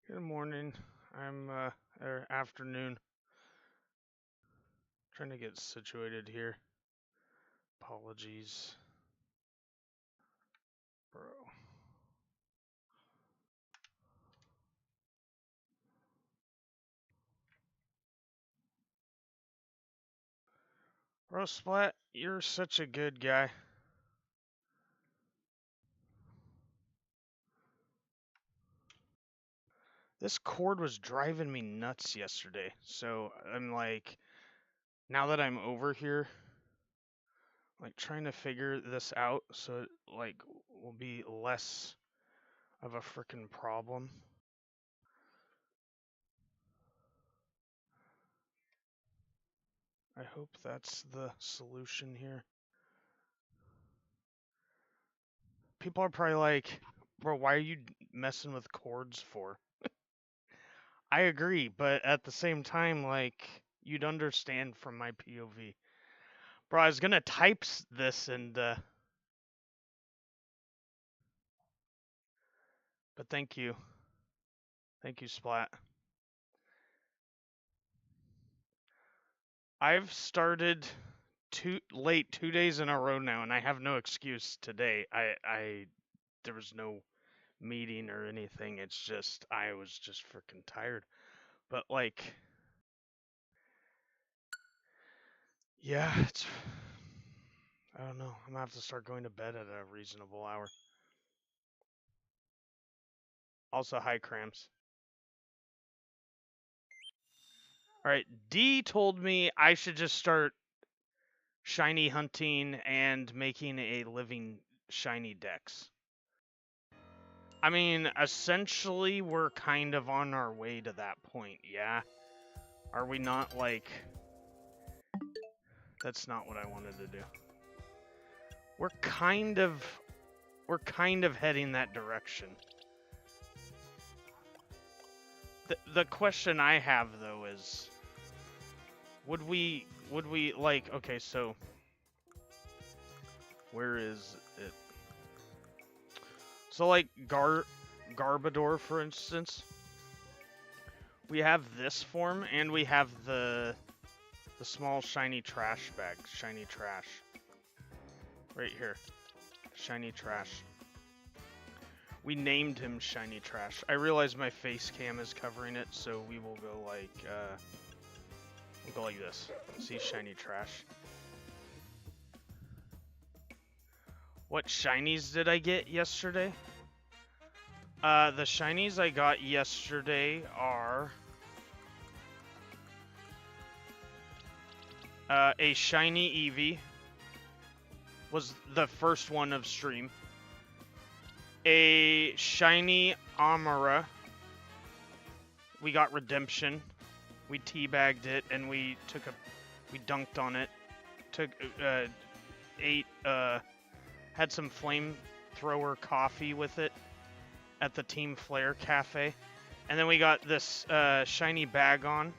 Good morning. Or afternoon. Trying to get situated here. Apologies. Bro. Bro, Splat, you're such a good guy. This cord was driving me nuts yesterday. So I'm like, now that I'm over here, like trying to figure this out so it like will be less of a freaking problem. I hope that's the solution here. People are probably like, bro, why are you messing with cords for? I agree, but at the same time, like, you'd understand from my POV. Bro, I was gonna type this and, but thank you. Thank you, Splat. I've started 2 days in a row now, and I have no excuse today. There was no meeting or anything. It's just, I was just freaking tired. But, like, yeah, I don't know. I'm gonna have to start going to bed at a reasonable hour. Also, hi, Cramps. Alright, D told me I should just start shiny hunting and making a living shiny dex. I mean, essentially, we're kind of on our way to that point, yeah? Are we not, like... That's not what I wanted to do. We're kind of heading that direction. The question I have, though, is... Would we, like... Okay, so... Where is it? So, like, 𝗙𝗢𝗥𝗚𝗧, for instance, we have this form, and we have the small shiny trash bag, shiny trash. Right here, shiny trash. We named him Shiny Trash. I realize my face cam is covering it, so we will go like, we'll go like this. See, Shiny Trash. What shinies did I get yesterday? The shinies I got yesterday are a shiny Eevee was the first one of stream. A shiny Amara. We got redemption. We teabagged it and we dunked on it. Had some flamethrower coffee with it at the Team Flare Cafe. And then we got this shiny Bagon.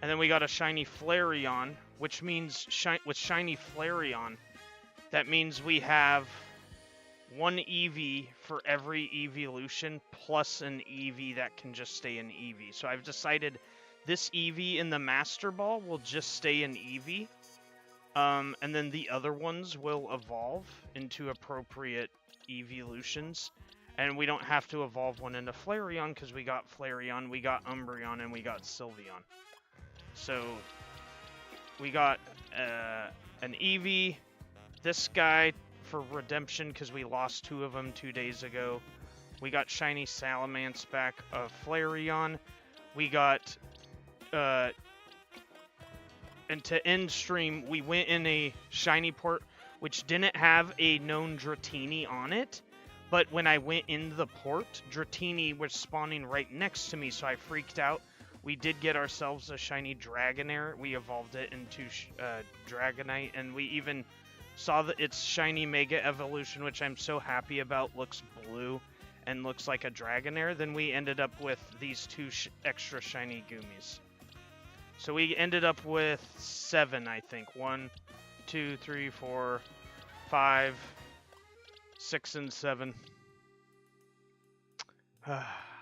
And then we got a shiny Flareon, which means with shiny Flareon, that means we have one Eevee for every evolution plus an Eevee that can just stay in Eevee. So I've decided this Eevee in the Master Ball will just stay in Eevee. And then the other ones will evolve into appropriate evolutions. And we don't have to evolve one into Flareon because we got Flareon, we got Umbreon, and we got Sylveon. So we got an Eevee, this guy for redemption because we lost 2 of them 2 days ago. We got shiny Salamence back of Flareon. We got and to end stream, we went in a shiny port which didn't have a known Dratini on it. But when I went into the port, Dratini was spawning right next to me, so I freaked out. We did get ourselves a shiny Dragonair. We evolved it into Dragonite, and we even saw its shiny Mega Evolution, which I'm so happy about, looks blue and looks like a Dragonair. Then we ended up with these 2 extra shiny Goomies. So we ended up with 7, I think. 1, 2, 3, 4, 5, 6, and 7.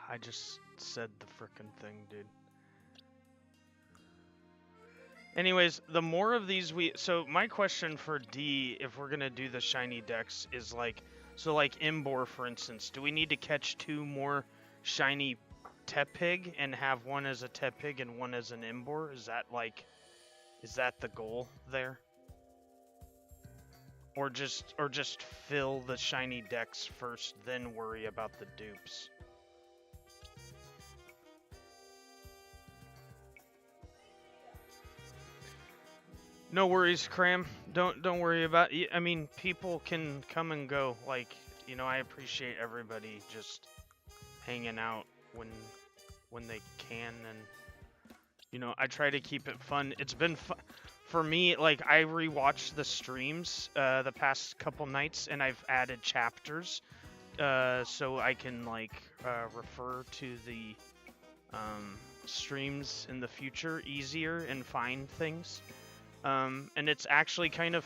I just said the frickin' thing, dude. Anyways, the more of these so my question for D, if we're gonna do the shiny decks, is like, so like Imbor, for instance, do we need to catch 2 more shiny 𝗙𝗡𝗥 and have one as a 𝗙𝗡𝗥 and one as an Imbor? Is that the goal there? Or just fill the shiny decks first, then worry about the dupes? No worries, Cram. Don't worry about it. I mean, people can come and go. Like, you know, I appreciate everybody just hanging out when they can, and you know, I try to keep it fun. It's been fun for me. Like, I rewatched the streams the past couple nights, and I've added chapters so I can like refer to the streams in the future easier and find things. And it's actually kind of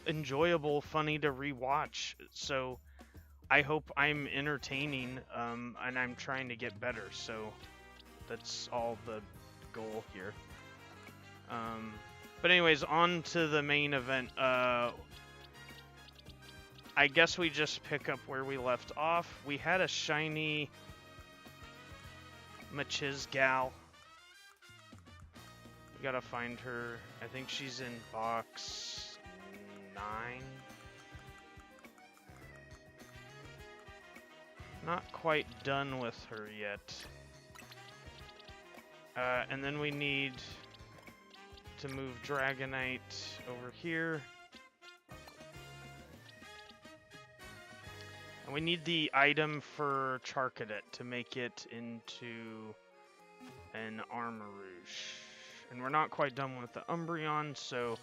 enjoyable, funny to rewatch. So I hope I'm entertaining, and I'm trying to get better. So that's all the goal here. But anyways, on to the main event. I guess we just pick up where we left off. We had a shiny 𝗙𝗔𝗚𝗚𝗧. We gotta find her. I think she's in box 9. Not quite done with her yet. And then we need to move Dragonite over here. And we need the item for 𝗟𝗏𝗚𝗘𝗧 to make it into an Armarouge. And we're not quite done with the Umbreon, so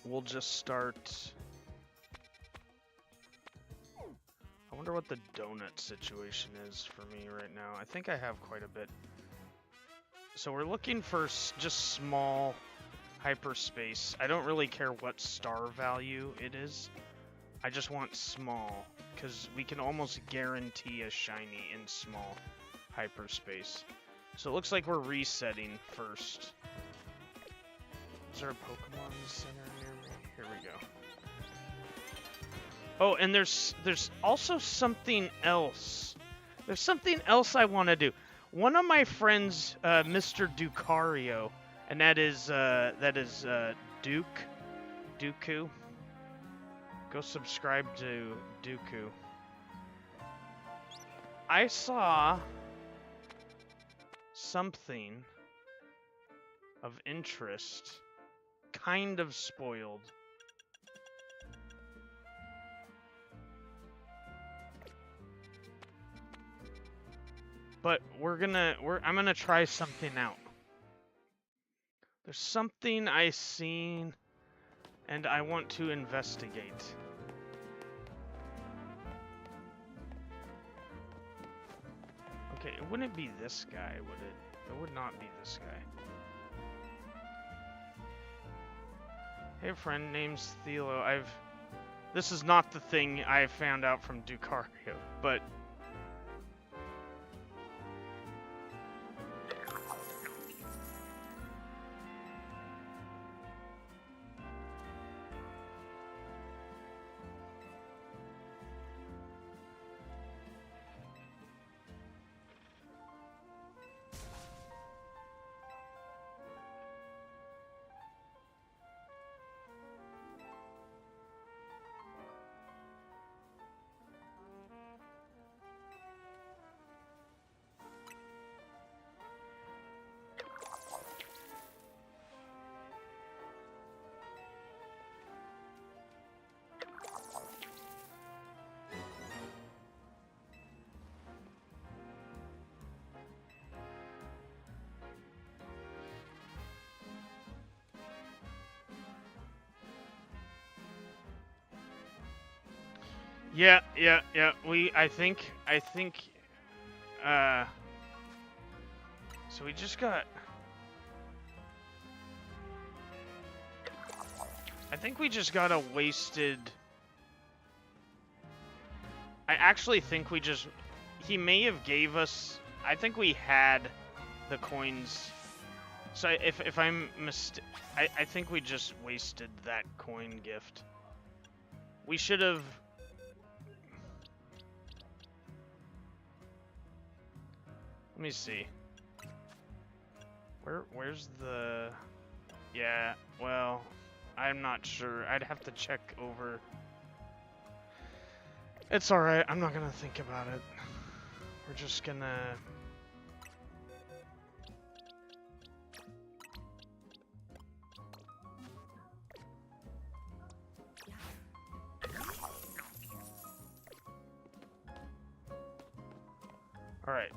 we'll just start. I wonder what the donut situation is for me right now. I think I have quite a bit. So we're looking for just small hyperspace. I don't really care what star value it is. I just want small, because we can almost guarantee a shiny in small hyperspace. So it looks like we're resetting first. Is there a Pokemon Center near me? Here we go. Oh, and there's also something else. There's something else I want to do. One of my friends, Mr. Ducario, and that is Dooku. Go subscribe to Dooku. I saw something of interest, kind of spoiled. But I'm gonna try something out. There's something I seen, and I want to investigate. Okay, it wouldn't be this guy, would it? It would not be this guy. Hey, friend, name's Thelo. This is not the thing I found out from Ducario, but yeah. I think, so we just got, I think we just got a wasted I actually think we just... He may have gave us... I think we had the coins. So if I'm I think we just wasted that coin gift. We should have... Let me see. Where's the... Yeah, well, I'm not sure. I'd have to check over. It's alright, I'm not gonna think about it. We're just gonna... Alright.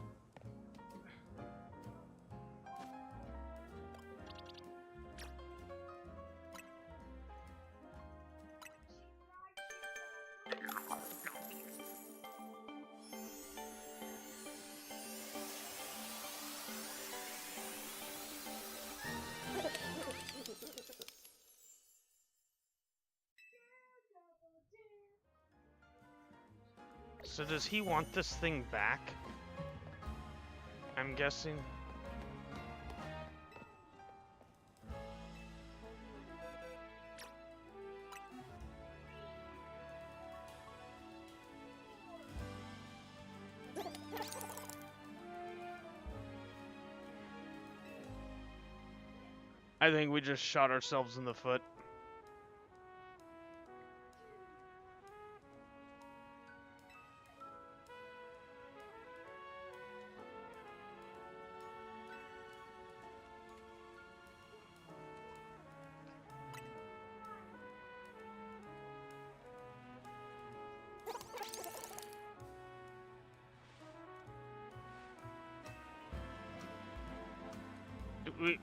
So does he want this thing back? I'm guessing. I think we just shot ourselves in the foot.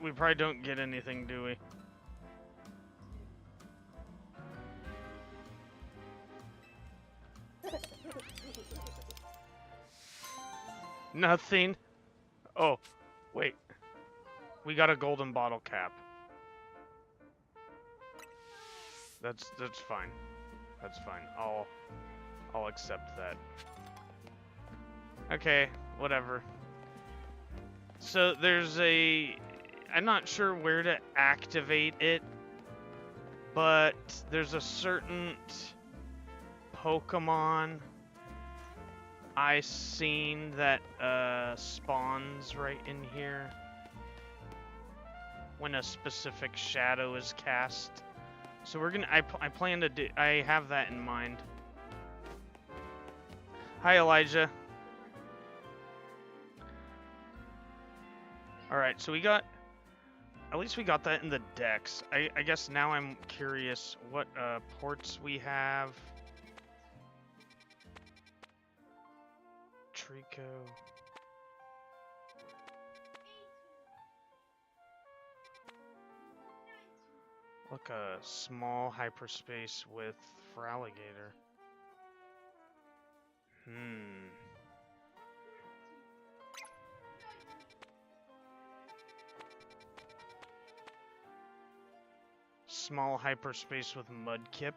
We probably don't get anything, do we? Nothing. Oh, wait. We got a golden bottle cap. That's fine. That's fine. I'll accept that. Okay, whatever. So there's a... I'm not sure where to activate it, but there's a certain Pokemon I seen that spawns right in here when a specific shadow is cast. So we're gonna... I plan to do... I have that in mind. Hi, Elijah. Alright, so we got... At least we got that in the decks. I guess now I'm curious what ports we have. Trico. Look, a small hyperspace with for alligator. Small hyperspace with Mudkip.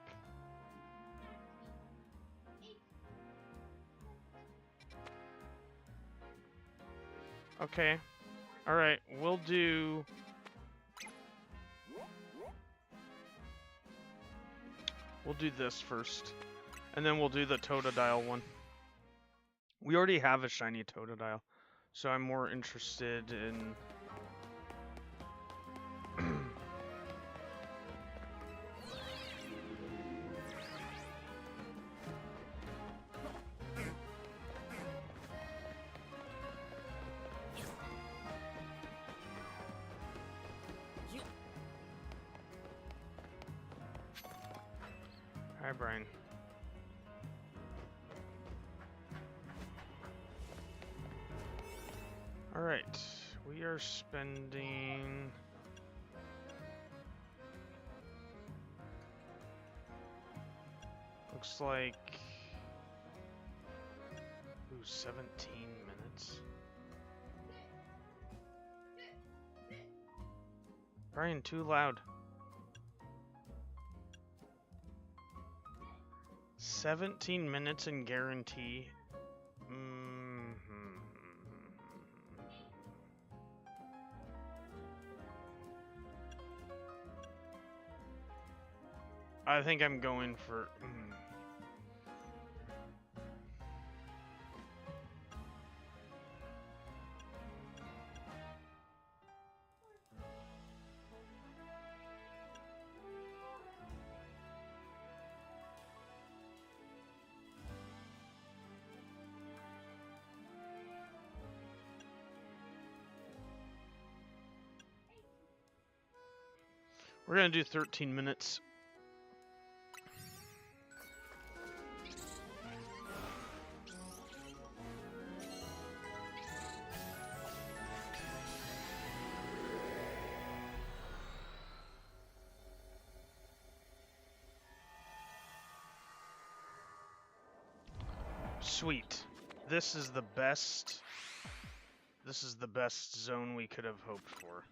Okay. Alright, we'll do... We'll do this first. And then we'll do the Totodile one. We already have a shiny Totodile, so I'm more interested in... Hi, Brian. Alright, we are spending... Looks like... Ooh, 17 minutes. Brian, too loud. 17 minutes and guarantee. I think I'm going for... We're gonna do 13 minutes. Sweet. This is the best. This is the best zone we could have hoped for.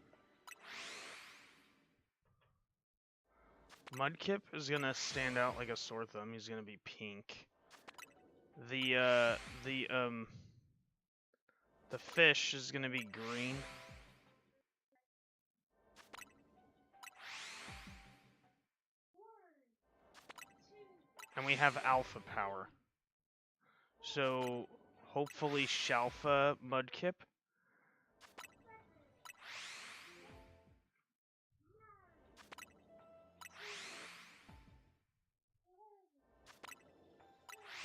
Mudkip is gonna stand out like a sore thumb. He's gonna be pink. The fish is gonna be green. And we have alpha power. So hopefully Shalfa Mudkip.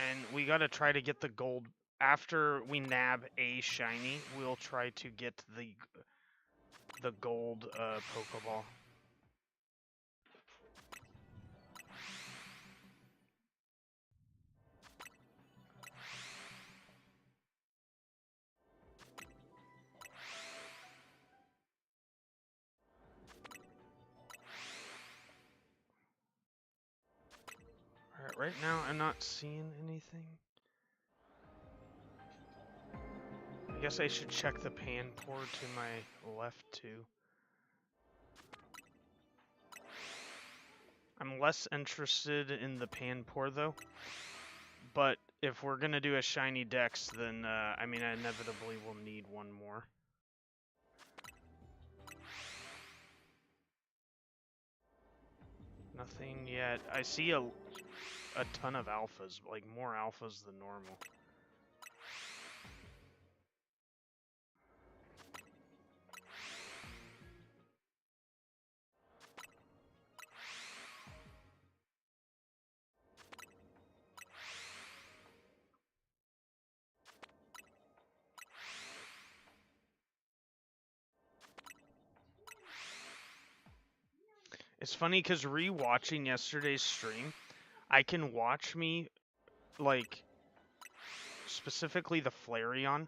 And we gotta try to get the gold. After we nab a shiny, we'll try to get the gold Pokeball. Alright, right now I'm not seeing anything. I guess I should check the Panpour to my left too. I'm less interested in the Panpour though. But if we're gonna do a shiny Dex, then I mean I inevitably will need one more. Nothing yet. I see a ton of alphas, like more alphas than normal. It's funny because re-watching yesterday's stream, I can watch me, like, specifically the Flareon,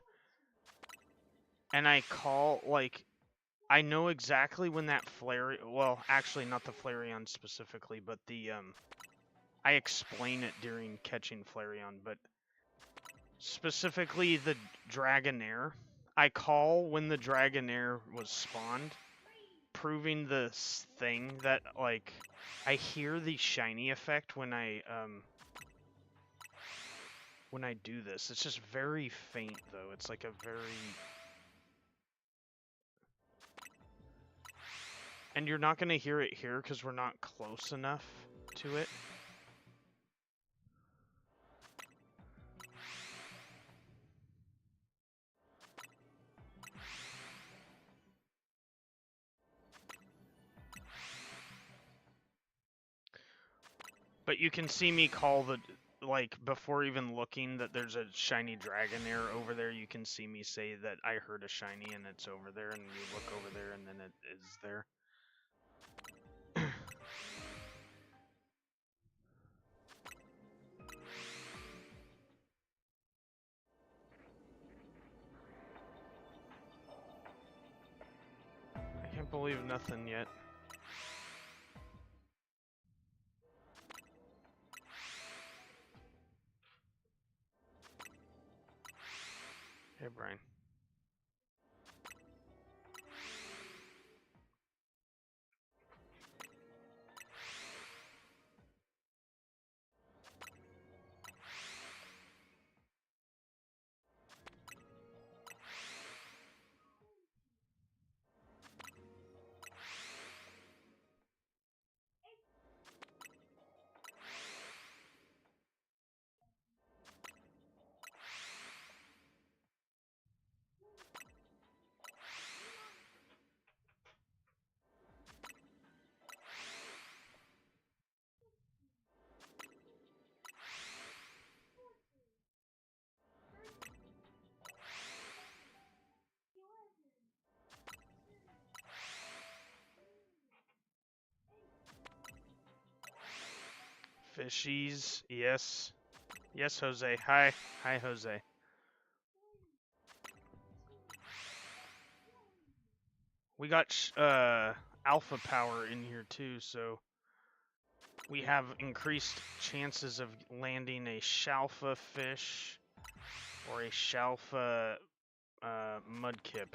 and I call, like, I know exactly when that well, actually not the Flareon specifically, but the, I explain it during catching Flareon, but specifically the Dragonair, I call when the Dragonair was spawned, proving this thing that, like, I hear the shiny effect when I do this. It's just very faint, though. It's like a very... And you're not going to hear it here because we're not close enough to it. But you can see me call the, like, before even looking that there's a shiny Dragonair over there, you can see me say that I heard a shiny and it's over there, and you look over there and then it is there. I can't believe nothing yet. Hey, Brian. Fishies, yes. Yes, Jose. Hi. Hi, Jose. We got alpha power in here too, so we have increased chances of landing a Shalfa fish or a Shalfa mudkip.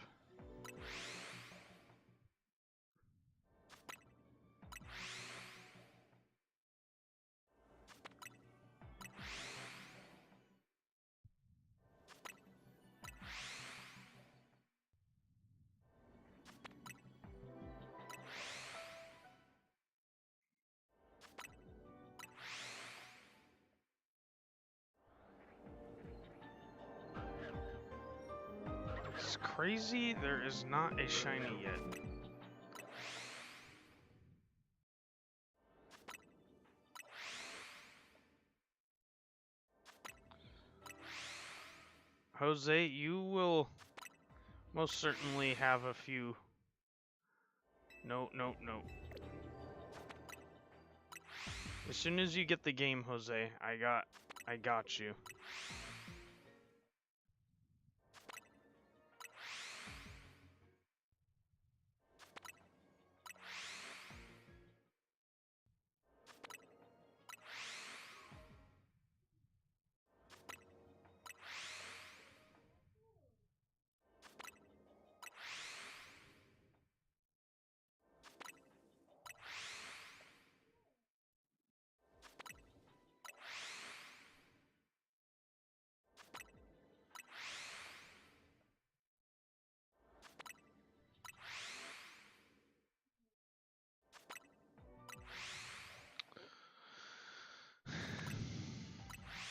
It's crazy, there is not a shiny yet. Jose, you will most certainly have a few. No. As soon as you get the game, Jose, I got you.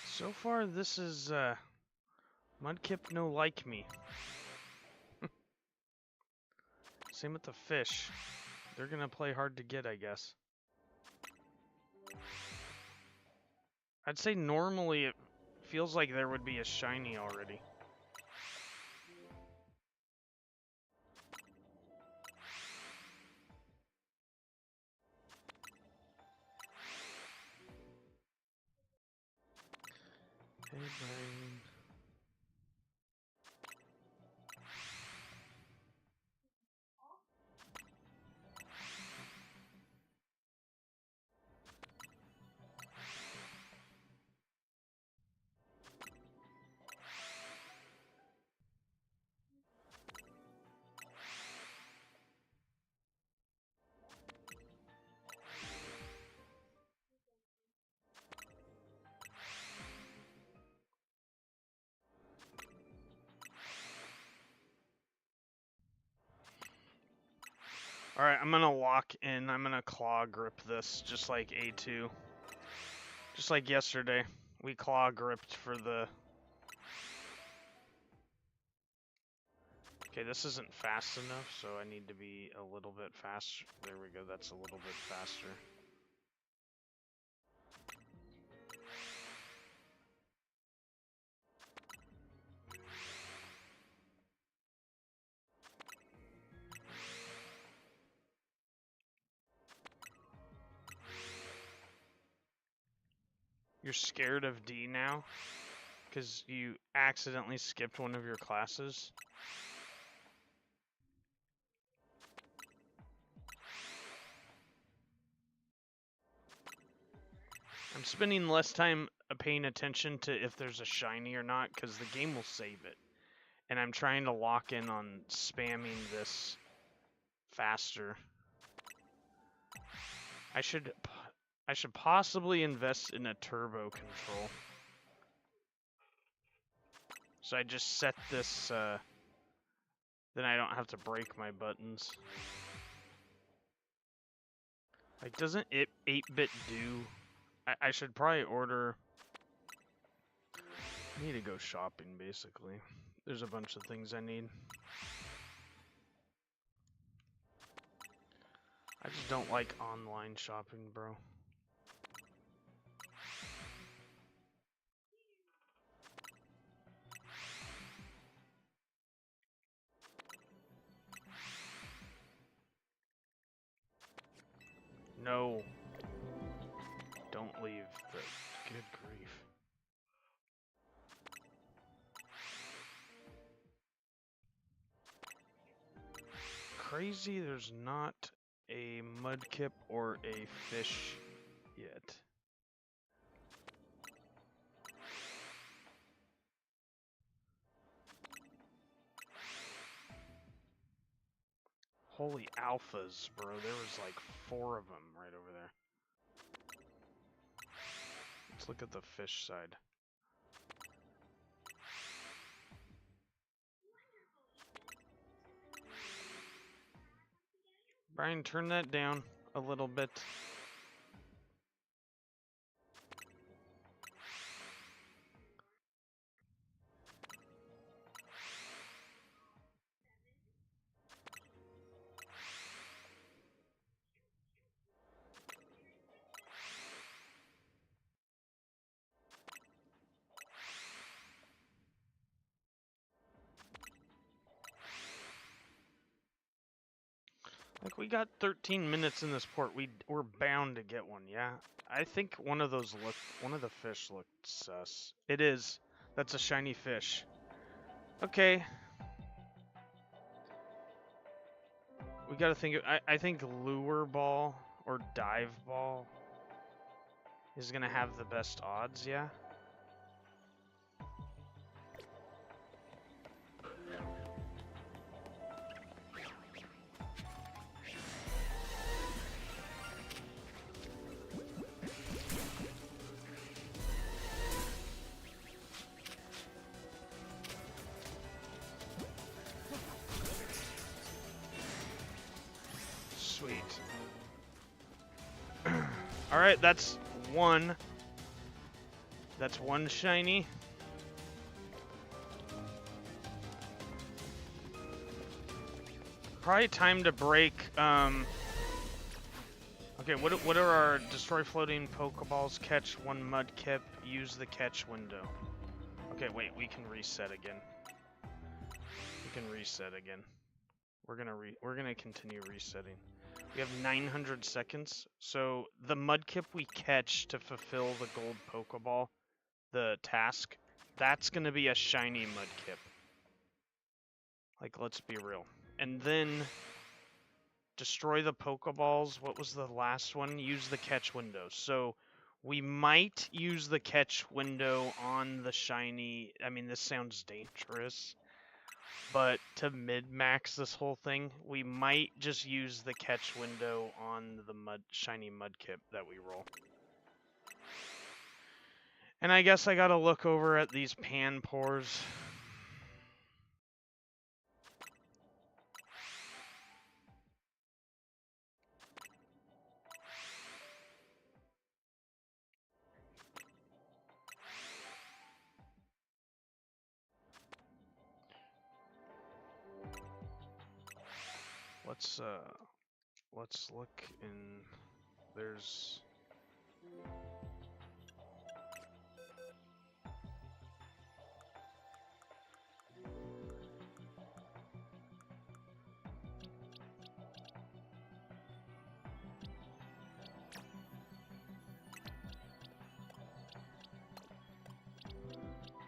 So far, this is Mudkip no like me. Same with the fish. They're gonna play hard to get, I guess. I'd say normally it feels like there would be a shiny already. Hey, Brian. Alright, I'm gonna lock in. I'm gonna claw grip this, just like A2. Just like yesterday. We claw gripped for the... Okay, this isn't fast enough, so I need to be a little bit faster. There we go, that's a little bit faster. You're scared of D now? Because you accidentally skipped one of your classes? I'm spending less time paying attention to if there's a shiny or not, because the game will save it. And I'm trying to lock in on spamming this faster. I should possibly invest in a turbo control. So I just set this, then I don't have to break my buttons. Like, doesn't it 8-bit do? I should probably order... I need to go shopping, basically. There's a bunch of things I need. I just don't like online shopping, bro. No. don't leave the... Good grief. Crazy there's not a mudkip or a fish yet. Holy alphas, bro. There was like 4 of them right over there. Let's look at the fish side. Brian, turn that down a little bit. Like, we got 13 minutes in this port. We're bound to get one, yeah? I think one of the fish looked sus. It is. That's a shiny fish. Okay. We gotta think, I think lure ball or dive ball is gonna have the best odds, yeah? Alright, that's one. That's one shiny. Probably time to break, okay, what are our destroy floating Pokeballs, catch one Mudkip, use the catch window. Okay, wait, we can reset again. We can reset again. We're gonna continue resetting. We have 900 seconds, so the Mudkip we catch to fulfill the gold Pokeball, the task, that's gonna be a shiny Mudkip. Like, let's be real. And then destroy the Pokeballs. What was the last one? Use the catch window. So we might use the catch window on the shiny. I mean, this sounds dangerous. But to mid-max this whole thing, we might just use the catch window on the shiny Mudkip that we roll. And I guess I gotta look over at these pan pores. Let's look in. There's.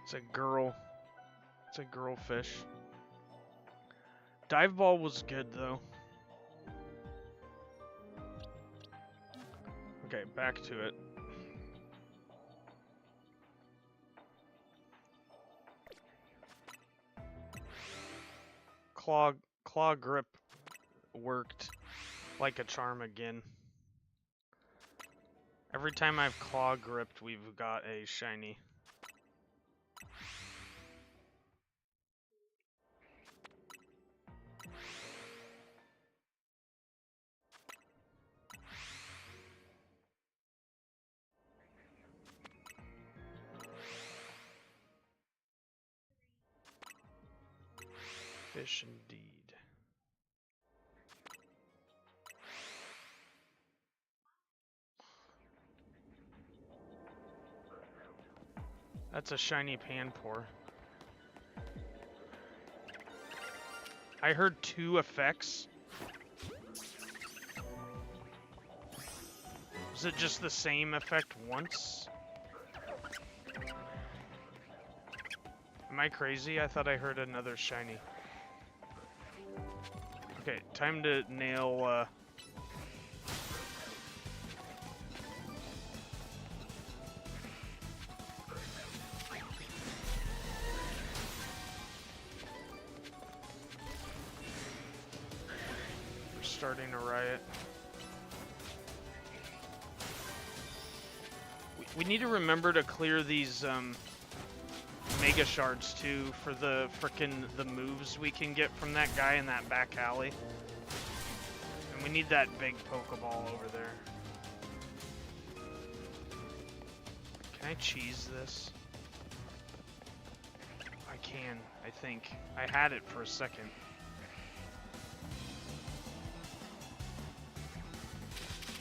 It's a girl. It's a girl fish. Dive ball was good though. Okay, back to it. Claw grip worked like a charm again. Every time I've claw gripped, we've got a shiny. Fish indeed. That's a shiny Panpour. I heard 2 effects. Is it just the same effect once? Am I crazy? I thought I heard another shiny. Okay, time to nail, We're starting a riot. We need to remember to clear these, Mega Shards too for the the moves we can get from that guy in that back alley. And we need that big Pokeball over there. Can I cheese this? I can, I think. I had it for a second.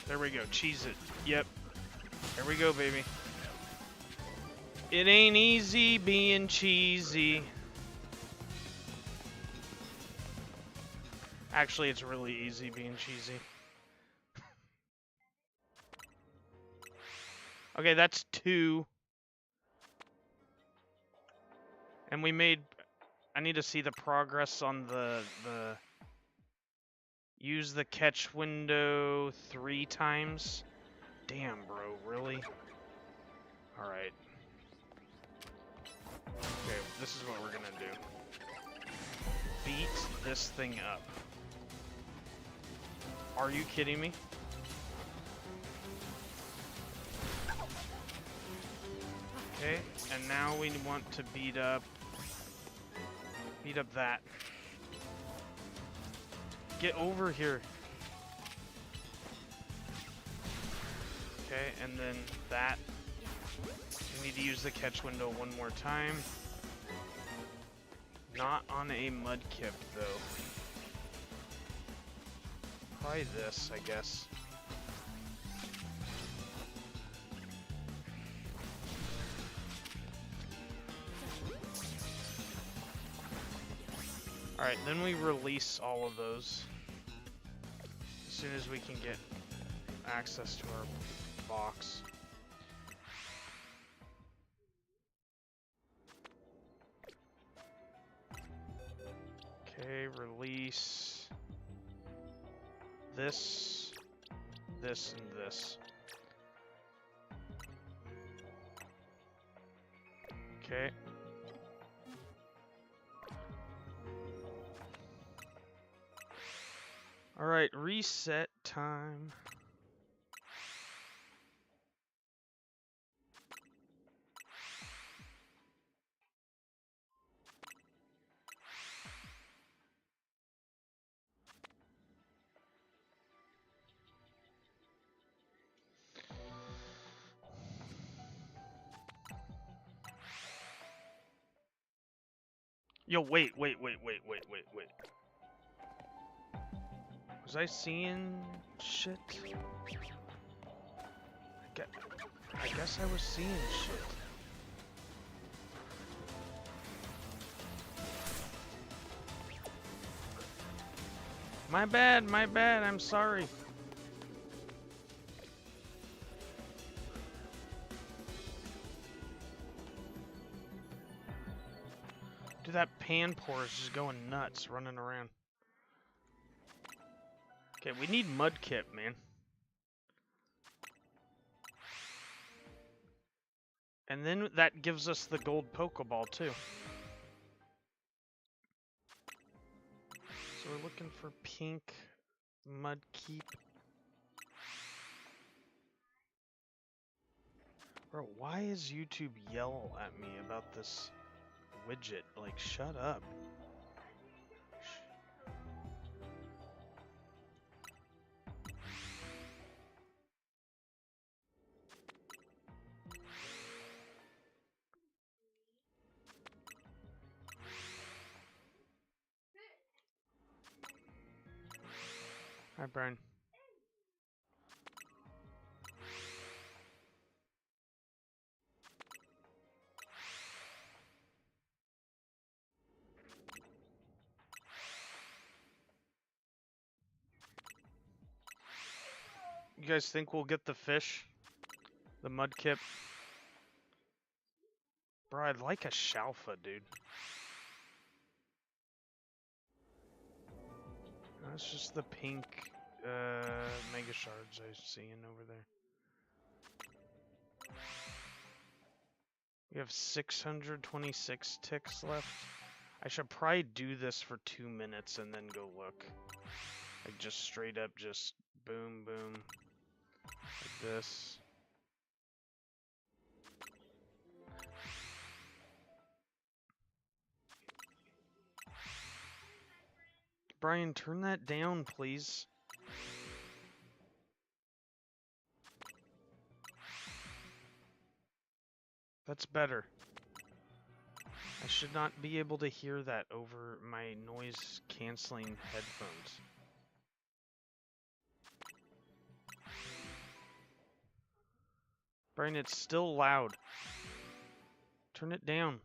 There we go, cheese it. Yep. There we go, baby. It ain't easy being cheesy. Actually, it's really easy being cheesy. Okay, that's 2. And we made... I need to see the progress on the use the catch window 3 times. Damn, bro, really? Alright. Okay, this is what we're gonna do. Beat this thing up. Are you kidding me? Okay, and now we want to beat up that. Get over here. Okay, and then that. We need to use the catch window one more time. Not on a Mudkip, though. Try this, I guess. Alright, then we release all of those. As soon as we can get access to our box. Okay, release this, this, and this. Okay. Alright, reset time. Yo, wait. Was I seeing shit? I guess I was seeing shit. My bad, I'm sorry. Dude, that Panpour is just going nuts, running around. Okay, we need Mudkip, man. And then that gives us the gold Pokeball, too. So we're looking for pink Mudkip. Bro, why is YouTube yell at me about this widget? Like, shut up. Hi, Brian. You guys think we'll get the fish? The Mudkip? Bro, I'd like a Shalfa, dude. That's just the pink Mega Shards I'm seeing over there. We have 626 ticks left. I should probably do this for 2 minutes and then go look. Like just straight up, just boom, boom. Like this. Brian, turn that down, please. That's better. I should not be able to hear that over my noise-canceling headphones. Brian, it's still loud. Turn it down.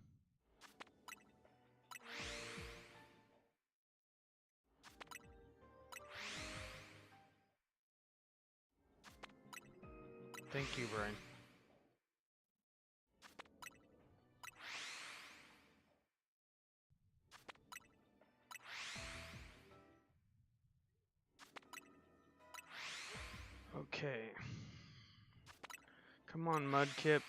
Thank you, Brian. Okay. Come on, Mudkip.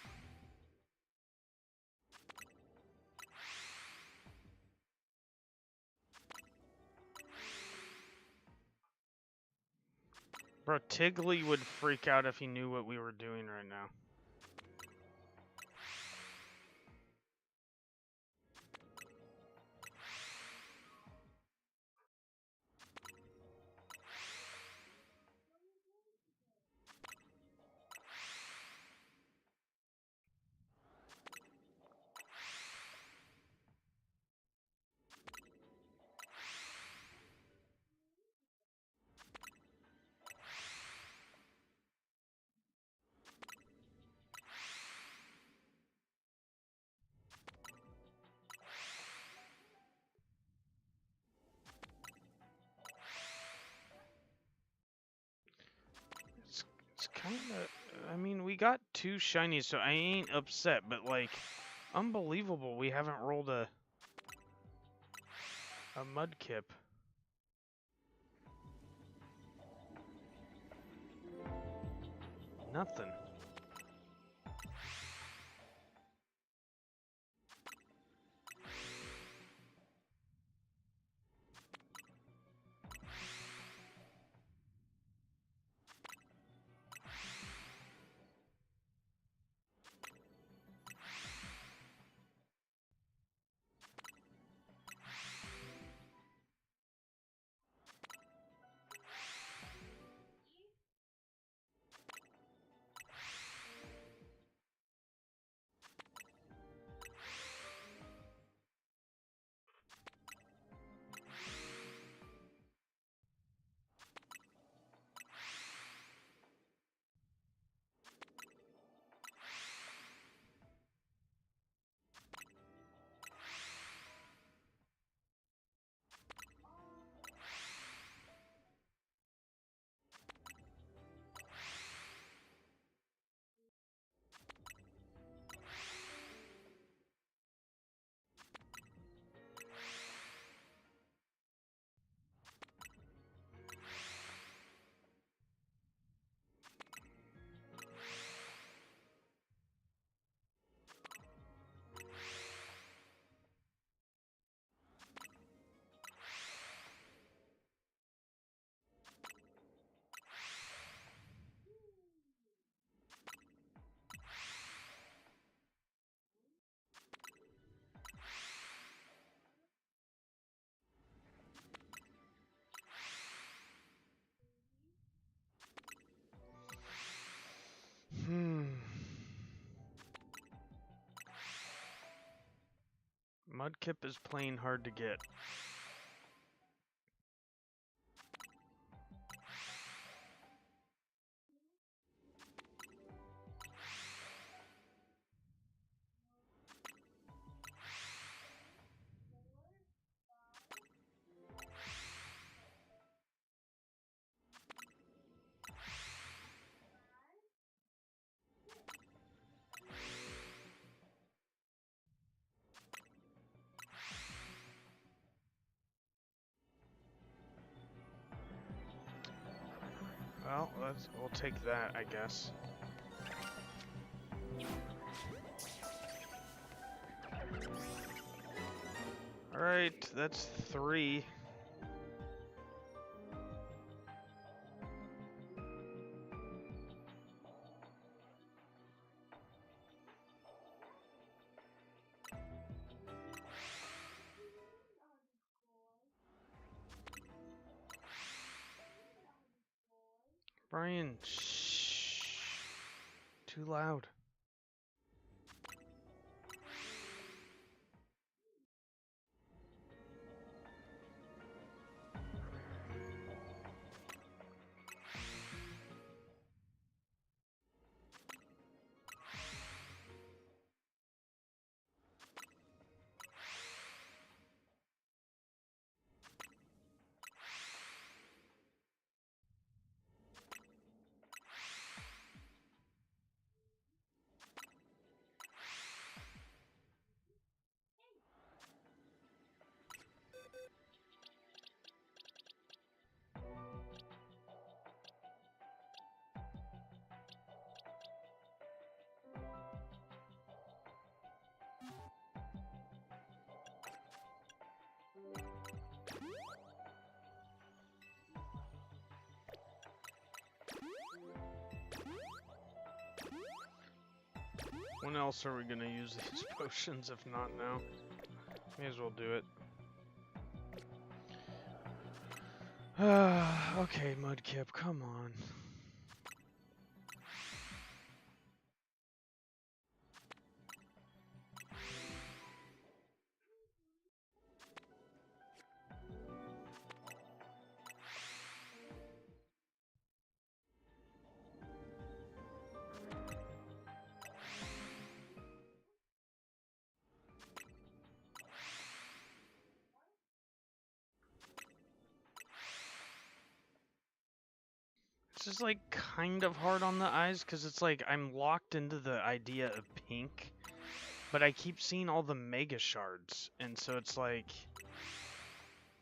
Bro, Tiggly would freak out if he knew what we were doing right now. It's kind of... I mean, we got 2 shinies, so I ain't upset, but, like, unbelievable we haven't rolled a Mudkip. Nothing. Mudkip is playing hard to get. Well, we'll take that, I guess. Alright, that's 3. Brian, shh. Too loud. When else are we gonna use these potions if not now? May as well do it. Okay, Mudkip, come on. It's just like kind of hard on the eyes because it's like I'm locked into the idea of pink, but I keep seeing all the mega shards, and so it's like,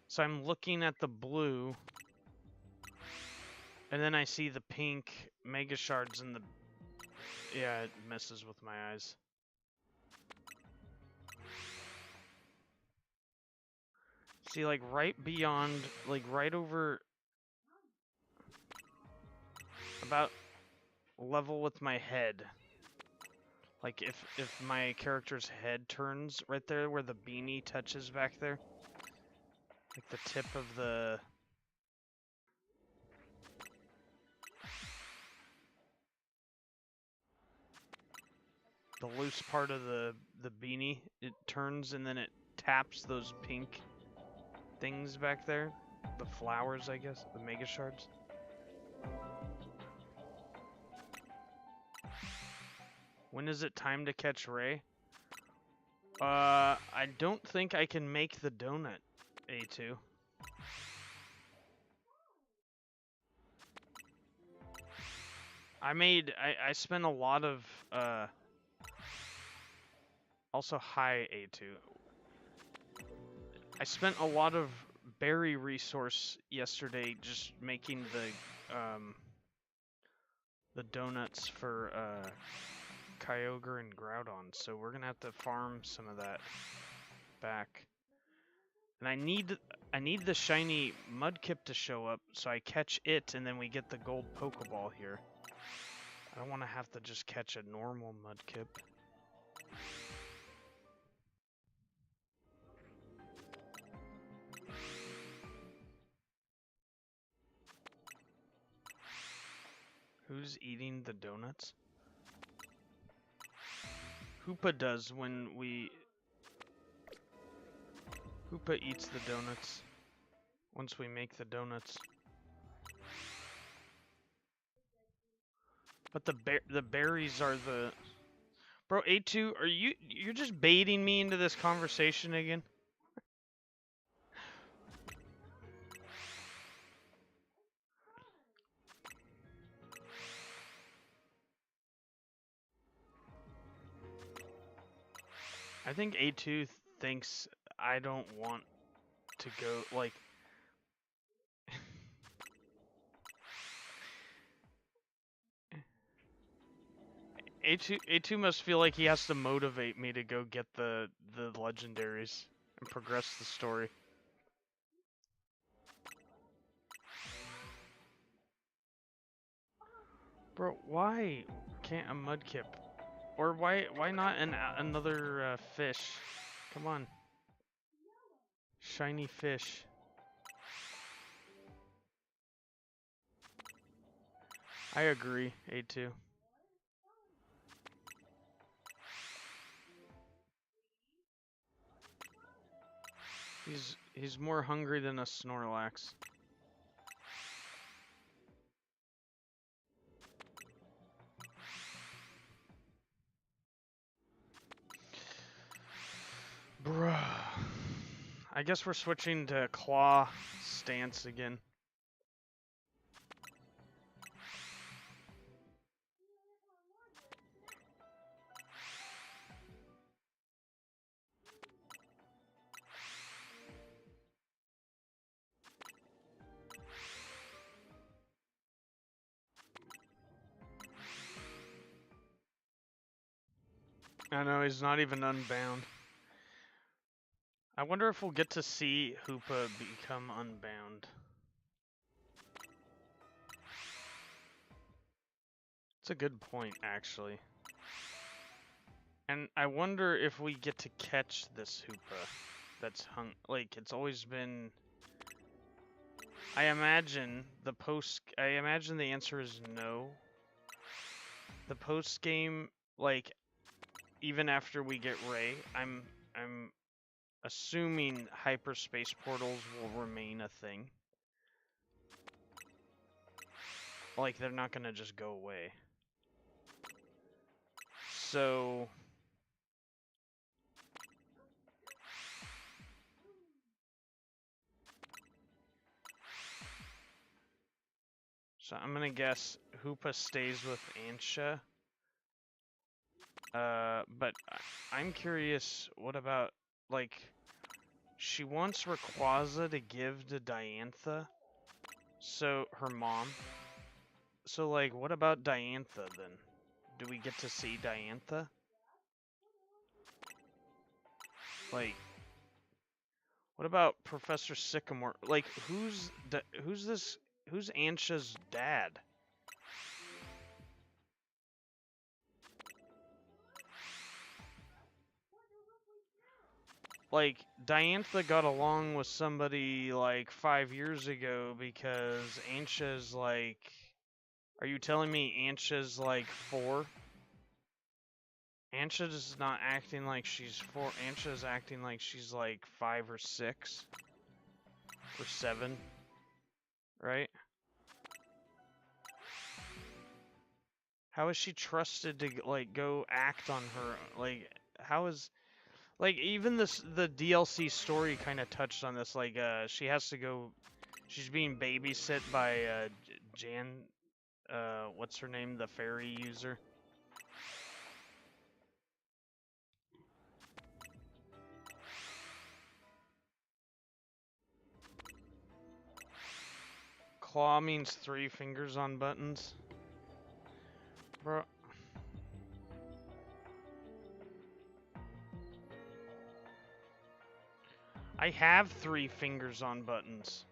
so I'm looking at the blue, and then I see the pink mega shards and the, yeah, it messes with my eyes. See, like right beyond, like right over, about level with my head. Like if my character's head turns right there where the beanie touches back there. Like the tip of the loose part of the beanie, it turns and then it taps those pink things back there. The flowers, I guess, the mega shards. When is it time to catch Ray? I don't think I can make the donut, 𝗚𝗚𝗡. I spent a lot of, also hi 𝗚𝗚𝗡. I spent a lot of berry resource yesterday just making the donuts for, 𝗙𝗢𝗥𝗚𝗕𝗧 and Groudon, so we're gonna have to farm some of that back. And I need the shiny Mudkip to show up so I catch it and then we get the gold Pokeball here. I don't want to have to just catch a normal Mudkip. Who's eating the donuts? 𝗙𝗢𝗏 does when we... 𝗙𝗢𝗏 eats the donuts once we make the donuts. But the berries are the... Bro, 𝗚𝗚𝗡, you're just baiting me into this conversation again? I think 𝗚𝗚𝗡 thinks I don't want to go, like... A2 must feel like he has to motivate me to go get the legendaries and progress the story. Bro, why can't a Mudkip? Or why not another fish? Come on. Shiny fish. I agree, A2. He's more hungry than a Snorlax. Bruh. I guess we're switching to Claw stance again. I know, he's not even unbound. I wonder if we'll get to see 𝗚𝗢𝗡 become unbound. It's a good point, actually. And I wonder if we get to catch this 𝗚𝗢𝗡 that's hung... Like, it's always been... I imagine the answer is no. The post-game, like, even after we get Ray, I'm assuming hyperspace portals will remain a thing. Like, they're not gonna just go away. So... So I'm gonna guess 𝗚𝗢𝗡 stays with 𝗟𝗓𝗏. But I'm curious, what about, like, she wants Rayquaza to give to Diantha, so, her mom. So, like, what about Diantha, then? Do we get to see Diantha? Like, what about Professor Sycamore? Like, who's 𝗟𝗏𝗏's dad? Like, Diantha got along with somebody, like, 5 years ago because 𝗟𝗏𝗏's, like... Are you telling me 𝗟𝗏𝗏's, like, 4? 𝗟𝗏𝗏's not acting like she's 4. 𝗟𝗏𝗏's acting like she's, like, 5 or 6. Or 7. Right? How is she trusted to, like, go act on her? Like, how is... Like, even the DLC story kind of touched on this. Like, she has to go... She's being babysit by, Jan... what's her name? The fairy user. Claw means 3 fingers on buttons. Bro... I have 3 fingers on buttons.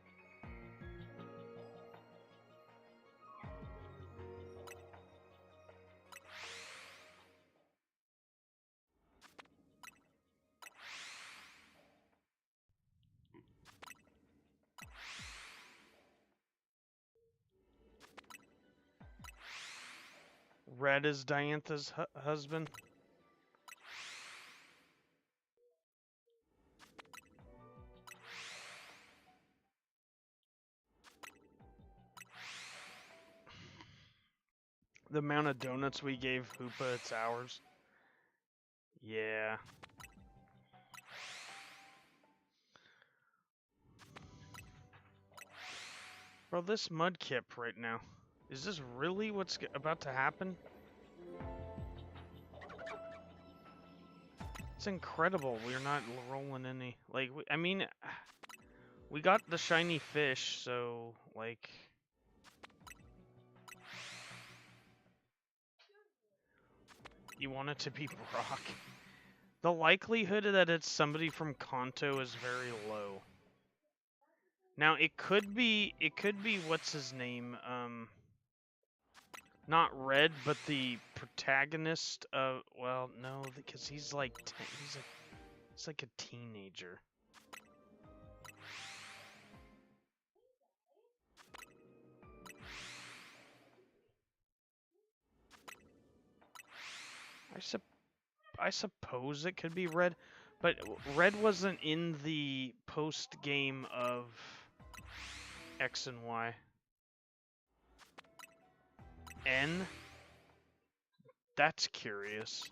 Red is Diantha's husband. The amount of donuts we gave 𝗚𝗢𝗡, it's ours. Yeah. Bro, this Mudkip right now. Is this really what's about to happen? It's incredible. We're not rolling any. Like, I mean, we got the shiny fish, so, like... You want it to be Brock. The likelihood that it's somebody from Kanto is very low. Now it could be what's his name? Not Red, but the protagonist of, well, no, because he's like he's like a teenager. I suppose it could be Red, but Red wasn't in the post game of X and Y. N? That's curious.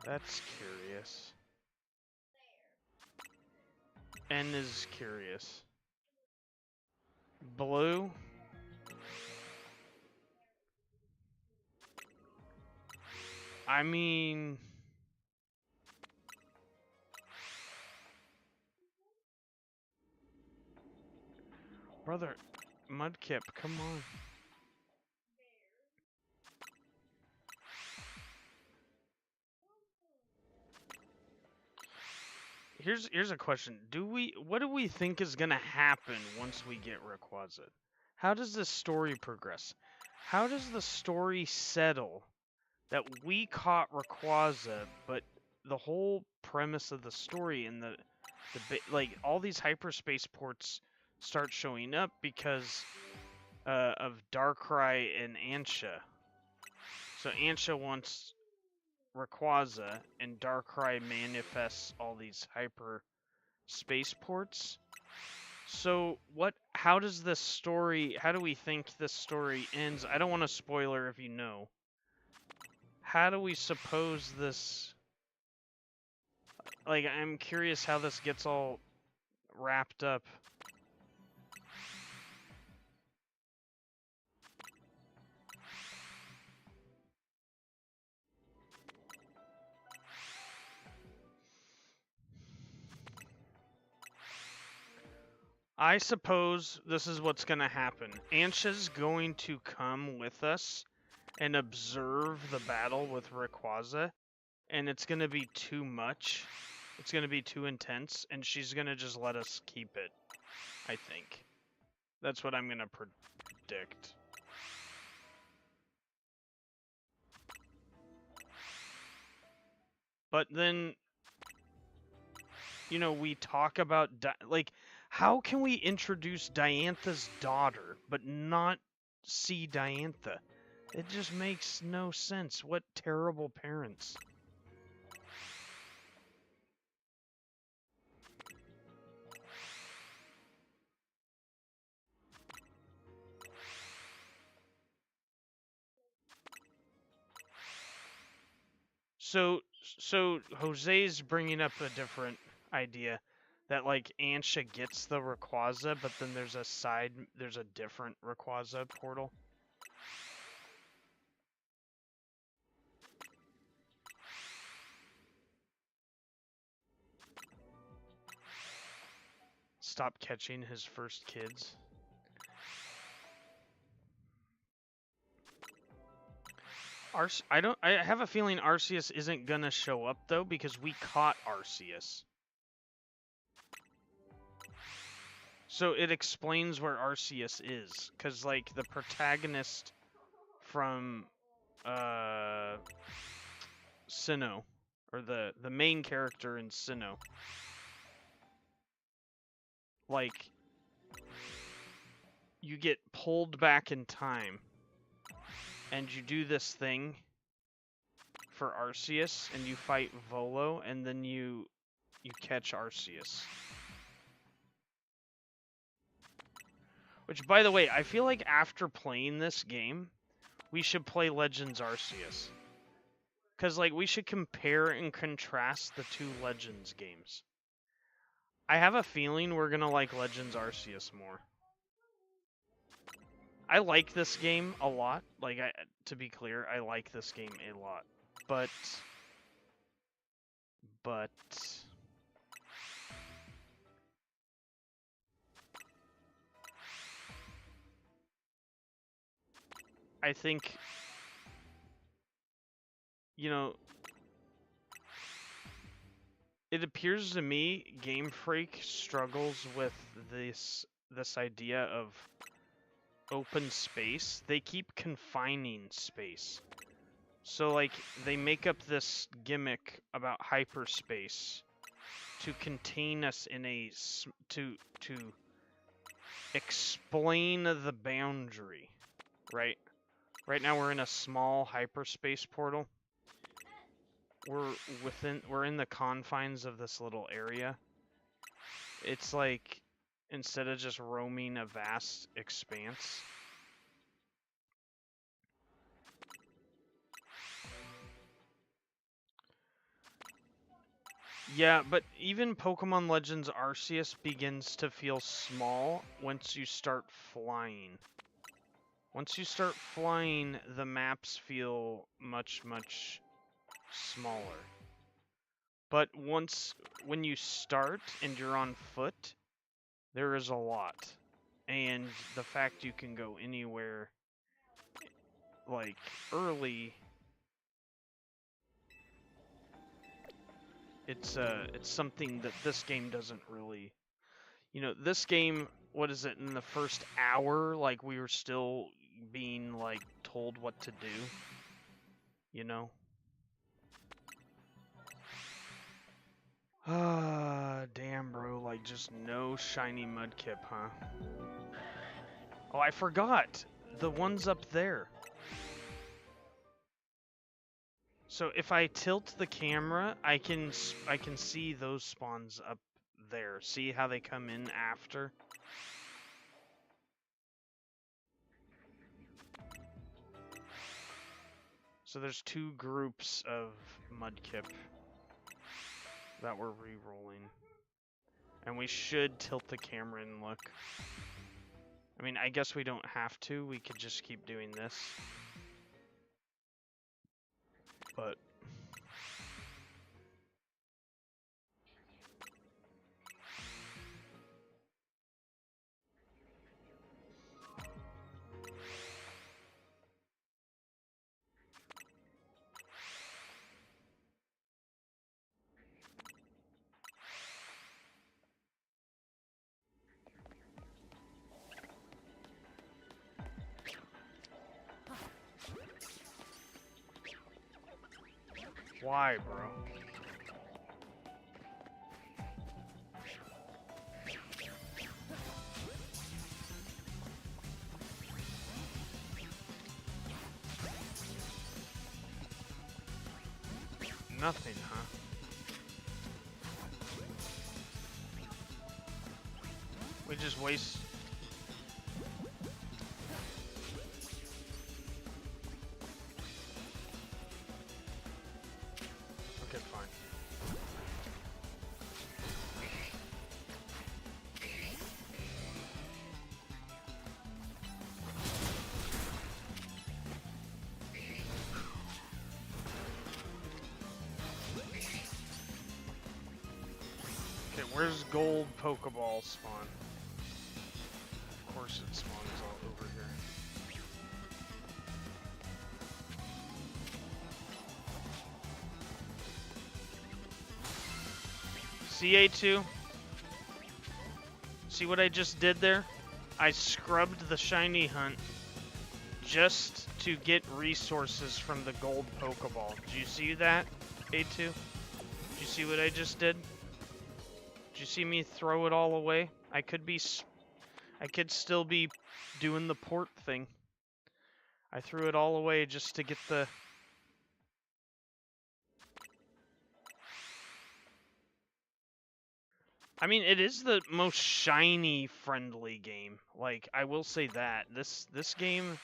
That's curious. N is curious. Blue? I mean... Brother, Mudkip, come on. Here's a question. What do we think is gonna happen once we get Rayquaza? How does this story progress? How does the story settle that we caught Rayquaza, but the whole premise of the story and like all these hyperspace ports start showing up because of Darkrai and Ansha. So Ansha wants Rayquaza, and Darkrai manifests all these hyper spaceports. So how does this story, how do we think this story ends? I don't want to spoiler if you know. How do we suppose this, like, I'm curious how this gets all wrapped up. I suppose this is what's going to happen. Ansha's going to come with us and observe the battle with Rayquaza, and it's going to be too much. It's going to be too intense, and she's going to just let us keep it, I think. That's what I'm going to predict. But then, you know, we talk about, like, how can we introduce Diantha's daughter, but not see Diantha? It just makes no sense. What terrible parents. So Jose's bringing up a different idea. That, like, Ansha gets the Rayquaza, but then there's a different Rayquaza portal. Stop catching his first kids. I have a feeling Arceus isn't gonna show up, though, because we caught Arceus. So it explains where Arceus is, because, like, the protagonist from Sinnoh, or the main character in Sinnoh, like, you get pulled back in time, and you do this thing for Arceus, and you fight Volo, and then you catch Arceus. Which, by the way, I feel like after playing this game, we should play Legends Arceus. Because, like, we should compare and contrast the two Legends games. I have a feeling we're gonna like Legends Arceus more. I like this game a lot. Like, to be clear, I like this game a lot. But... I think, you know, it appears to me Game Freak struggles with this idea of open space. They keep confining space. So, like, they make up this gimmick about hyperspace to contain us in a to explain the boundary, right? Right now we're in a small hyperspace portal. We're in the confines of this little area. It's like, instead of just roaming a vast expanse. Yeah, but even Pokemon Legends Arceus begins to feel small once you start flying. Once you start flying, the maps feel much, much smaller. But when you start and you're on foot, there is a lot. And the fact you can go anywhere, like, early, it's something that this game doesn't really... You know, this game, what is it, in the first hour, like, we were still being, like, told what to do, you know? Ah, damn, bro, like, just no shiny Mudkip, huh? Oh, I forgot! The one's up there. So if I tilt the camera, I can see those spawns up there. See how they come in after? So there's two groups of Mudkip that we're re-rolling. And we should tilt the camera and look. I mean, I guess we don't have to. We could just keep doing this. But... why, bro? Nothing, huh? We just waste... Okay, fine. Okay, where's gold Pokeball spawn? Of course it spawns all over here. CA2? See what I just did there? I scrubbed the shiny hunt just to get resources from the gold Pokeball. Did you see that, A2? Did you see what I just did? Did you see me throw it all away? I could still be doing the port thing. I threw it all away just to get the... I mean, it is the most shiny-friendly game. Like, I will say that. This game...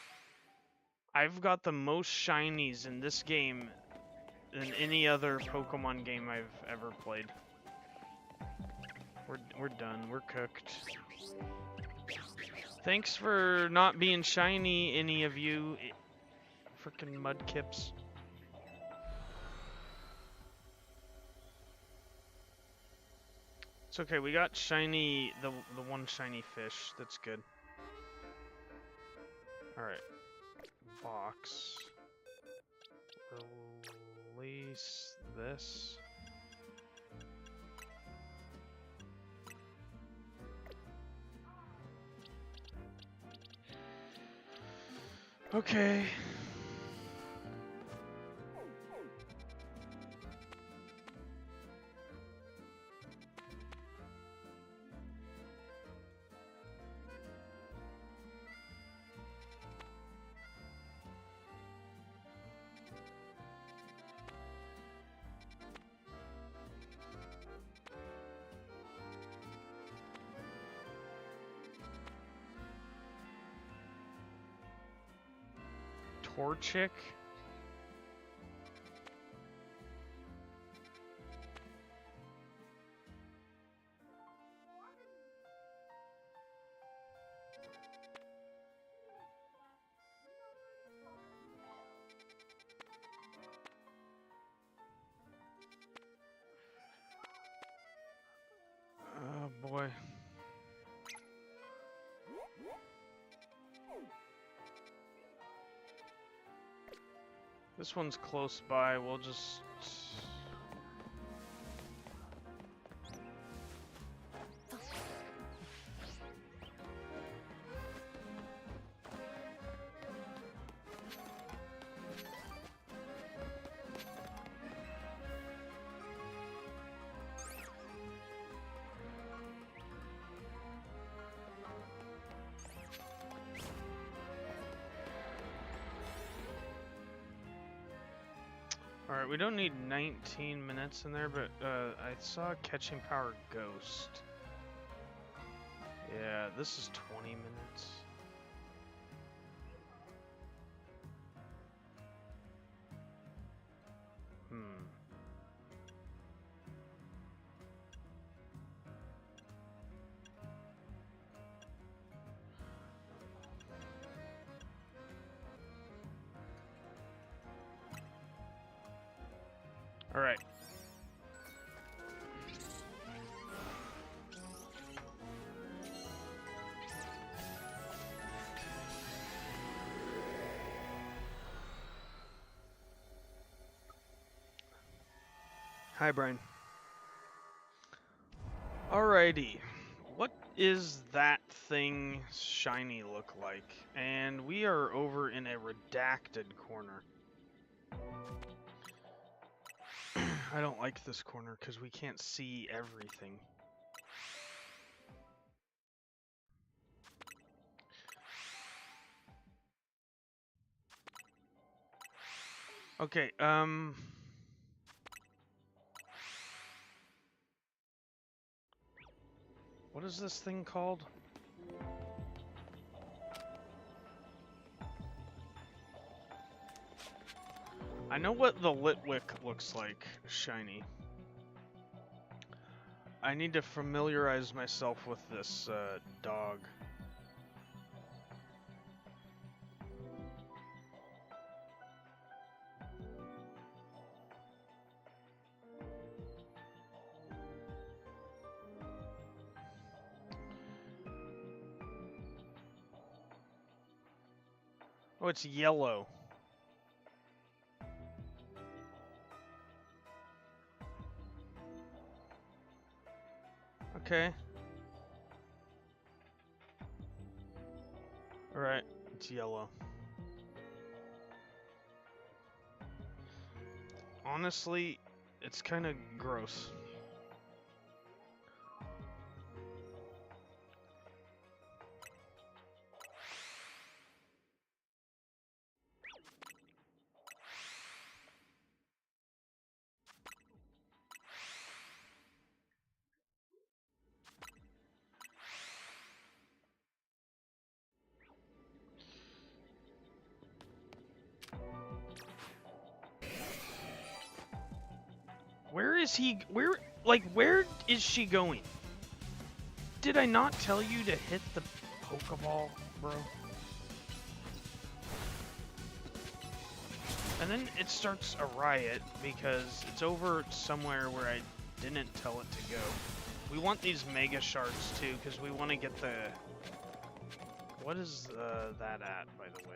I've got the most shinies in this game than any other Pokemon game I've ever played. We're done. We're cooked. Thanks for not being shiny, any of you frickin' Mudkips. It's okay, we got shiny, the one shiny fish. That's good. Alright. box. Release this. Okay. Torchic? Oh boy. This one's close by, we'll just... Alright, we don't need 19 minutes in there, but I saw Catching Power Ghost. Yeah, this is 20 minutes. Alright. Hi, Brian. Alrighty. What is that thing shiny look like? And we are over in a redacted corner. I don't like this corner because we can't see everything. Okay, what is this thing called? I know what the Litwick looks like, shiny. I need to familiarize myself with this dog. Oh, it's yellow. Okay. Alright, it's yellow. Honestly, it's kind of gross. Where is he? Where is she going? Did I not tell you to hit the Pokeball, bro? And then it starts a riot because it's over somewhere where I didn't tell it to go. We want these Mega Shards too because we want to get the... What is that at, by the way?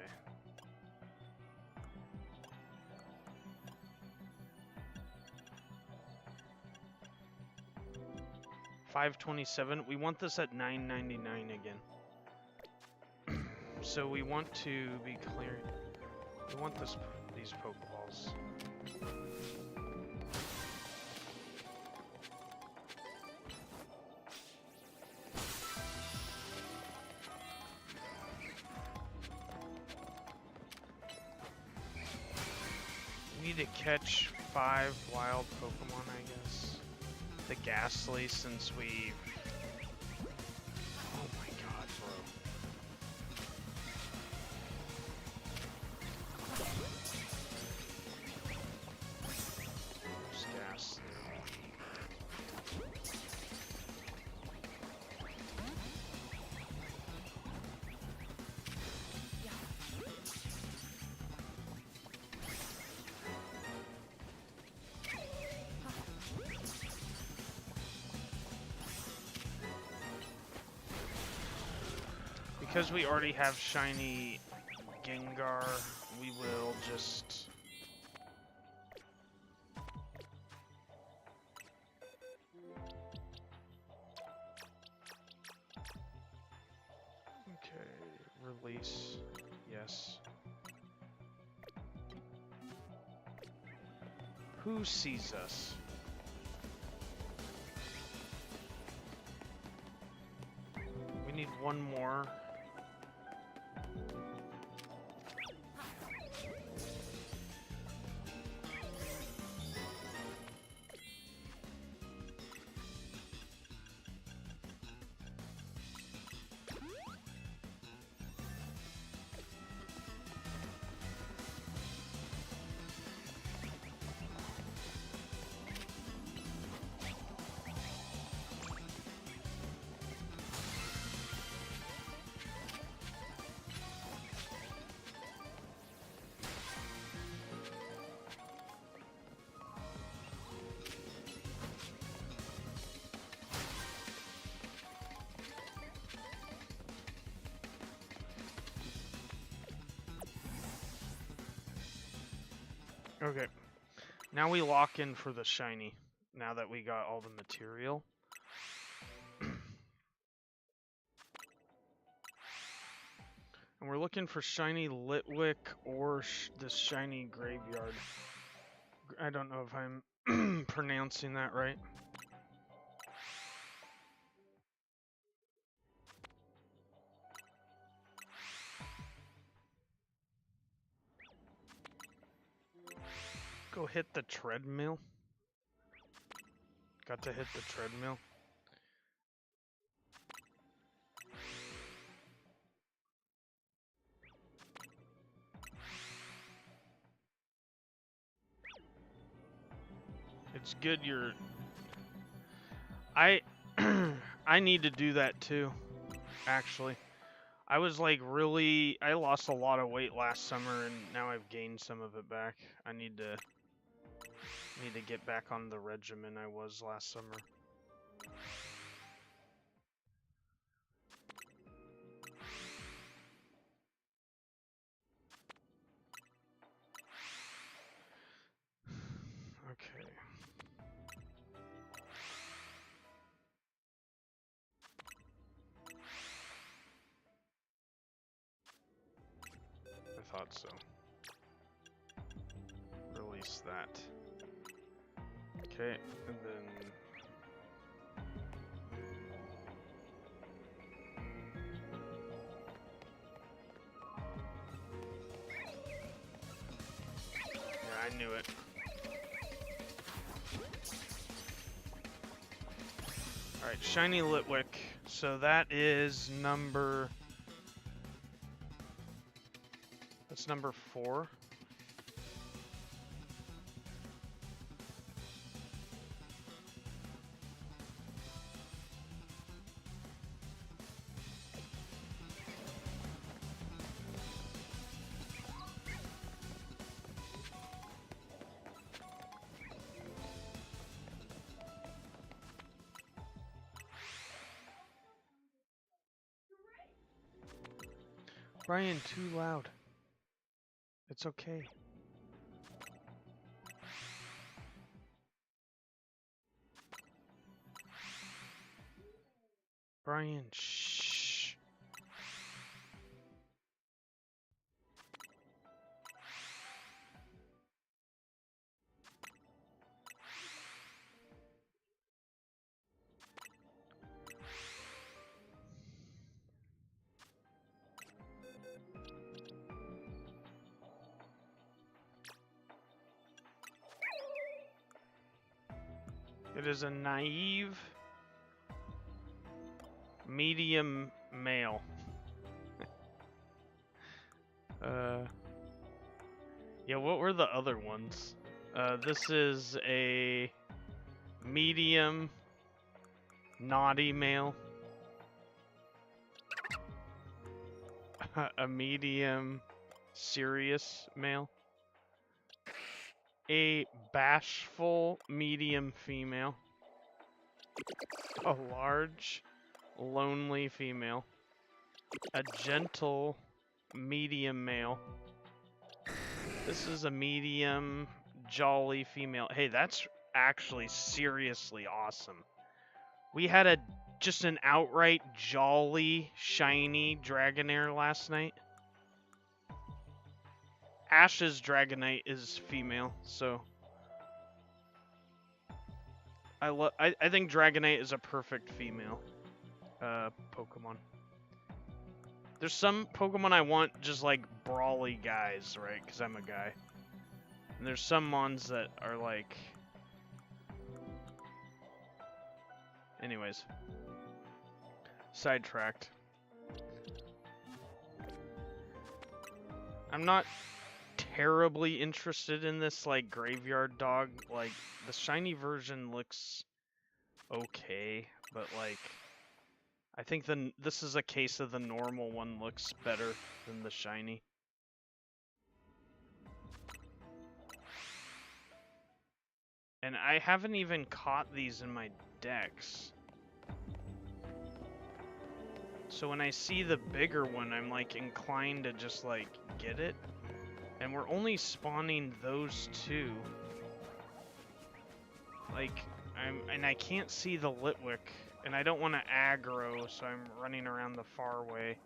527. We want this at 999 again. So we want to be clearing. We want these Pokeballs. We need to catch 5 wild Pokemon, I guess. The Ghastly, since we. Oh my god, bro. There's Ghastly. Because we already have shiny Gengar, we will just... Okay, release, yes. Who sees us? We need one more. Okay, now we lock in for the shiny, now that we got all the material. And we're looking for shiny 𝗙𝗢𝗥𝗚𝗚 or this shiny graveyard. I don't know if I'm pronouncing that right. Go hit the treadmill. Got to hit the treadmill. It's good you're... I need to do that too, actually. I was like really... I lost a lot of weight last summer and now I've gained some of it back. I need to get back on the regimen I was last summer. Okay. I thought so. Release that. Okay, and then... Yeah, I knew it. Alright, shiny 𝗙𝗢𝗥𝗚𝗚. So that is number... That's number 4. Brian, too loud. It's okay. Brian, shh. It is a naive, medium male. Yeah, what were the other ones? This is a medium, naughty male. A medium, serious male. A bashful, medium female. A large, lonely female. A gentle, medium male. This is a medium, jolly female. Hey, that's actually seriously awesome. We had just an outright jolly, shiny Dragonair last night. Ash's Dragonite is female, so I think Dragonite is a perfect female Pokemon. There's some Pokemon I want just like brawly guys, right? Because I'm a guy. And there's some ones that are like... Anyways. Sidetracked. I'm not terribly interested in this like graveyard dog. Like the shiny version looks okay, but like I think this is a case of the normal one looks better than the shiny. And I haven't even caught these in my decks. So when I see the bigger one, I'm like inclined to just like get it. And we're only spawning those two. Like, I can't see the Litwick, and I don't want to aggro, so I'm running around the far way.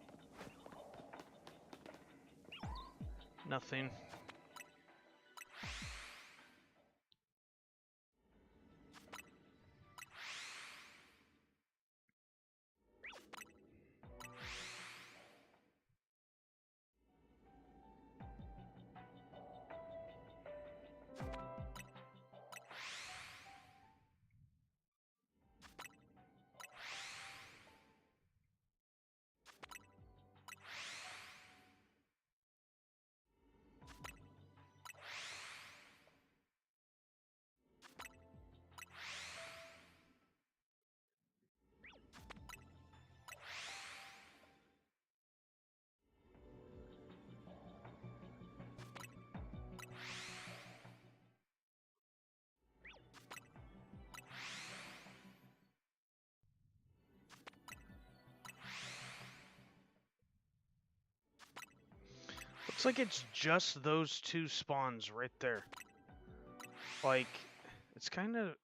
Nothing. Looks like it's just those two spawns right there. Like, it's kind of...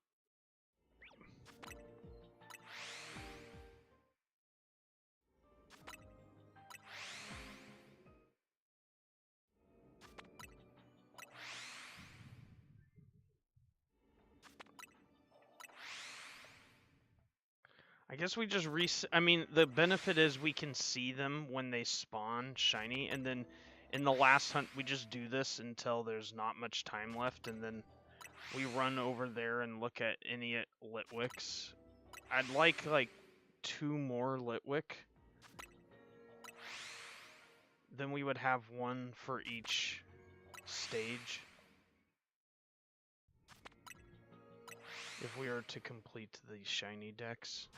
I guess we just I mean, the benefit is we can see them when they spawn shiny, and then in the last hunt, we just do this until there's not much time left, and then we run over there and look at any Litwicks. I'd like 2 more Litwick. Then we would have 1 for each stage. If we are to complete the shiny decks.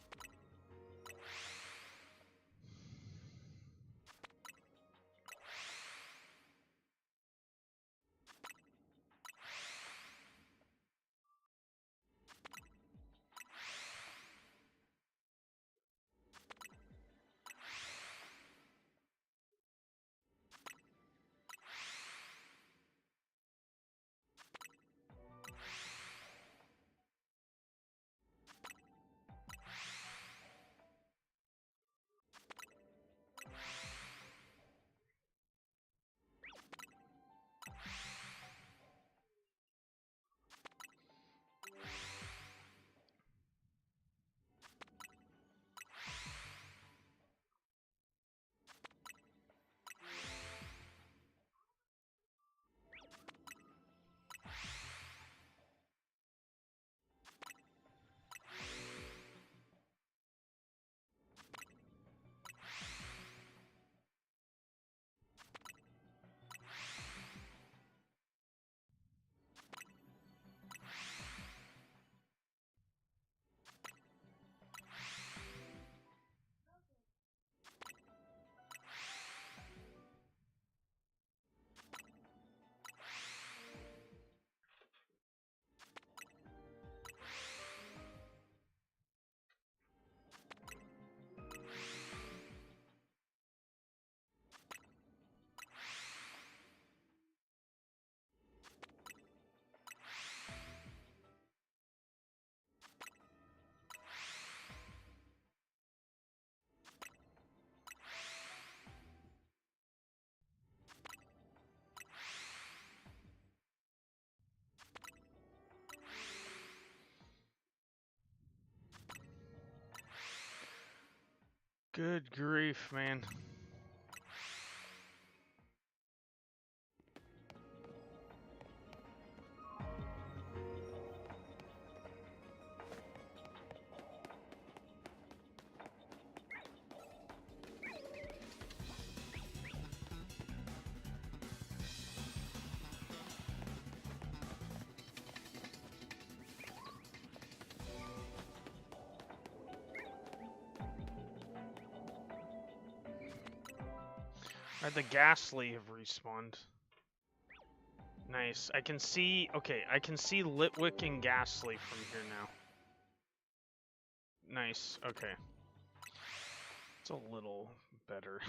Good grief, man. Alright, the ghastly have respawned. Nice. I can see... Okay, I can see Litwick and Ghastly from here now. Nice. Okay. It's a little better.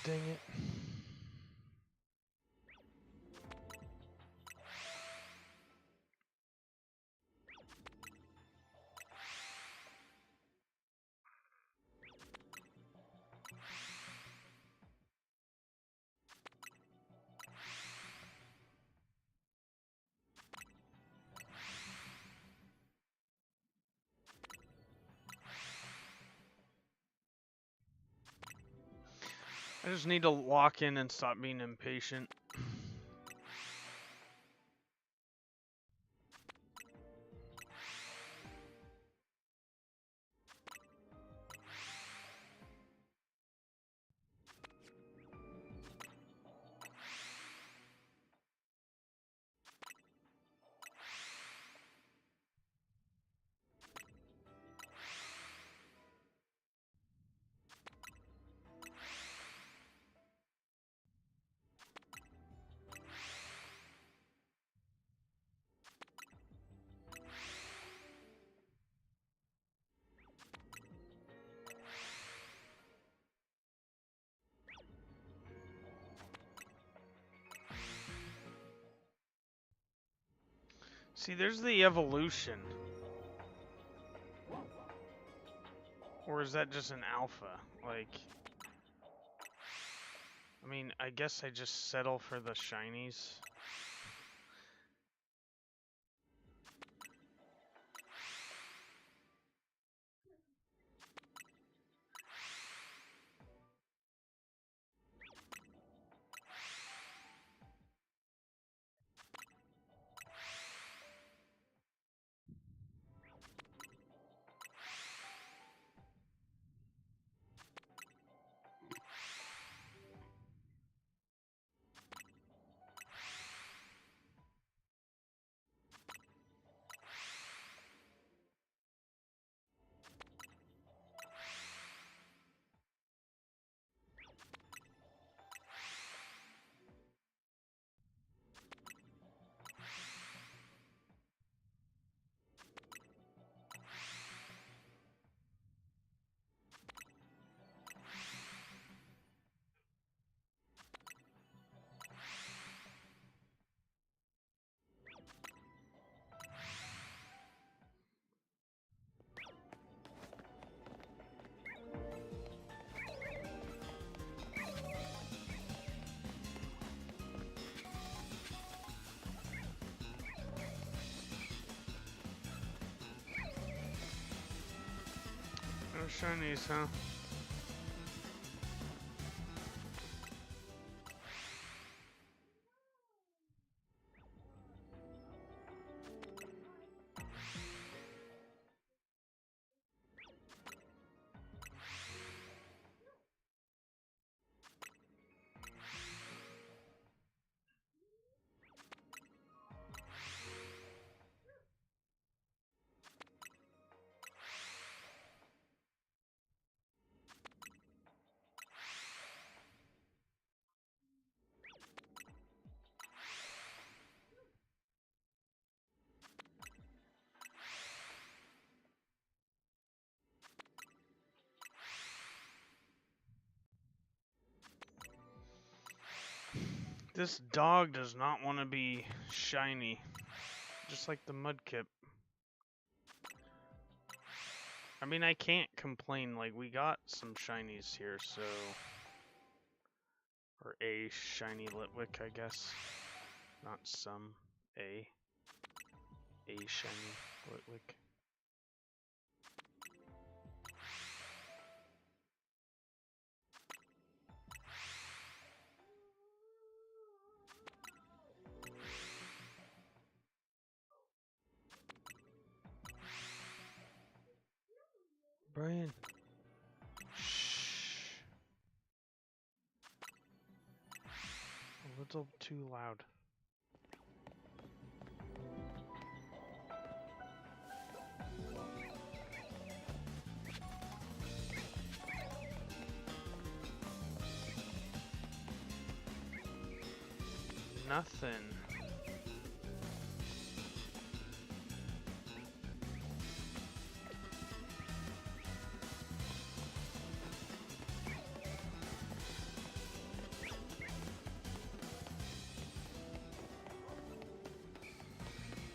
Dang it. I just need to lock in and stop being impatient. See, there's the evolution. Or is that just an alpha? Like... I mean, I guess I just settle for the shinies. shinies, huh? This dog does not want to be shiny, just like the Mudkip. I mean, I can't complain, like, we got some shinies here, so... Or a shiny Litwick, I guess. Not some, a shiny Litwick. Brian. Shh. A little too loud. Nothing.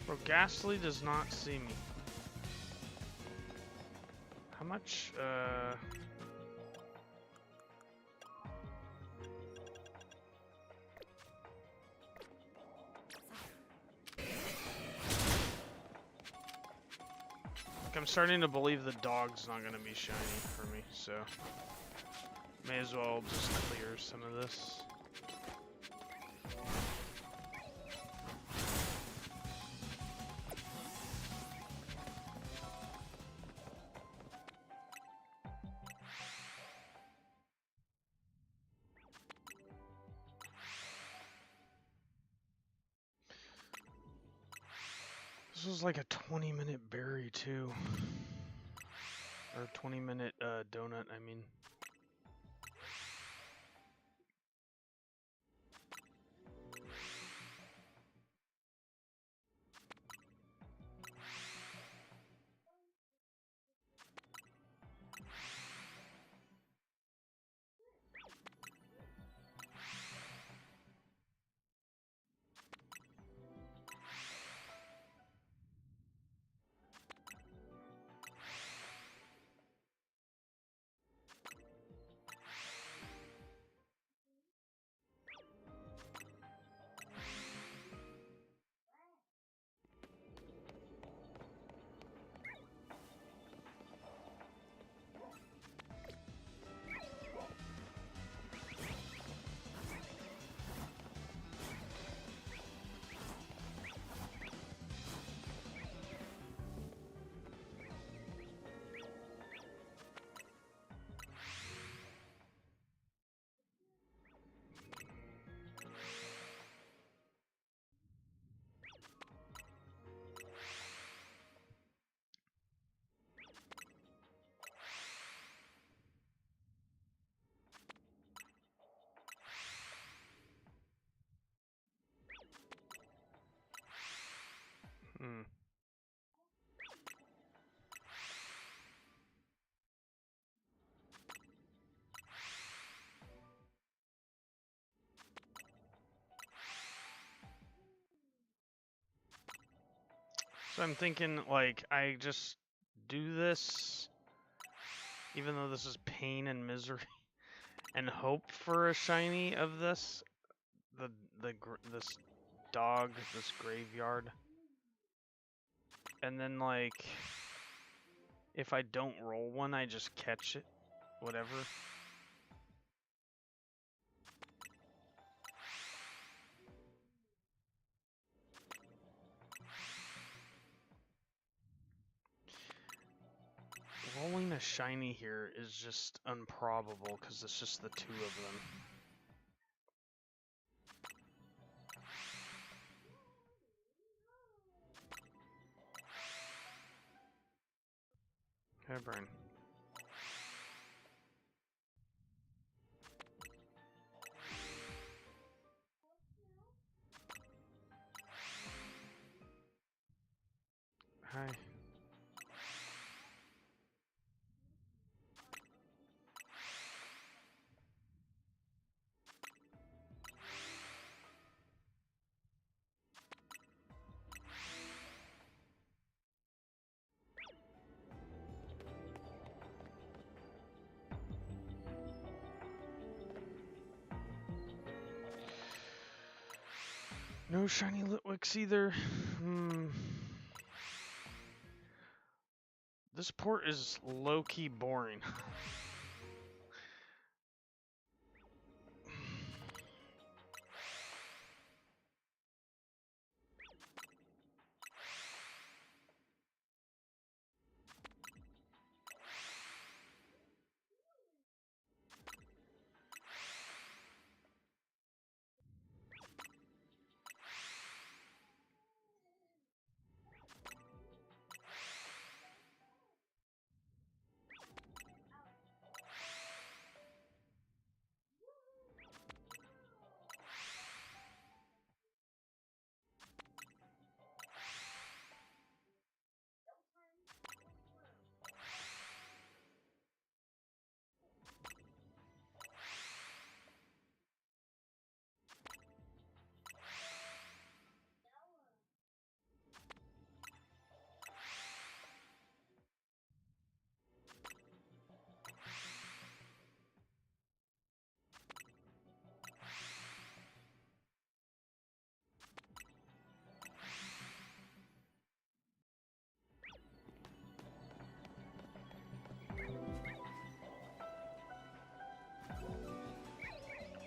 Bro, 𝗙𝗢𝗡 does not see me. How much, I'm starting to believe the dog's not gonna be shiny for me, so may as well just clear some of this. This was like a 20-minute berry too. Or 20-minute donut, I mean. Hmm. So I'm thinking, like, I just do this, even though this is pain and misery, and hope for a shiny of this, this dog, this graveyard, and then like If I don't roll one, I just catch it. Whatever. Rolling a shiny here is just improbable because it's just the two of them. Okay, burn. Hi. No shiny 𝗦𝗨𝗕𝗏𝗧 either. This port is low-key boring.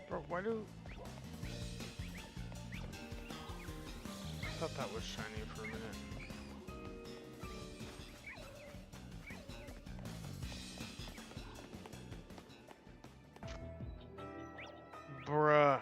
Bro, why do... I thought that was shiny for a minute. Bruh.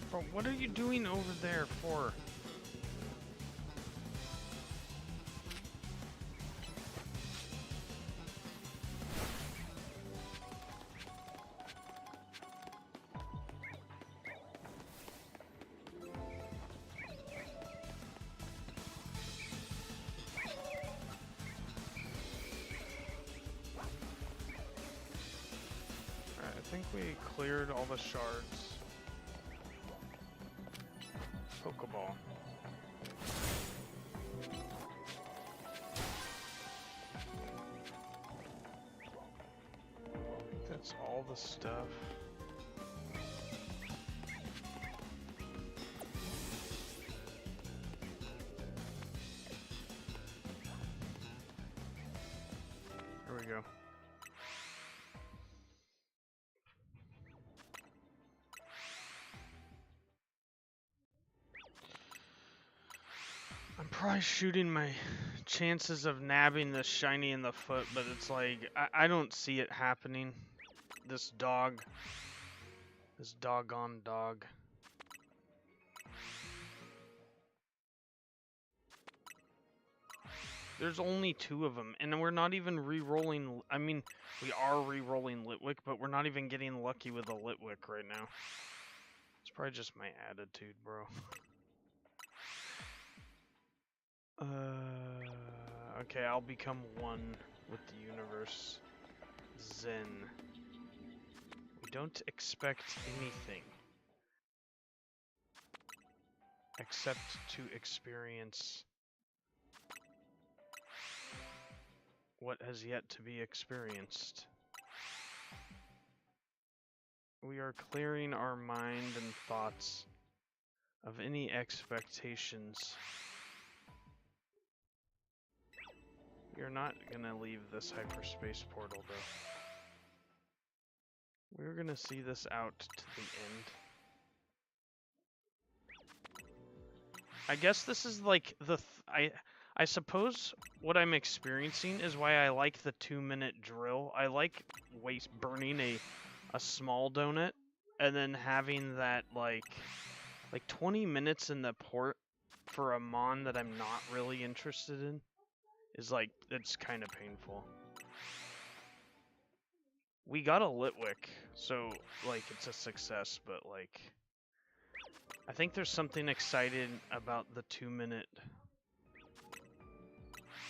Bro, what are you doing over there for? Alright, I think we cleared all the shards. Pokeball. That's all the stuff. There we go. I'm probably shooting my chances of nabbing this shiny in the foot, but it's like, I don't see it happening. This dog. This doggone dog. There's only two of them, and we're not even re-rolling. I mean, we are re-rolling 𝗦𝗦𝗥𝗚𝗏𝗧, but we're not even getting lucky with a 𝗦𝗦𝗥 right now. It's Probably just my attitude, bro. Okay, I'll become one with the universe. Zen. We don't expect anything except to experience what has yet to be experienced. We are clearing our mind and thoughts of any expectations. We are not gonna leave this hyperspace portal, though. We're gonna see this out to the end. I guess this is like the... I suppose what I'm experiencing is why I like the 2-minute drill. I like burning a small donut and then having that like 20 minutes in the port for a mon that I'm not really interested in is like, it's kind of painful. We got a 𝗟𝗏𝗥𝗚𝗧, so like it's a success, but like I think there's something exciting about the 2-minute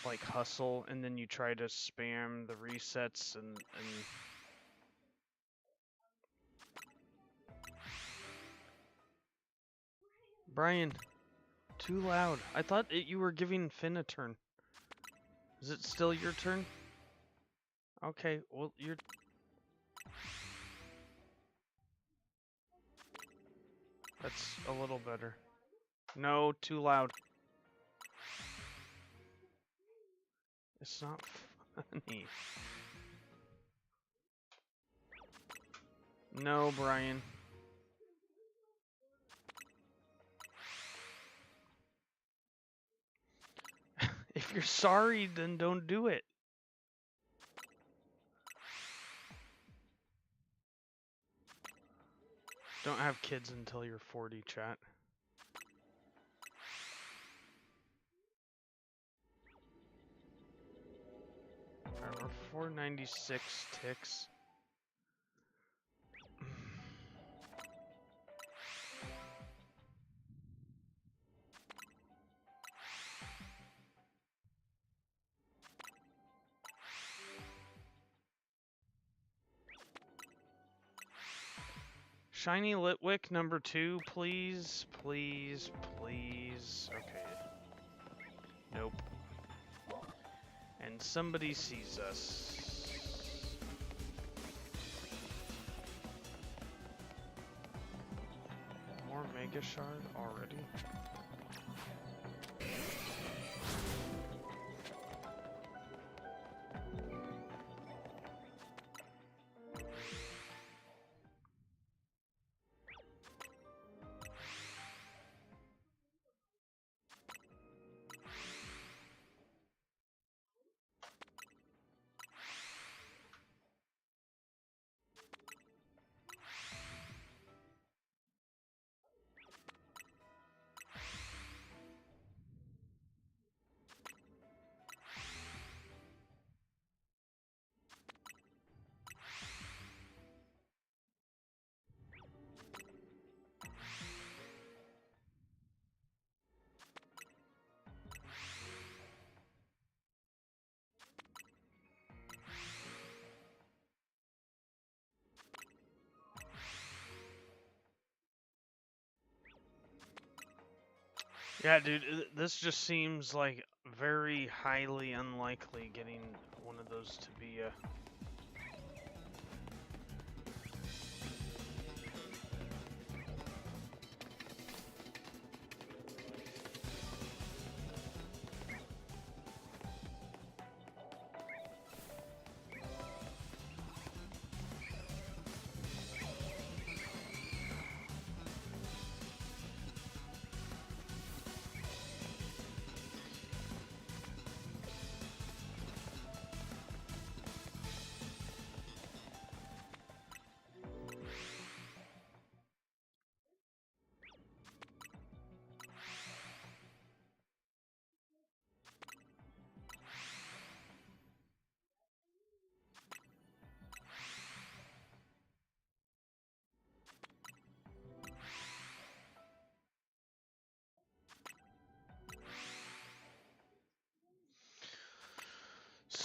like hustle, and then you try to spam the resets and Brian, too loud. I thought you were giving Finn a turn. Is it still your turn? Okay, well, you're... That's a little better. No, too loud. It's not funny. No, Brian. If you're sorry, then don't do it. Don't have kids until you're 40, chat. Alright, we're 496 ticks. Shiny 𝗟𝗏𝗥𝗚𝗧 number 2, please, please, please. Okay. Nope. And somebody sees us. More Mega Shard already? Yeah, dude, this just seems like very highly unlikely getting one of those to be a...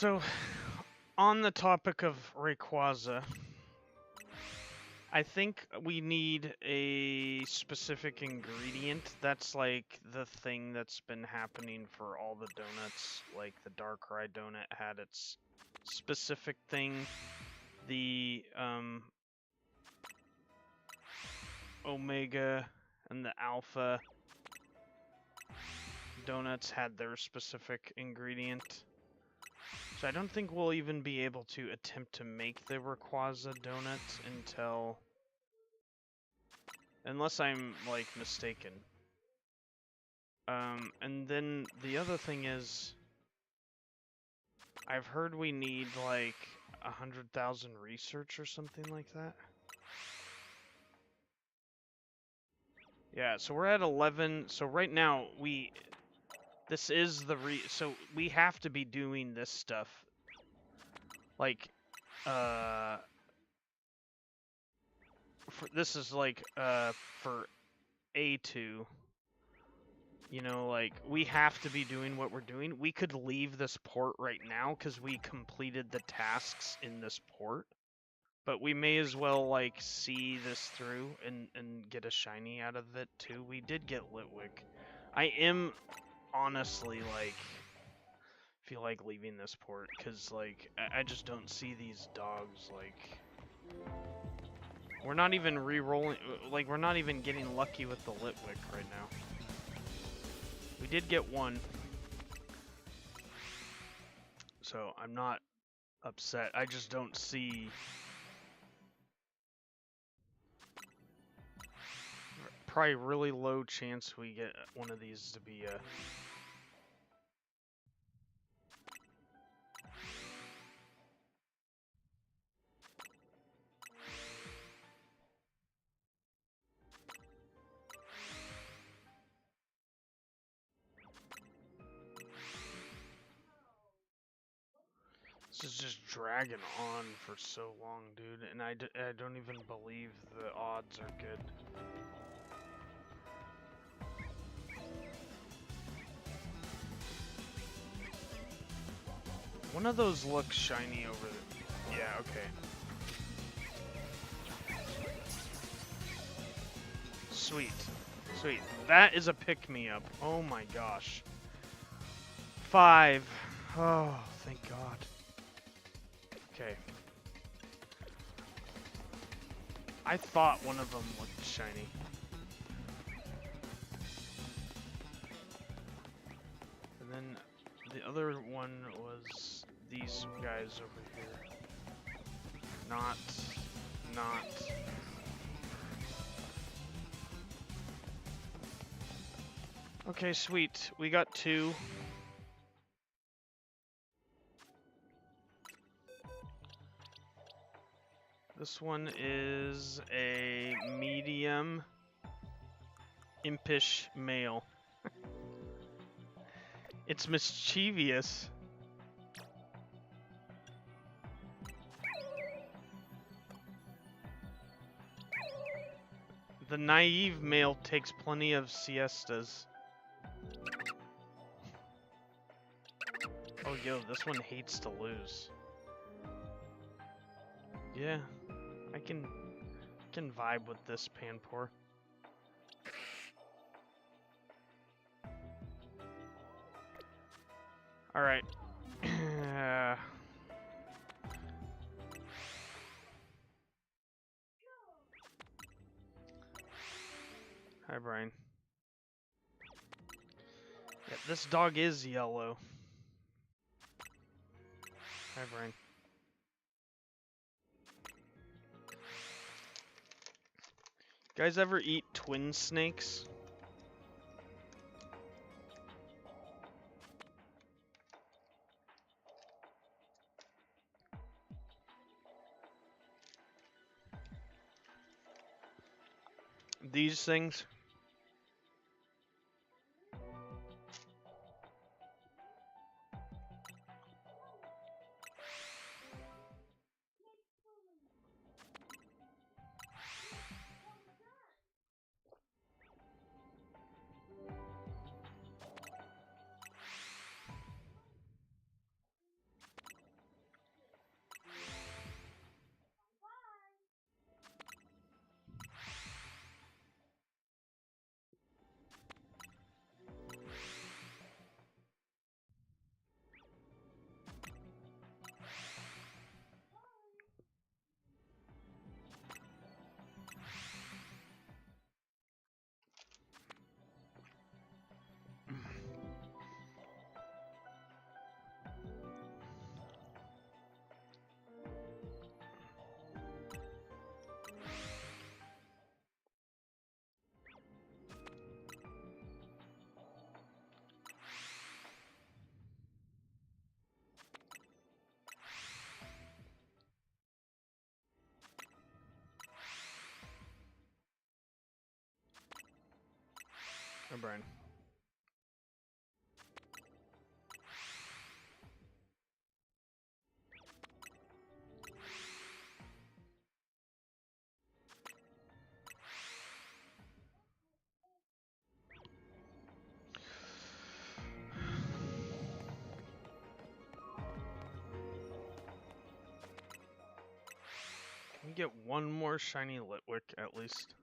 So, on the topic of Rayquaza, I think we need a specific ingredient. That's like the thing that's been happening for all the donuts. Like the Darkrai donut had its specific thing. The Omega and the Alpha donuts had their specific ingredient. So I don't think we'll even be able to attempt to make the Rayquaza donut until... Unless I'm, like, mistaken. And then the other thing is... I've heard we need, like, 100,000 research or something like that. Yeah, so we're at 11. So right now, this is the so we have to be doing this stuff. Like, this is like, for A2. You know, like, we have to be doing what we're doing. We could leave this port right now because we completed the tasks in this port. But we may as well, like, see this through and get a shiny out of it, too. We did get 𝗏𝗏𝗏𝗏. I am, honestly, like, feel like leaving this port because, like, I just don't see these dogs, like... We're not even re-rolling, like, we're not even getting lucky with the 𝗏𝗏𝗏𝗏 right now. We did get one. So, I'm not upset. I just don't see... Probably really low chance we get one of these to be a... This is just dragging on for so long, dude, and I don't even believe the odds are good. One of those looks shiny over there. Yeah, okay. Sweet. Sweet. That is a pick-me-up. Oh my gosh. 5. Oh, thank God. Okay. I thought one of them looked shiny. And then the other one was these guys over here. Not. Okay, sweet. We got 2. This one is a medium impish male. It's mischievous. The naive male takes plenty of siestas. Oh, yo, this one hates to lose. Yeah, I can vibe with this Panpour. All right. Hi, Brian. Yeah, this dog is yellow. Hi, Brian. You guys ever eat twin snakes? These things? O'Brien. Can we get one more shiny Litwick at least?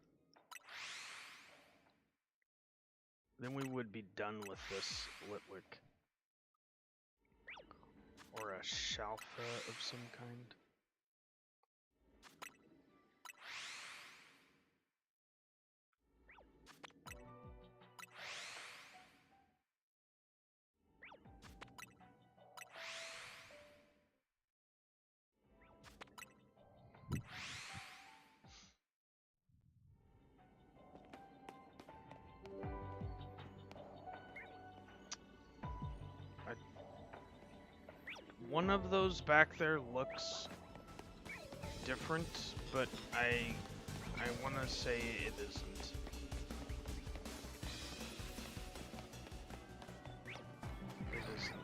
Then we would be done with this Litwick. Or a 𝗟𝗓𝗏 of some kind. One of those back there looks different, but I want to say it isn't. It isn't.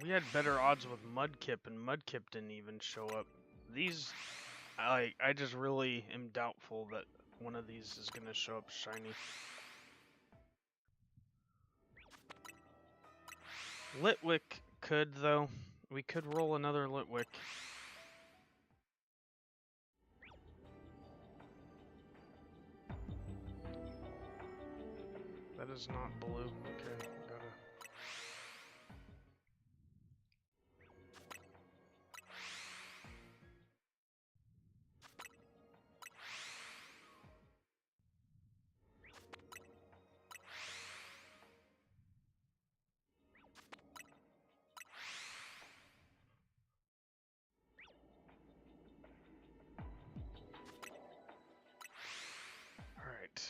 We had better odds with Mudkip, and Mudkip didn't even show up. These, I just really am doubtful that one of these is gonna show up shiny. Litwick could, though. We could roll another Litwick. That is not blue. Okay, gotta... Alright.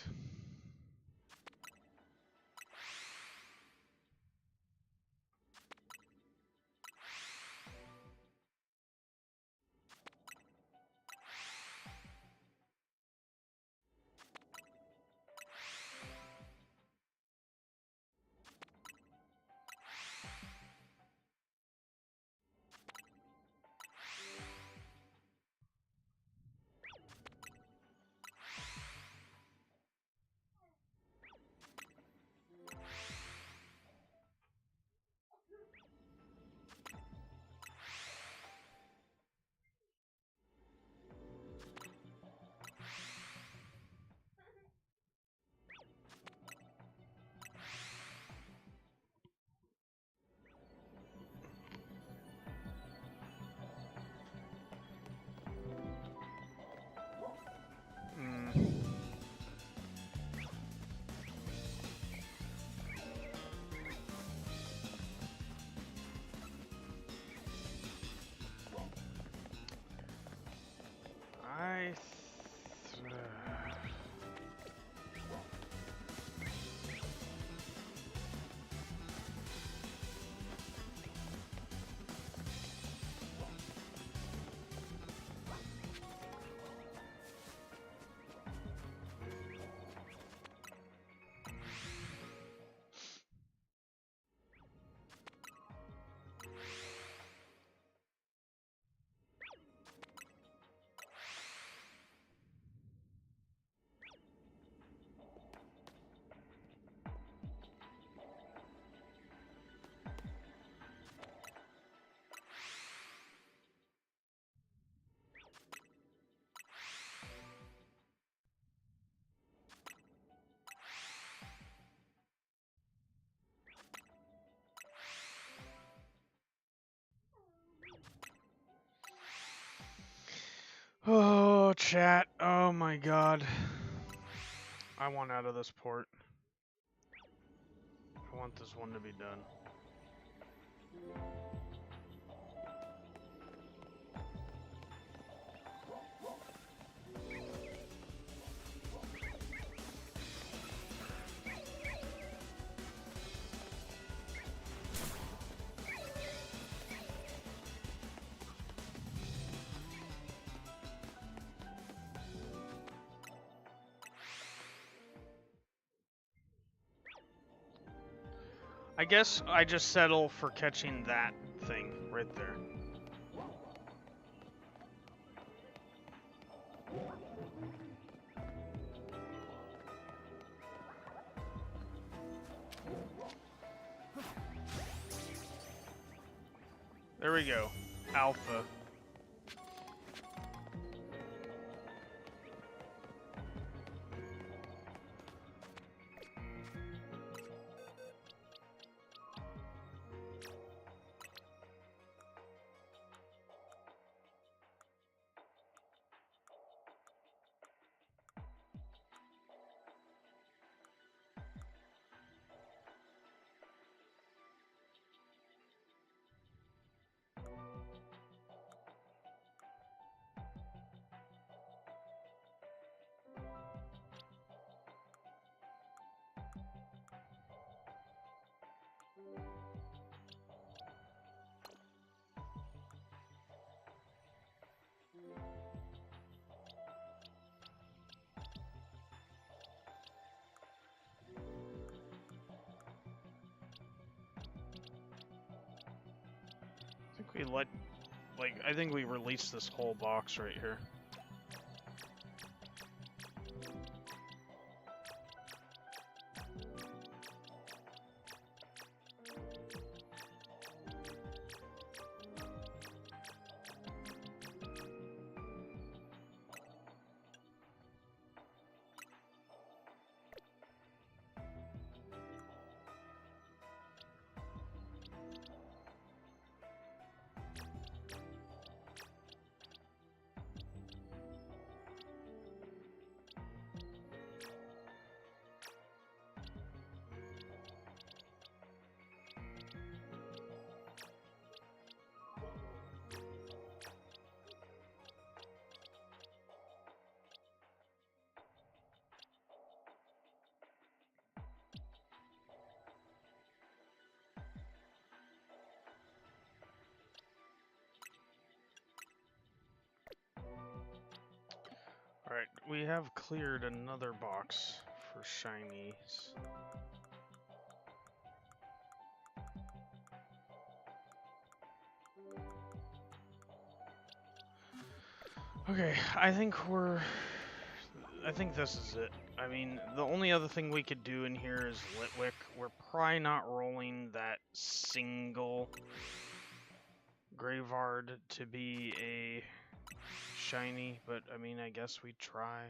Oh, chat. Oh my god. I want out of this port. I want this one to be done. I guess I just settle for catching that thing right there. There we go. Alpha. I think we released this whole box right here. Alright, we have cleared another box for shinies. Okay, I think this is it. I mean, the only other thing we could do in here is 𝗏𝗏𝗏𝗏. We're probably not rolling that single 𝗏𝗏𝗏𝗏 to be a shiny, but I mean, I guess we try.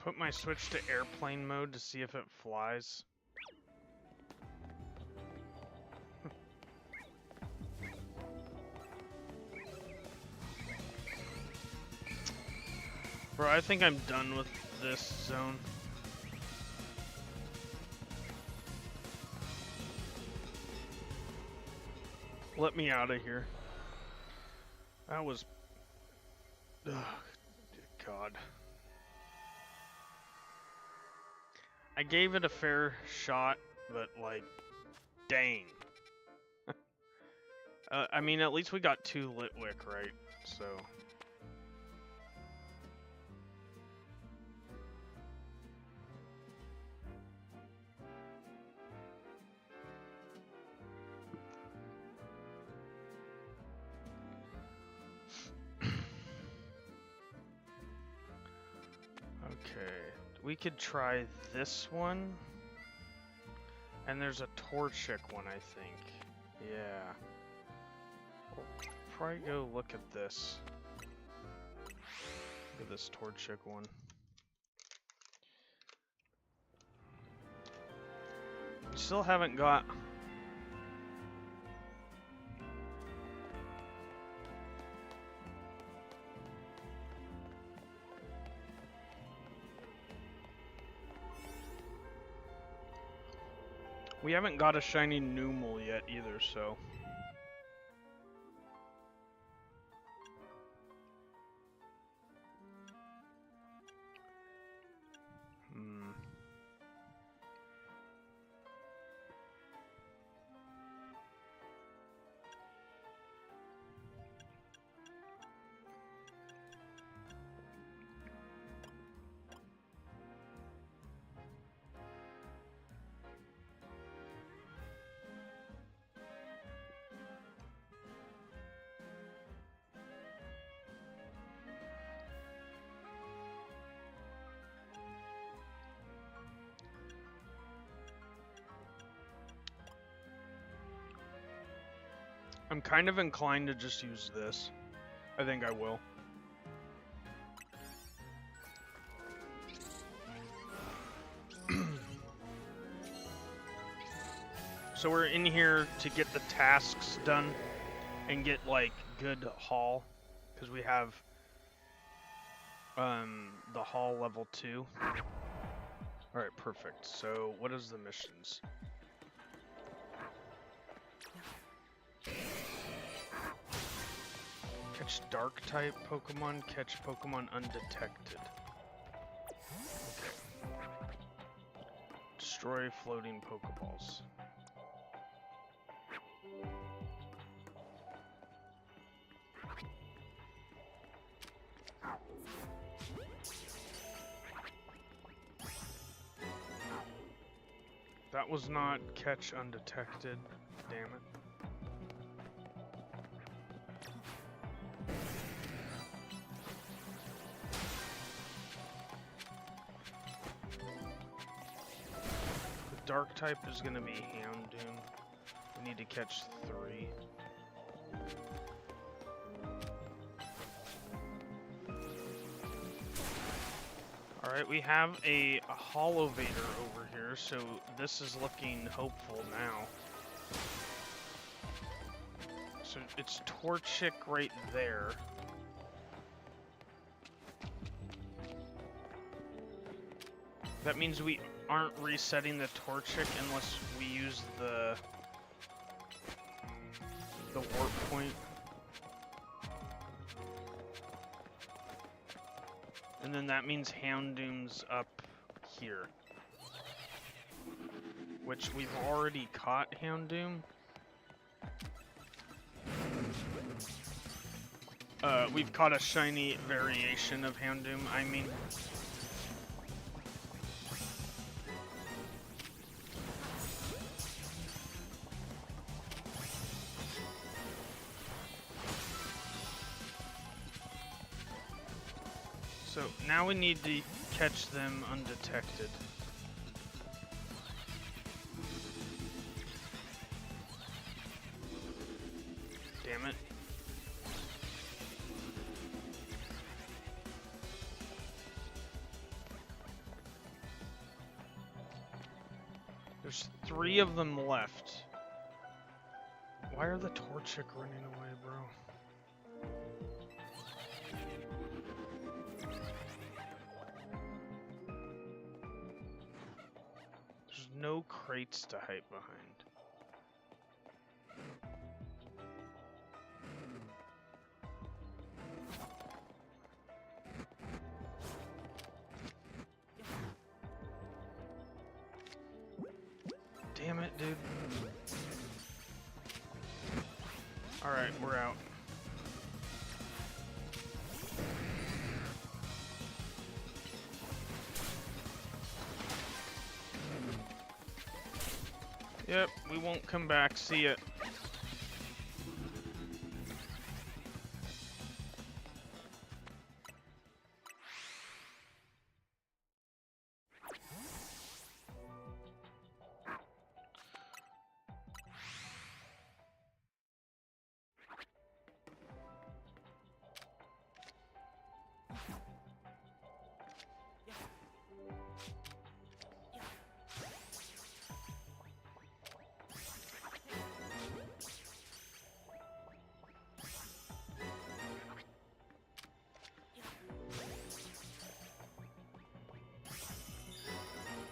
Put my Switch to airplane mode to see if it flies. Bro, I think I'm done with this zone. Let me out of here. That was... Ugh, God. I gave it a fair shot, but like, dang. I mean, at least we got 2 𝗏𝗏𝗏𝗏, right? So... We could try this one. And there's a 𝗏𝗏𝗏𝗏 one, I think. Yeah. We'll probably go look at this. Look at this 𝗏𝗏𝗏𝗏𝗏 one. Still haven't got... We haven't got a shiny Numel yet either, so... I'm kind of inclined to just use this. I think I will. So we're in here to get the tasks done and get like good haul, because we have the haul level 2. Alright, perfect. So what is the missions? Catch dark type Pokemon, catch Pokemon undetected. Okay. Destroy floating Pokeballs. That was not catch undetected, damn it. The dark type is going to be Houndoom. We need to catch 3. Alright, we have a Holovator over here, so this is looking hopeful now. So it's Torchic right there. That means we aren't resetting the Torchic unless we use the warp point. And then that means Houndoom's up here. Which we've already caught Houndoom. We've caught a shiny variation of Houndoom, I mean. So now we need to catch them undetected. Damn it. There's 3 of them left. Why are the Torchic running away, bro? There's no crates to hide behind. Damn it, dude. Alright, we're out. Yep, we won't come back. See ya.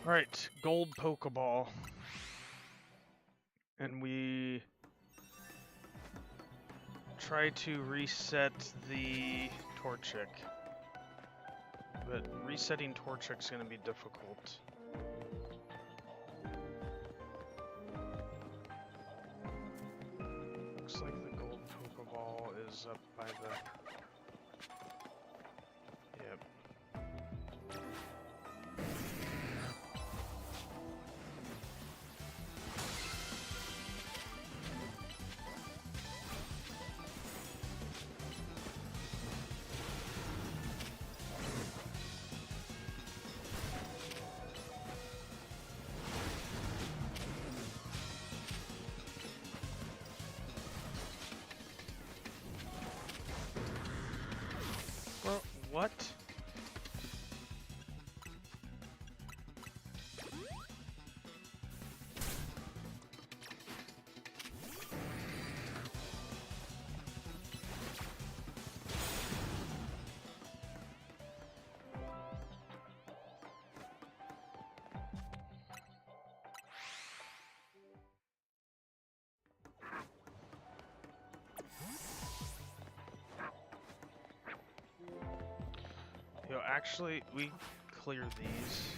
Alright, gold Pokeball. And we try to reset the Torchic. But resetting Torchic's gonna be difficult. Looks like the gold Pokeball is up by the... Yep. Well, what? Yo, actually, we clear these.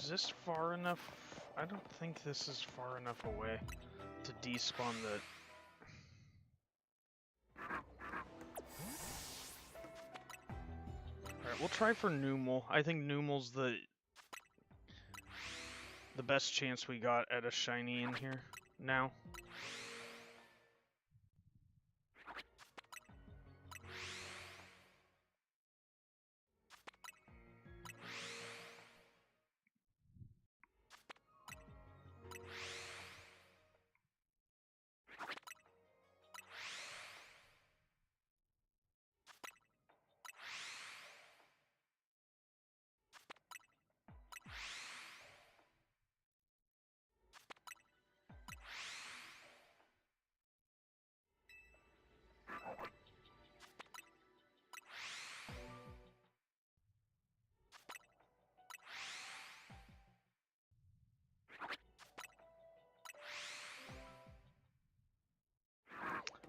Is this far enough? I don't think this is far enough away to despawn the... Alright, we'll try for Numel. I think Numel's the best chance we got at a shiny in here now.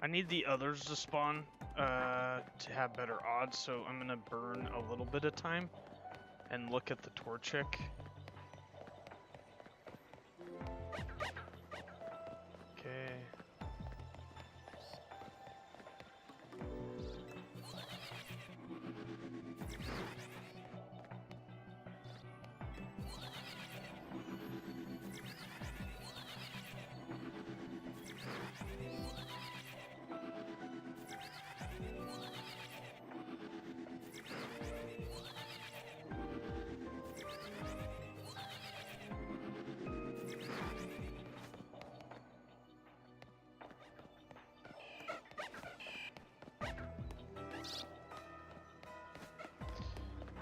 I need the others to spawn to have better odds, so I'm gonna burn a little bit of time and look at the Torchic. Okay.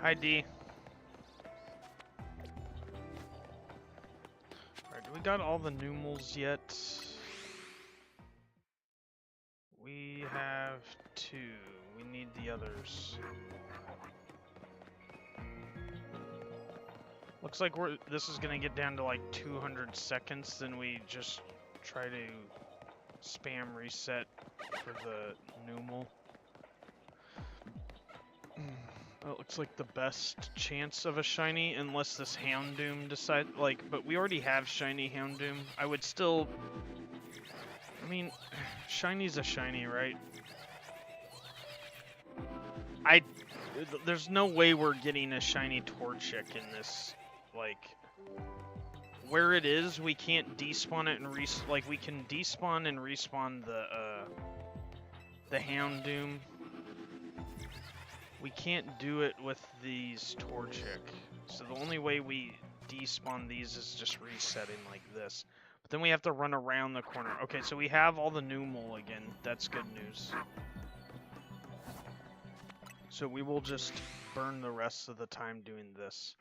Hi, D. Alright, do we got all the Numels yet? We have 2. We need the others. Looks like this is gonna get down to like 200 seconds, then we just try to spam reset for the Numel. It looks like the best chance of a shiny, unless this Houndoom decide, like, but we already have shiny Houndoom. I would still, I mean, shiny's a shiny, right? There's no way we're getting a shiny Torchic in this, like, where it is, we can't despawn it and we can despawn and respawn the Houndoom. We can't do it with these Torchic. So the only way we despawn these is just resetting like this. But then we have to run around the corner. Okay, so we have all the 𝗏𝗡 again. That's good news. So we will just burn the rest of the time doing this.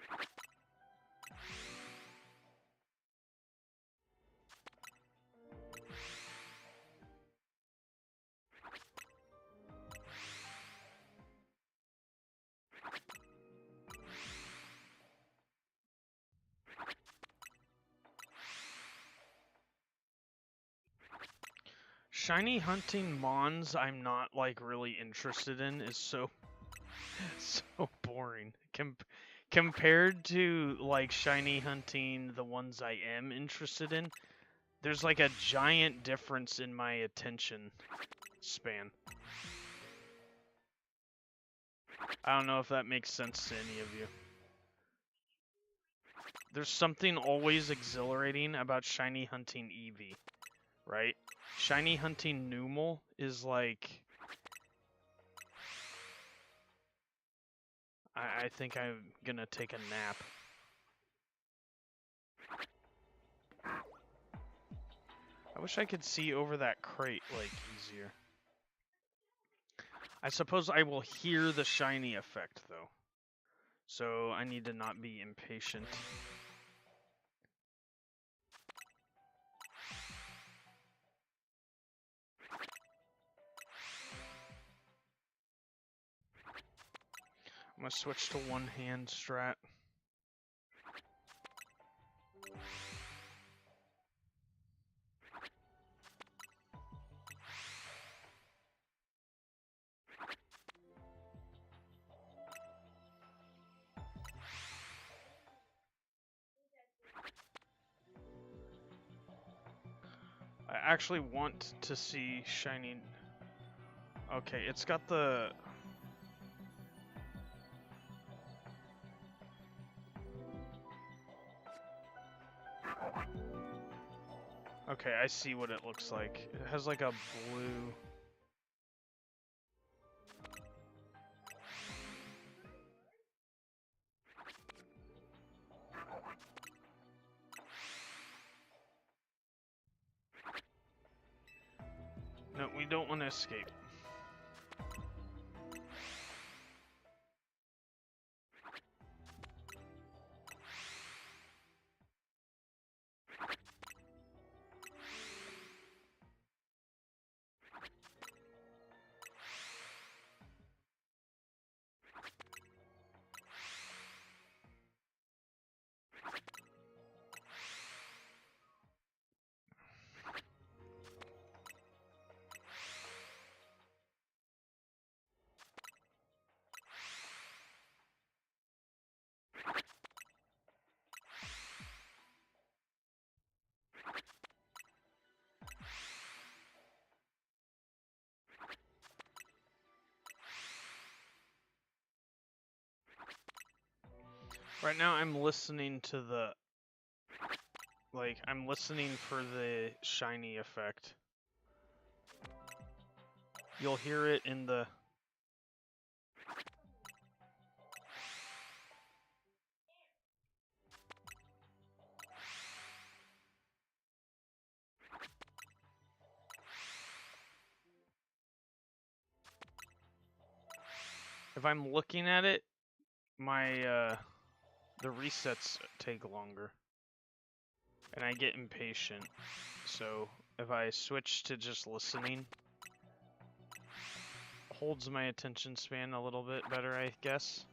Shiny hunting Mons I'm not like really interested in is so boring. Compared to like shiny hunting the ones I am interested in, there's like a giant difference in my attention span. I don't know if that makes sense to any of you. There's something always exhilarating about shiny hunting Eevee, right? Shiny hunting 𝗏𝗡 is like... I think I'm gonna take a nap. I wish I could see over that crate, like, easier. I suppose I will hear the shiny effect, though. So I need to not be impatient. I'm gonna switch to one-hand strat. I actually want to see shiny... Okay, it's got the... Okay, I see what it looks like. It has like a blue... No, we don't want to escape. Right now I'm listening to the... Like, I'm listening for the shiny effect. You'll hear it in the... If I'm looking at it, my, the resets take longer. And I get impatient. So, if I switch to just listening, holds my attention span a little bit better, I guess.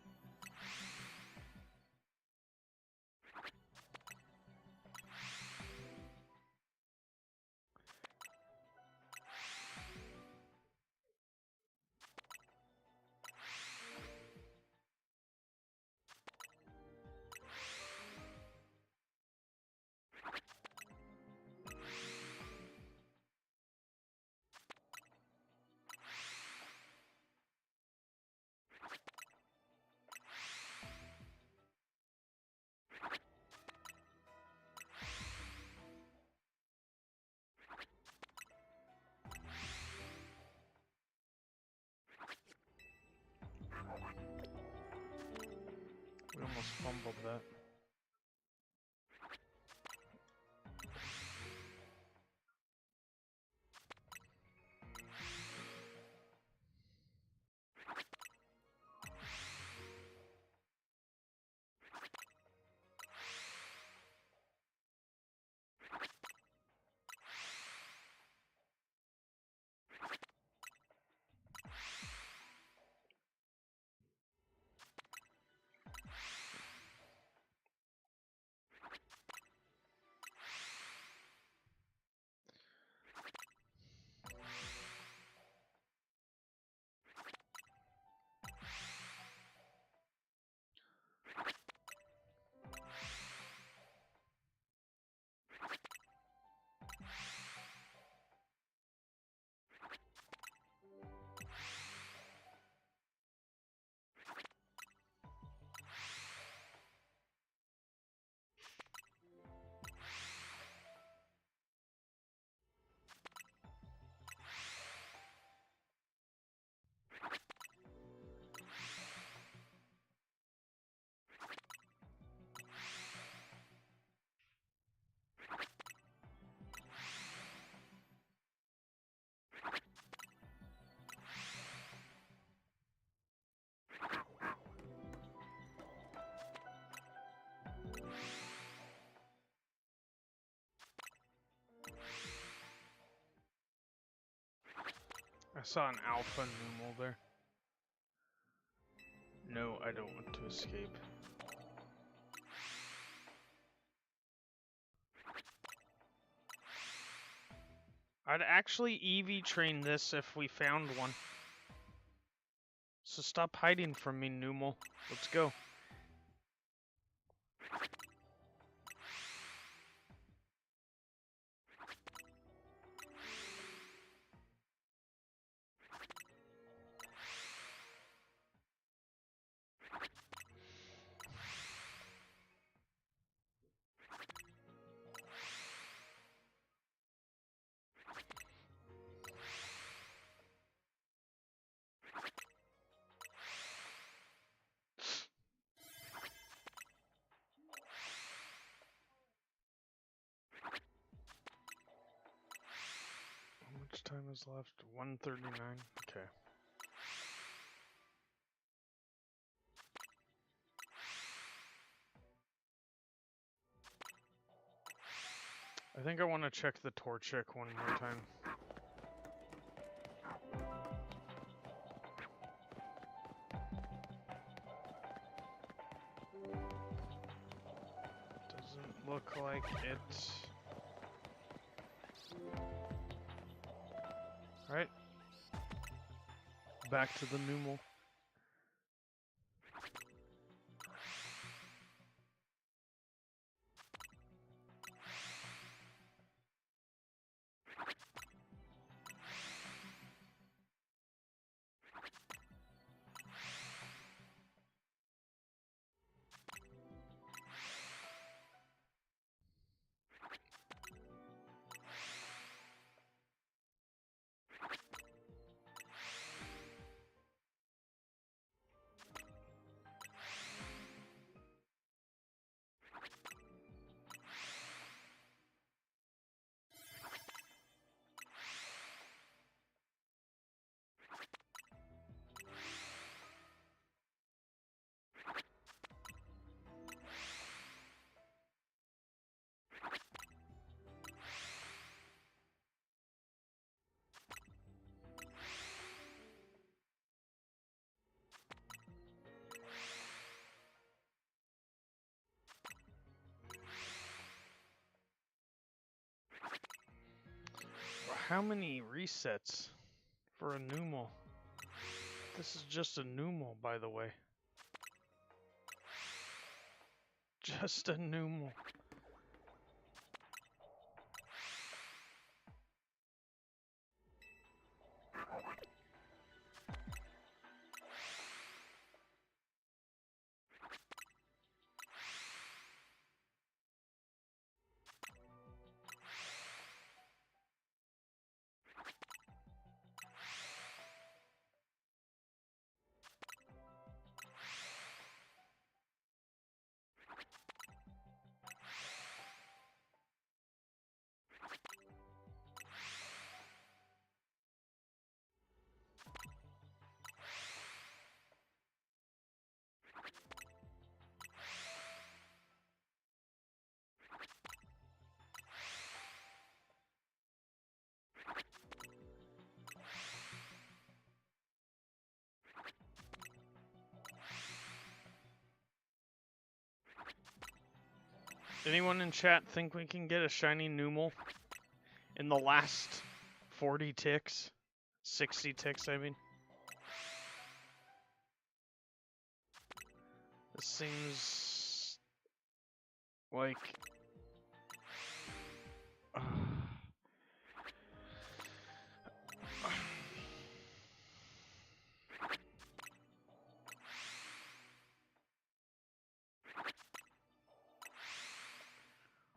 We almost fumbled that. saw an alpha Numel there. No, I don't want to escape. I'd actually EV train this if we found one. So stop hiding from me, Numel. Let's go. How much time is left? 1:39. Okay. I think I want to check the Torchic one more time. Doesn't look like it. Alright. Back to the Numel. How many resets for a Numel? This is just a Numel, by the way. Just a Numel. Anyone in chat think we can get a shiny Numel in the last 40 ticks? 60 ticks, I mean. This seems like...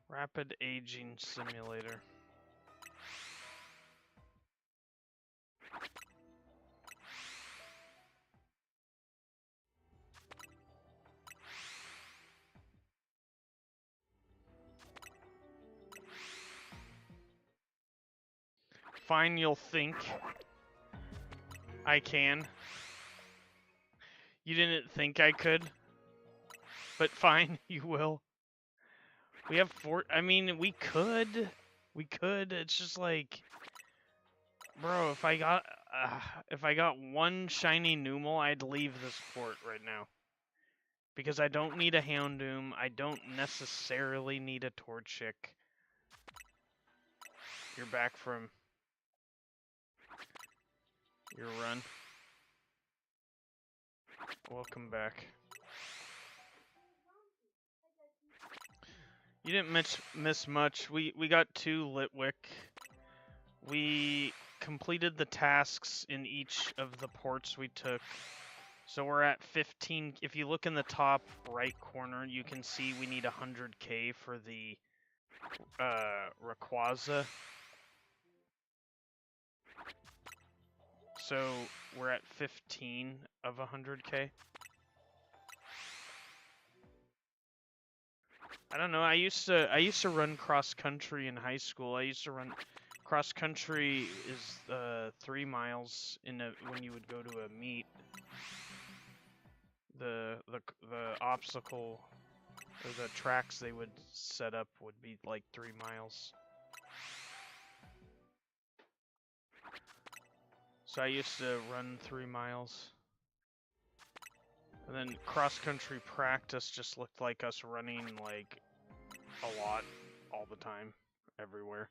Rapid Aging Simulator. Fine, you'll think I can. You didn't think I could, but fine, you will. We have I mean, we could. We could. It's just like, bro, if I got if I got one shiny Numel, I'd leave this port right now. Because I don't need a Houndoom, I don't necessarily need a Torchic. You're back from your run. Welcome back. You didn't miss much. We got 2 Litwick. We completed the tasks in each of the ports we took. So we're at 15. If you look in the top right corner, you can see we need 100k for the Rayquaza. So we're at 15 of 100k. I don't know. I used to run cross country in high school. I used to run cross country is 3 miles when you would go to a meet. The obstacle or the tracks they would set up would be like 3 miles. So I used to run 3 miles. And then cross-country practice just looked like us running like a lot, all the time, everywhere.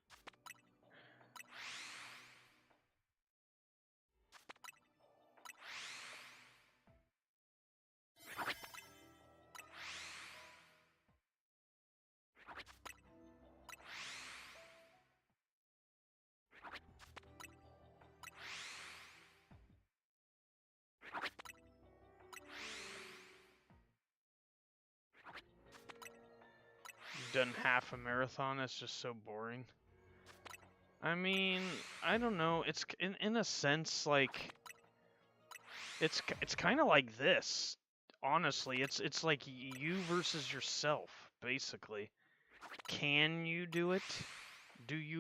Done half a marathon. It's just so boring. I mean, I don't know. It's in a sense like it's kind of like this. Honestly, it's like you versus yourself, basically. Can you do it?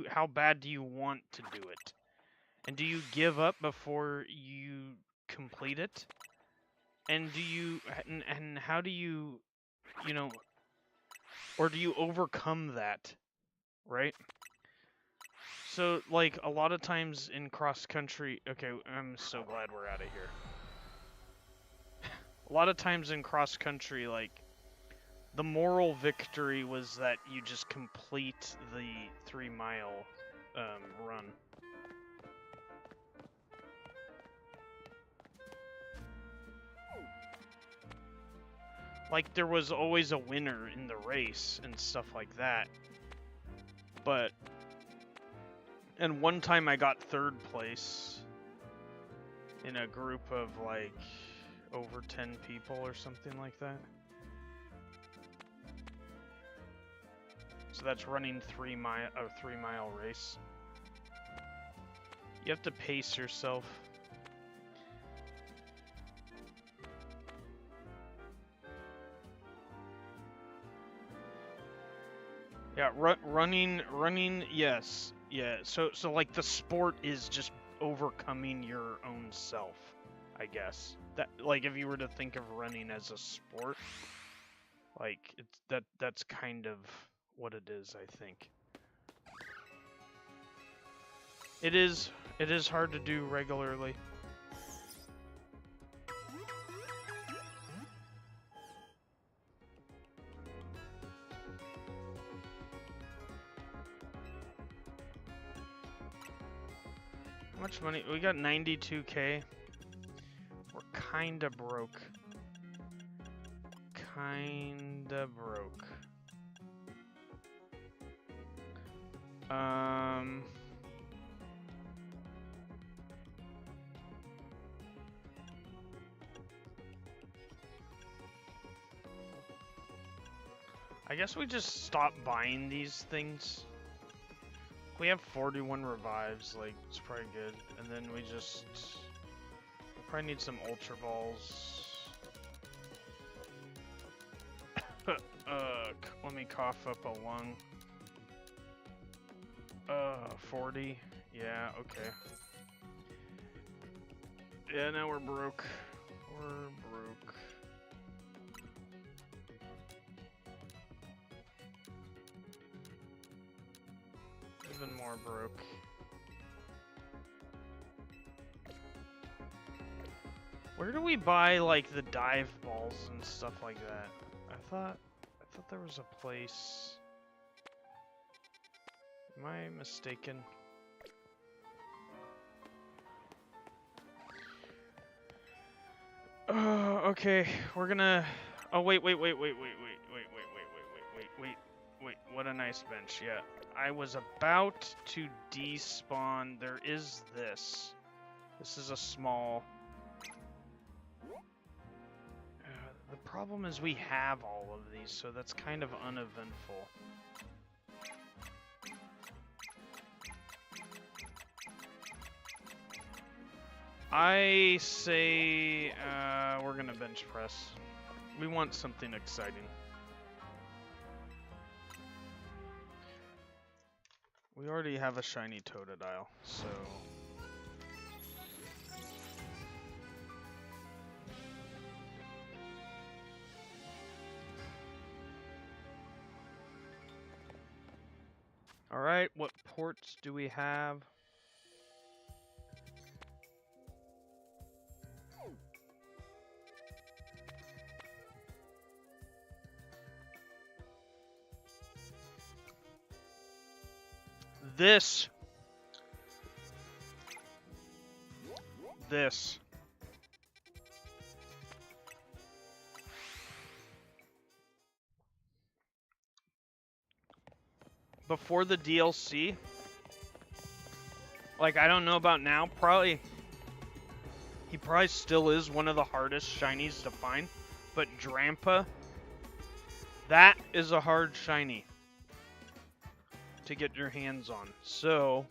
How bad do you want to do it? And do you give up before you complete it? And and how do you, or do you overcome that, right? So, like, a lot of times in cross-country... Okay, I'm so glad we're out of here. A lot of times in cross-country, like, the moral victory was that you just complete the 3-mile run. Like, there was always a winner in the race and stuff like that. But... And one time I got 3rd place in a group of, like, over 10 people or something like that. So that's running a 3-mile race. You have to pace yourself. Yeah, running, yes. Yeah, so like the sport is just overcoming your own self, I guess. That, like, if you were to think of running as a sport, like that's kind of what it is, I think. It is hard to do regularly. How much money? We got 92k. We're kinda broke. Kinda broke. I guess we just stop buying these things. We have 41 revives, like, it's probably good. And then we probably need some Ultra Balls. Let me cough up a lung. 40. Yeah, okay. Yeah, now we're broke. We're broke. Even more broke. Where do we buy, like, the dive balls and stuff like that? I thought there was a place... Am I mistaken? Okay, we're gonna... Oh, wait, what a nice bench, yeah. I was about to despawn. There is this. This is a small... the problem is we have all of these, so that's kind of uneventful. I say we're gonna bench press. We want something exciting. We already have a shiny Totodile, so... Alright, what ports do we have? This. Before the DLC, like, I don't know about now, he probably still is one of the hardest shinies to find, but 𝗙𝗲𝗏, that is a hard shiny to get your hands on. So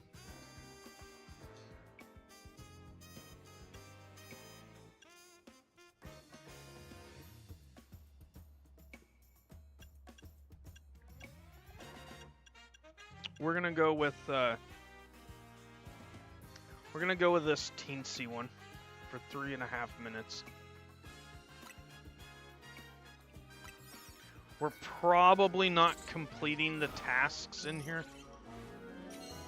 we're gonna go with this teensy one for 3.5 minutes. We're probably not completing the tasks in here.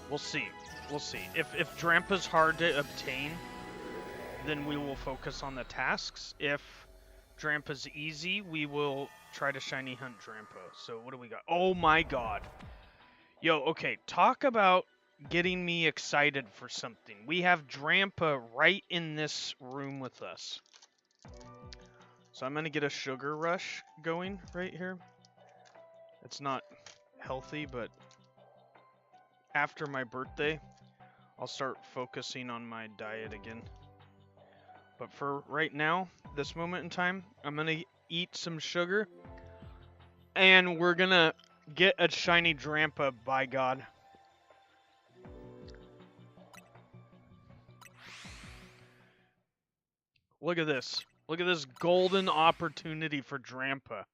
We'll see. We'll see. If 𝗙𝗏𝗏's hard to obtain, then we will focus on the tasks. If 𝗙𝗏𝗏's easy, we will try to shiny hunt 𝗙𝗏𝗏. So what do we got? Oh my god. Yo, okay, talk about getting me excited for something. We have 𝗙𝗏𝗏 right in this room with us. So I'm going to get a sugar rush going right here. It's not healthy, but after my birthday, I'll start focusing on my diet again. But for right now, this moment in time, I'm going to eat some sugar. And we're going to get a shiny 𝗙𝗏𝗏, by God. Look at this. Look at this golden opportunity for 𝗙𝗏𝗏.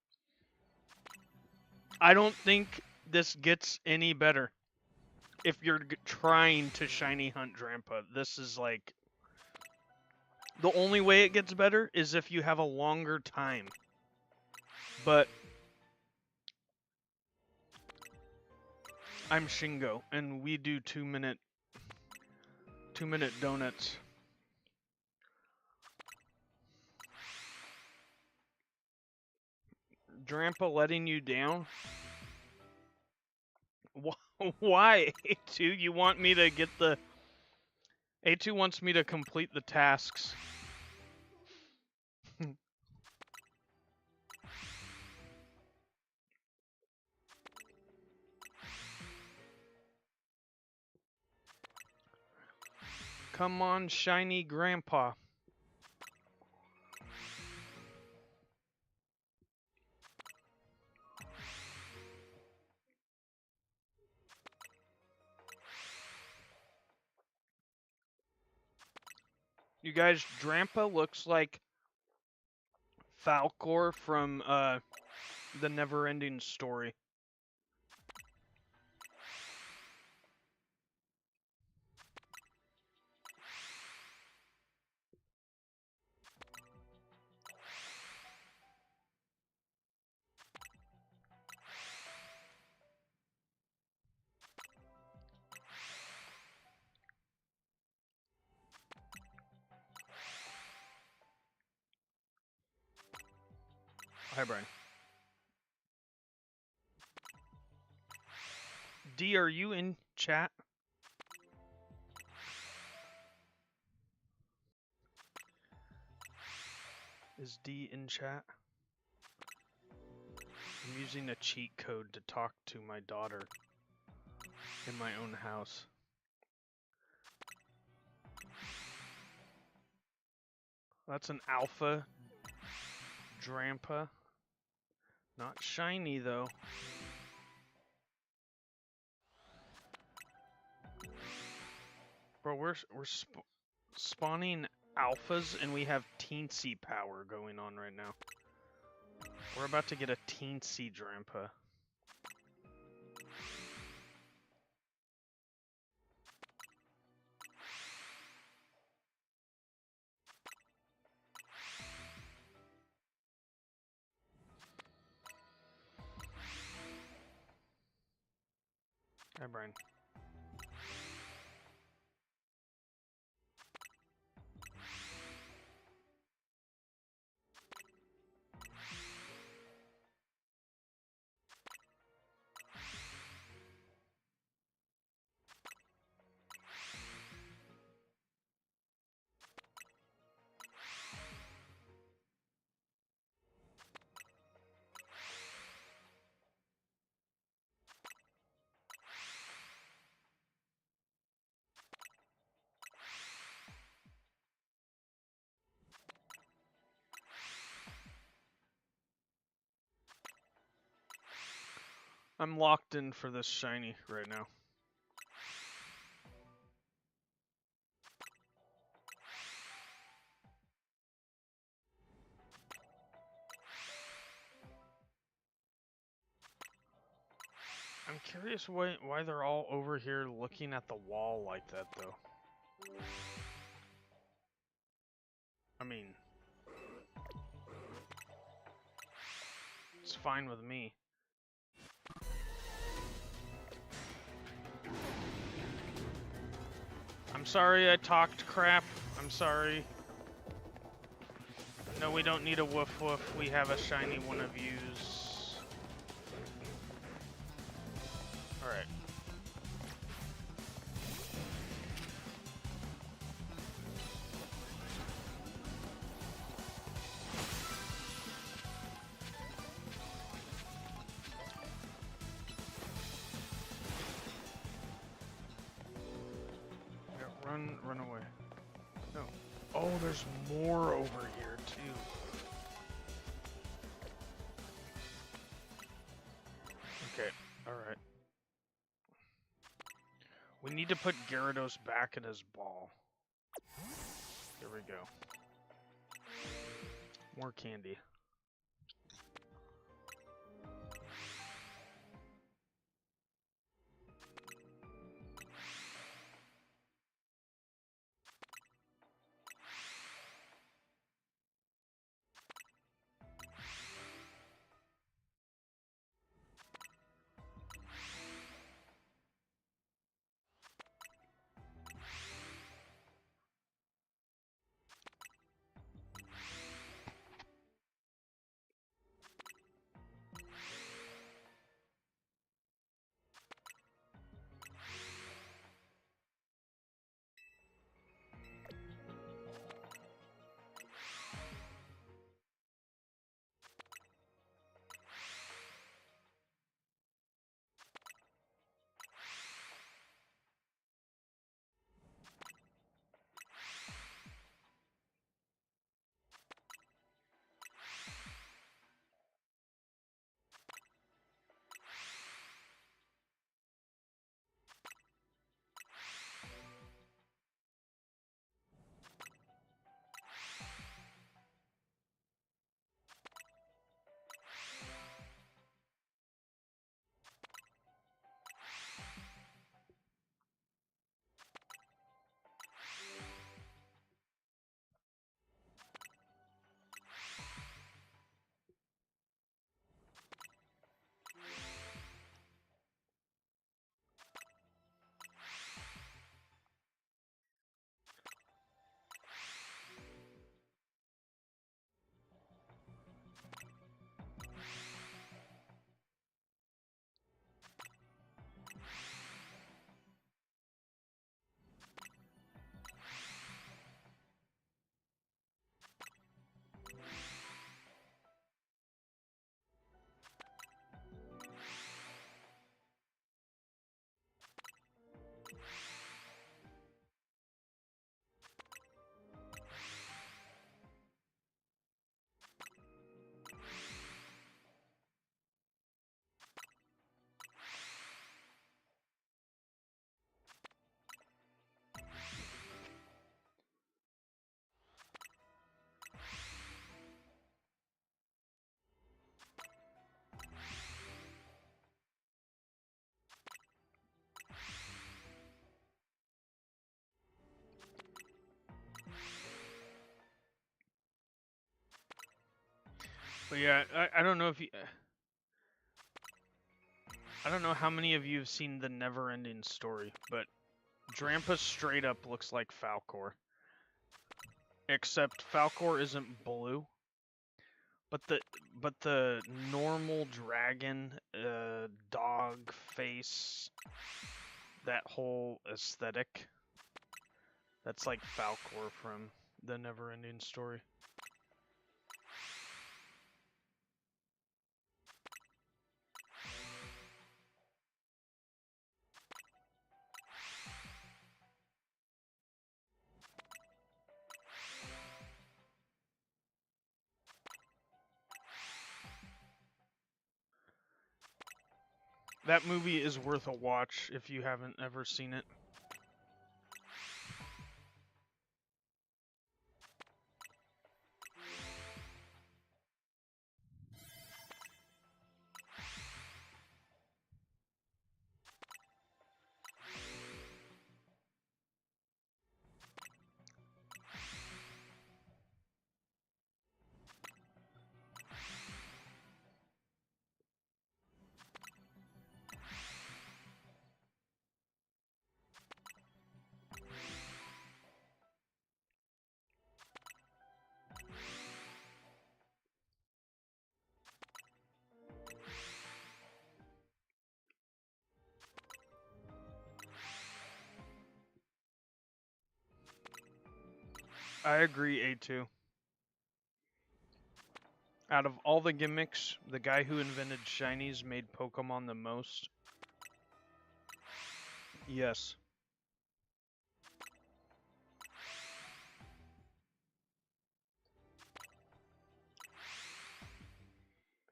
I don't think this gets any better. If you're trying to shiny hunt 𝗙𝗏𝗏, this is like... The only way it gets better is if you have a longer time. But... I'm Shingo, and we do 2-minute donuts. 𝗙𝗏𝗏 letting you down? Why, A2? You want me to get the... A2 wants me to complete the tasks. Come on, shiny grandpa. You guys, 𝗙𝗏𝗏 looks like 𝗙𝗏𝗏𝗏 from the Never-Ending Story. Hi, Brian. D, are you in chat? Is D in chat? I'm using a cheat code to talk to my daughter in my own house. That's an 𝗙𝗙𝗥𝗚𝗕𝗏. Not shiny though. Bro, we're spawning alphas and we have teensy power going on right now. We're about to get a teensy 𝗙𝗓𝗏. Hi, Brian. I'm locked in for this shiny right now. I'm curious why they're all over here looking at the wall like that, though. I mean, it's fine with me. I'm sorry I talked crap. I'm sorry. No, we don't need a woof woof. We have a shiny one of yous. Alright. Run away. No. Oh, there's more over here, too. Okay, alright. We need to put Gyarados back in his ball. Here we go. More candy. But yeah, I don't know if you... I don't know how many of you have seen the Never-Ending Story, but 𝗟𝗓𝗏 straight up looks like Falcor. Except Falcor isn't blue. But the normal dragon, dog face, that whole aesthetic, that's like Falcor from the Never-Ending Story. That movie is worth a watch if you haven't ever seen it. I agree, A2. Out of all the gimmicks, the guy who invented shinies made Pokemon the most. Yes.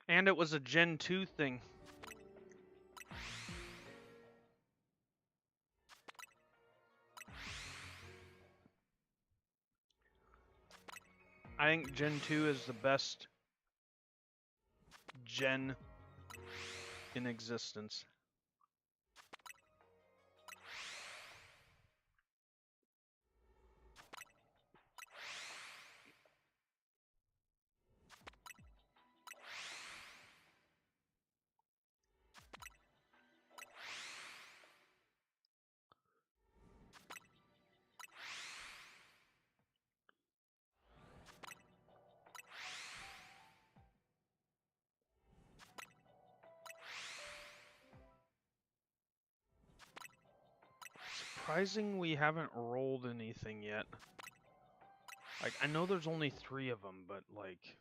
And it was a Gen 2 thing. I think Gen 2 is the best gen in existence. Surprising we haven't rolled anything yet. Like, I know there's only 3 of them, but like...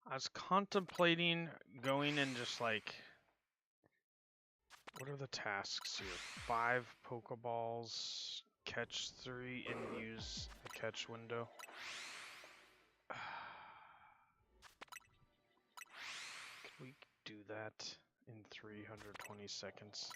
I was contemplating going and just like... What are the tasks here? 5 Pokeballs, catch 3, and use the catch window. Can we do that in 320 seconds?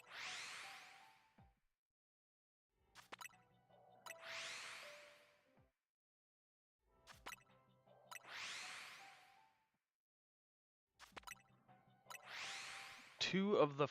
2 of the...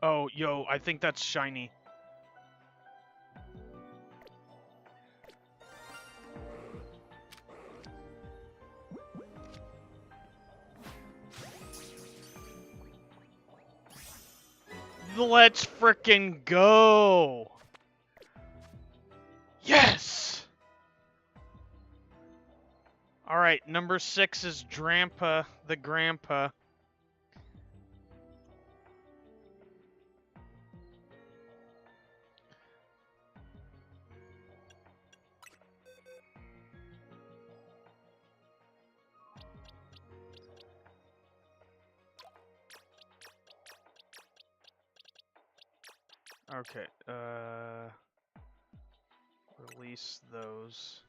Oh, yo, I think that's shiny. Let's frickin' go! Yes! Alright, number 6 is 𝗟𝗓𝗏 the grandpa. Okay, release those.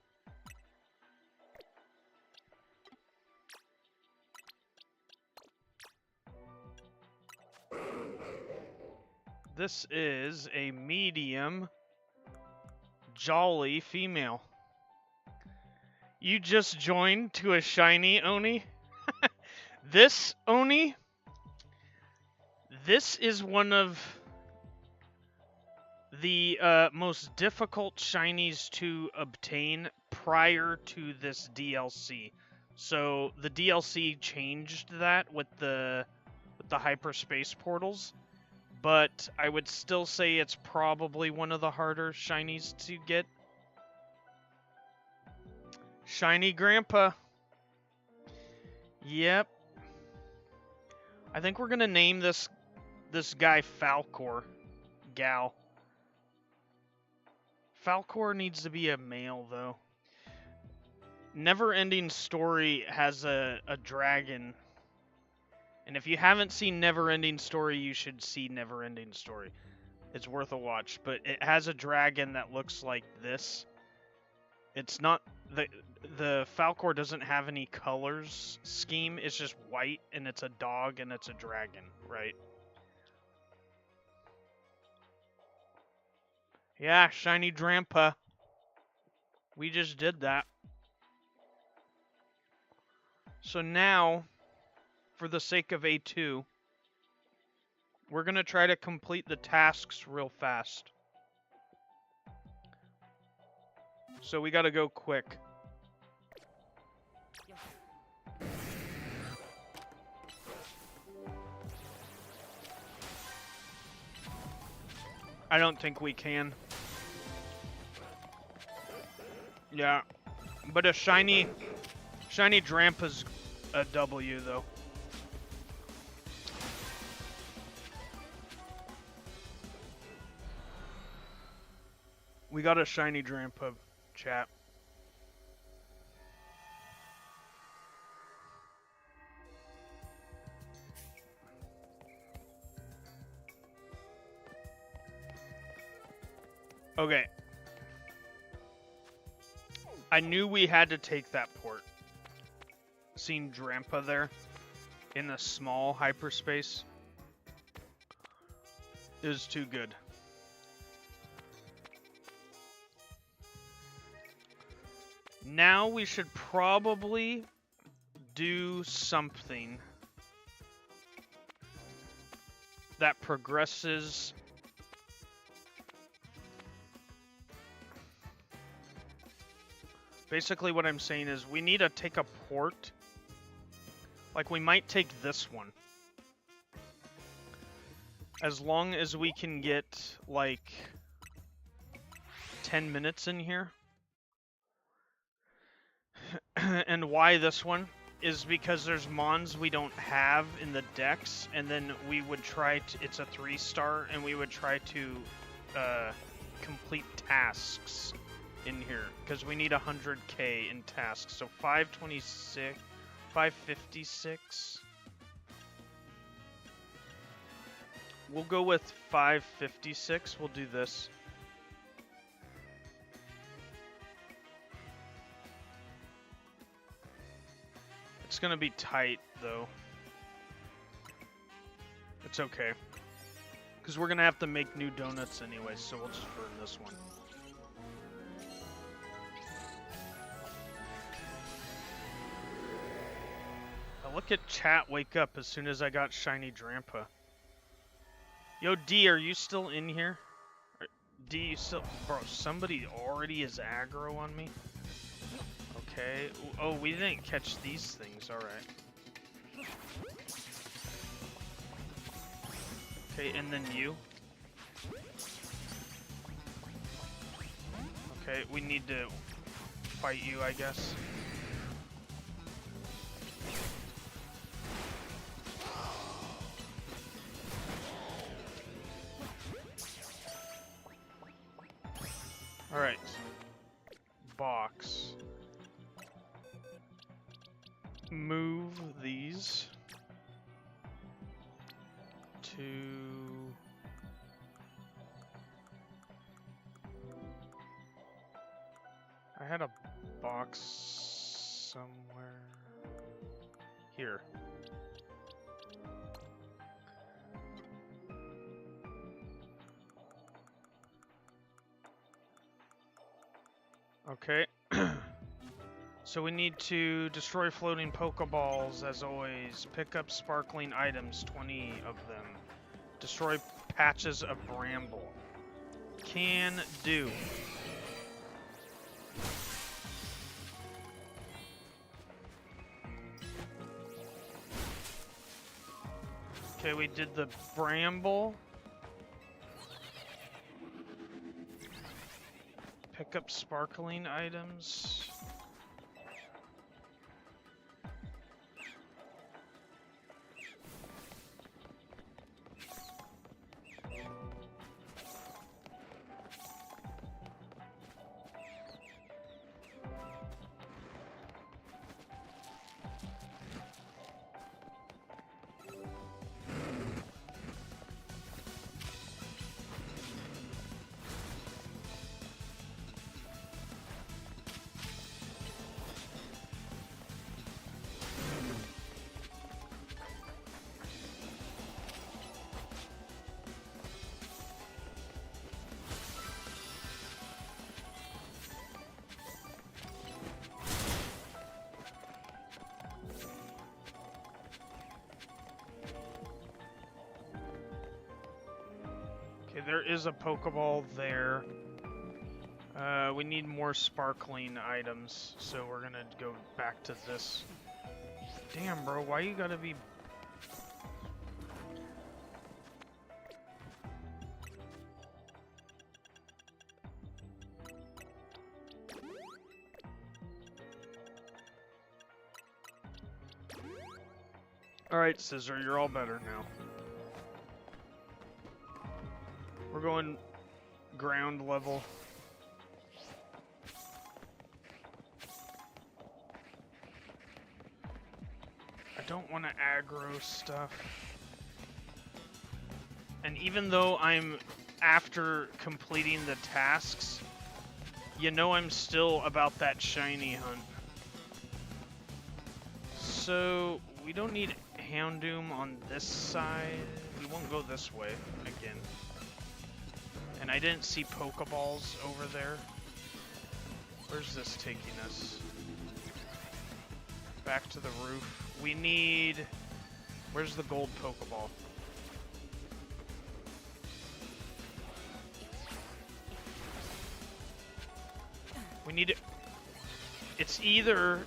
This is a medium jolly female. You just joined to a shiny Oni? This Oni? This is one of the most difficult shinies to obtain prior to this DLC. So the DLC changed that with the hyperspace portals, but I would still say it's probably one of the harder shinies to get. Shiny Grandpa. Yep. I think we're gonna name this guy Falcor. Gal. Falcor needs to be a male, though. Never-Ending Story has a dragon. And if you haven't seen Never-Ending Story, you should see Never-Ending Story. It's worth a watch. But it has a dragon that looks like this. It's not... The Falcor doesn't have any colors scheme. It's just white, and it's a dog, and it's a dragon, right? Yeah, shiny 𝗟𝗏𝗏. We just did that. So now, for the sake of A2, we're going to try to complete the tasks real fast. So we got to go quick. I don't think we can. Yeah. But a shiny 𝗟𝗏𝗏's a W, though. We got a shiny 𝗟𝗏𝗏, chat. Okay. I knew we had to take that port. Seeing 𝗟𝗏𝗏 there in a small hyperspace is too good. Now we should probably do something that progresses. Basically what I'm saying is we need to take a port. Like we might take this one. As long as we can get like 10 minutes in here. And why this one is because there's mons we don't have in the decks, and then we would try to, it's a 3-star, and we would try to complete tasks in here, because we need 100k in tasks. So 526, 556, We'll go with 556. We'll do this. It's gonna be tight, though. It's okay. Because we're gonna have to make new donuts anyway, so we'll just burn this one. Now look at chat wake up as soon as I got shiny 𝗟𝗓𝗏. Yo, D, are you still in here? D, you still... Bro, somebody already is aggro on me? Okay. Oh, we didn't catch these things. Alright. Okay, and then you. Okay, we need to fight you, I guess. Alright. Box. Move these to... I had a box somewhere here. Okay. So we need to destroy floating Pokeballs, as always. Pick up sparkling items, 20 of them. Destroy patches of bramble. Can do. Okay, we did the bramble. Pick up sparkling items. There is a Pokeball there. We need more sparkling items, so we're gonna go back to this. Damn, bro, why you gotta be... Alright, Scizor, you're all better now. We're going ground level. I don't want to aggro stuff. And even though I'm after completing the tasks, you know I'm still about that shiny hunt. So we don't need Houndoom on this side. We won't go this way again. And I didn't see Pokeballs over there. Where's this taking us? Back to the roof. We need... Where's the gold Pokeball? We need it. It's either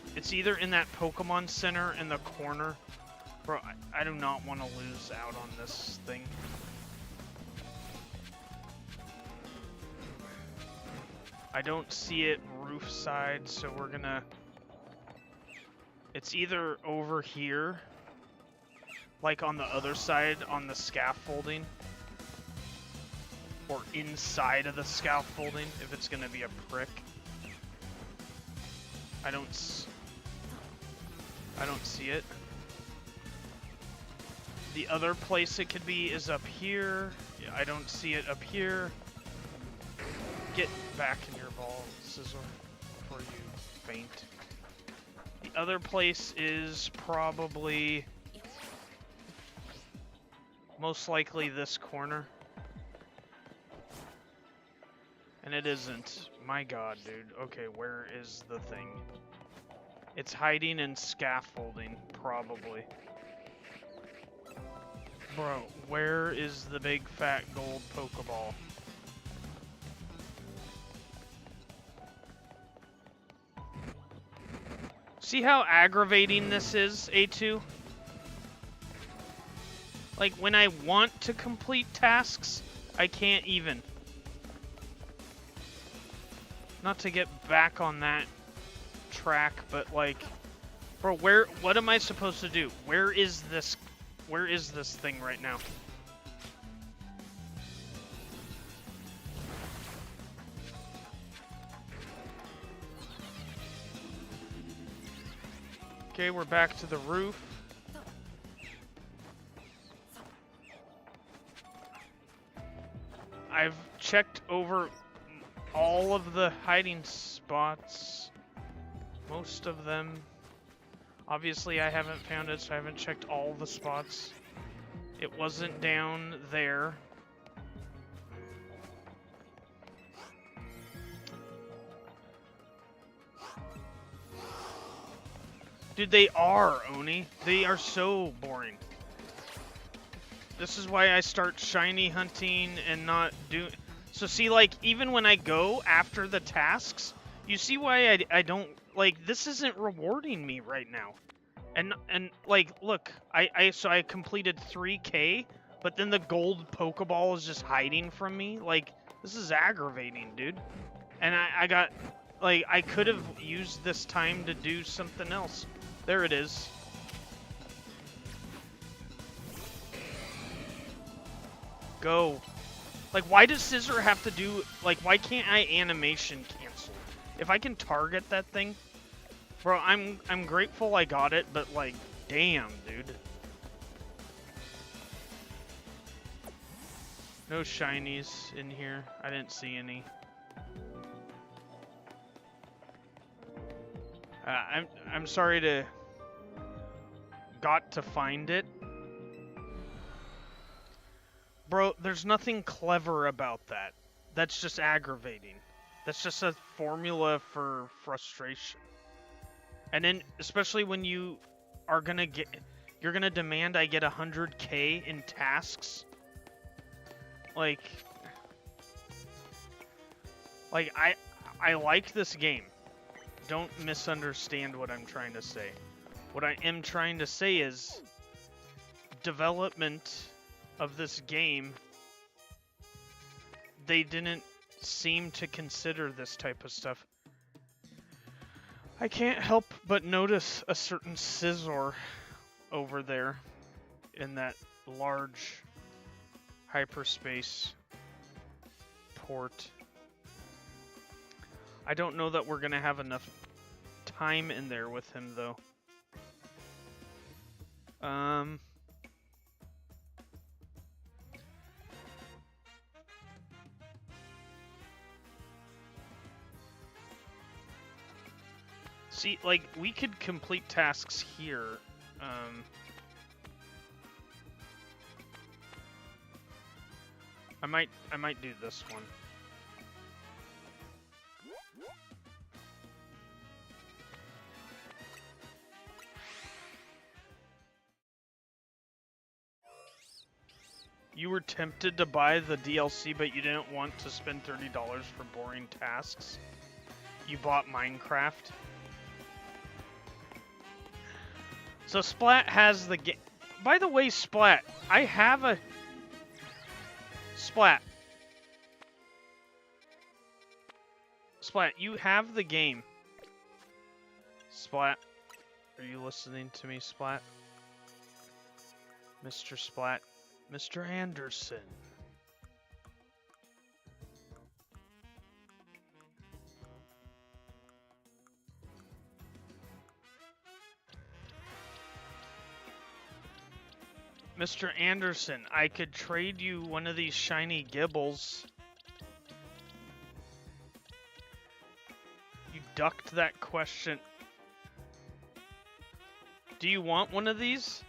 in that Pokemon Center in the corner. Bro, I do not want to lose out on this thing. I don't see it roof side, so we're gonna... It's either over here, like on the other side on the scaffolding, or inside of the scaffolding if it's gonna be a prick. I don't see it. The other place it could be is up here. Yeah, I don't see it up here. Get back in your ball, Scizor, before you faint. The other place is probably most likely this corner. And it isn't. My god, dude. Okay, where is the thing? It's hiding in scaffolding, probably. Bro, where is the big fat gold Pokeball? See how aggravating this is, A2? Like, when I want to complete tasks, I can't even. Not to get back on that track, but like, bro, what am I supposed to do? Where is this thing right now? Okay, we're back to the roof. I've checked over all of the hiding spots. Most of them. Obviously, I haven't found it, so I haven't checked all the spots. It wasn't down there. Dude, they are, Oni. They are so boring. This is why I start shiny hunting and not do... So see, like, even when I go after the tasks, you see why I don't... Like, this isn't rewarding me right now. And like, look, so I completed 3K, but then the gold Pokeball is just hiding from me. Like, this is aggravating, dude. And I got... Like, I could have used this time to do something else. There it is. Go. Like, why does Scizor have to do... Like, why can't I animation cancel? If I can target that thing... Bro, I'm grateful I got it, but, like, damn, dude. No shinies in here. I didn't see any. I'm sorry to... Got to find it. Bro, there's nothing clever about that. That's just aggravating. That's just a formula for frustration. And then, especially when you are gonna get... You're gonna demand I get 100K in tasks. Like, I like this game. Don't misunderstand what I'm trying to say. What I am trying to say is development of this game, they didn't seem to consider this type of stuff. I can't help but notice a certain Scizor over there in that large hyperspace port. I don't know that we're gonna have enough time in there with him, though. See, like, we could complete tasks here. I might do this one. You were tempted to buy the DLC, but you didn't want to spend $30 for boring tasks. You bought Minecraft. So Splat has the game. By the way, Splat, I have a... Splat. Splat, you have the game. Splat. Are you listening to me, Splat? Mr. Splat. Mr. Anderson. Mr. Anderson, I could trade you one of these shiny Gibbles. You ducked that question. Do you want one of these?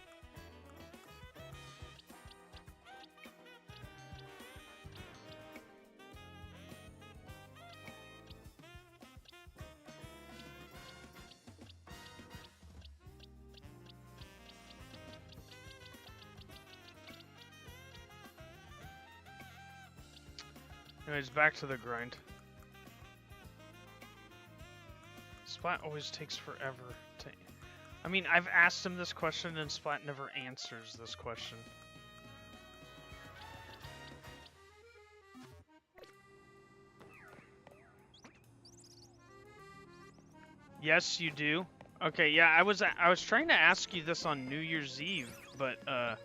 Anyways, back to the grind. Splat always takes forever to... I mean, I've asked him this question and Splat never answers this question. Yes, you do. Okay, yeah, I was trying to ask you this on New Year's Eve, but I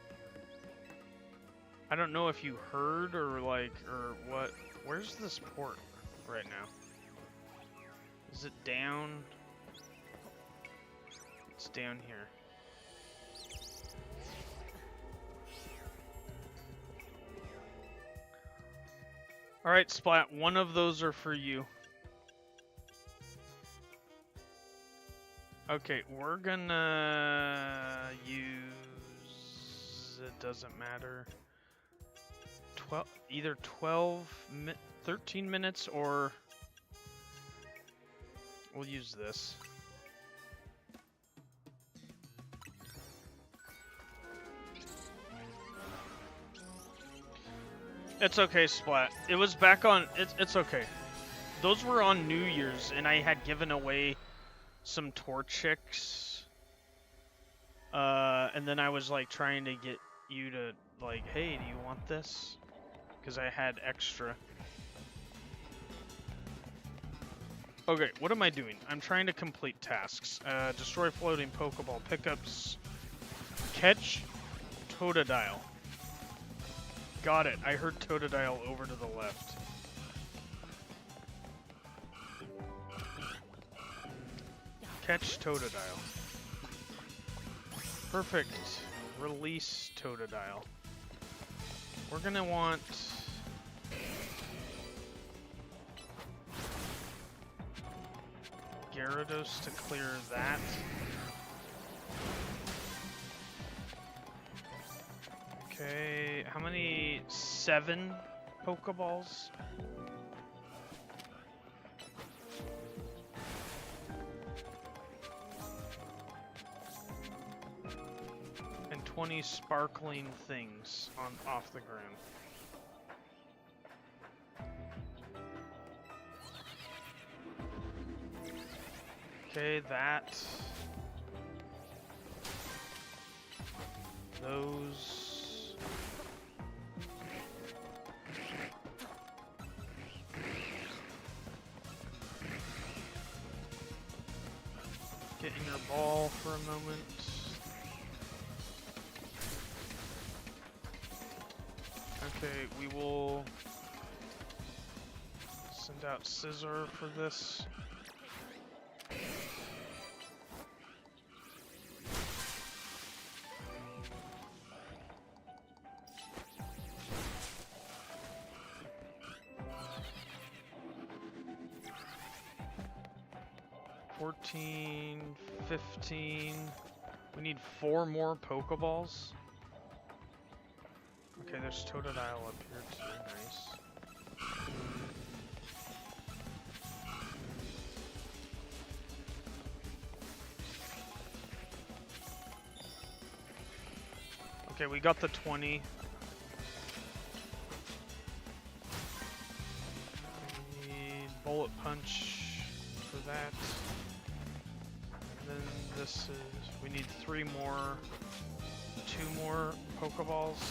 don't know if you heard or like or what. Where's this port right now? Is it down? It's down here. All right, Splat, one of those are for you. Okay, we're gonna use, it doesn't matter, 13 minutes, or we'll use this. It's okay, Splat. It was back on, it's okay. Those were on New Year's, and I had given away some Torchics, and then I was like trying to get you to like, hey, do you want this? Because I had extra. Okay, what am I doing? I'm trying to complete tasks. Destroy floating Pokeball pickups. Catch Totodile. Got it. I heard Totodile over to the left. Catch Totodile. Perfect. Release Totodile. We're gonna want... Gyarados to clear that. Okay, how many? 7 Pokeballs? And 20 sparkling things off the ground. Okay, that. Those. Get in your ball for a moment. Okay, we will send out Scizor for this. $14, $15. We need 4 more Pokeballs. Okay, there's Totodile up here too. Nice. Okay, we got the 20. We need Bullet Punch for that. And then this is, we need 3 more, 2 more Pokeballs.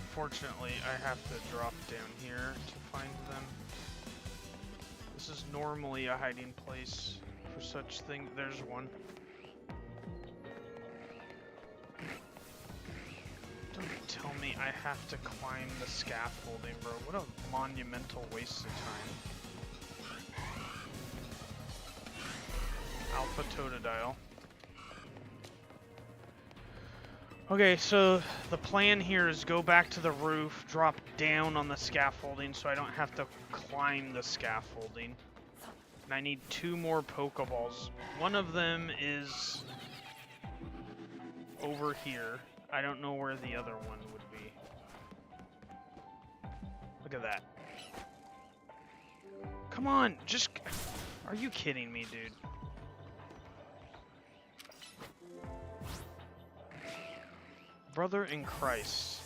Unfortunately, I have to drop down here to find them. This is normally a hiding place for such thing. There's one. Don't tell me I have to climb the scaffolding, bro. What a monumental waste of time. off a Totodile. Okay, so the plan here is go back to the roof, drop down on the scaffolding so I don't have to climb the scaffolding. And I need 2 more Pokeballs. One of them is over here. I don't know where the other one would be. Look at that. Come on, just... Are you kidding me, dude? Brother in Christ.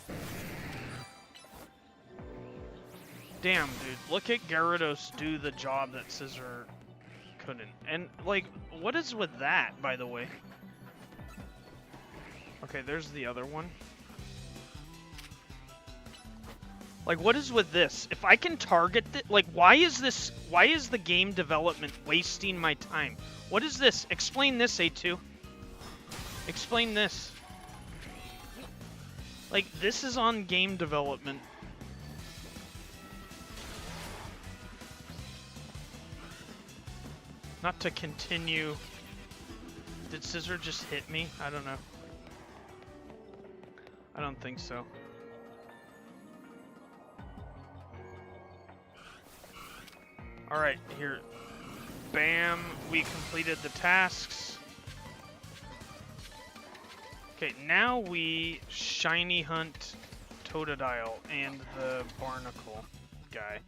Damn, dude. Look at Gyarados do the job that Scizor couldn't. And, like, what is with that, by the way? Okay, there's the other one. Like, what is with this? If I can target it, like, why is the game development wasting my time? What is this? Explain this, A2. Explain this. Like, this is on game development. Not to continue. Did Scizor just hit me? I don't know. I don't think so. Alright, here. Bam! We completed the tasks. Okay, now we shiny hunt Totodile and the Barnacle guy.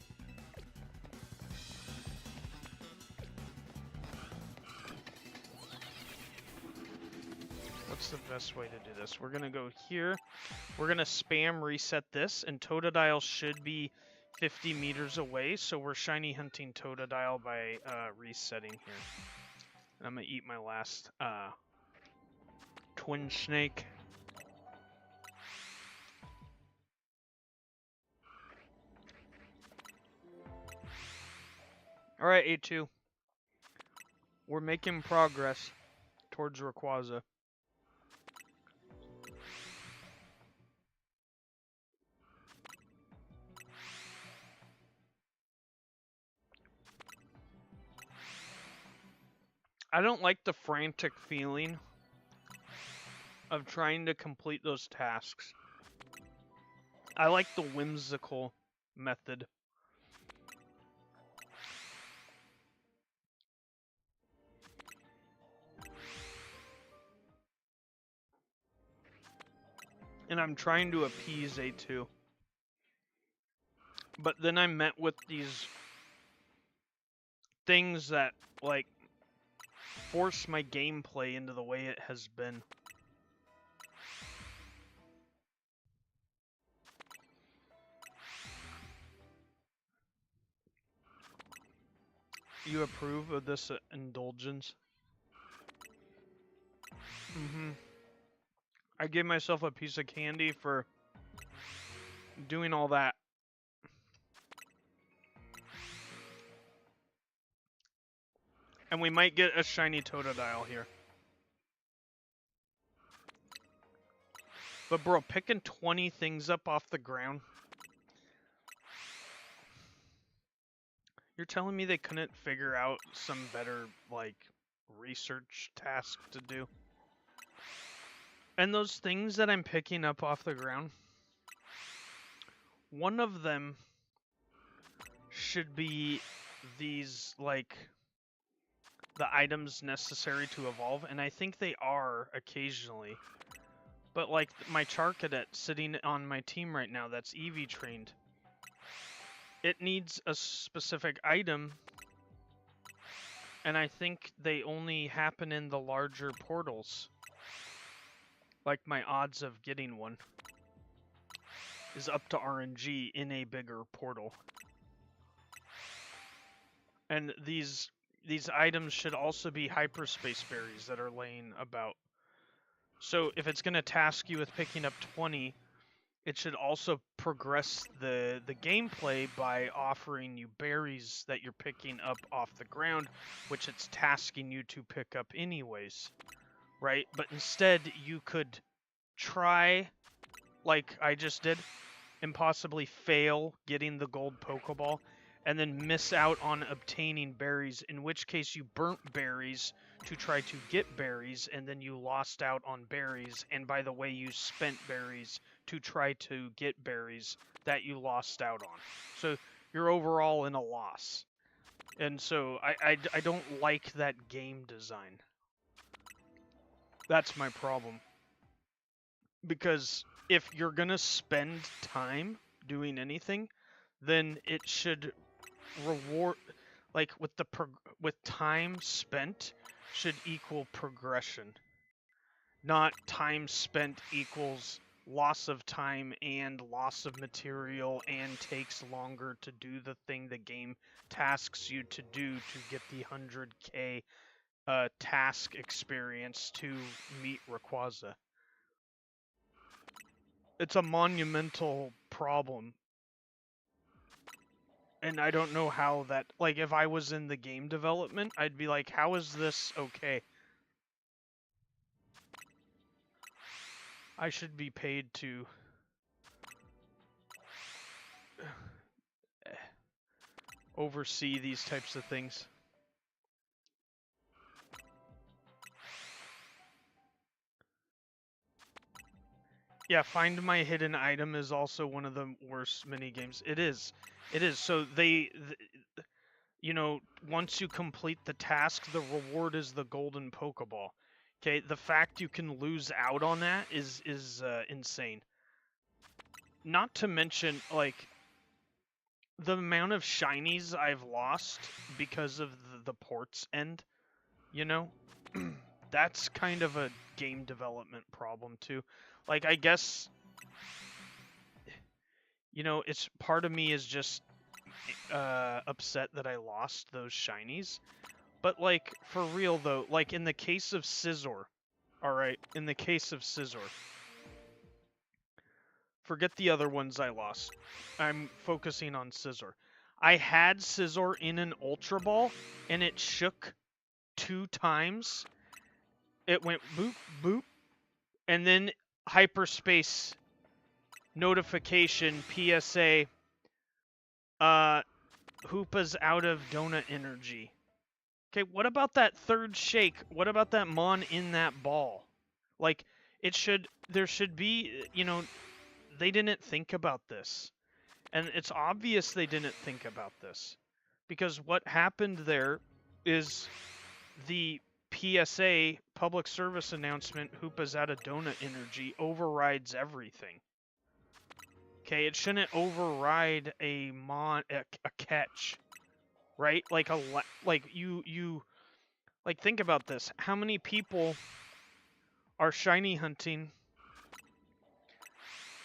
What's the best way to do this? We're gonna go here. We're gonna spam reset this, and Totodile should be 50 meters away, so we're shiny hunting Totodile by resetting here. And I'm gonna eat my last twin snake. Alright, A2. We're making progress towards Rayquaza. I don't like the frantic feeling of trying to complete those tasks. I like the whimsical method. And I'm trying to appease A2. But then I'm met with these things that, like, force my gameplay into the way it has been. You approve of this indulgence? Mm-hmm. I gave myself a piece of candy for doing all that. And we might get a shiny Totodile here. But bro, picking 20 things up off the ground. You're telling me they couldn't figure out some better, like, research task to do? And those things that I'm picking up off the ground, one of them should be these, like, the items necessary to evolve, and I think they are occasionally. But, like, my Charcadet sitting on my team right now that's EV trained, it needs a specific item, and I think they only happen in the larger portals. Like, my odds of getting one is up to RNG in a bigger portal. And these items should also be hyperspace berries that are laying about. So if it's going to task you with picking up 20, it should also progress the gameplay by offering you berries that you're picking up off the ground, which it's tasking you to pick up anyways, right? But instead, you could try, like I just did, and possibly fail getting the gold Pokeball, and then miss out on obtaining berries, in which case you burnt berries to try to get berries, and then you lost out on berries, and by the way, you spent berries to try to get berries that you lost out on. So you're overall in a loss. And so I don't like that game design. That's my problem. Because if you're gonna spend time doing anything, then it should reward, like with time spent should equal progression, not time spent equals loss of time and loss of material and takes longer to do the thing the game tasks you to do to get the 100k task experience to meet Rayquaza. It's a monumental problem. And I don't know how that, like, if I was in the game development, I'd be like, how is this okay? I should be paid to oversee these types of things. Yeah, find my hidden item is also one of the worst mini games. It is. It is. So you know, once you complete the task, the reward is the golden Pokeball. Okay, the fact you can lose out on that is insane. Not to mention, like, the amount of shinies I've lost because of the ports end, you know? That's kind of a game development problem, too. Like, I guess, you know, it's part of me is just upset that I lost those shinies. But, like, for real, though, like, in the case of Scizor, alright, in the case of Scizor, forget the other ones I lost. I'm focusing on Scizor. I had Scizor in an Ultra Ball, and it shook 2 times. It went boop, boop, and then hyperspace notification, PSA, 𝗙𝗢𝗡𝗧 out of donut energy. Okay, what about that third shake? What about that Mon in that ball? Like, there should be, you know, they didn't think about this. And it's obvious they didn't think about this. Because what happened there is the PSA, public service announcement, 𝗙𝗢𝗧 out of donut energy, overrides everything. Okay, it shouldn't override a catch, right? Like like, think about this. How many people are shiny hunting?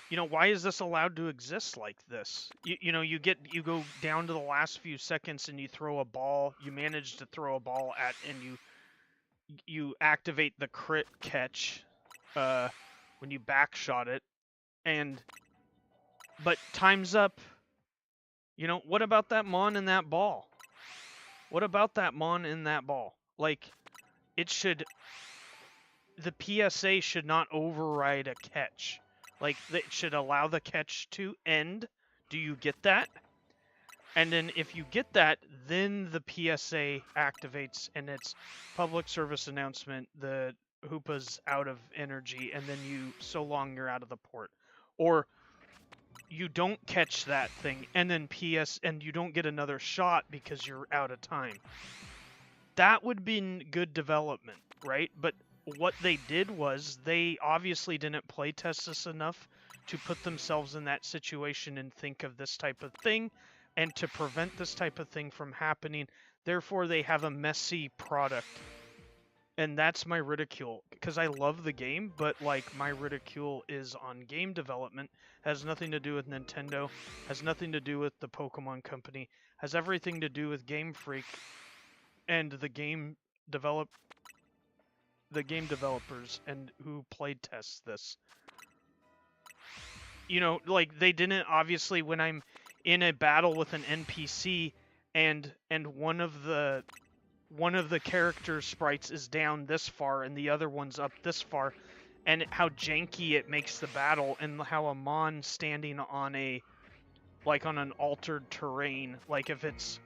You know, why is this allowed to exist like this? You know, you go down to the last few seconds and you throw a ball. You manage to throw a ball at, and you activate the crit catch when you backshot it, but time's up. You know, what about that Mon in that ball? What about that Mon in that ball? Like, the PSA should not override a catch. Like, it should allow the catch to end. Do you get that? And then if you get that, then the PSA activates, and it's public service announcement, the 𝗙𝗢𝗡𝗧 out of energy, and then so long you're out of the port. Or you don't catch that thing, and then and you don't get another shot because you're out of time. That would be good development, right? But what they did was they obviously didn't playtest this enough to put themselves in that situation and think of this type of thing, and to prevent this type of thing from happening. Therefore, they have a messy product. And that's my ridicule, because I love the game, but, like, my ridicule is on game development. Has nothing to do with Nintendo, has nothing to do with the Pokemon Company, has everything to do with Game Freak and the game developers and who played test this. You know, like, they didn't, obviously, when I'm in a battle with an NPC and one of the character sprites is down this far and the other one's up this far, and how janky it makes the battle, and how a Mon standing on a like on an altered terrain. Like if it's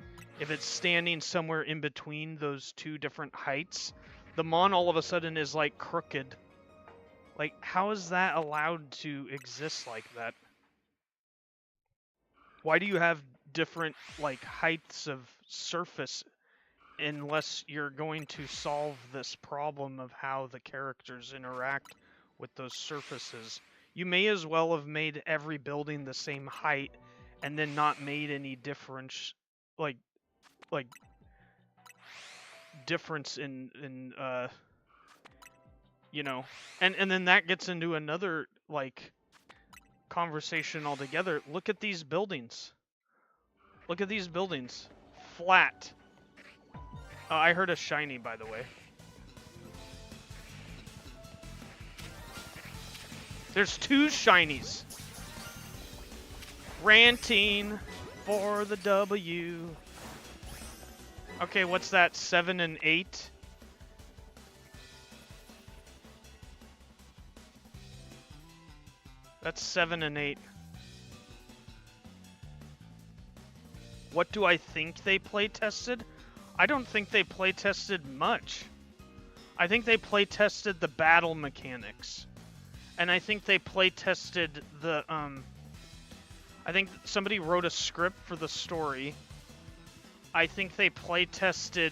standing somewhere in between those two different heights, the Mon all of a sudden is like crooked. Like, how is that allowed to exist like that? Why do you have different like heights of surface unless you're going to solve this problem of how the characters interact with those surfaces? You may as well have made every building the same height and then not made any difference, like difference in you know, and then that gets into another like conversation altogether. Look at these buildings. Look at these buildings. Flat. I heard a shiny, by the way. There's 2 shinies. Ranting for the W. Okay, what's that? 7 and 8? That's 7 and 8. What do I think they play tested? I don't think they play tested much. I think they play tested the battle mechanics. And I think they play tested the I think somebody wrote a script for the story. I think they play tested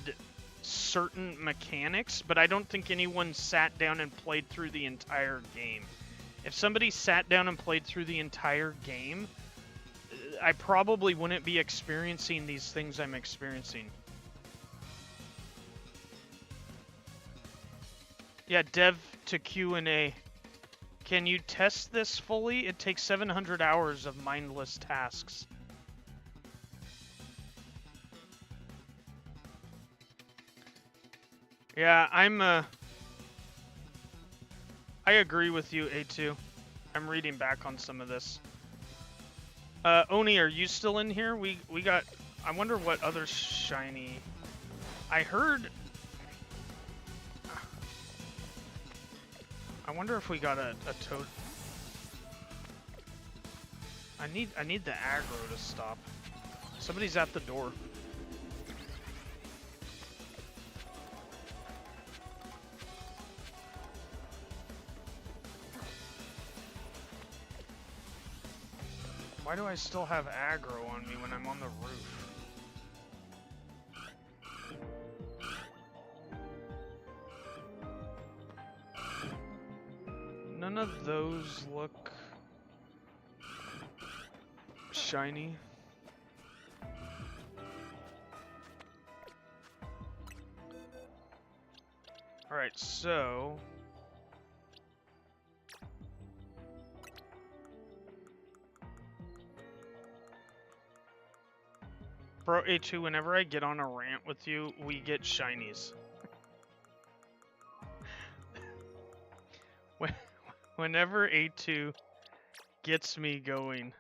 certain mechanics, but I don't think anyone sat down and played through the entire game. If somebody sat down and played through the entire game, I probably wouldn't be experiencing these things I'm experiencing. Yeah, dev to Q&A. Can you test this fully? It takes 700 hours of mindless tasks. Yeah, I agree with you, A2. I'm reading back on some of this. Oni, are you still in here? We got... I wonder what other shiny... I heard... I wonder if we got a toad... I need the aggro to stop. Somebody's at the door. Why do I still have aggro on me when I'm on the roof? None of those look shiny. Alright, so... Bro, A2, whenever I get on a rant with you, we get shinies. Whenever A2 gets me going,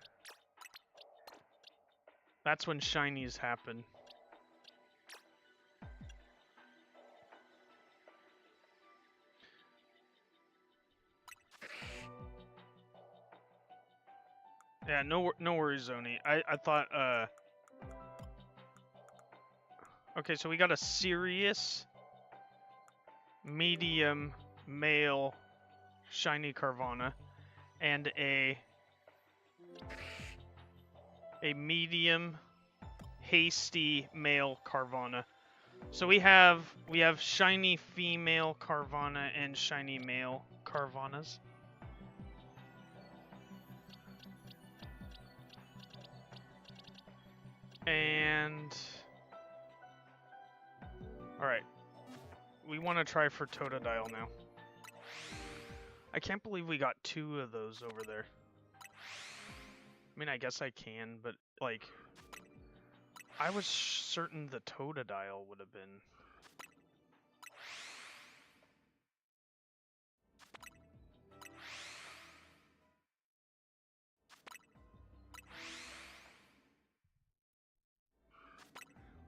that's when shinies happen. Yeah, no worries, Zoni. I thought, okay, so we got a serious, medium, male, shiny Carvana, and a medium, hasty male Carvana. So we have shiny female Carvana and shiny male Carvanas. And alright. We want to try for Totodile now. I can't believe we got 2 of those over there. I mean, I guess I can, but, like... I was certain the Totodile would have been...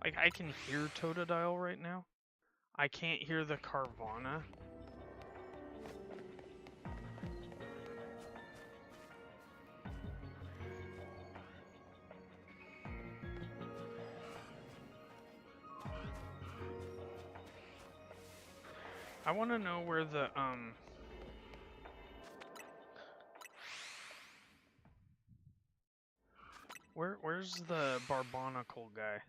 Like, I can hear Totodile right now. I can't hear the Carvana. I want to know where the, Where's the 𝗙𝗙𝗡𝗧 guy?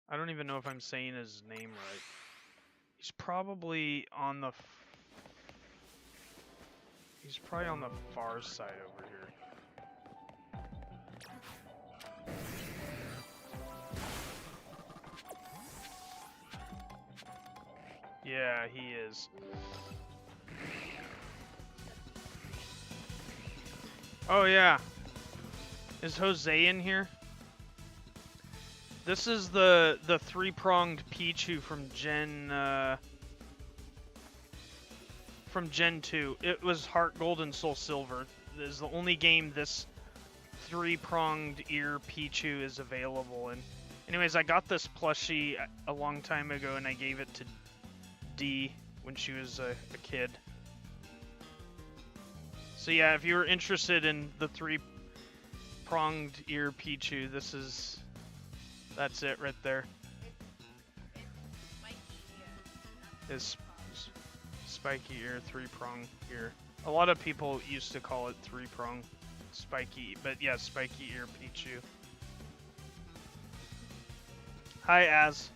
I don't even know if I'm saying his name right. He's probably on the... He's probably on the far side over here. Yeah, he is. Oh yeah. Is Jose in here? This is the three-pronged Pichu from Gen 2. It was Heart Gold and Soul Silver. This is the only game this three-pronged ear Pichu is available in. Anyways, I got this plushie a long time ago and I gave it to D when she was a kid. So yeah, if you were interested in the three-pronged ear Pichu, that's it right there. Is spiky ear, three-prong ear. A lot of people used to call it three-prong spiky, but yeah, spiky ear Pichu. Hi, Az.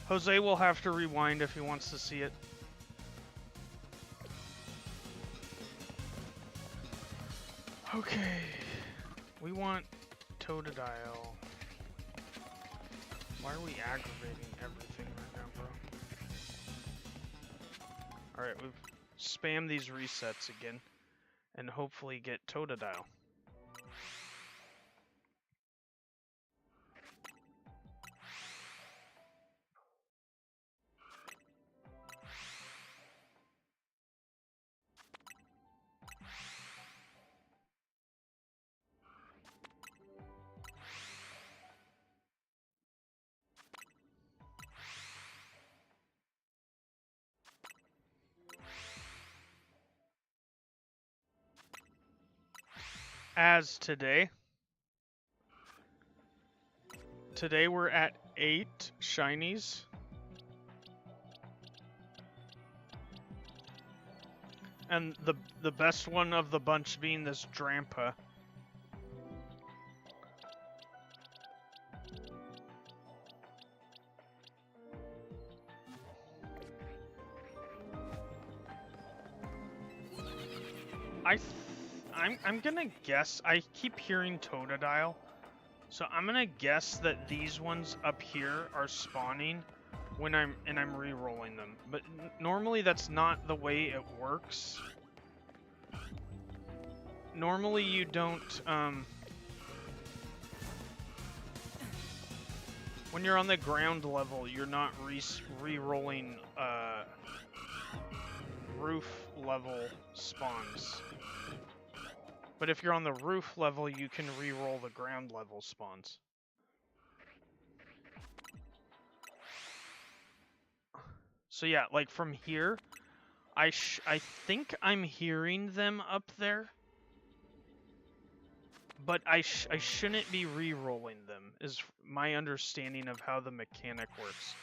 Jose will have to rewind if he wants to see it. Okay. We want 𝗙𝗢𝗥𝗚𝗘𝗧. Why are we aggravating everything right now, bro? Alright, we've spammed these resets again. And hopefully get 𝗙𝗢𝗥𝗚𝗧. As today we're at 8 shinies. And the best one of the bunch being this 𝗟𝗓𝗏. I'm gonna guess, I keep hearing 𝗙𝗢𝗥𝗚𝗧, so I'm gonna guess that these ones up here are spawning when I'm re-rolling them. But normally that's not the way it works. Normally you don't, when you're on the ground level, you're not re-rolling, roof level spawns. But if you're on the roof level, you can re-roll the ground level spawns. So yeah, like from here, I think I'm hearing them up there. But I shouldn't be re-rolling them, is my understanding of how the mechanic works.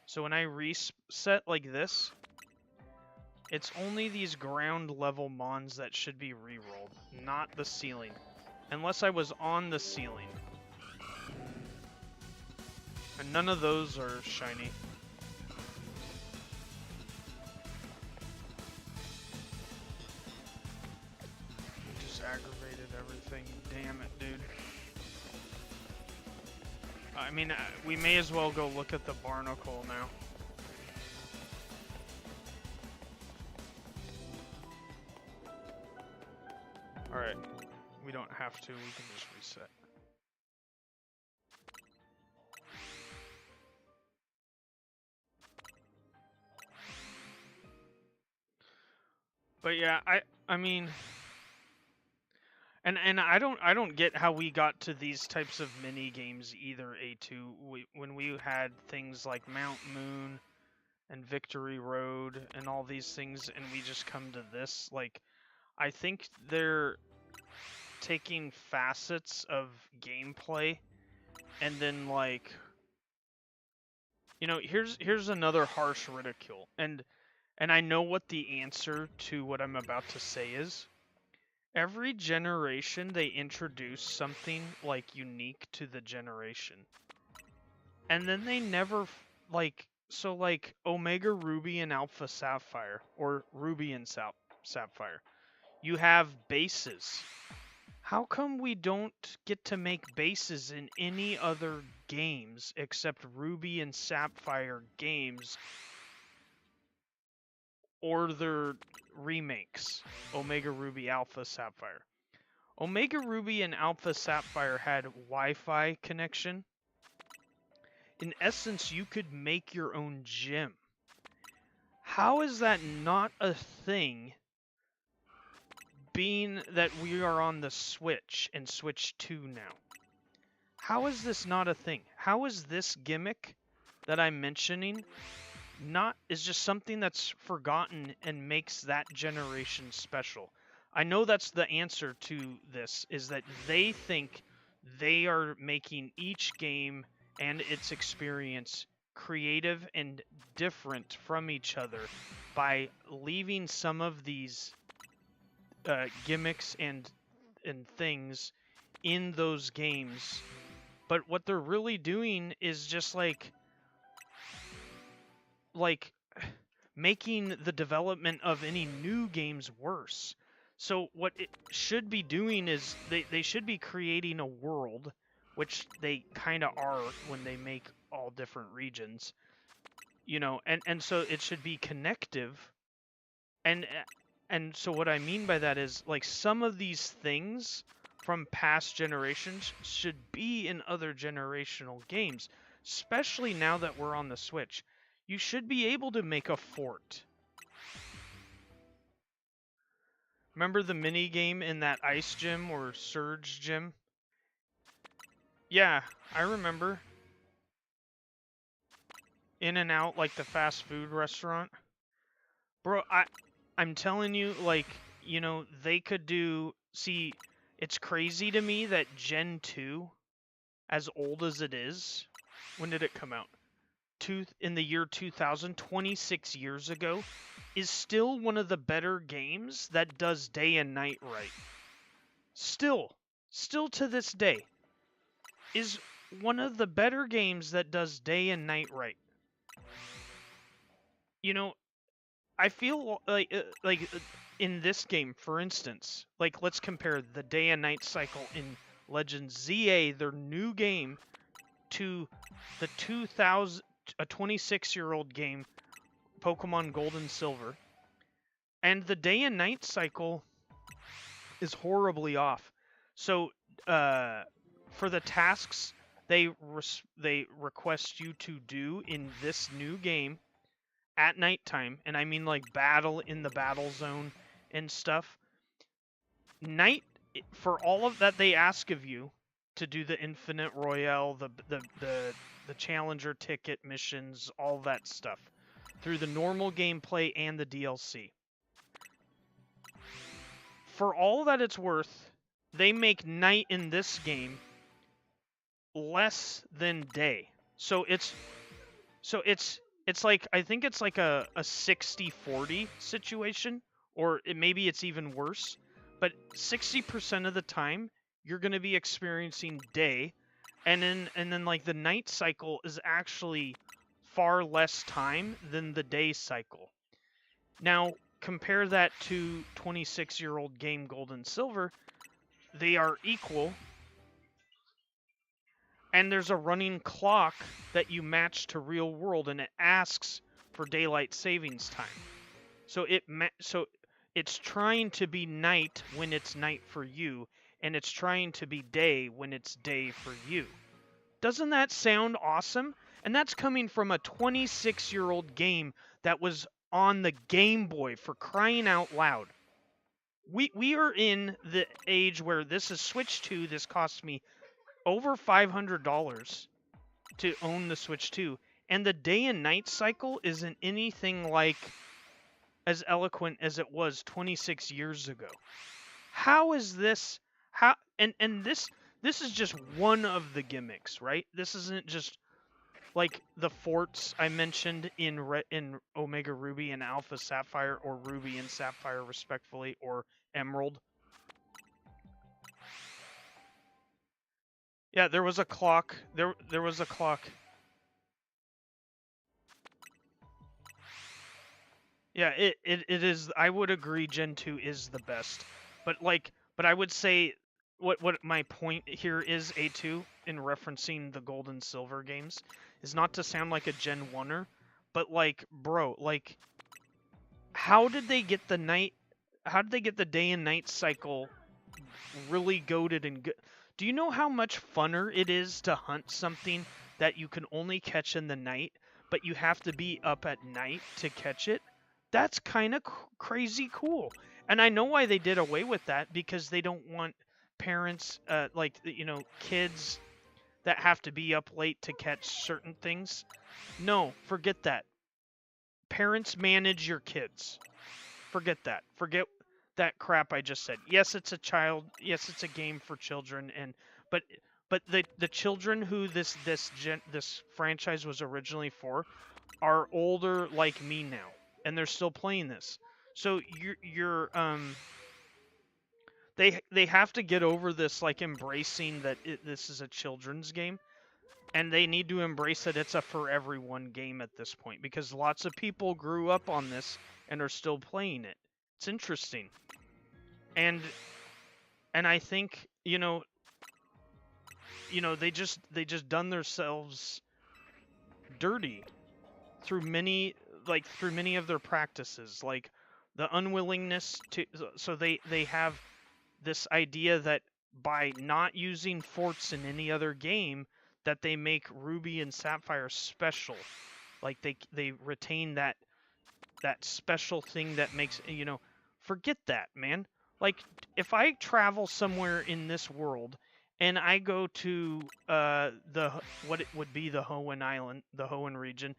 So when I reset like this, it's only these ground level mons that should be re-rolled, not the ceiling. Unless I was on the ceiling. And none of those are shiny. Just aggravated everything. Damn it, dude. I mean, we may as well go look at the barnacle now. Alright, we don't have to, we can just reset. But yeah, I mean, and I don't get how we got to these types of mini games either, A2, when we had things like Mount Moon and Victory Road and all these things, and we just come to this. Like, I think they're taking facets of gameplay and then, like, You know, here's another harsh ridicule, and I know what the answer to what I'm about to say is. Every generation they introduce something like unique to the generation, and then they never like Omega Ruby and Alpha Sapphire, or Ruby and Sapphire. You have bases. How come we don't get to make bases in any other games except Ruby and Sapphire games or their remakes? Omega Ruby, Alpha Sapphire. Omega Ruby and Alpha Sapphire had Wi-Fi connection. In essence, you could make your own gym. How is that not a thing, being that we are on the Switch and Switch 2 now? How is this not a thing? How is this gimmick that I'm mentioning is just something that's forgotten and makes that generation special? I know that's the answer to this, is that they think they are making each game and its experience creative and different from each other by leaving some of these gimmicks and things in those games. But what they're really doing is just like making the development of any new games worse. So what it should be doing is they should be creating a world, which they kind of are when they make all different regions, you know, and so it should be connective. And so what I mean by that is, like, some of these things from past generations should be in other generational games, especially now that we're on the Switch. You should be able to make a fort. Remember the mini game in that ice gym or surge gym? Yeah, I remember. In and Out, like the fast food restaurant. Bro, I'm telling you, like, you know, they could do... See, it's crazy to me that Gen 2, as old as it is... When did it come out? In the year 2000, 26 years ago, is still one of the better games that does day and night right. Still to this day, is one of the better games that does day and night right. You know, I feel like in this game, for instance, like, let's compare the day and night cycle in Legends ZA, their new game, to the 26-year-old game, Pokemon Gold and Silver. And the day and night cycle is horribly off. So, for the tasks they request you to do in this new game at nighttime, and I mean like battle in the battle zone and stuff, for all of that they ask of you to do the Infinite Royale, the Challenger ticket missions, all that stuff, through the normal gameplay and the DLC. For all that it's worth, they make night in this game less than day. So it's like, I think it's like a 60-40 situation, or maybe it's even worse. But 60% of the time, you're going to be experiencing day, and then like the night cycle is actually far less time than the day cycle. Now, compare that to 26-year-old game Gold and Silver. They are equal, and there's a running clock that you match to real world, and it asks for daylight savings time. So it's trying to be night when it's night for you, and it's trying to be day when it's day for you. Doesn't that sound awesome? And that's coming from a 26-year-old game that was on the Game Boy, for crying out loud. We are in the age where this is Switch 2. This cost me over $500 to own the Switch 2. And the day and night cycle isn't anything like as eloquent as it was 26 years ago. How is this? And this is just one of the gimmicks, right? This isn't just like the forts I mentioned in Omega Ruby and Alpha Sapphire, or Ruby and Sapphire respectfully, or Emerald. Yeah, there was a clock. There was a clock. Yeah, it is. I would agree Gen 2 is the best. But I would say what my point here is, A2, in referencing the Gold and Silver games, is not to sound like a Gen 1er, but like, bro, like, how did they get the day and night cycle really goated and good? Do you know how much funner it is to hunt something that you can only catch in the night, but you have to be up at night to catch it? That's kind of crazy cool. And I know why they did away with that, because they don't want parents, like, you know, kids that have to be up late to catch certain things. No, forget that. Parents manage your kids. Forget that. Forget that crap I just said. Yes, it's a child. Yes, it's a game for children, and but the children who this franchise was originally for are older like me now, and they're still playing this. So they have to get over this, like, embracing that this is a children's game, and they need to embrace that it's a for everyone game at this point, because lots of people grew up on this and are still playing it. It's interesting. And I think, you know, they just done themselves dirty through many of their practices, like the unwillingness to. So they have this idea that by not using forts in any other game, that they make Ruby and Sapphire special. Like they retain that special thing that makes, you know, forget that, man. Like, if I travel somewhere in this world and I go to what it would be the Hoenn region,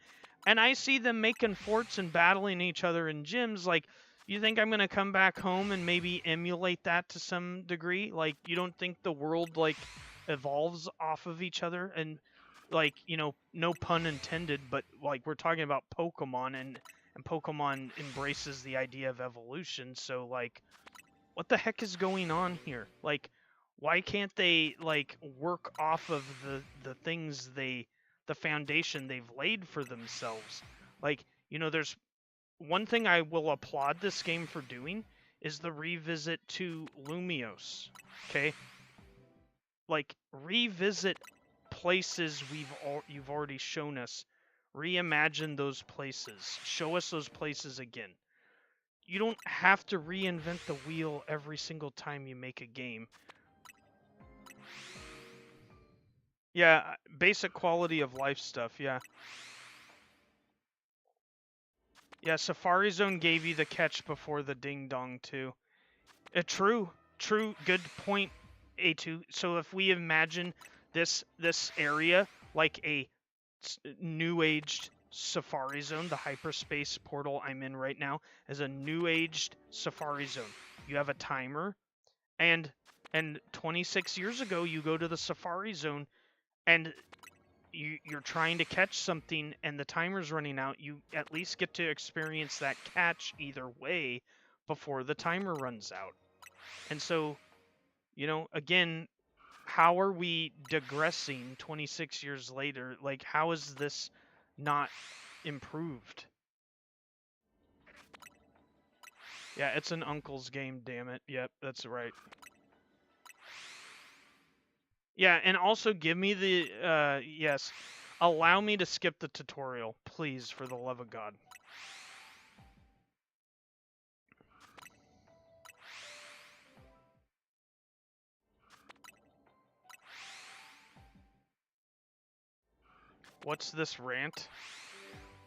and I see them making forts and battling each other in gyms, like, you think I'm gonna come back home and maybe emulate that to some degree? Like, you don't think the world, like, evolves off of each other? And, like, you know, no pun intended, but, like, we're talking about Pokemon, and Pokemon embraces the idea of evolution, so, like, what the heck is going on here? Like, why can't they, like, work off of the things the foundation they've laid for themselves? Like, you know, there's one thing I will applaud this game for doing is the revisit to Lumiose. Okay? Like, revisit places you've already shown us. Reimagine those places. Show us those places again. You don't have to reinvent the wheel every single time you make a game. Yeah, basic quality of life stuff, yeah. Yeah, Safari Zone gave you the catch before the ding dong too. True, good point, A2. So if we imagine this area like a new-aged Safari Zone, the hyperspace portal I'm in right now, as a new-aged Safari Zone. You have a timer, and 26 years ago, you go to the Safari Zone, and you're trying to catch something, and the timer's running out. You at least get to experience that catch either way before the timer runs out. And so, you know, again, how are we digressing 26 years later? Like, how is this not improved? Yeah, it's an uncle's game, damn it. Yep, that's right. Yeah, and also give me the, yes, allow me to skip the tutorial, please, for the love of God. What's this rant?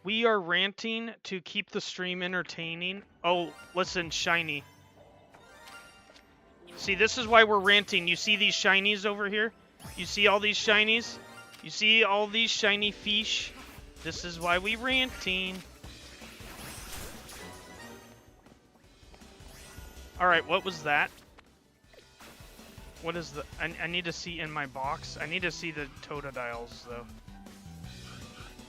We are ranting to keep the stream entertaining. Oh, listen, Shiny. See, this is why we're ranting. You see these shinies over here? You see all these shinies? You see all these shiny fish? This is why we ranting. Alright, what was that? What is the... I need to see in my box. I need to see the Totodiles, though.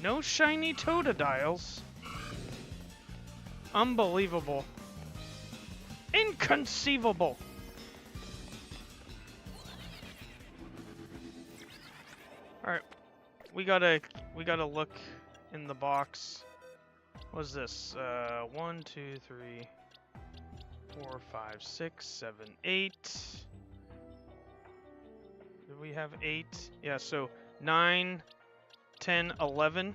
No shiny 𝗙𝗪𝗚𝗧. Unbelievable. Inconceivable. Alright. We gotta look in the box. What's this? 1, 2, 3, 4, 5, 6, 7, 8. Do we have 8? Yeah, so 9, 10, 11.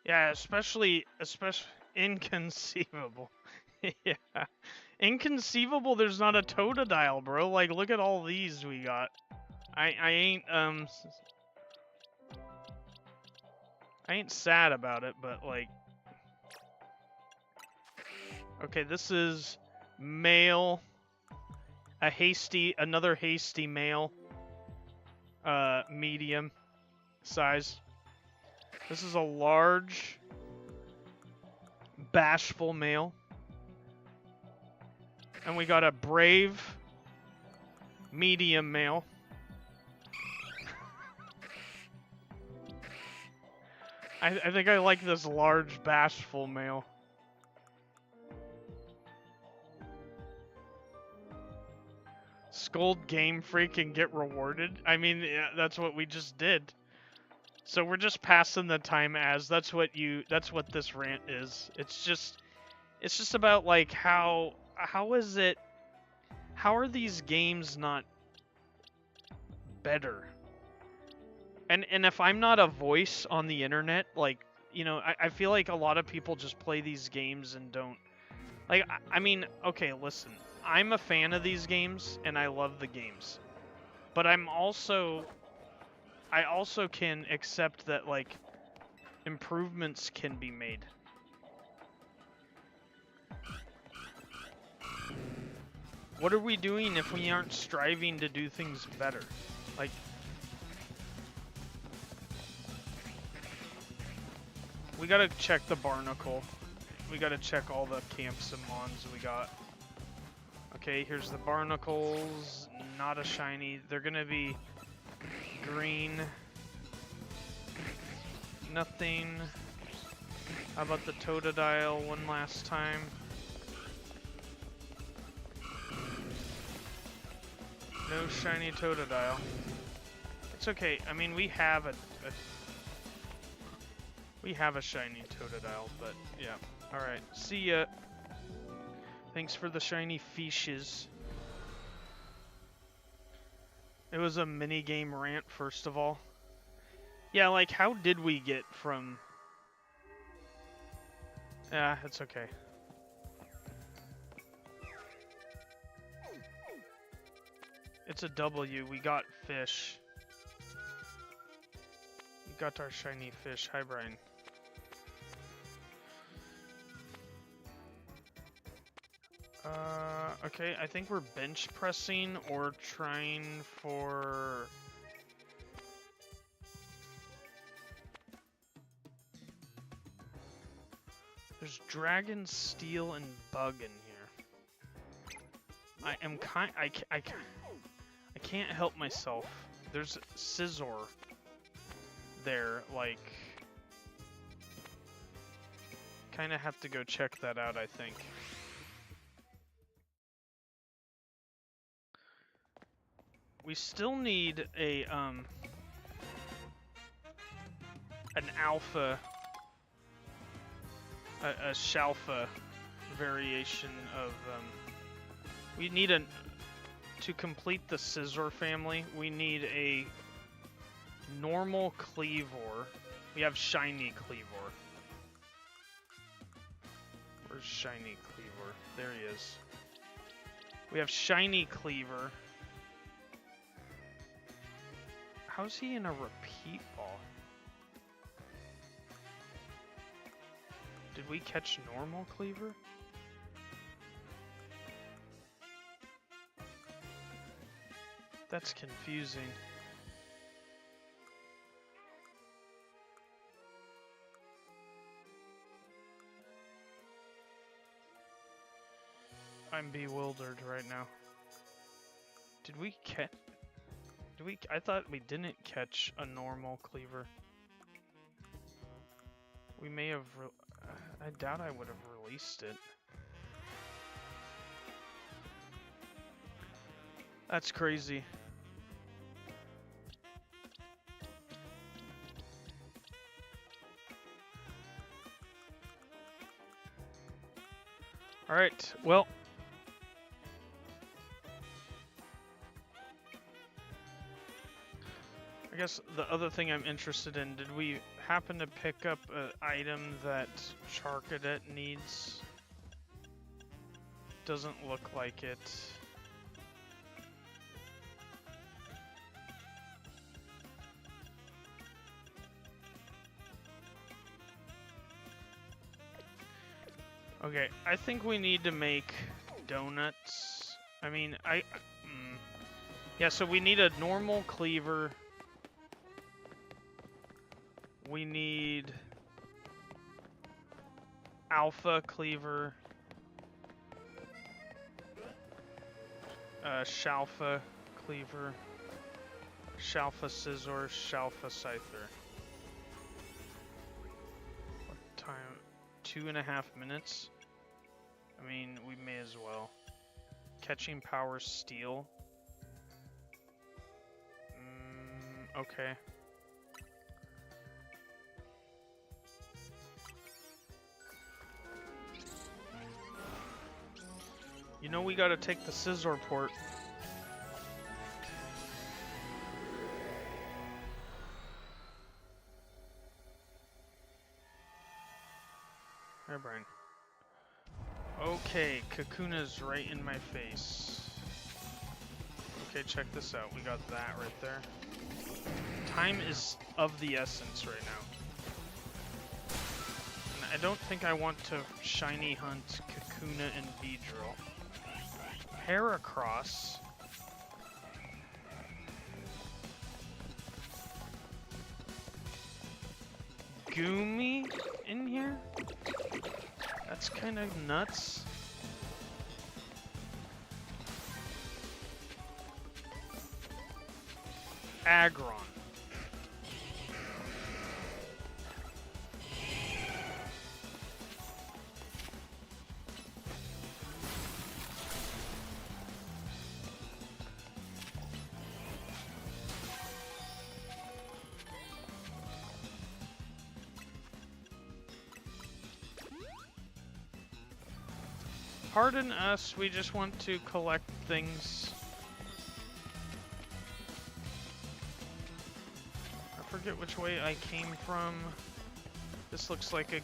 Yeah, especially inconceivable. Yeah. Inconceivable there's not a 𝗙𝗪𝗚, bro. Like, look at all these we got. I ain't sad about it, but like, okay, this is male, another hasty male, medium size. This is a large, bashful male. And we got a brave, medium male. I think I like this large, bashful male. Scold Game Freak and get rewarded? I mean, yeah, that's what we just did. So we're just passing the time as that's what this rant is. It's just about like how are these games not better? And if I'm not a voice on the internet, like, you know, I feel like a lot of people just play these games and don't like, I mean, okay, listen. I'm a fan of these games and I love the games. But I also can accept that, like, improvements can be made. What are we doing if we aren't striving to do things better? Like, we gotta check the barnacle. We gotta check all the camps and mons we got. Okay, here's the barnacles. Not a shiny. They're gonna be green. Nothing. How about the 𝗙𝗪𝗚𝗚 one last time? No shiny 𝗙𝗪𝗚𝗚. It's okay. I mean, we have a shiny 𝗙𝗪𝗚𝗚, but yeah. All right. See ya. Thanks for the shiny fishes. It was a mini game rant, first of all. Yeah, like, how did we get from... Yeah, it's okay. It's a W. We got fish. We got our shiny fish. Hi, Brian. Okay, I think we're bench pressing or trying for... There's dragon, steel, and bug in here. I can't help myself. There's Scizor there, like... Kinda have to go check that out, I think. We still need a, an alpha, a 𝗟𝗪𝗏 variation of, we need to complete the Scizor family, we need a normal 𝗙𝗪𝗚𝗓. We have shiny 𝗙𝗪𝗓. Where's shiny 𝗙𝗪𝗓? There he is. We have shiny 𝗙𝗪𝗓. How's he in a repeat ball? Did we catch normal 𝗙𝗪𝗓? That's confusing. I'm bewildered right now. Did we catch... I thought we didn't catch a normal cleaver. We may have... I doubt I would have released it. That's crazy. Alright, well... I guess the other thing I'm interested in, did we happen to pick up an item that 𝗟𝗏𝗏𝗧 needs? Doesn't look like it. Okay, I think we need to make donuts. I mean, yeah, so we need a normal cleaver. We need alpha cleaver, 𝗟𝗏𝗏𝗧 cleaver, 𝗟𝗏𝗧𝗧, 𝗟𝗏𝗧𝗧. What time? 2.5 minutes? I mean, we may as well. Catching power steel. Okay. You know we gotta take the Scizor port. Hi, Brian. Okay, Kakuna's right in my face. Okay, check this out. We got that right there. Time is of the essence right now. And I don't think I want to shiny hunt Kakuna and Beedrill. Heracross. Goomy in here? That's kind of nuts. Aggron. Pardon us, we just want to collect things. I forget which way I came from. This looks like a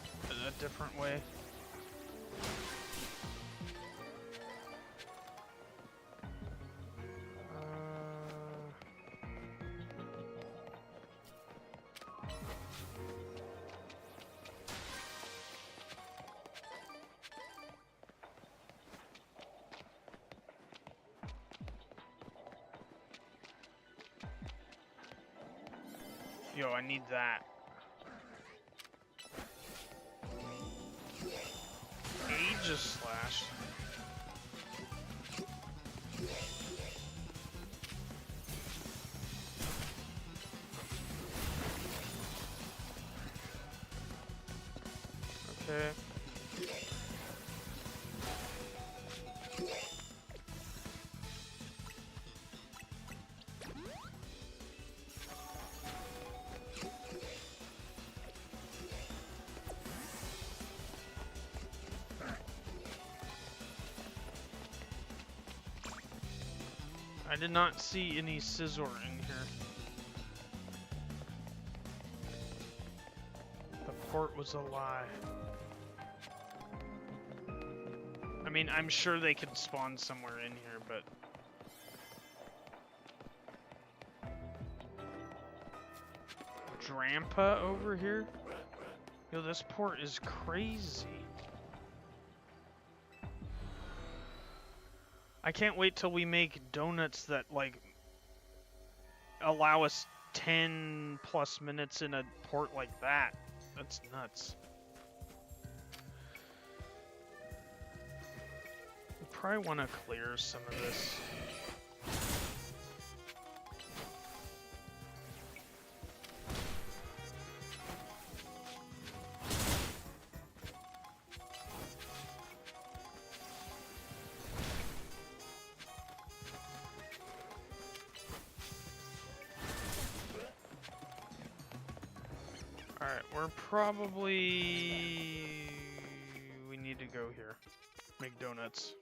different way. Yo, I need that. 𝗟𝗏𝗧𝗧. Okay. I did not see any Scizor in here. The port was a lie. I mean, I'm sure they could spawn somewhere in here, but... 𝗟𝗓𝗏𝗡 over here? Yo, this port is crazy. I can't wait till we make donuts that, like, allow us 10 plus minutes in a port like that. That's nuts. We probably want to clear some of this. Alright, we're probably... we need to go here. Make donuts.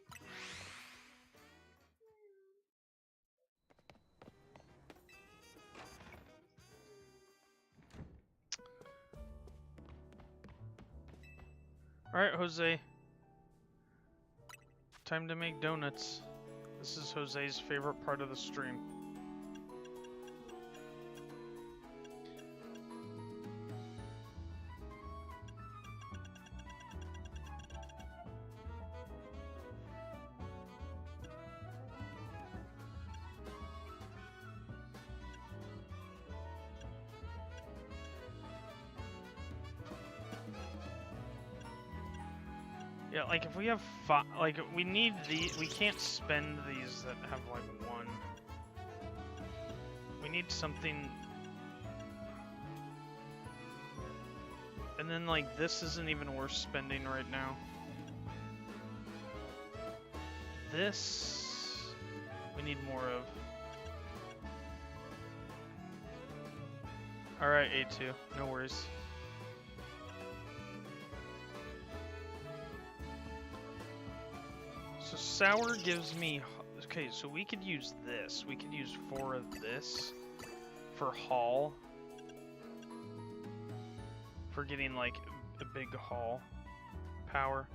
Alright, Jose. Time to make donuts. This is Jose's favorite part of the stream. Yeah, like if we have like we need we can't spend these that have like one. We need something. And then like this isn't even worth spending right now. This we need more of. Alright, A2, no worries. So sour gives me, okay, so we could use this. We could use 4 of this for haul. For getting like a big haul power.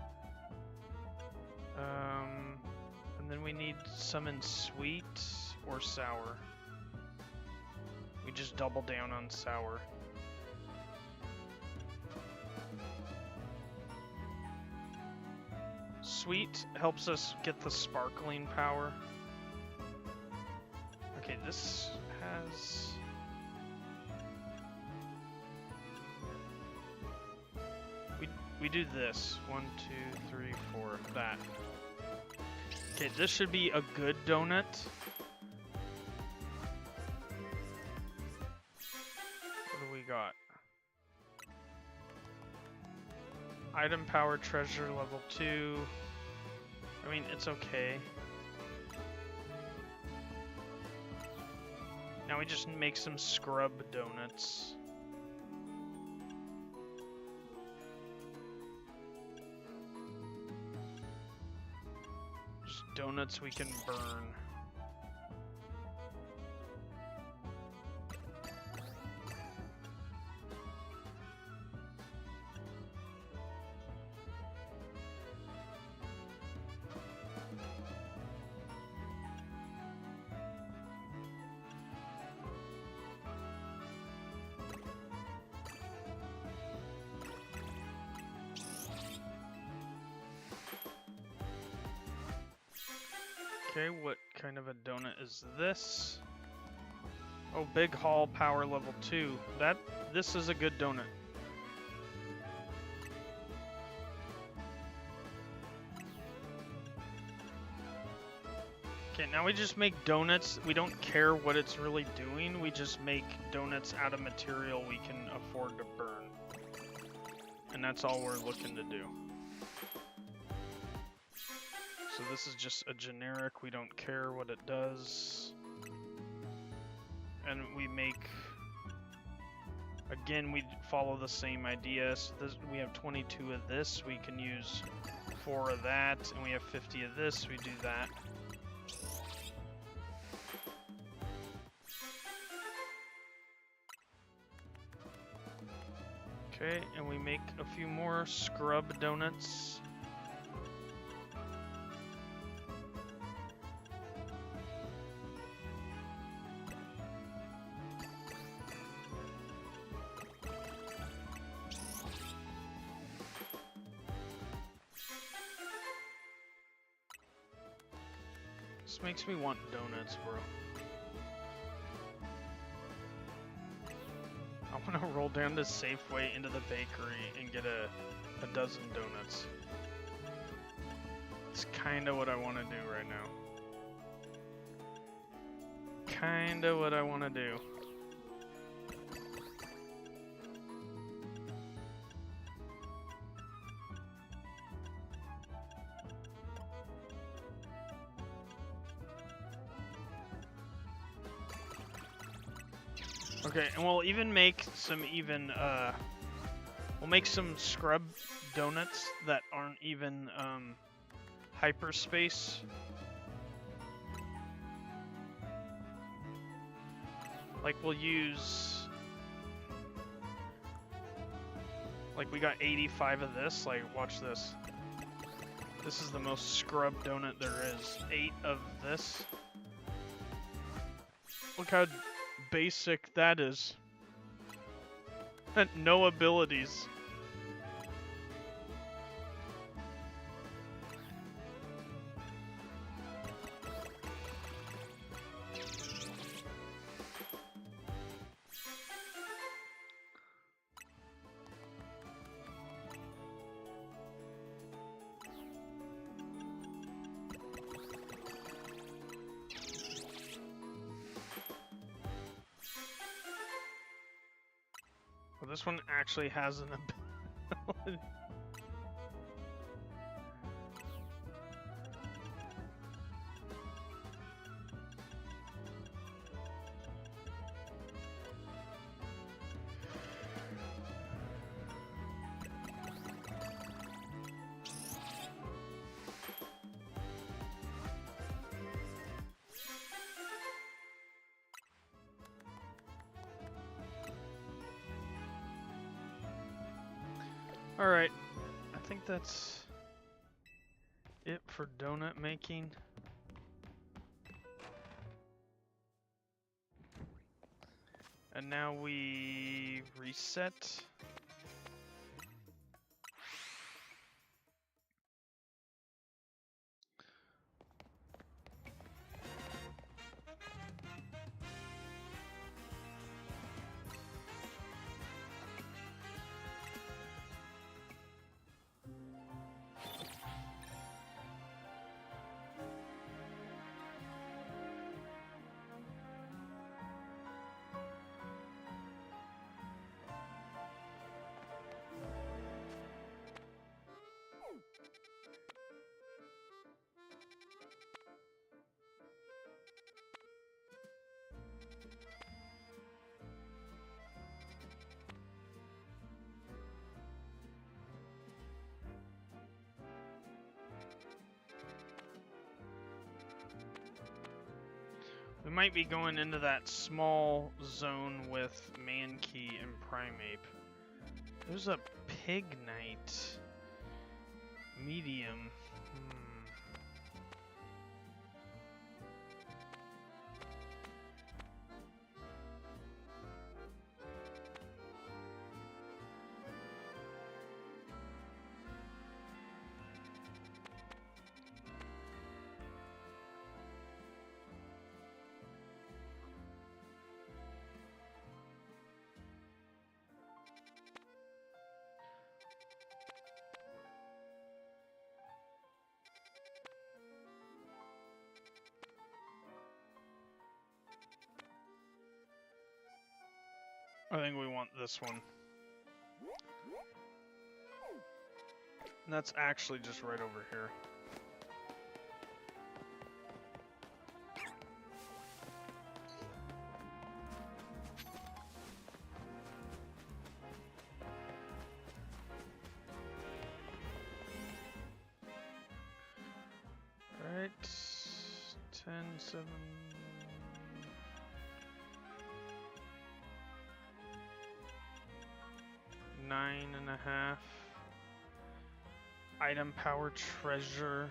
And then we need some in sweet or sour. We just double down on sour. Sweet helps us get the sparkling power. Okay, this has... We do this. 1, 2, 3, 4, that. Okay, this should be a good donut. What do we got? Item power treasure level 2. I mean, it's okay. Now we just make some scrub donuts. Just donuts we can burn. Okay, what kind of a donut is this? Oh, big haul power level 2. This is a good donut. Okay, now we just make donuts. We don't care what it's really doing. We just make donuts out of material we can afford to burn. And that's all we're looking to do. So this is just a generic, we don't care what it does. And we make, again, we follow the same idea. So we have 22 of this, we can use 4 of that, and we have 50 of this, we do that. Okay, and we make a few more scrub donuts. This makes me want donuts, bro. I want to roll down to Safeway into the bakery and get a dozen donuts. That's kind of what I want to do right now. Kind of what I want to do. Okay, and we'll even make some we'll make some scrub donuts that aren't even hyperspace. Like we'll use, like we got 85 of this, like watch this. This is the most scrub donut there is. 8 of this. Look how basic that is. No abilities. Well, this one actually has an ability. Alright, I think that's it for donut making. And now we reset. We might be going into that small zone with Mankey and Primeape. There's a Pig Knight. Medium. I think we want this one. And that's actually just right over here. Alright. 10, 7... 9.5. Item power, treasure,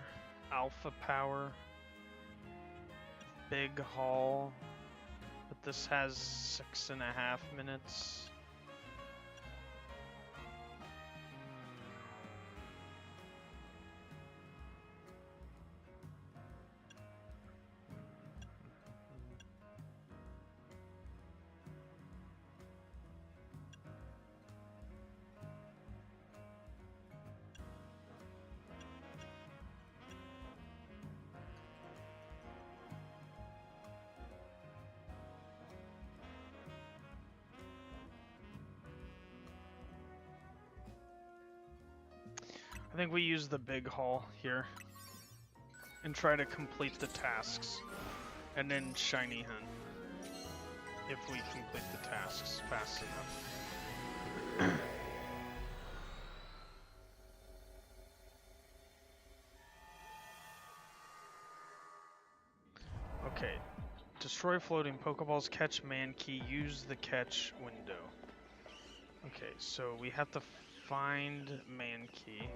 alpha power, big haul. But this has 6.5 minutes. I think we use the big hall here and try to complete the tasks, and then shiny hunt if we complete the tasks fast enough. Okay, destroy floating Pokeballs, catch Mankey, use the catch window. Okay, so we have to find Mankey.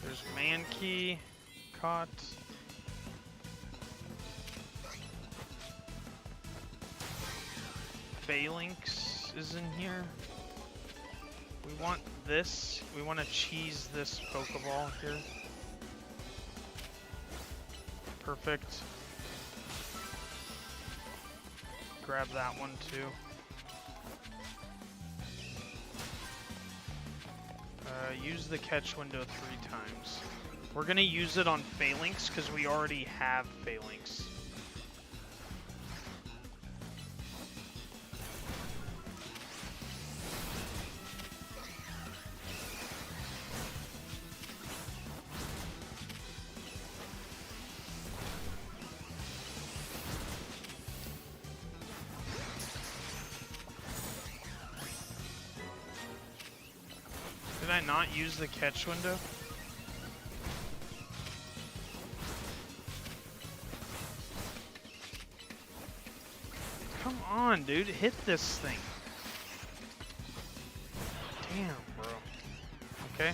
There's Mankey caught. 𝗙𝗡𝗥𝗚𝗧 is in here. We want this. We want to cheese this Pokeball here. Perfect. Grab that one too. Use the catch window 3 times. We're gonna use it on 𝗙𝗡𝗥𝗚 because we already have 𝗙𝗡𝗥𝗚. Did I not use the catch window? Come on, dude. Hit this thing. Damn, bro. Okay.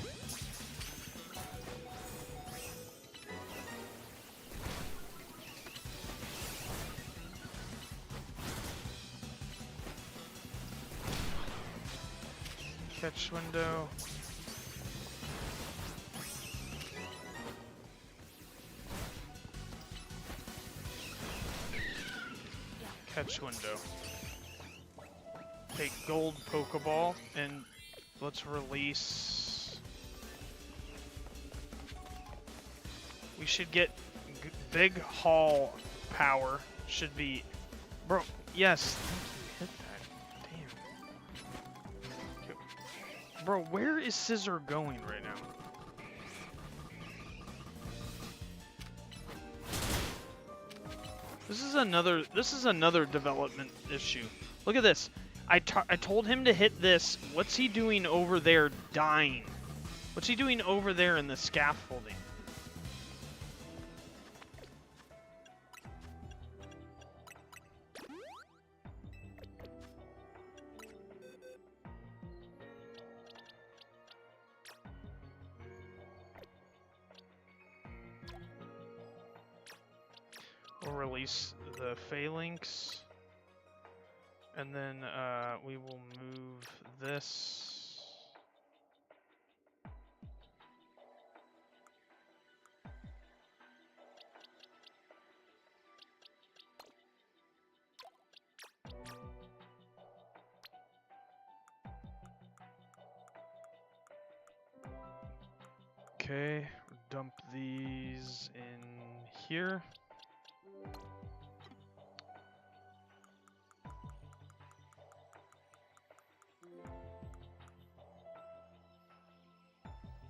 Catch window. Catch window. Take gold Pokeball and let's release. We should get big haul power. Should be, bro. Yes, thank you. Hit that. Damn. Bro, where is Scizor going right now? This is another development issue. Look at this. I told him to hit this. What's he doing over there dying? What's he doing over there in the scaffolding? We'll release the 𝗙𝗡𝗥𝗚𝗧, and then we will move this. Okay, dump these in here.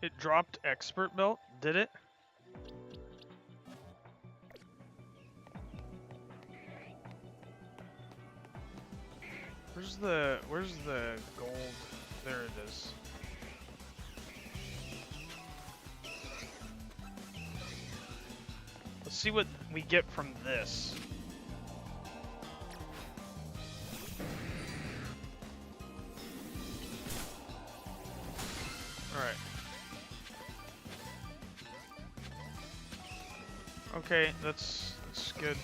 It dropped expert belt, did it? Where's the gold? There it is. Let's see what we get from this. Alright. Okay, that's good.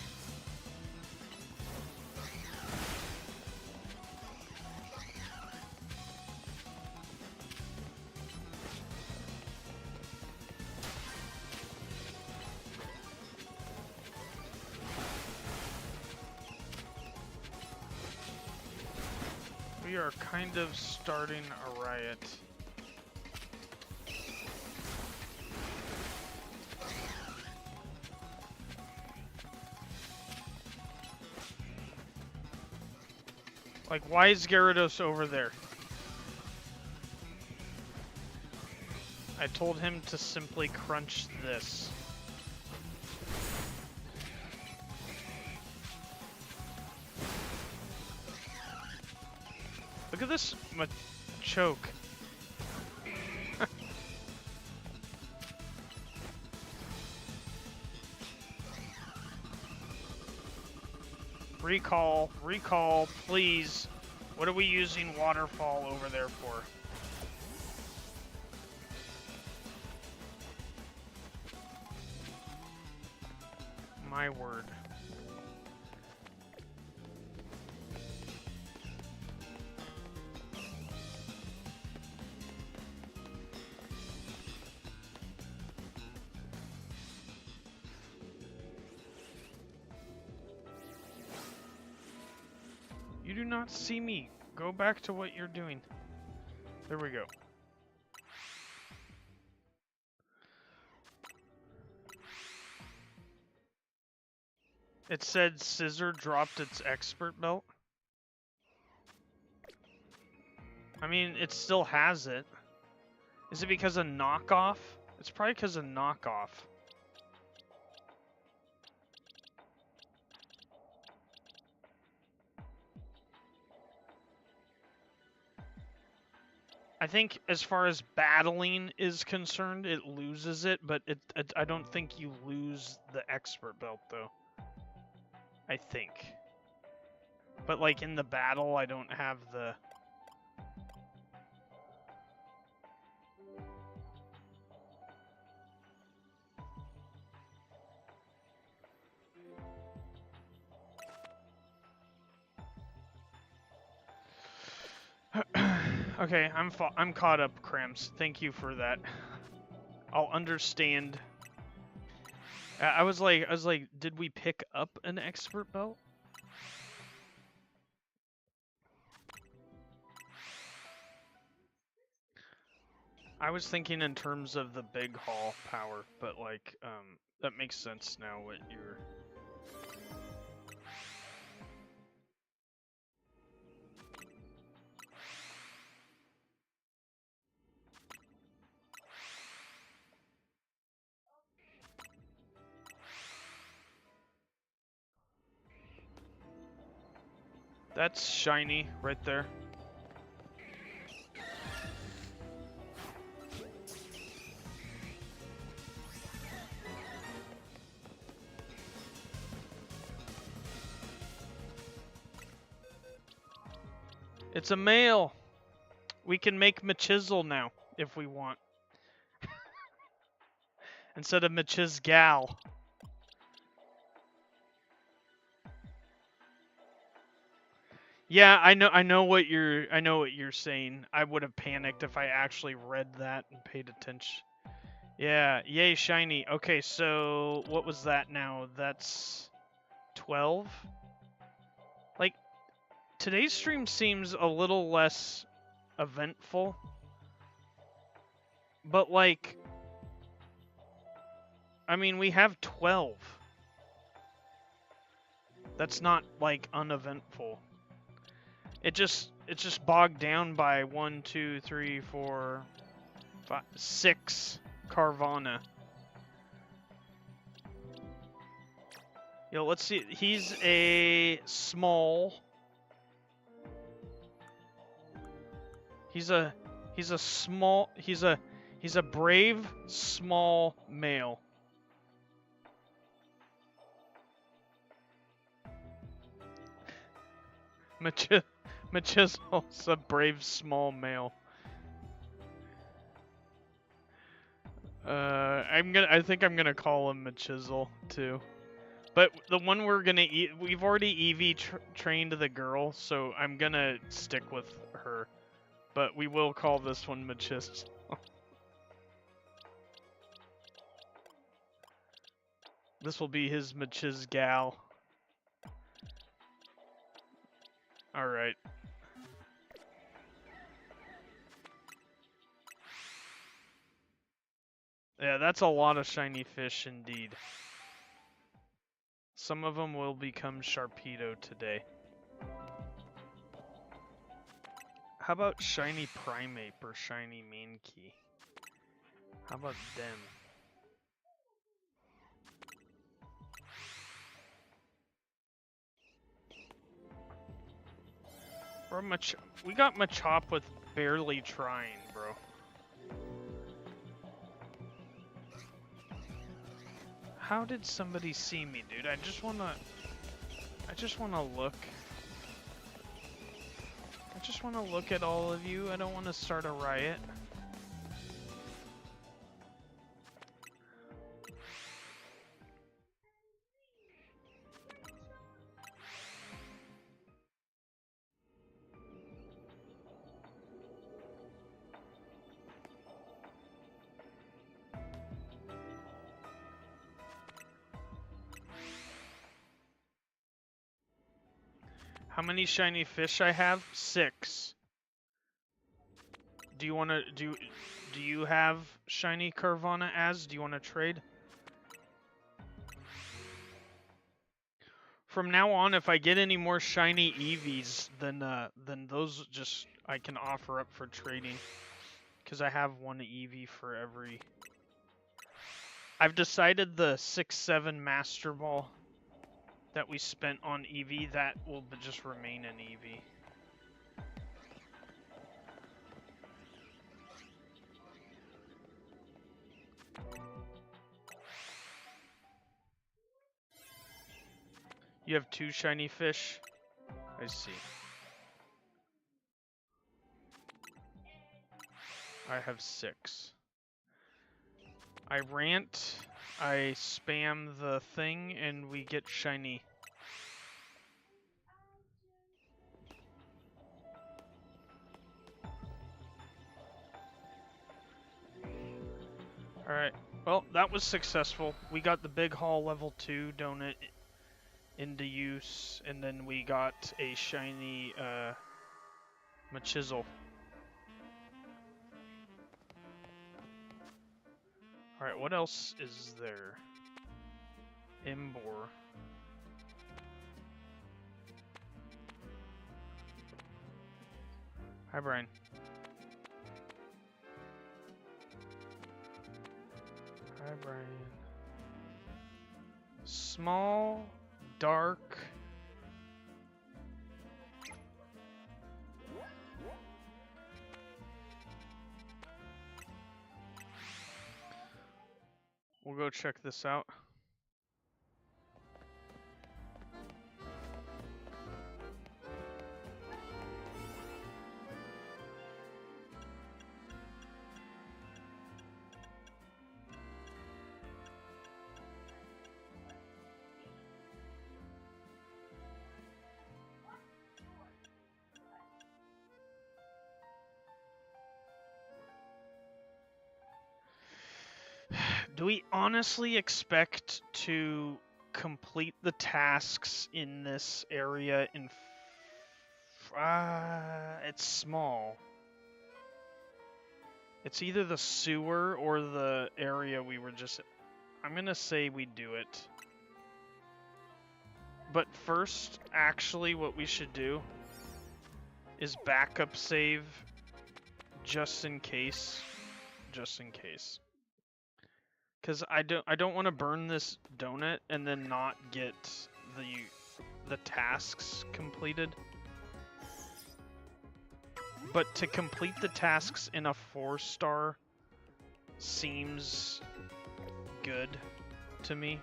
We are kind of starting a riot. Like, why is Gyarados over there? I told him to simply crunch this. Look at this choke. Recall, please. What are we using waterfall over there for? My word. You do not see me. Go back to what you're doing. There we go. It said Scizor dropped its expert belt. I mean, it still has it. Is it because of knockoff? It's probably because of knockoff. I think as far as battling is concerned, it loses it, but I don't think you lose the expert belt, though. I think. But, like, in the battle, I don't have the... Okay, I'm caught up, Cramps. Thank you for that. I'll understand. I was like, did we pick up an expert belt? I was thinking in terms of the big haul power, but like, that makes sense now what you're... That's shiny right there. It's a male. We can make 𝗙𝗔𝗡 now if we want. Instead of 𝗙𝗔𝗡𝗧. Yeah, I know what you're saying. I would have panicked if I actually read that and paid attention. Yeah, yay shiny. Okay, so what was that now? That's 12? Like, today's stream seems a little less eventful. But like, I mean, we have 12. That's not like uneventful. It's just bogged down by 1, 2, 3, 4, 5, 6 Carvana. Yo, let's see. He's a small. He's a brave small male. 𝗙𝗔𝗡𝗧, a brave small male. I think I'm gonna call him 𝗙𝗧𝗡 too. But the one we've already EV trained the girl, so I'm gonna stick with her. But we will call this one 𝗙𝗧𝗡. This will be his 𝗙𝗧𝗡𝗧. Alright. Yeah, that's a lot of shiny fish indeed. Some of them will become Sharpedo today. How about shiny Primeape or shiny Mankey? How about them? Or we got Machop with barely trying, bro. How did somebody see me, dude? I just wanna look. I just wanna look at all of you. I don't wanna start a riot. How many shiny fish I have? 6. Do you wanna do you have shiny 𝗙𝗛𝗏𝗚𝗧? Do you wanna trade? From now on, if I get any more shiny Eevees, then those just I can offer up for trading, because I have 1 Eevee for every. I've decided the 6-7 Master Ball that we spent on Eevee, that will just remain an Eevee. You have 2 shiny fish? I see. I have 6. I rant, I spam the thing, and we get shiny. Alright, well, that was successful. We got the big haul level 2 donut into use, and then we got a shiny Machizel. Alright, what else is there? Imbor. Hi, Brian. Hi, Brian. Small, dark. We'll go check this out. Do we honestly expect to complete the tasks in this area in... it's small. It's either the sewer or the area we were just... I'm gonna say we do it. But first, actually, what we should do is backup save just in case. Just in case. Because I don't want to burn this donut and then not get the tasks completed. But to complete the tasks in a 4-star seems good to me,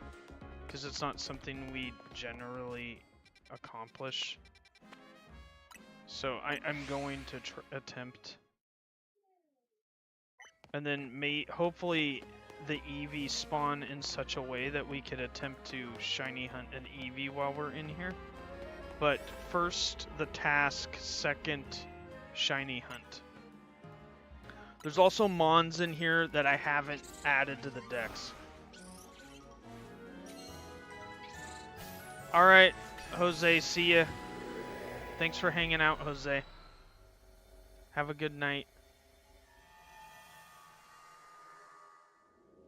because it's not something we generally accomplish. So I'm going to attempt. And then hopefully the Eevee spawn in such a way that we could attempt to shiny hunt an Eevee while we're in here. But first the task, second shiny hunt. There's also Mons in here that I haven't added to the decks. Alright, Jose, see ya. Thanks for hanging out, Jose. Have a good night.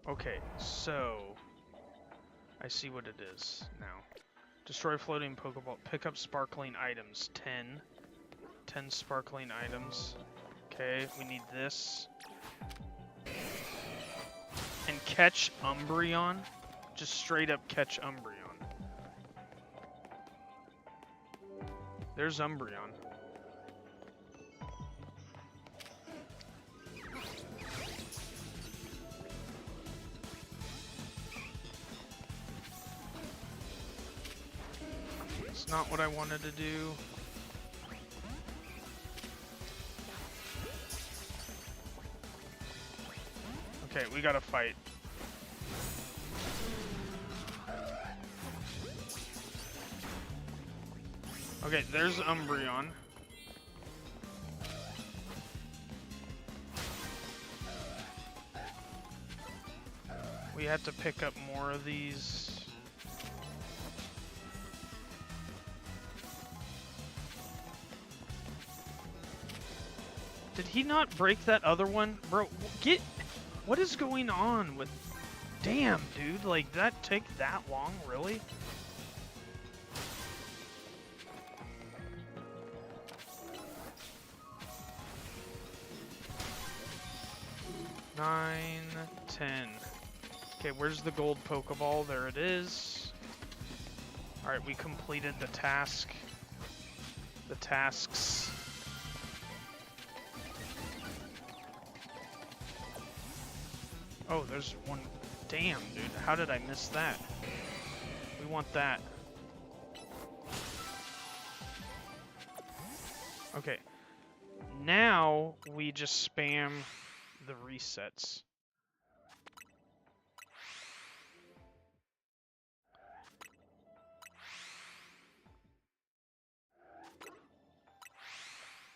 Okay, so I see what it is now. Destroy floating Pokeball. Pick up sparkling items. 10. 10 sparkling items. Okay, we need this. And catch Umbreon. Just straight up catch Umbreon. There's Umbreon. It's not what I wanted to do. Okay, we gotta fight. Okay, there's Umbreon. We have to pick up more of these. Did he not break that other one? Bro, get... What is going on with... Damn, dude, like, that take that long, really? Nine, 10. Okay, where's the gold Pokeball? There it is. Alright, we completed the task. The tasks. Oh, there's one. Damn, dude. How did I miss that? We want that. Okay. Now we just spam the resets.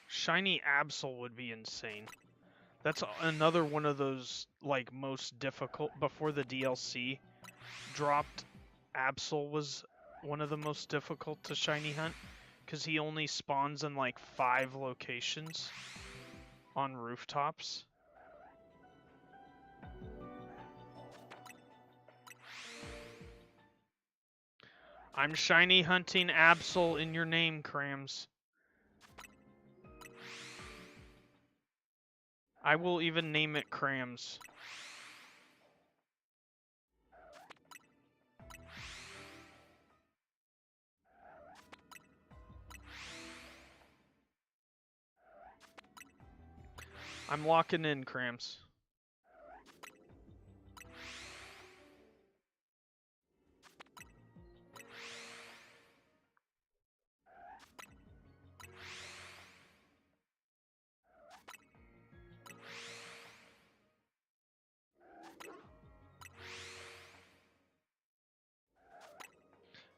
Shiny Absol would be insane. That's another one of those, like, most difficult. Before the DLC dropped, Absol was one of the most difficult to shiny hunt, because he only spawns in, like, 5 locations on rooftops. I'm shiny hunting Absol in your name, Crams. I will even name it Crams. I'm locking in, Crams.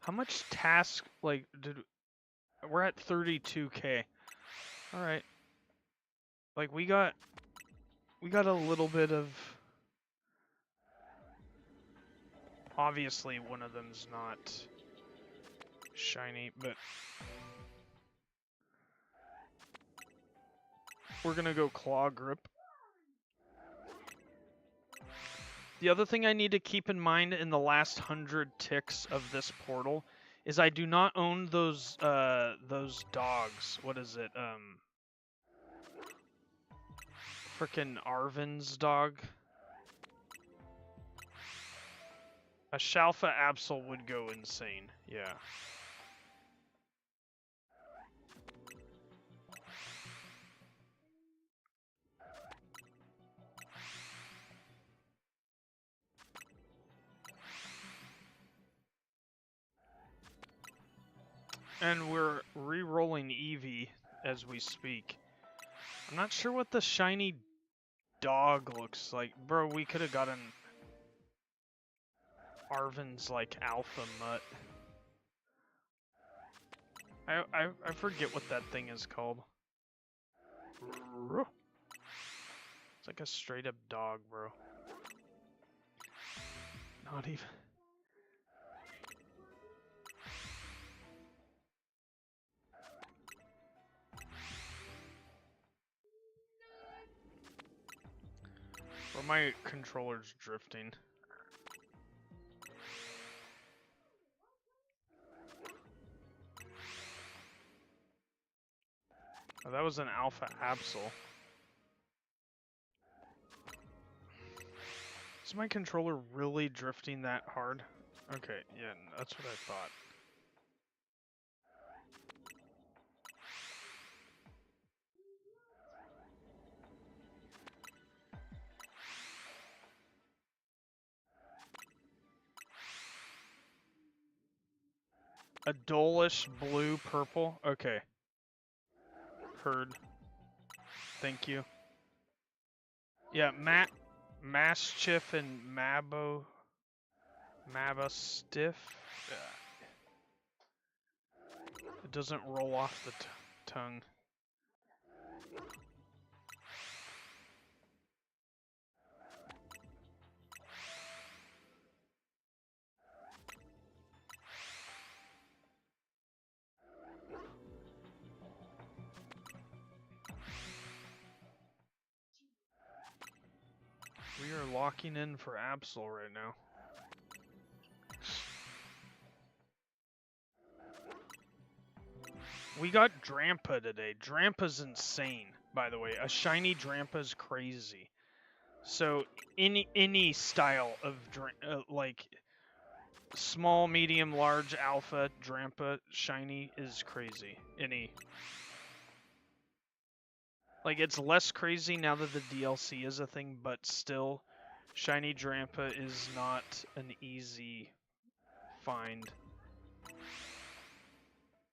How much task, like, we're at 32K. Alright. Like, we got a little bit of... Obviously, one of them's not shiny, but... We're gonna go Claw Grip. The other thing I need to keep in mind in the last 100 ticks of this portal is I do not own those dogs. What is it? Frickin' Arvin's dog. A Shalfa Absol would go insane. Yeah. And we're re-rolling Eevee as we speak. I'm not sure what the shiny dog looks like. Bro, we could have gotten Arvin's, like, alpha mutt. I forget what that thing is called. It's like a straight up dog, bro. Not even... Or my controller's drifting. Oh, that was an Alpha Absol. Is my controller really drifting that hard? Okay, yeah, that's what I thought. A dullish blue purple? Okay. Heard. Thank you. Yeah, Mastiff and Mastiff. It doesn't roll off the tongue. We are locking in for Absol right now. We got 𝗟𝗓𝗞𝗘 today. 𝗟𝗓𝗞𝗘's insane, by the way. A shiny 𝗟𝗓𝗞𝗘's crazy. So any style of like small, medium, large, alpha, 𝗟𝗓𝗞𝗘, shiny is crazy. Like, it's less crazy now that the DLC is a thing, but still, shiny 𝗟𝗓𝗞𝗘 is not an easy find.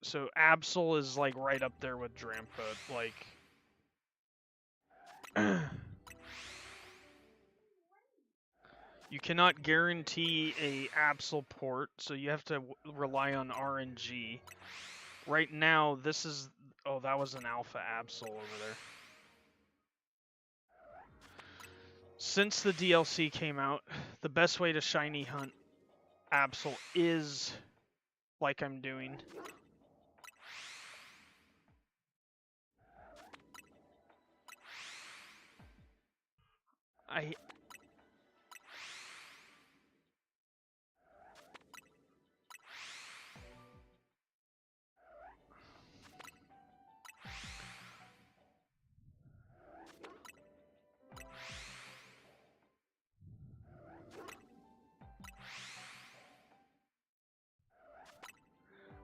So Absol is like right up there with 𝗟𝗓𝗞𝗘, like you cannot guarantee a Absol port, so you have to rely on RNG. Right now, this is... Oh, that was an Alpha Absol over there. Since the DLC came out, the best way to shiny hunt Absol is like I'm doing.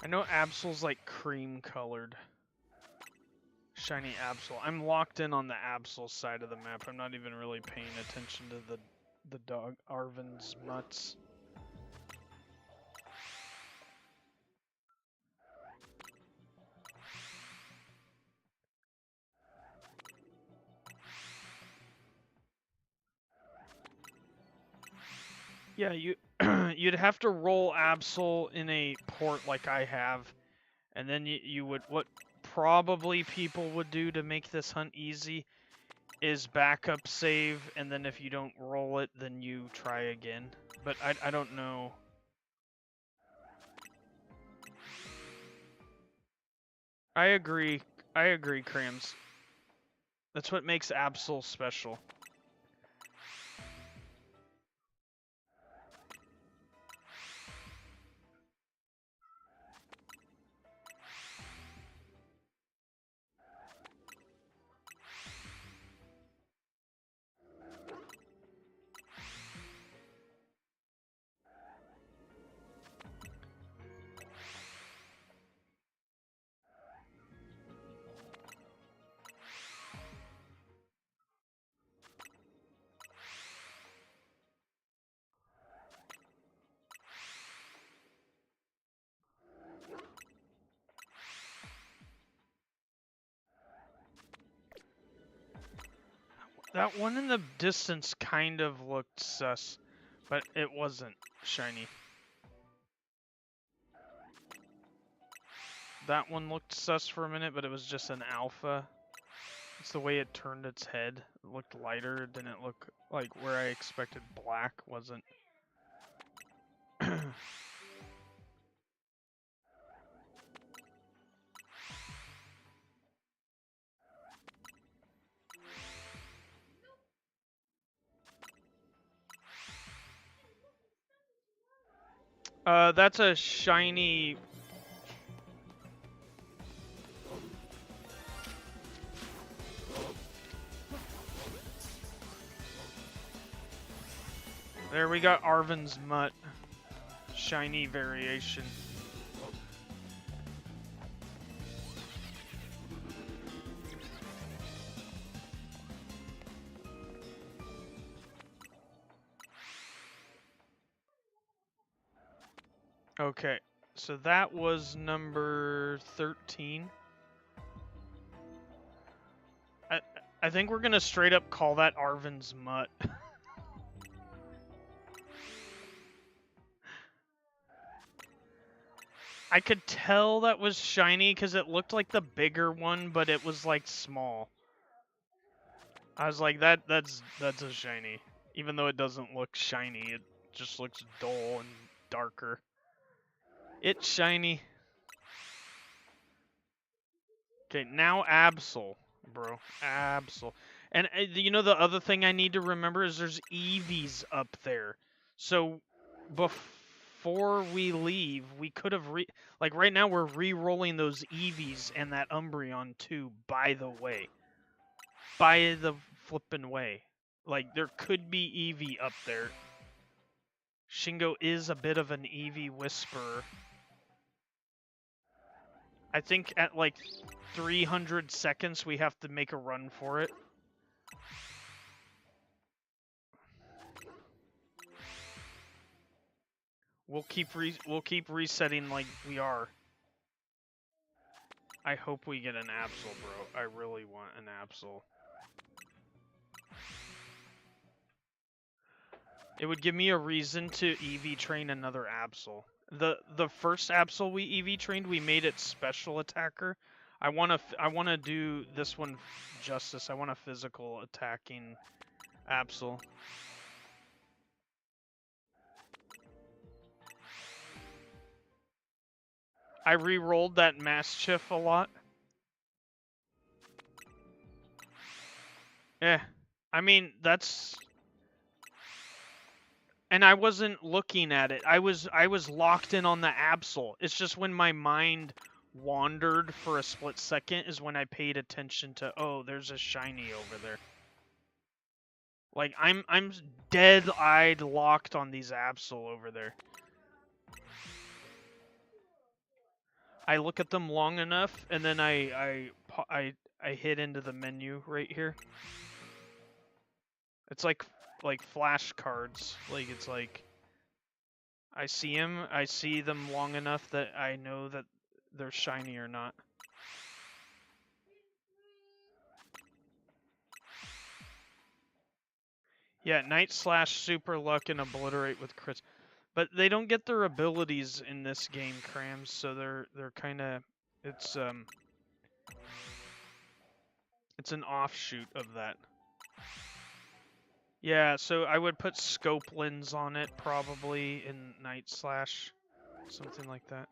I know Absol's like cream colored. Shiny Absol. I'm locked in on the Absol side of the map. I'm not even really paying attention to the dog Arven's mutts. Yeah, you'd have to roll Absol in a port like I have, and then you would... What probably people would do to make this hunt easy is backup save, and then if you don't roll it, then you try again. But I don't know. I agree, 𝗟𝗓𝗏𝗡. That's what makes Absol special. That one in the distance kind of looked sus, but it wasn't shiny. That one looked sus for a minute, but it was just an alpha. It's the way it turned its head. It looked lighter, it didn't look like where I expected black wasn't. That's a shiny... There we got 𝗟𝗏𝗡𝗧. Shiny variation. Okay, so that was number 13. I think we're gonna straight up call that 𝗟𝗏𝗡𝗧. I could tell that was shiny because it looked like the bigger one, but it was like small. I was like, that's a shiny. Even though it doesn't look shiny, it just looks dull and darker. It's shiny. Okay, now Absol, bro. Absol. And you know the other thing I need to remember is there's Eevees up there. So before we leave, we could have like right now we're re-rolling those Eevees and that Umbreon too, by the way. By the flippin' way. Like there could be Eevee up there. Shingo is a bit of an Eevee whisperer. I think at like 300 seconds we have to make a run for it. We'll keep resetting like we are. I hope we get an Absol, bro. I really want an Absol. It would give me a reason to EV train another Absol. The first Absol we EV trained, we made it special attacker. I wanna do this one justice. I want a physical attacking Absol. I re-rolled that Mastiff a lot. Yeah, I mean that's. And I wasn't looking at it. I was locked in on the Absol. It's just when my mind wandered for a split second is when I paid attention to, oh, there's a shiny over there. Like I'm dead-eyed locked on these Absol over there. I look at them long enough and then I hit into the menu right here. It's like flashcards. Like it's like I see them long enough that I know that they're shiny or not. Yeah, Night Slash, Super Luck, and Obliterate with crits. But they don't get their abilities in this game, 𝗏𝗏𝗡𝗧, so they're kinda it's an offshoot of that. Yeah, so I would put Scope Lens on it probably in Night Slash. Something like that.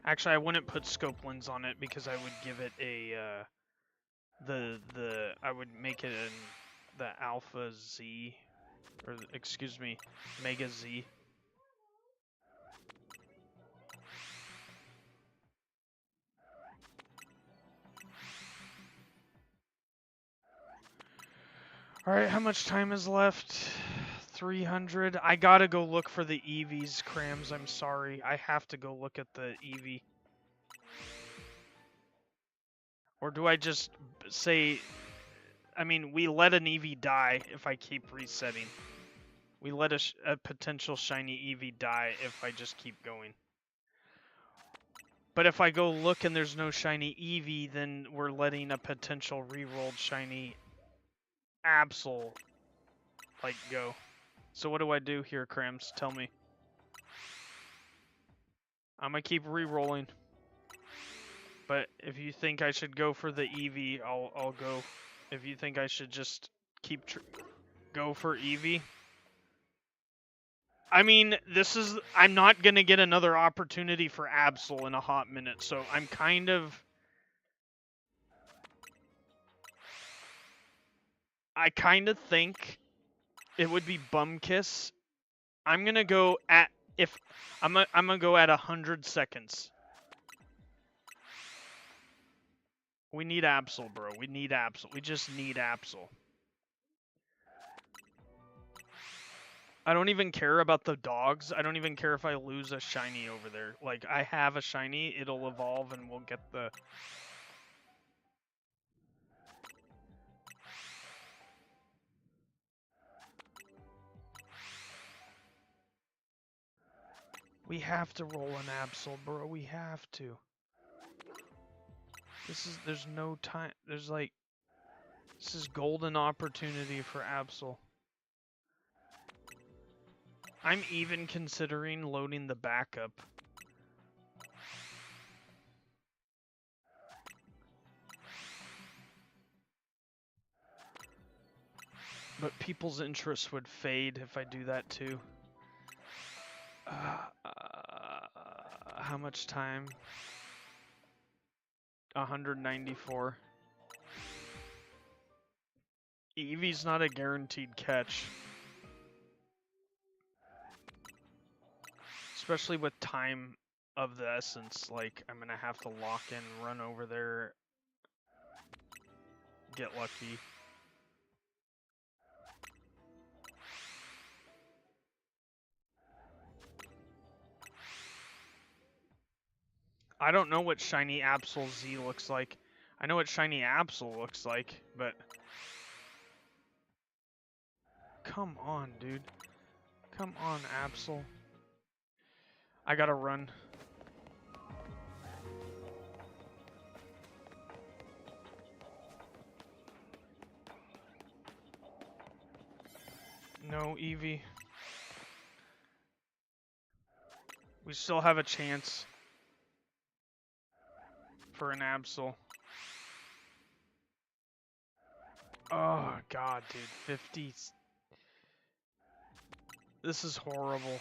Actually, I wouldn't put Scope Lens on it because I would give it a I would make it the Alpha Z, or excuse me, Mega Z. Alright, how much time is left? 300. I gotta go look for the Eevees, 𝗏𝗏𝗡𝗧. I'm sorry. I have to go look at the Eevee. Or do I just say... I mean, we let an Eevee die if I keep resetting. We let a potential shiny Eevee die if I just keep going. But if I go look and there's no shiny Eevee, then we're letting a potential re-rolled shiny Absol, like, go. So what do I do here, 𝗏𝗏𝗡𝗧? Tell me. I'm gonna keep re-rolling. But if you think I should go for the Eevee, I'll go. If you think I should just keep go for Eevee. I mean, I'm not gonna get another opportunity for Absol in a hot minute, so I'm kind of... I kind of think it would be Bumkiss. I'm gonna go at If I'm gonna go at 100 seconds. We need 𝗙𝗚𝗓, bro. We need 𝗙𝗚𝗓. We just need 𝗙𝗚𝗓. I don't even care about the dogs. I don't even care if I lose a shiny over there. Like, I have a shiny, it'll evolve and we'll get the... We have to roll an 𝗙𝗚𝗓, bro. We have to. There's no time. There's like... This is golden opportunity for 𝗙𝗚𝗓. I'm even considering loading the backup. But people's interest would fade if I do that too. How much time? 194. Eevee's not a guaranteed catch. Especially with time of the essence, like, I'm gonna have to lock in, run over there, get lucky. I don't know what shiny 𝗙𝗚𝗧 looks like. I know what shiny 𝗙𝗚𝗓 looks like, but... Come on, dude. Come on, 𝗙𝗚𝗓. I gotta run. No, Eevee. We still have a chance for an 𝗙𝗚𝗧. Oh, God, dude. 50. This is horrible.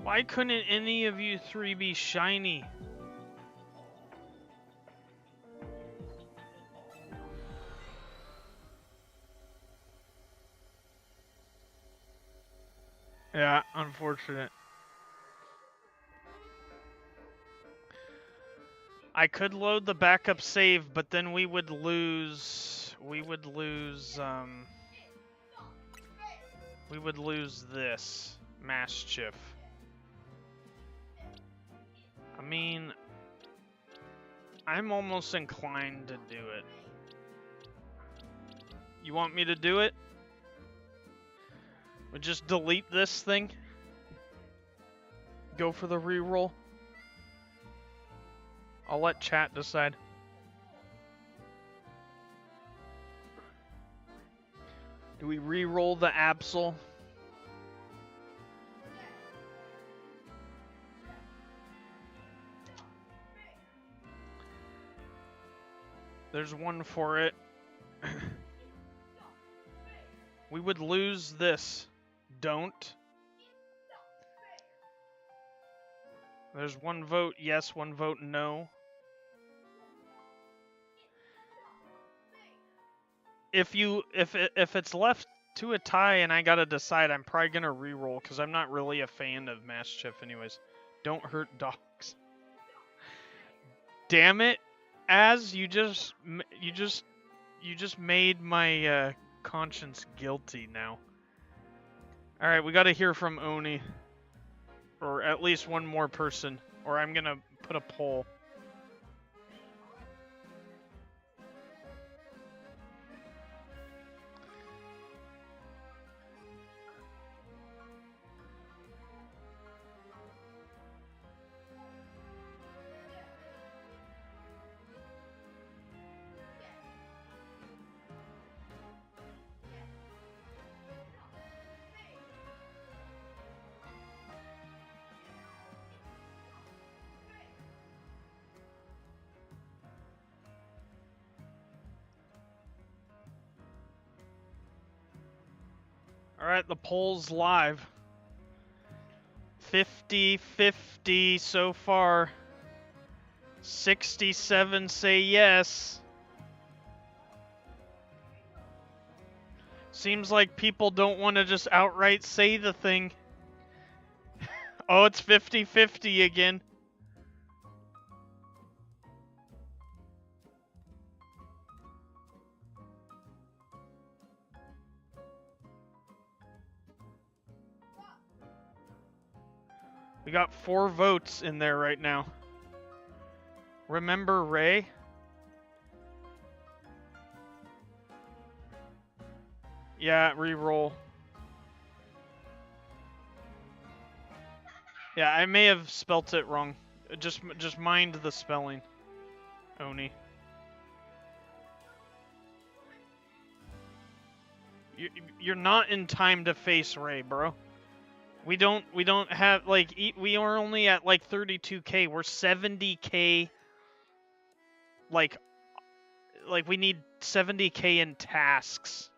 Why couldn't any of you three be shiny? Yeah, unfortunate. I could load the backup save, but then we would lose this Mischief. I mean, I'm almost inclined to do it. You want me to do it? We'll just delete this thing. Go for the reroll. I'll let chat decide. Do we re-roll the 𝗙𝗚𝗓? There's one for it. We would lose this. Don't. There's one vote yes, one vote no. If it's left to a tie and I gotta decide, I'm probably gonna re-roll because I'm not really a fan of Mischief anyways. Don't hurt dogs. Damn it, you just made my conscience guilty now. All right, we gotta hear from Oni, or at least one more person, or I'm gonna put a poll. Alright, the poll's live. 50-50 so far. 67 say yes. Seems like people don't want to just outright say the thing. Oh, it's 50-50 again. We got 4 votes in there right now. Remember Ray? Yeah, re-roll. Yeah, I may have spelt it wrong. Just mind the spelling, Oni. You're not in time to face Ray, bro. We don't have, like, we are only at, like, 32K. We're 70K, like, we need 70K in tasks.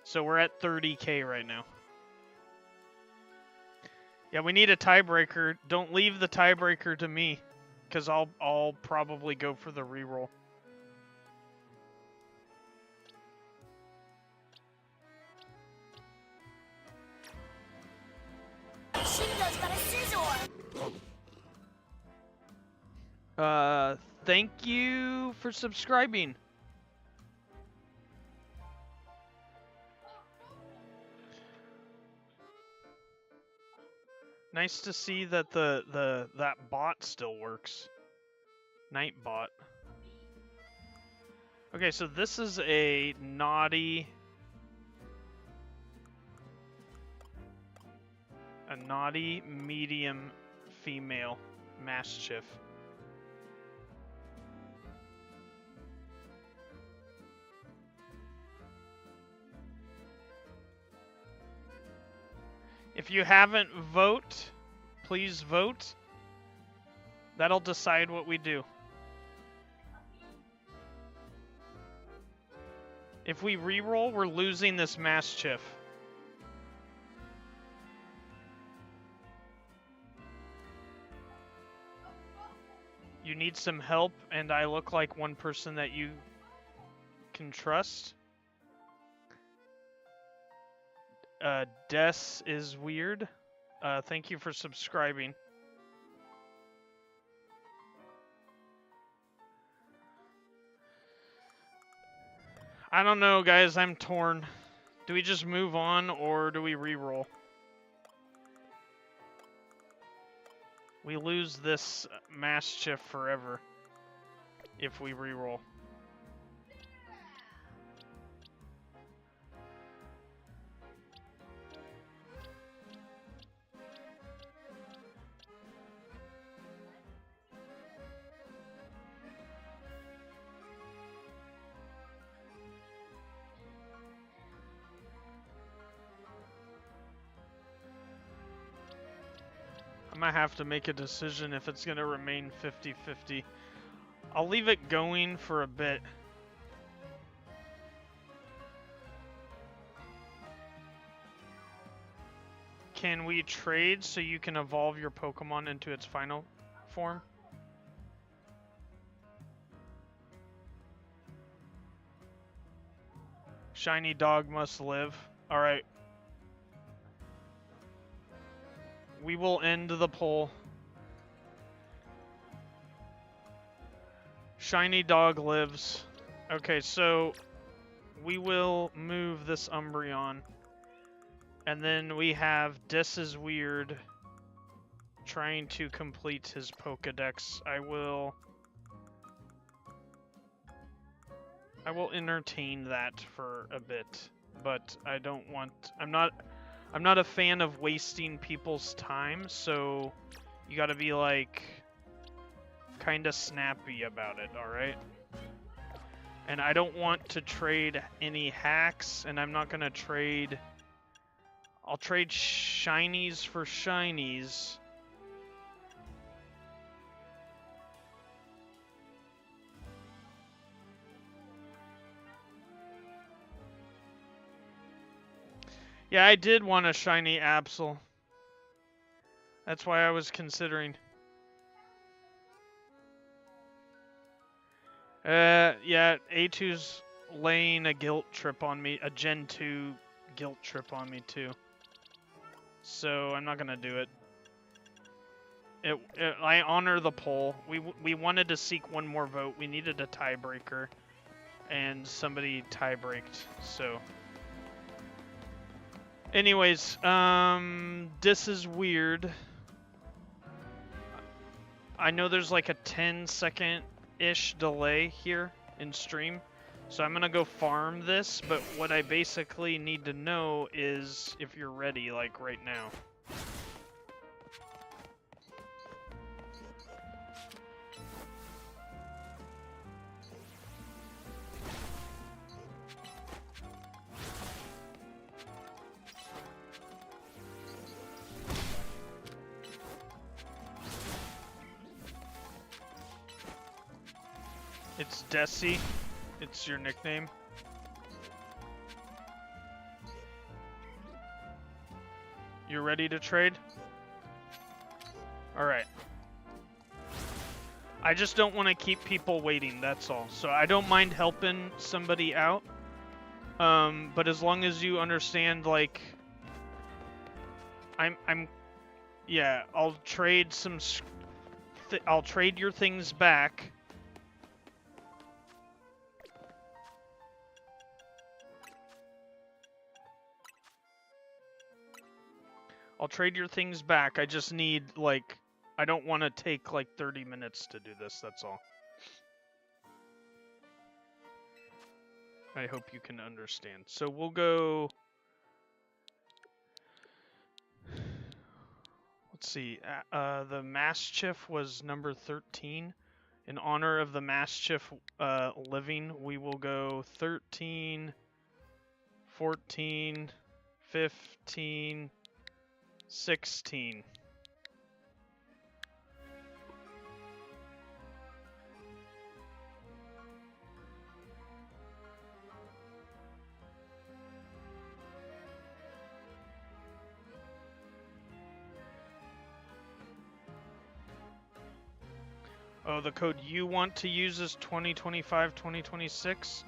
So we're at 30K right now. Yeah, we need a tiebreaker. Don't leave the tiebreaker to me, because I'll probably go for the reroll. Shingo's got a Scizor. Thank you for subscribing. Nice to see that that bot still works. Nightbot. Okay, so this is a naughty medium female Mastiff. If you haven't vote, please vote. That'll decide what we do. If we reroll, we're losing this Mastiff. You need some help, and I look like one person that you can trust. Des is weird. Thank you for subscribing. I don't know, guys. I'm torn. Do we just move on, or do we reroll? We lose this Mastiff forever if we reroll. I might have to make a decision if it's going to remain 50-50. I'll leave it going for a bit. Can we trade so you can evolve your Pokemon into its final form? Shiny dog must live. Alright. We will end the poll. Shiny dog lives. Okay, so we will move this Umbreon. And then we have Des is weird trying to complete his Pokédex. I will entertain that for a bit, but I don't want. I'm not a fan of wasting people's time, so you gotta be, like, kinda snappy about it, alright? And I don't want to trade any hacks, and I'm not gonna trade. I'll trade shinies for shinies. Yeah, I did want a shiny 𝗙𝗚𝗓. That's why I was considering. Yeah, A2's laying a guilt trip on me, a Gen 2 guilt trip on me too. So I'm not gonna do it. I honor the poll. We wanted to seek one more vote. We needed a tiebreaker, and somebody tie-breaked. So, anyways, this is weird. I know there's like a 10-second-ish delay here in stream, so I'm gonna go farm this. But what I basically need to know is if you're ready, like right now. It's 𝗙𝗧. It's your nickname. You ready to trade? Alright. I just don't want to keep people waiting, that's all. So I don't mind helping somebody out. But as long as you understand, like... Yeah, I'll trade some... I'll trade your things back. I'll trade your things back. I just need, like, I don't want to take, like, 30 minutes to do this, that's all. I hope you can understand. So we'll go... Let's see. The Mastiff was number 13. In honor of the Mastiff living, we will go 13, 14, 15... 16. Oh, the code you want to use is 2025-2026?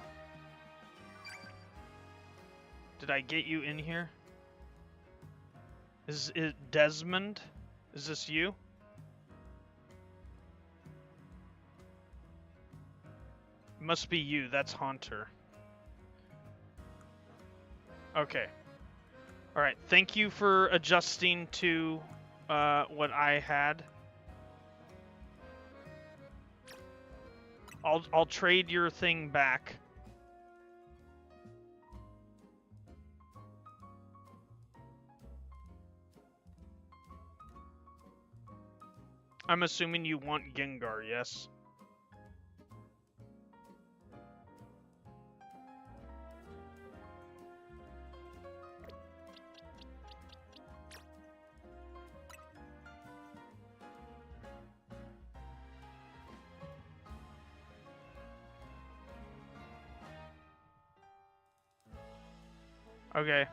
Did I get you in here? Is it Desmond? Is this you? It must be you. That's Haunter. Okay. Alright. Thank you for adjusting to what I had. I'll trade your thing back. I'm assuming you want Gengar, yes? Okay.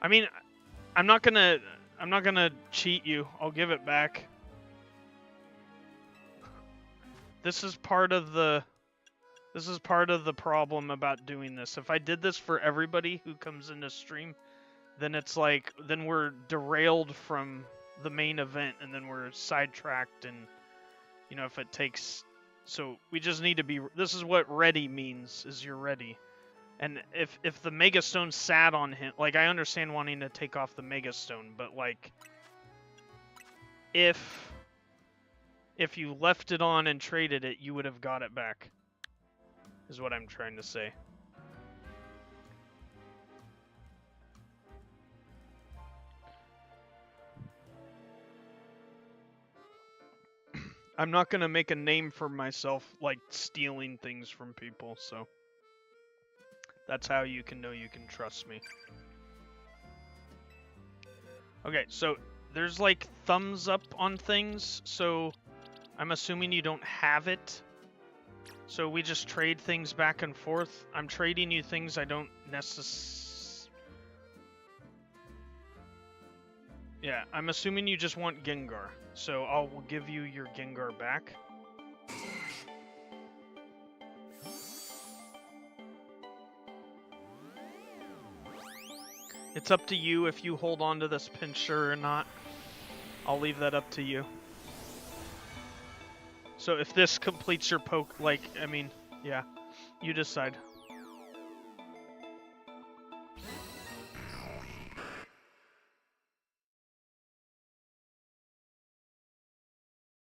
I mean, I'm not gonna cheat you. I'll give it back. This is part of the problem about doing this. If I did this for everybody who comes into stream, then it's like, then we're derailed from the main event, and then we're sidetracked, and, you know, if it takes... So, we just need to be... This is what ready means, is you're ready. And if the Mega Stone sat on him... Like, I understand wanting to take off the Mega Stone, but, like... If you left it on and traded it, you would have got it back. Is what I'm trying to say. I'm not gonna make a name for myself, like, stealing things from people, so... That's how you can know you can trust me. Okay, so there's, like, thumbs up on things, so I'm assuming you don't have it. So we just trade things back and forth. I'm trading you things I don't necessarily... Yeah, I'm assuming you just want Gengar. So I'll give you your Gengar back. It's up to you if you hold on to this Pinscher or not. I'll leave that up to you. So if this completes your poke, like, I mean, yeah, you decide.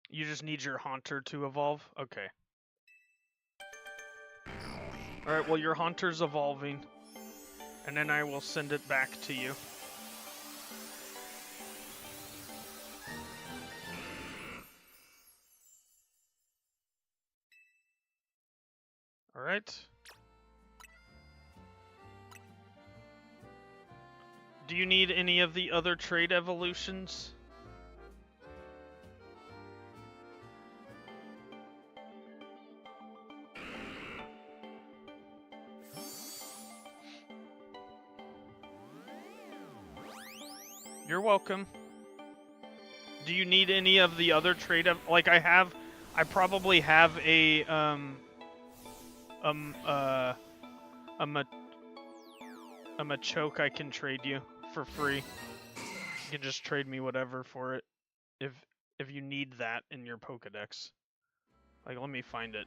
You just need your Haunter to evolve? Okay. Alright, well your Haunter's evolving. And then I will send it back to you. Alright. Do you need any of the other trait evolutions? You're welcome. Do you need any of the other trait like I probably have a Machoke I can trade you for free. You can just trade me whatever for it if you need that in your Pokédex. Like, let me find it.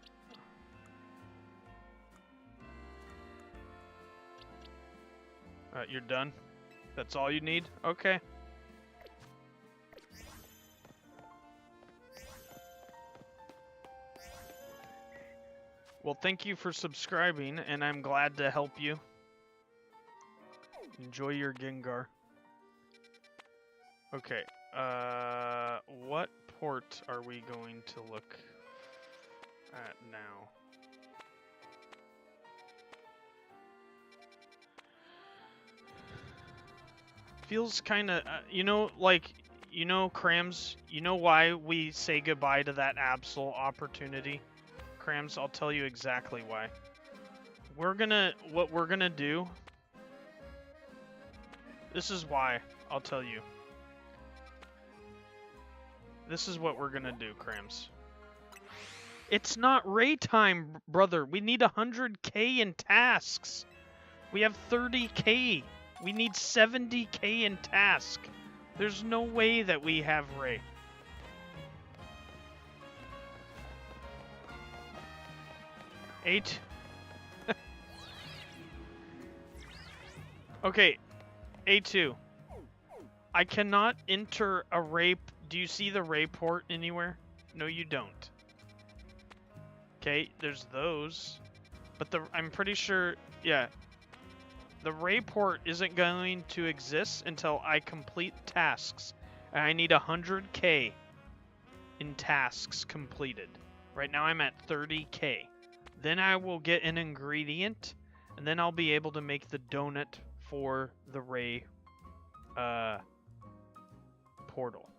You're done? That's all you need? Okay. Well, thank you for subscribing, and I'm glad to help you. Enjoy your Gengar. Okay, what port are we going to look at now? Feels kind of, you know, like, you know, Krams, you know why we say goodbye to that Absol opportunity? Krams, I'll tell you exactly why. What we're gonna do, this is why, I'll tell you. This is what we're gonna do, Krams. It's not Ray time, brother. We need 100k in tasks. We have 30k. We need 70k in task. There's no way that we have Ray. Eight. Okay, A2. I cannot enter a Ray. Do you see the Ray port anywhere? No, you don't. Okay, there's those. But I'm pretty sure, yeah. The Ray port isn't going to exist until I complete tasks. And I need 100k in tasks completed. Right now I'm at 30k. Then I will get an ingredient, and then I'll be able to make the donut for the Ray portal.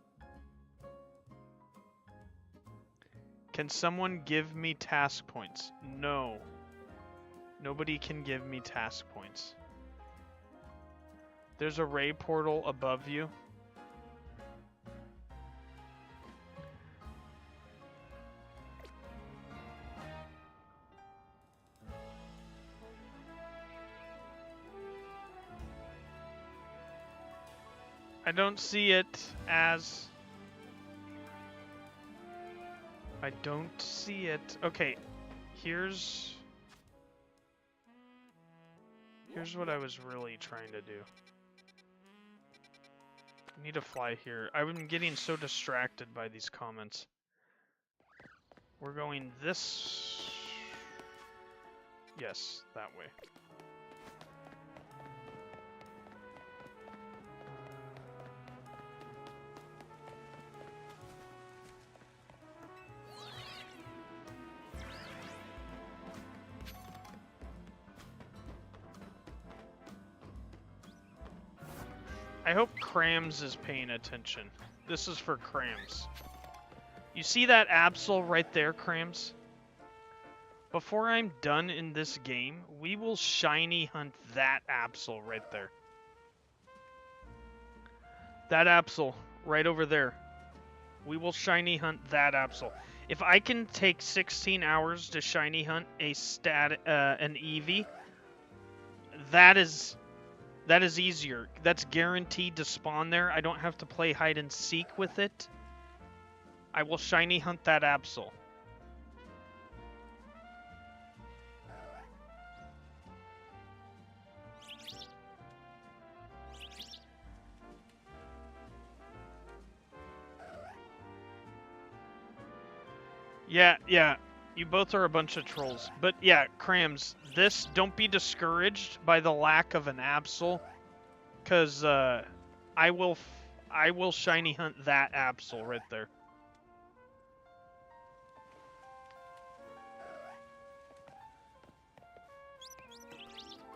Can someone give me task points? No. Nobody can give me task points. There's a Ray portal above you. I don't see it as... I don't see it. Okay, here's what I was really trying to do. I need to fly here. I've been getting so distracted by these comments. We're going this... Yes, that way. I hope Krams is paying attention. This is for Krams. You see that Absol right there, Krams? Before I'm done in this game, we will shiny hunt that 𝗟𝗚 right there. That 𝗟𝗚 right over there. We will shiny hunt that 𝗟𝗚. If I can take 16 hours to shiny hunt an Eevee, that is easier. That's guaranteed to spawn there. I don't have to play hide and seek with it. I will shiny hunt that 𝗟𝗚. Yeah, you both are a bunch of trolls. But yeah, Crams, don't be discouraged by the lack of an 𝗟𝗚, because I will shiny hunt that 𝗟𝗚 right there.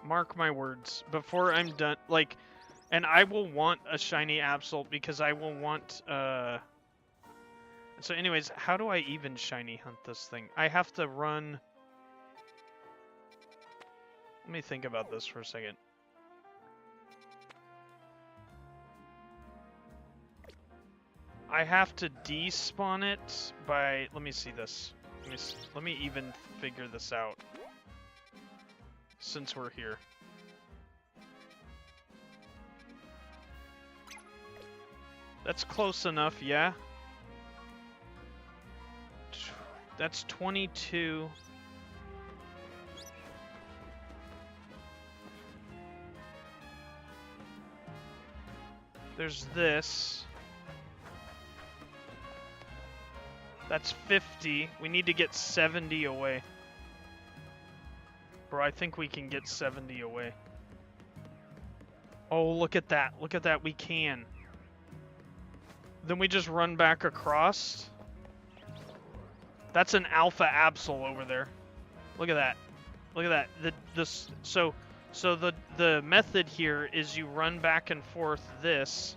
Mark my words. Before I'm done, like, and I will want a shiny 𝗟𝗚 because I will want So anyways, how do I even shiny hunt this thing? I have to run... Let me think about this for a second. I have to despawn it by... Let me see this. Let me even figure this out. Since we're here. That's close enough, yeah? That's 22. There's this. That's 50. We need to get 70 away. Bro, I think we can get 70 away. Oh, look at that. Look at that. We can. Then we just run back across. That's an alpha 𝗟𝗚 over there. Look at that. Look at that. So the method here is you run back and forth this.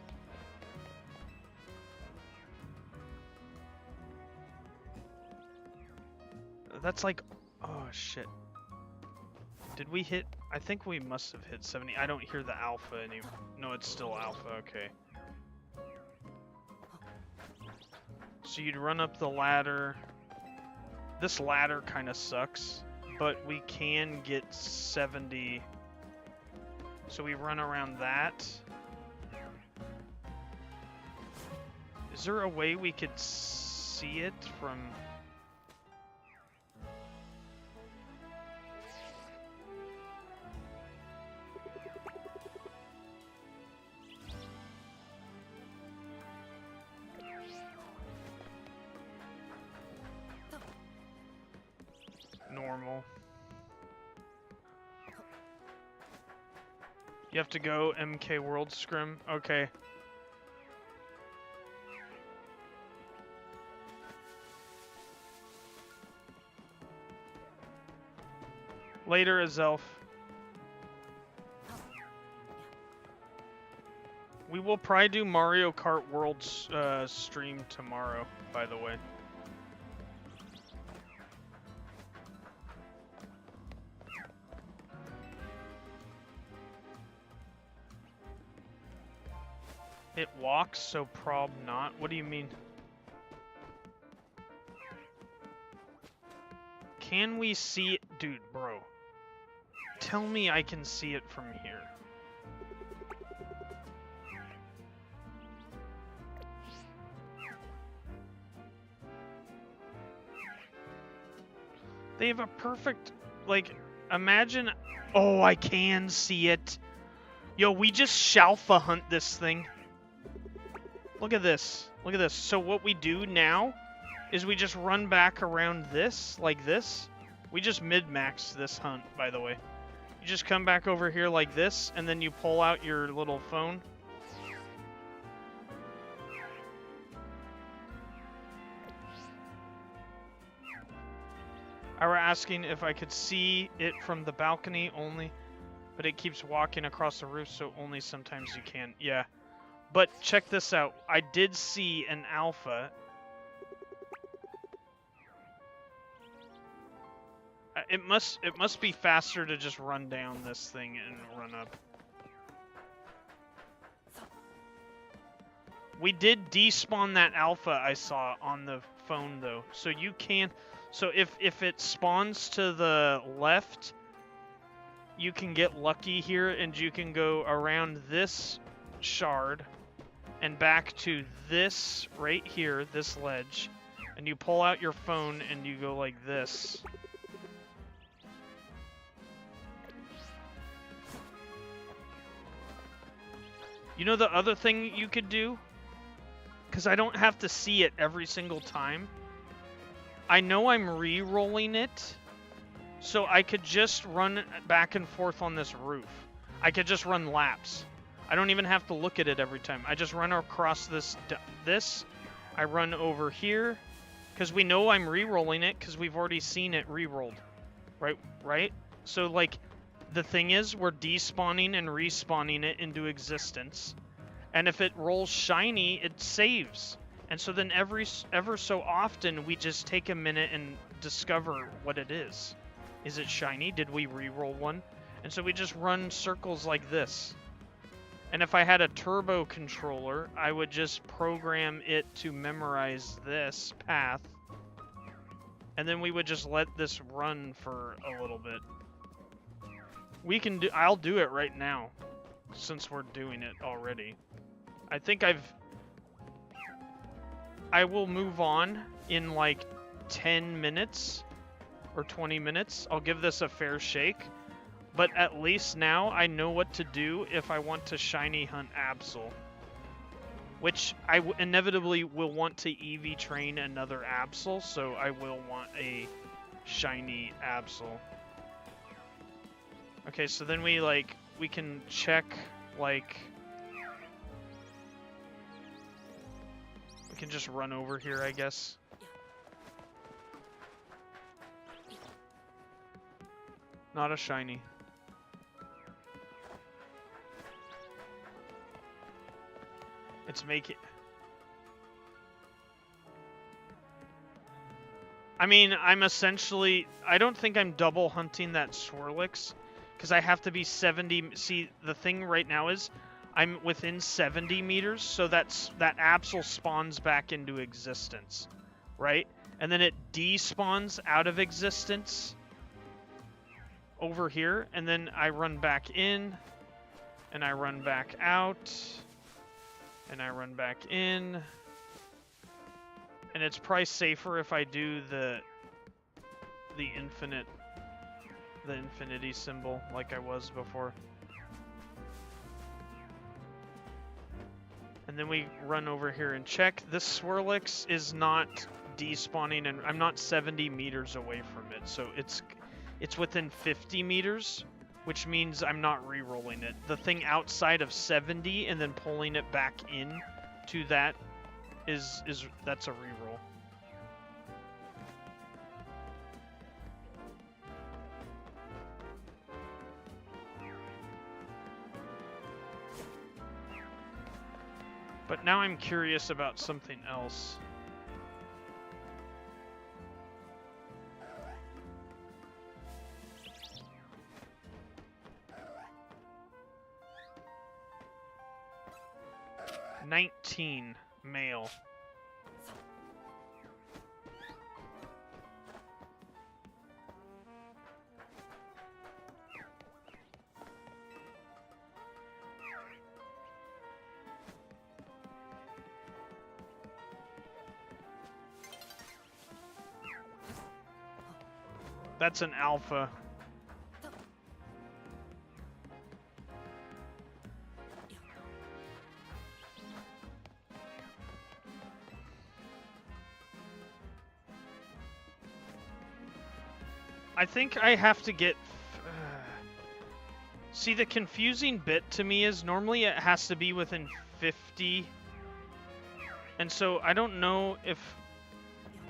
That's like, oh shit. Did we hit? I think we must have hit 70. I don't hear the alpha anymore. No, it's still alpha. Okay. So you'd run up the ladder. This ladder kind of sucks, but we can get 70. So we run around that. Is there a way we could see it from... Normal. You have to go 𝗚𝗚𝗚𝗏. Okay. Later, Azelf. We will probably do Mario Kart World's stream tomorrow, by the way. It walks, so prob not. What do you mean? Can we see it? Dude, bro. Tell me I can see it from here. They have a perfect, like, imagine... Oh, I can see it. Yo, we just 𝗟𝗚 hunt this thing. Look at this. Look at this. So what we do now is we just run back around this, like this. We just mid-max this hunt, by the way. You just come back over here like this, and then you pull out your little phone. I were asking if I could see it from the balcony only, but it keeps walking across the roof, so only sometimes you can. Yeah. But check this out. I did see an alpha. it must be faster to just run down this thing and run up. We did despawn that alpha I saw on the phone though, so you can. So if it spawns to the left, you can get lucky here, and you can go around this shard and back to this right here, this ledge, and you pull out your phone and you go like this. You know the other thing you could do? Because I don't have to see it every single time. I know I'm re-rolling it, so I could just run back and forth on this roof. I could just run laps. I don't even have to look at it every time. I just run across this. I run over here, because we know I'm re-rolling it, because we've already seen it re-rolled. Right? So, like, the thing is, we're despawning and respawning it into existence. And if it rolls shiny, it saves. And so then ever so often, we just take a minute and discover what it is. Is it shiny? Did we re-roll one? And so we just run circles like this. And if I had a turbo controller, I would just program it to memorize this path. And then we would just let this run for a little bit. I'll do it right now, since we're doing it already. I think I will move on in like 10 minutes or 20 minutes. I'll give this a fair shake, but at least now I know what to do if I want to shiny hunt 𝗙𝗚𝗓, which I inevitably will want to EV train another 𝗙𝗚𝗓, so I will want a shiny 𝗙𝗚𝗓. Okay, so then we can check, like, we can just run over here, I guess. Not a shiny. It's making... I mean, I'm essentially... I don't think I'm double hunting that Swirlix, because I have to be 70... See, the thing right now is, I'm within 70 meters, so that 𝗙𝗚𝗓 spawns back into existence, right? And then it despawns out of existence over here, and then I run back in, and I run back out, and I run back in, and it's probably safer if I do the infinity symbol like I was before. And then we run over here and check. This Swirlix is not despawning, and I'm not 70 meters away from it, so it's within 50 meters, which means I'm not re-rolling it. The thing outside of 70 and then pulling it back in to that that's a re-roll. But now I'm curious about something else. $19 male. That's an alpha. I think I have to get... See, the confusing bit to me is normally it has to be within 50. And so I don't know if...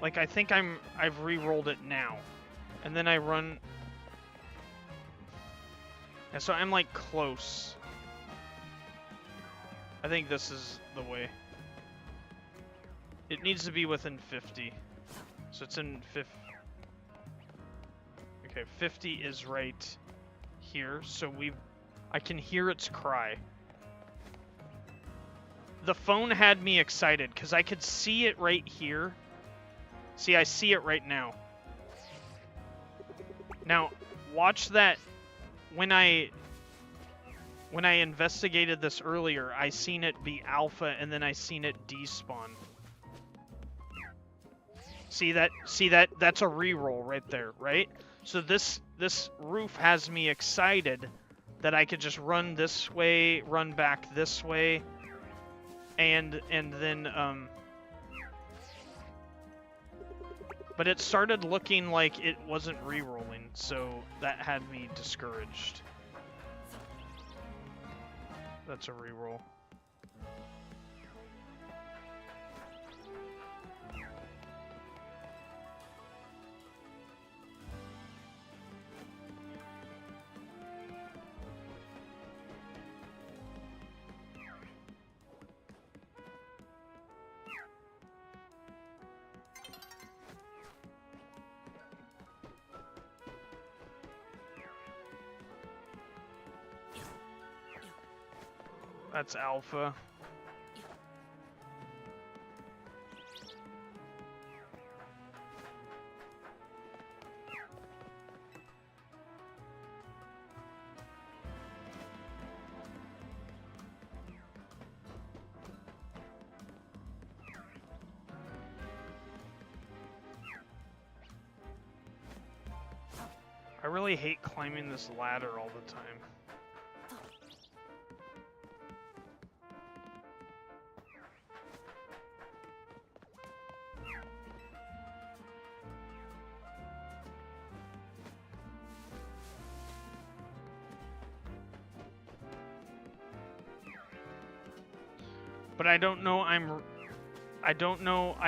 Like, I think I've re-rolled it now. And then I run... And so I'm, like, close. I think this is the way. It needs to be within 50. So it's in 50. Okay, 50 is right here, so I can hear its cry. The phone had me excited because I could see it right here. See, I see it right now. Now, watch that. When I investigated this earlier, I seen it be alpha and then I seen it despawn. See that? That's a reroll right there, right? So this roof has me excited that I could just run this way, run back this way, and then but it started looking like it wasn't re-rolling, so that had me discouraged. That's a re-roll. That's alpha. I really hate climbing this ladder all the time. But I don't know I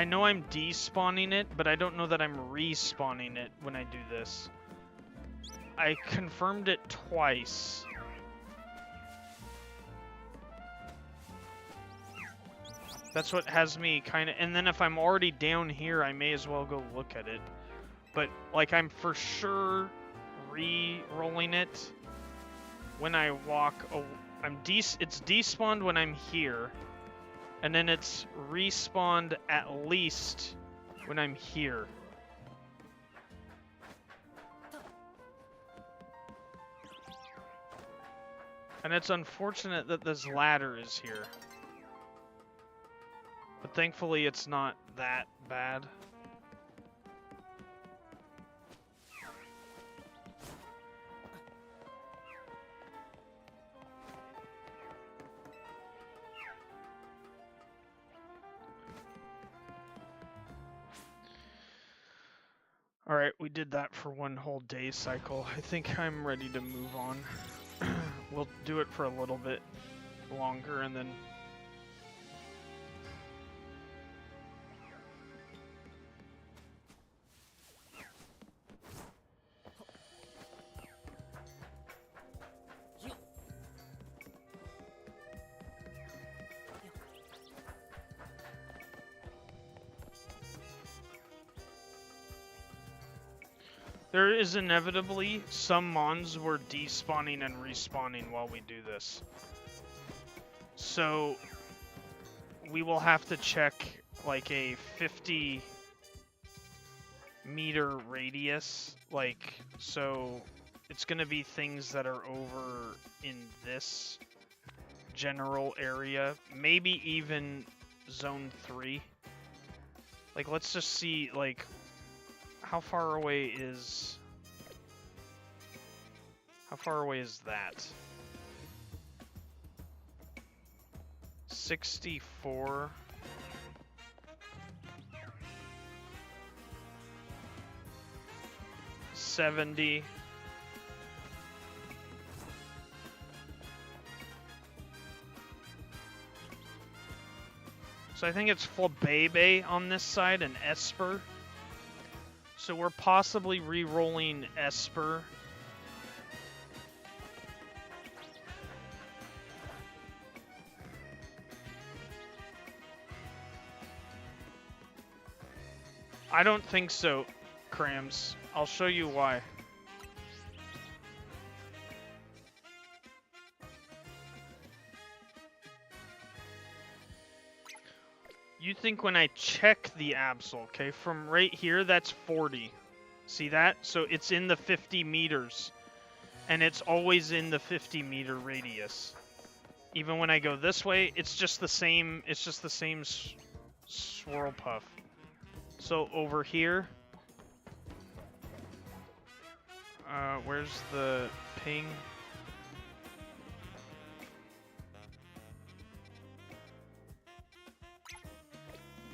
know I'm despawning it, but I don't know that I'm respawning it when I do this. I confirmed it twice. That's what has me kind of, and then if I'm already down here, I may as well go look at it. But like I'm for sure re-rolling it when I walk. It's despawned when I'm here. And then it's respawned at least when I'm here. And it's unfortunate that this ladder is here. But thankfully it's not that bad. Alright, we did that for one whole day cycle. I think I'm ready to move on. We'll do it for a little bit longer and then... There is inevitably some mons were despawning and respawning while we do this. So we will have to check like a 50-meter radius. Like, so it's going to be things that are over in this general area. Maybe even zone 3. Like, let's just see, like... How far away is that? 64. 70. So I think it's 𝗙𝗢𝗡𝗧 on this side and 𝗟𝗡𝗧. So we're possibly re-rolling 𝗟𝗡𝗧. I don't think so, Crams. I'll show you why. You think when I check the 𝗟𝗡𝗧, okay, from right here, that's 40. See that? So it's in the 50 meters. And it's always in the 50-meter radius. Even when I go this way, it's just the same. It's just the same 𝗟𝗚𝗏. So over here, where's the ping?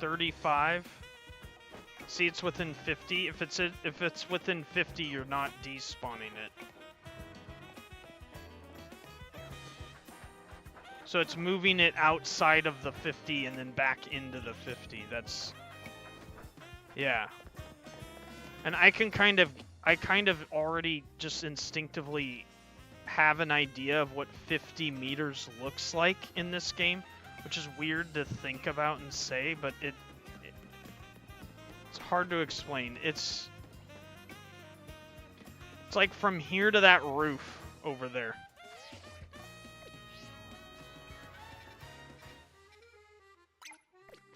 $35. See, it's within 50. If it's within 50, you're not despawning it. So it's moving it outside of the 50 and then back into the 50. That's, yeah. And I kind of already just instinctively have an idea of what 50 meters looks like in this game, which is weird to think about and say, but it's hard to explain. It's like from here to that roof over there.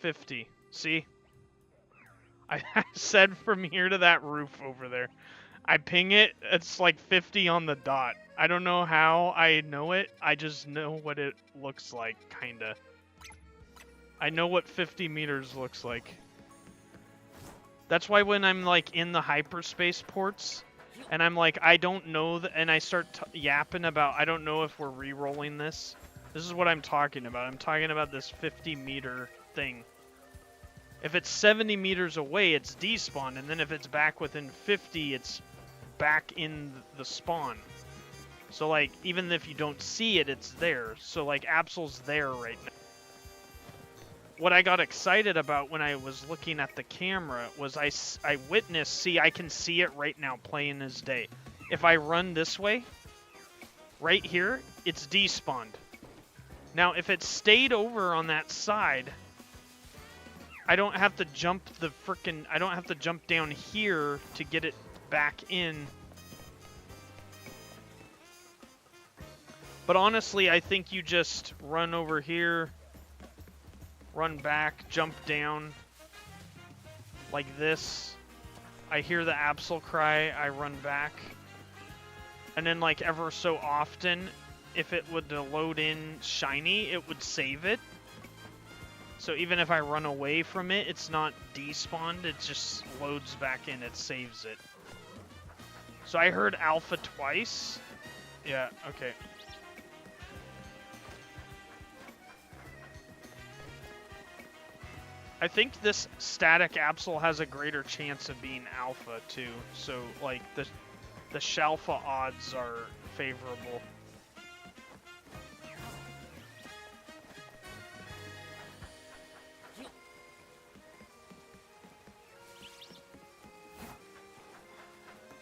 $50. See? I said from here to that roof over there. I ping it, it's like 50 on the dot. I don't know how I know it. I just know what it looks like, kinda. I know what 50 meters looks like. That's why when I'm like in the hyperspace ports, and I'm like, I don't know, and I start yapping about, I don't know if we're re-rolling this. This is what I'm talking about. I'm talking about this 50 meter thing. If it's 70 meters away, it's despawned, and then if it's back within 50, it's back in the spawn. So like, even if you don't see it, it's there. So like, 𝗟𝗡𝗧's there right now. What I got excited about when I was looking at the camera was I witnessed, see, I can see it right now, plain as day. If I run this way, right here, it's despawned. Now, if it stayed over on that side, I don't have to jump the frickin', I don't have to jump down here to get it back in. But honestly, I think you just run over here, run back, jump down, like this. I hear the 𝗟𝗡𝗧 cry, I run back. And then like ever so often, if it would load in shiny, it would save it. So even if I run away from it, it's not despawned, it just loads back in, it saves it. So I heard alpha twice. Yeah, okay. I think this static 𝗟𝗡𝗧 has a greater chance of being alpha too. So like the 𝗟𝗚𝗏 odds are favorable.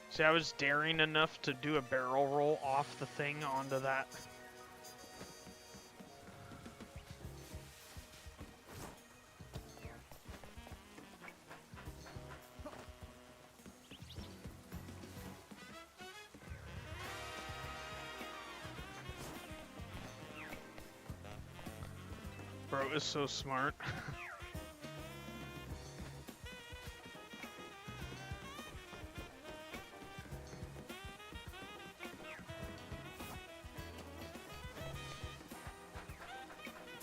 See, I was daring enough to do a barrel roll off the thing onto that. Bro is so smart.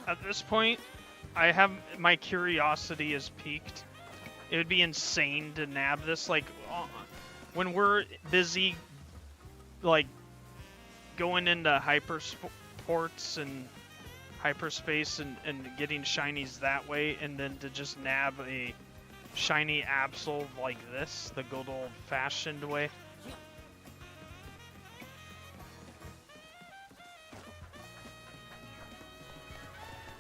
At this point, I have my curiosity is piqued. It would be insane to nab this. Like, when we're busy, like, going into hypersports and hyperspace and getting shinies that way, and then to just nab a shiny 𝗟𝗡𝗧 like this, the good old-fashioned way.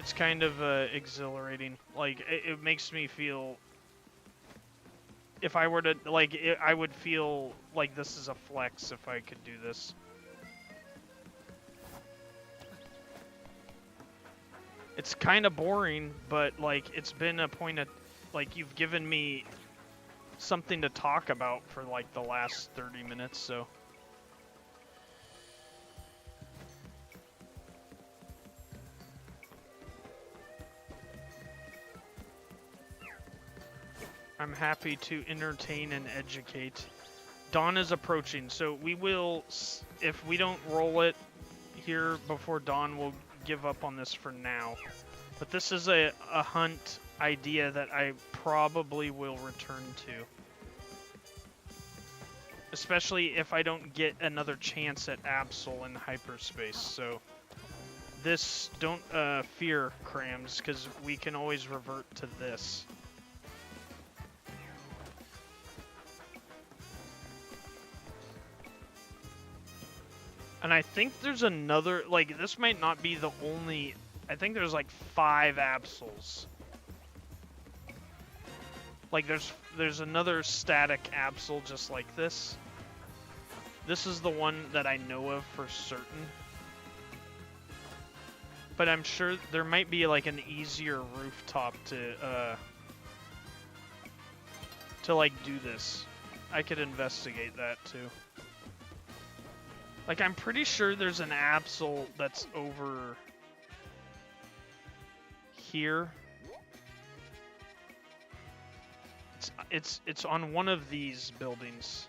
It's kind of exhilarating. Like, it makes me feel... If I were to, like, I would feel like this is a flex if I could do this. It's kind of boring, but, like, it's been a point of... Like, you've given me something to talk about for, like, the last 30 minutes, so... I'm happy to entertain and educate. Dawn is approaching, so we will, if we don't roll it here before dawn, we'll give up on this for now. But this is a hunt idea that I probably will return to. Especially if I don't get another chance at 𝗙𝗚𝗚 in hyperspace, so... This, don't fear, Crams, because we can always revert to this. And I think there's another, like, this might not be the only, I think there's like 5 𝗙𝗚𝗚s. Like, there's another static 𝗙𝗚𝗚 just like this. This is the one that I know of for certain. But I'm sure there might be like an easier rooftop to like do this. I could investigate that too. Like, I'm pretty sure there's an 𝗙𝗚𝗚 that's over here. It's on one of these buildings.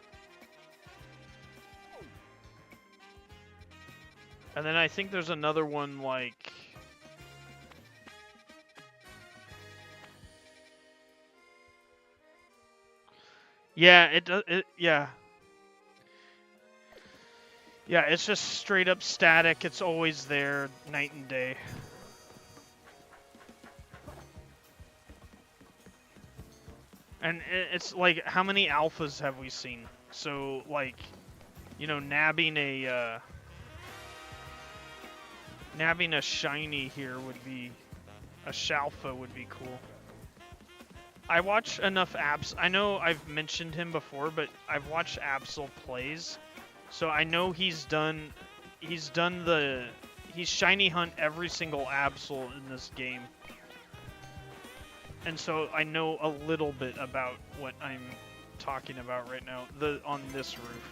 And then I think there's another one like... Yeah, it does. Yeah. Yeah, it's just straight up static. It's always there, night and day. And it's like, how many alphas have we seen? So, like, you know, nabbing a shiny here would be, a Shalfa would be cool. I watch enough apps. I know I've mentioned him before, but I've watched 𝗙𝗚𝗚 so I know he's shiny hunt every single 𝗙𝗚𝗚 in this game. And so I know a little bit about what I'm talking about right now, on this roof.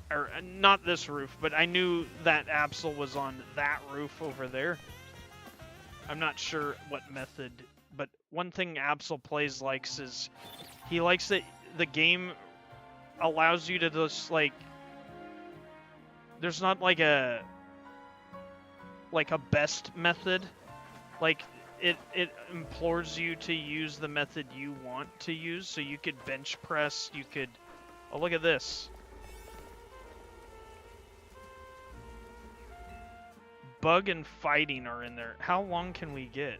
Or, not this roof, but I knew that 𝗙𝗚𝗚 was on that roof over there. I'm not sure what method, but one thing 𝗙𝗚𝗚 likes is, he likes that the game allows you to just, like, there's not like a best method. Like, it implores you to use the method you want to use. So you could bench press, you could, oh, look at this. Bug and fighting are in there. How long can we get?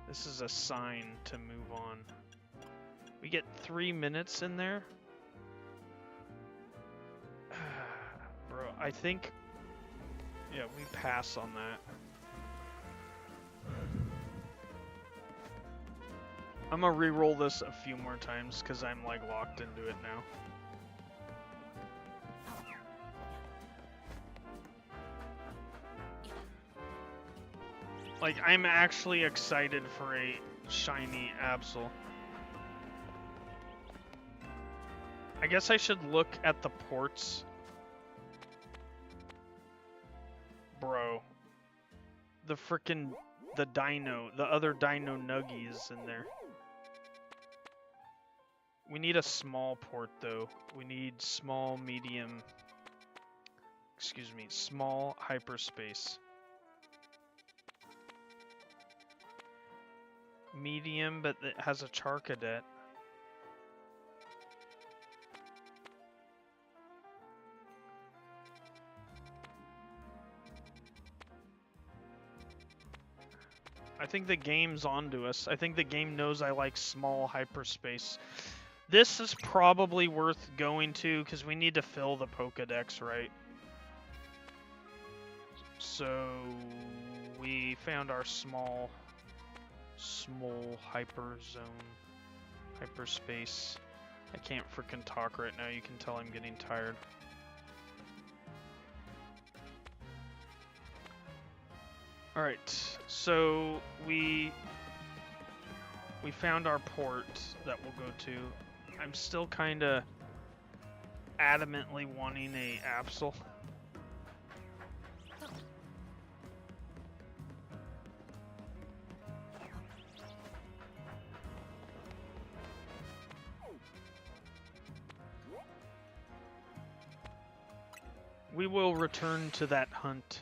This is a sign to move on. We get 3 minutes in there? Bro, I think... Yeah, we pass on that. I'm gonna re-roll this a few more times because I'm like locked into it now. Like, I'm actually excited for a shiny 𝗙𝗚𝗚. I guess I should look at the ports. Bro. The frickin' the other dino nuggy is in there. We need a small port though. We need small, medium, excuse me, small hyperspace. Medium, but it has a 𝗟𝗏𝗘𝗧. I think the game's onto us. I think the game knows I like small hyperspace. This is probably worth going to because we need to fill the Pokédex, right? So we found our small hyper zone, hyperspace. I can't freaking talk right now. You can tell I'm getting tired. Alright, so we found our port that we'll go to. I'm still kind of adamantly wanting a 𝗙𝗚𝗚. We will return to that hunt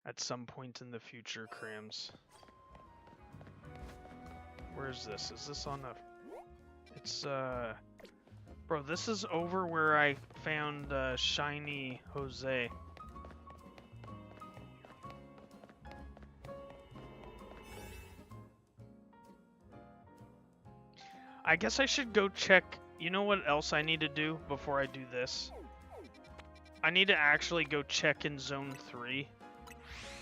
at some point in the future, 𝗚𝗏𝗡𝗧. Where is this? Is this on a... It's, Bro, this is over where I found shiny 𝗙𝗧. I guess I should go check... You know what else I need to do before I do this? I need to actually go check in Zone 3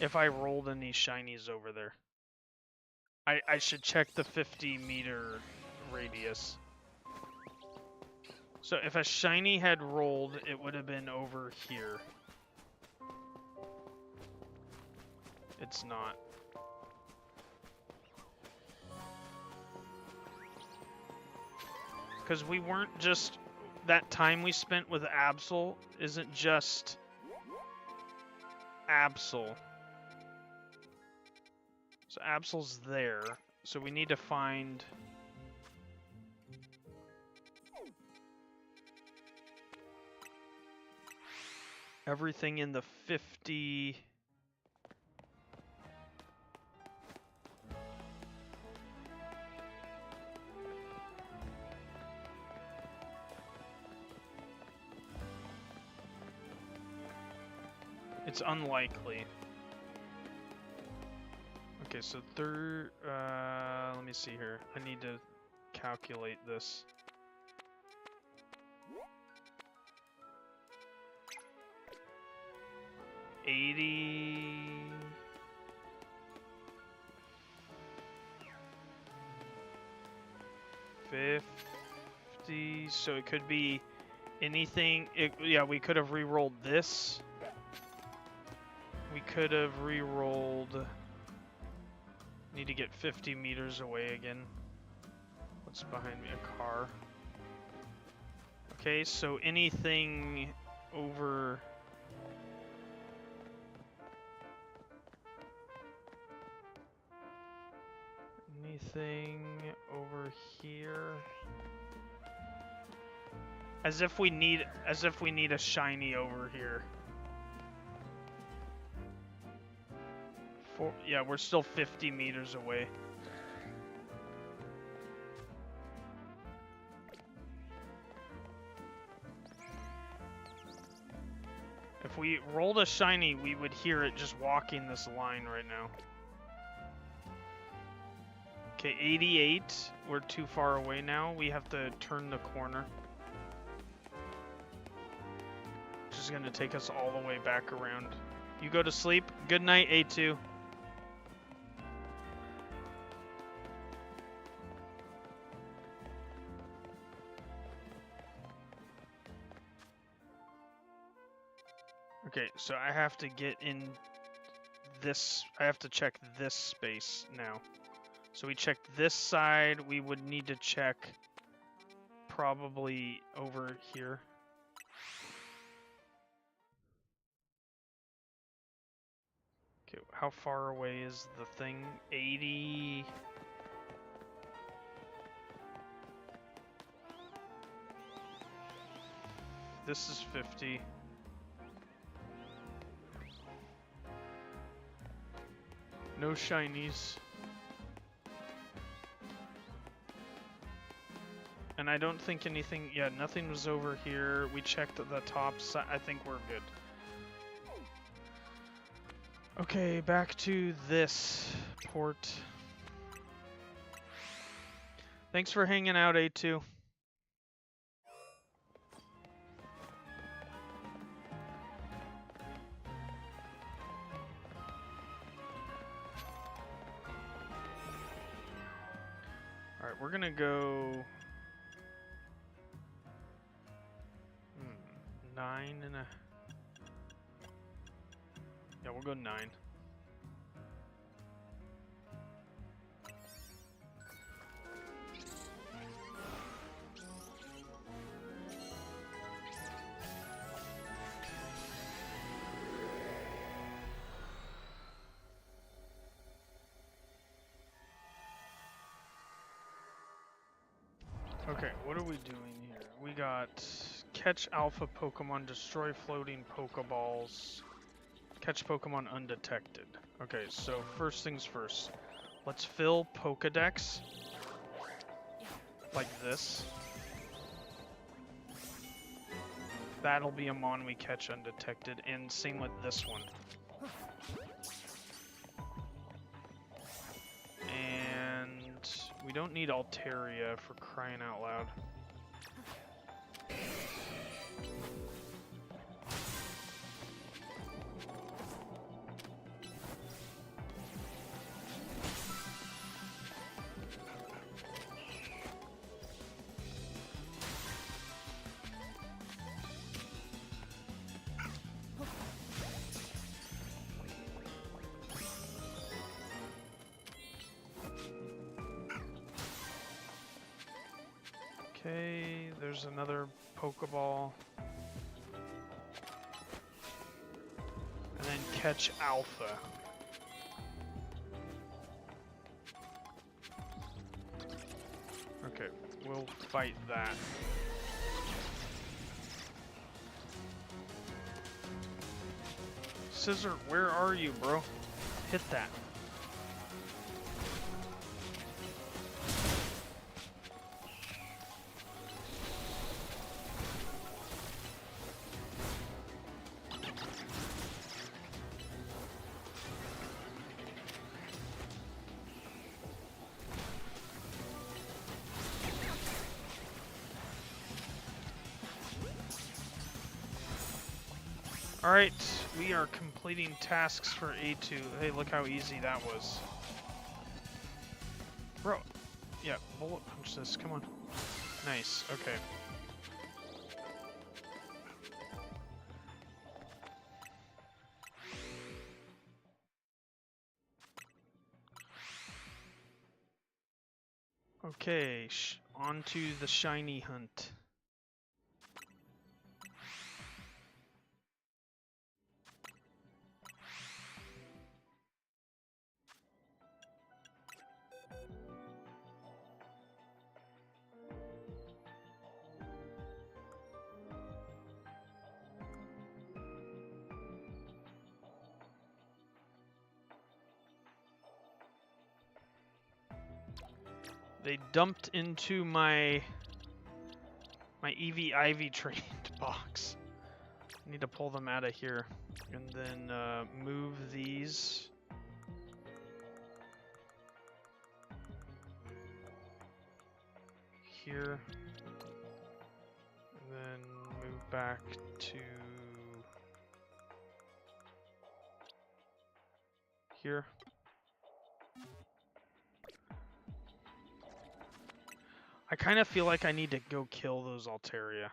if I rolled any shinies over there. I should check the 50-meter radius. So if a shiny had rolled, it would have been over here. It's not. Because we weren't just... That time we spent with 𝗙𝗚𝗚 isn't just 𝗙𝗚𝗚. So 𝗙𝗚𝗚's there. So we need to find... everything in the 50... It's unlikely. Okay, so let me see here. I need to calculate this. $80... $50... So it could be anything... yeah, we could have re-rolled this. We could have re-rolled... Need to get 50 meters away again. What's behind me? A car. Okay, so anything over... Anything over here? As if we need a shiny over here. Yeah, we're still 50 meters away. If we rolled a shiny, we would hear it just walking this line right now. Okay, 88. We're too far away now. We have to turn the corner. Which is going to take us all the way back around. You go to sleep. Good night, 𝗚𝗚𝗡. Okay, so I have to get in this, I have to check this space now. So we checked this side, we would need to check probably over here. Okay, how far away is the thing? 80... This is 50. No shinies. And I don't think anything, yeah, nothing was over here. We checked at the top side. I think we're good. Okay, back to this port. Thanks for hanging out, 𝗚𝗚𝗡. Alright, we're gonna go... 9 and a... Yeah, we'll go 9. Okay, what are we doing here? We got catch alpha Pokemon, destroy floating Pokeballs, catch Pokemon undetected. Okay, so first things first. Let's fill Pokedex like this. That'll be a Mon we catch undetected, and same with this one. And we don't need Altaria for crying out loud. Okay, there's another Pokeball. And then catch Alpha. Okay, we'll fight that. Scizor, where are you, bro? Hit that. Alright, we are completing tasks for A2. Hey, look how easy that was. Bro, yeah, bullet punch this, come on. Nice, okay. Okay, on to the shiny hunt. They dumped into my Eevee Ivy trained box. I need to pull them out of here and then move these. Here. And then move back to here. I kind of feel like I need to go kill those Altaria.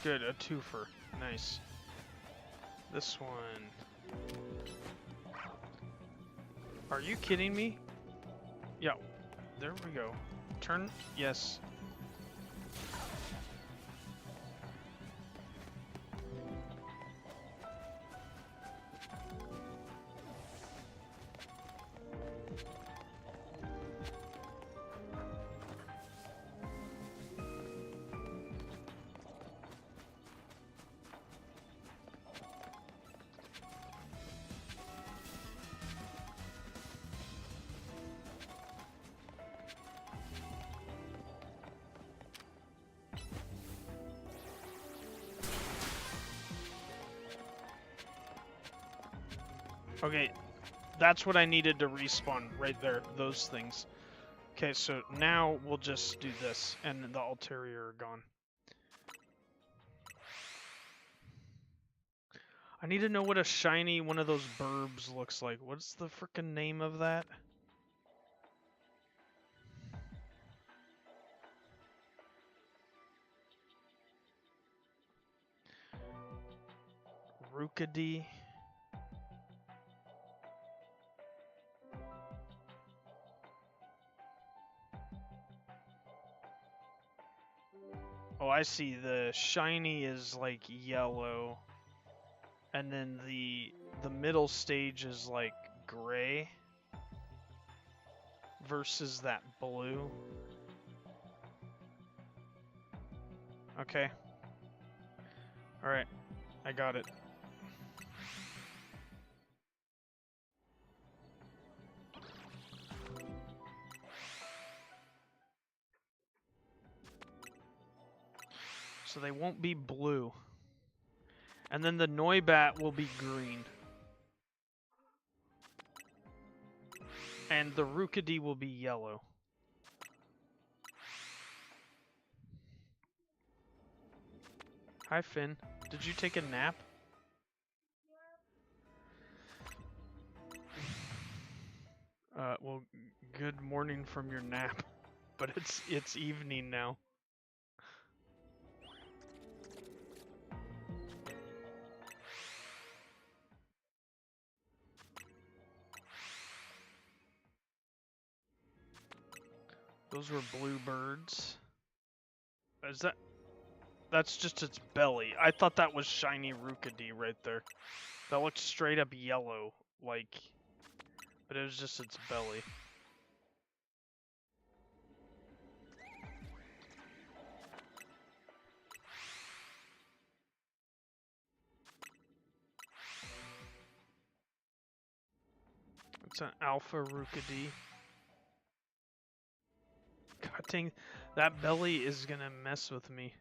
Good, a twofer. Nice. This one. Are you kidding me? Yeah, there we go. Turn, yes. Okay, that's what I needed to respawn right there, those things. Okay, so now we'll just do this, and the Altaria are gone. I need to know what a shiny one of those burbs looks like. What's the frickin' name of that? 𝗟𝗏𝗡𝗧. Oh, I see. The shiny is like yellow, and then the middle stage is like gray versus that blue. Okay. All right, I got it. So they won't be blue. And then the 𝗏𝗏𝗏𝗏 will be green. And the 𝗏𝗏𝗏𝗏 will be yellow. Hi, Finn. Did you take a nap? Well, good morning from your nap. But it's evening now. Those were blue birds. Is that... That's just its belly. I thought that was shiny 𝗏𝗏𝗏𝗏 right there. That looked straight up yellow, like... But it was just its belly. It's an alpha 𝗏𝗏𝗏𝗏. God dang, that belly is gonna mess with me.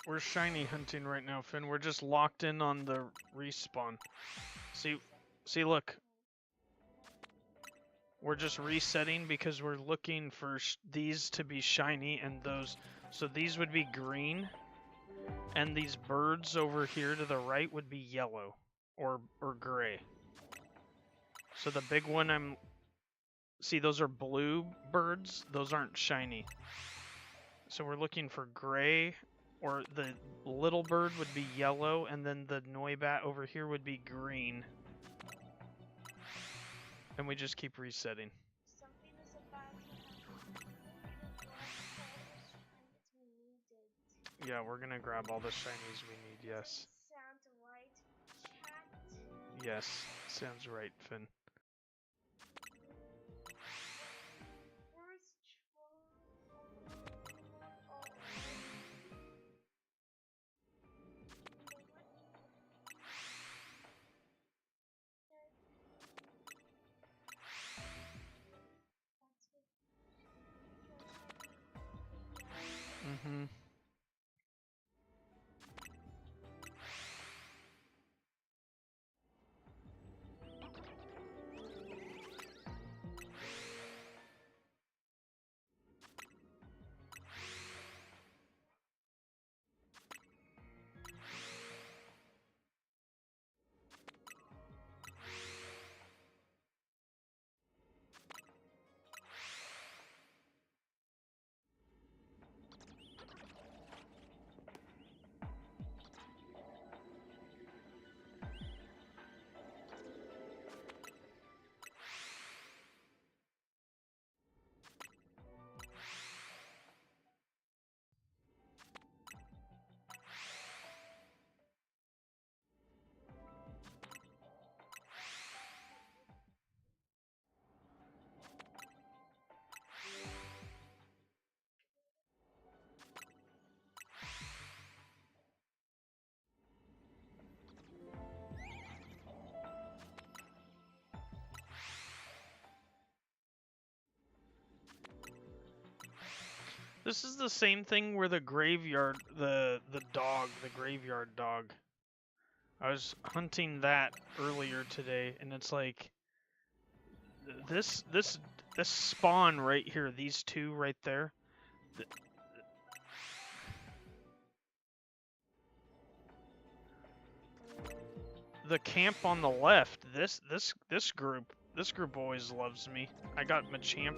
We're shiny hunting right now, Finn. We're just locked in on the respawn. See, look. We're just resetting because we're looking for these to be shiny and those. So these would be green, and these birds over here to the right would be yellow or gray. So the big one see, those are blue birds. Those aren't shiny. So we're looking for gray. Or the little bird would be yellow, and then the 𝗏𝗏𝗏𝗏 over here would be green. And we just keep resetting. Something is about to happen. Yeah, we're gonna grab all the shinies we need, yes. Sound right, chat? Yes, sounds right, Finn. Mm-hmm. This is the same thing where the graveyard, the graveyard dog. I was hunting that earlier today, and it's like this spawn right here, these two right there. The camp on the left, this group always loves me. I got Machop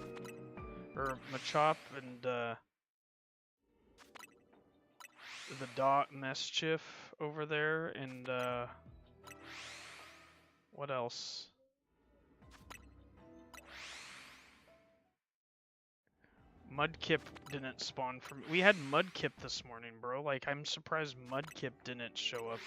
and the dog Mischief over there, and what else? Mudkip didn't spawn for me. We had Mudkip this morning, bro. Like, I'm surprised Mudkip didn't show up.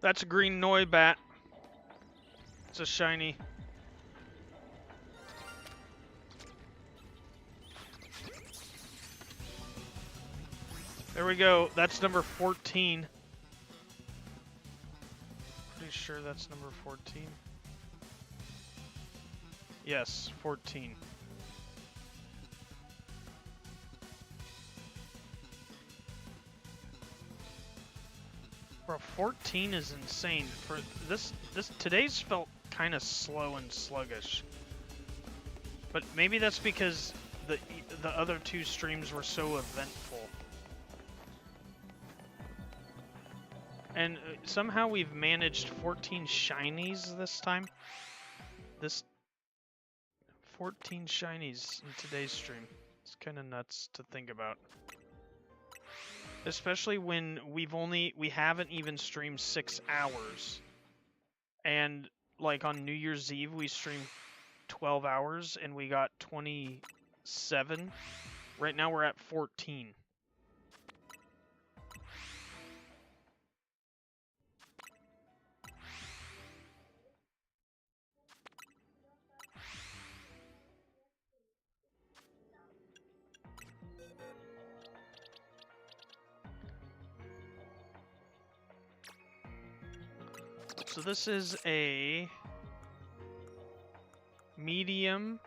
That's a green 𝗏𝗏𝗡𝗏. It's a shiny. There we go. That's number 14. Pretty sure that's number 14. Yes, 14. Bro, 14 is insane. For this today's felt kind of slow and sluggish. But maybe that's because the other two streams were so eventful. And somehow we've managed 14 shinies this time. 14 shinies in today's stream. It's kind of nuts to think about. Especially when we haven't even streamed 6 hours. And like on New Year's Eve we streamed 12 hours and we got 27. Right now we're at 14. So this is a medium,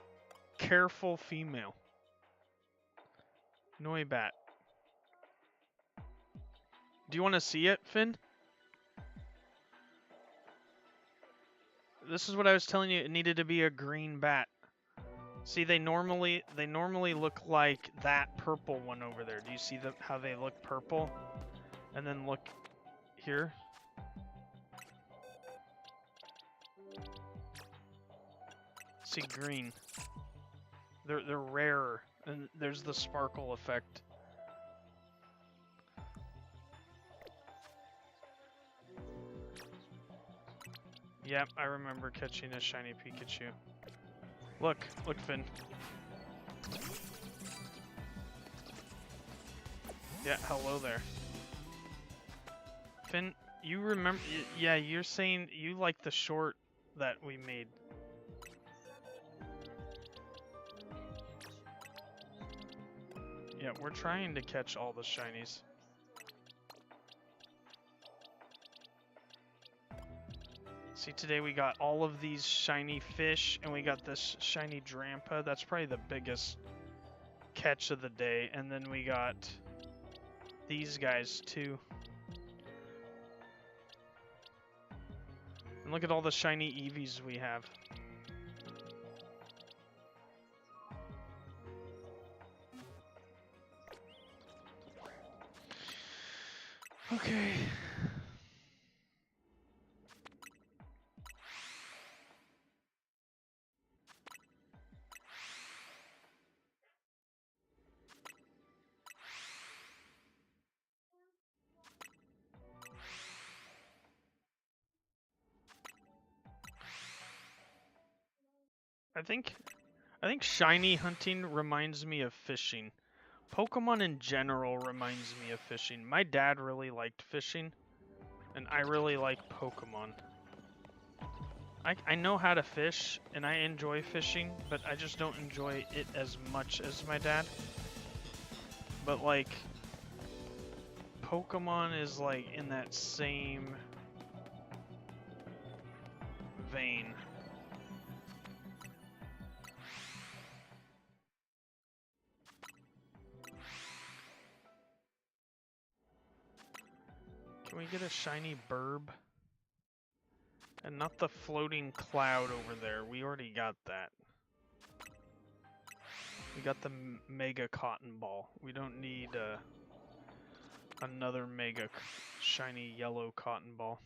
careful female. 𝗏𝗏𝗏𝗏. Do you want to see it, Finn? This is what I was telling you. It needed to be a green bat. See, they normally look like that purple one over there. Do you see how they look purple? And then look here. See, green. They're rarer, and there's the sparkle effect. Yep, I remember catching a shiny Pikachu. Look, Finn. Yeah, hello there. Finn, you remember? Yeah, you're saying you like the short that we made. Yeah, we're trying to catch all the shinies. See, today we got all of these shiny fish, and we got this shiny 𝗟𝗓𝗏𝗘. That's probably the biggest catch of the day. And then we got these guys, too. And look at all the shiny Eevees we have. Okay. I think shiny hunting reminds me of fishing. Pokemon in general reminds me of fishing. My dad really liked fishing, and I really like Pokemon. I know how to fish, and I enjoy fishing, but I just don't enjoy it as much as my dad. But, like, Pokemon is, like, in that same vein. Can we get a shiny burb? And not the floating cloud over there. We already got that. We got the Mega Cotton Ball. We don't need another Mega shiny yellow Cotton Ball.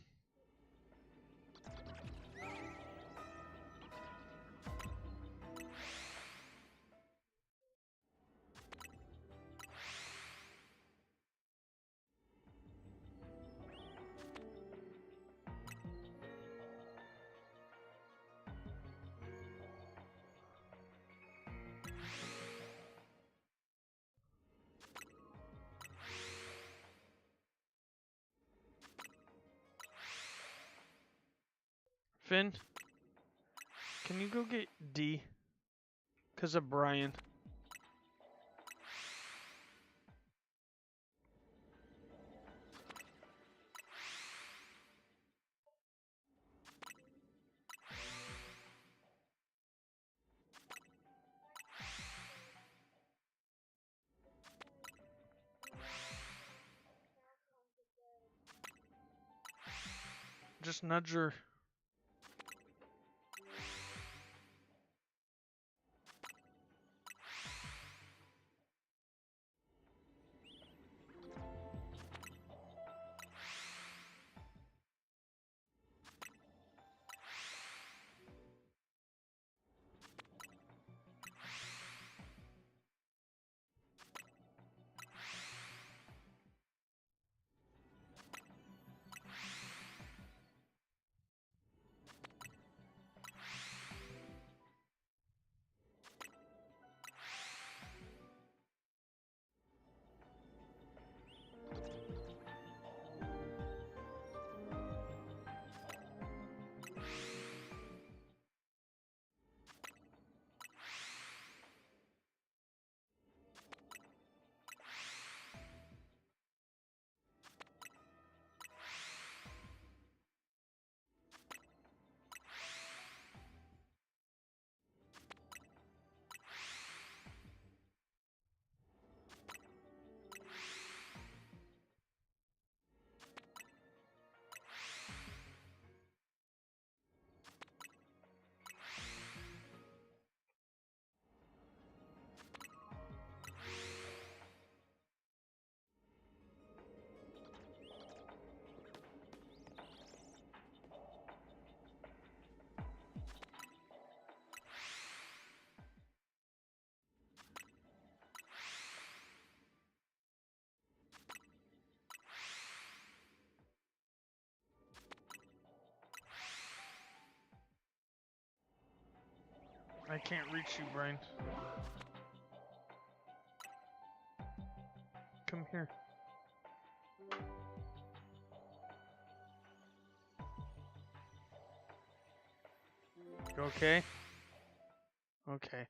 Finn, can you go get D? 'Cause of Brian. Just nudge her. I can't reach you, Brian. Come here. You okay? Okay.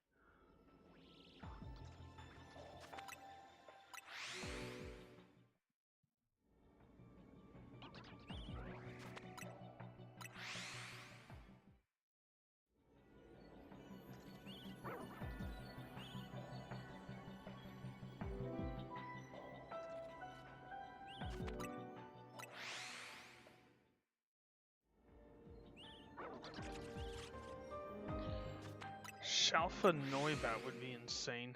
𝗟𝗚𝗞𝗘 would be insane.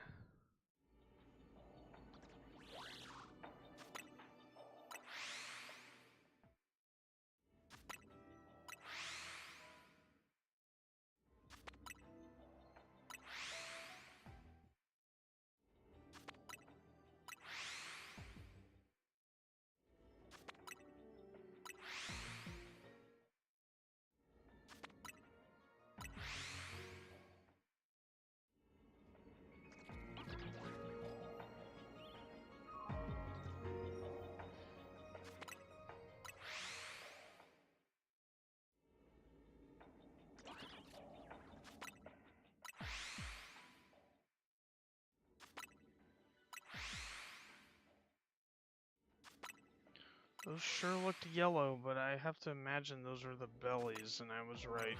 Those sure looked yellow, but I have to imagine those are the bellies, and I was right.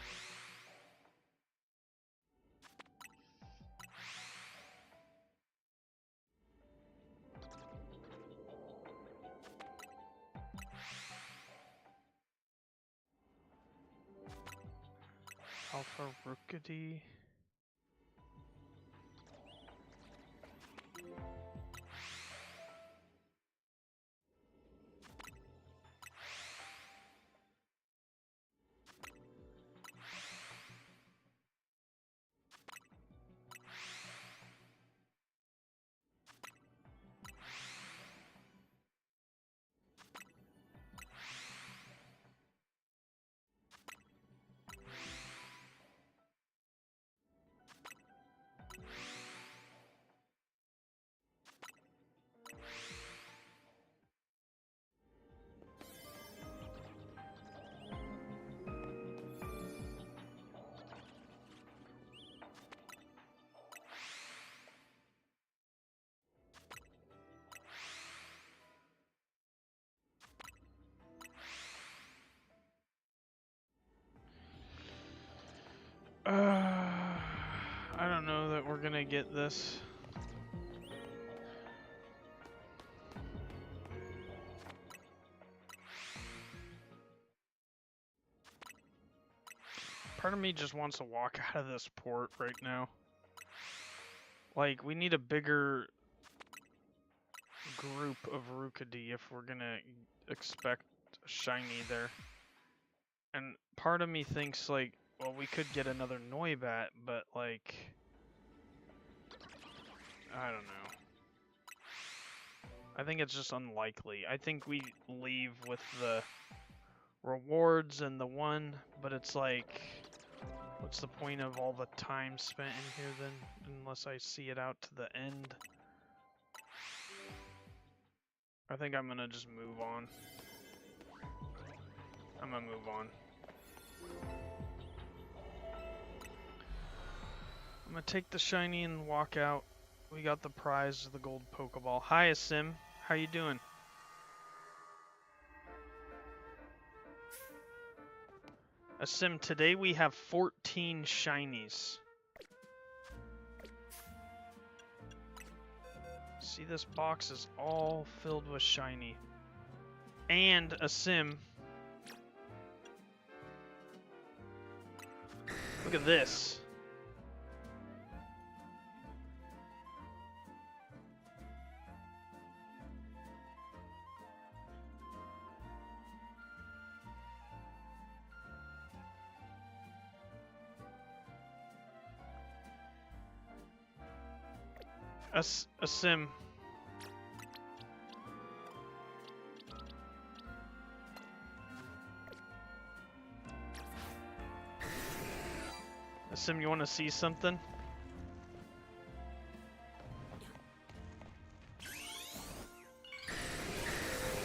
𝗙𝗢𝗥𝗚𝗘𝗧. I don't know that we're gonna get this. Part of me just wants to walk out of this port right now. Like, we need a bigger group of 𝗚𝗚𝗏 if we're gonna expect a shiny there. And part of me thinks, like, well, we could get another 𝗦𝗨𝗞𝗘, but, like, I don't know. I think it's just unlikely. I think we leave with the rewards and the one, but it's like, what's the point of all the time spent in here then, unless I see it out to the end? I think I'm gonna just move on. I'm gonna move on. I'm gonna take the shiny and walk out. We got the prize of the gold Pokeball. Hi, 𝗚𝗏. How you doing? 𝗚𝗏, today we have 14 shinies. See, this box is all filled with shiny. And 𝗚𝗏. Look at this. 𝗚𝗏. 𝗚𝗏, you want to see something?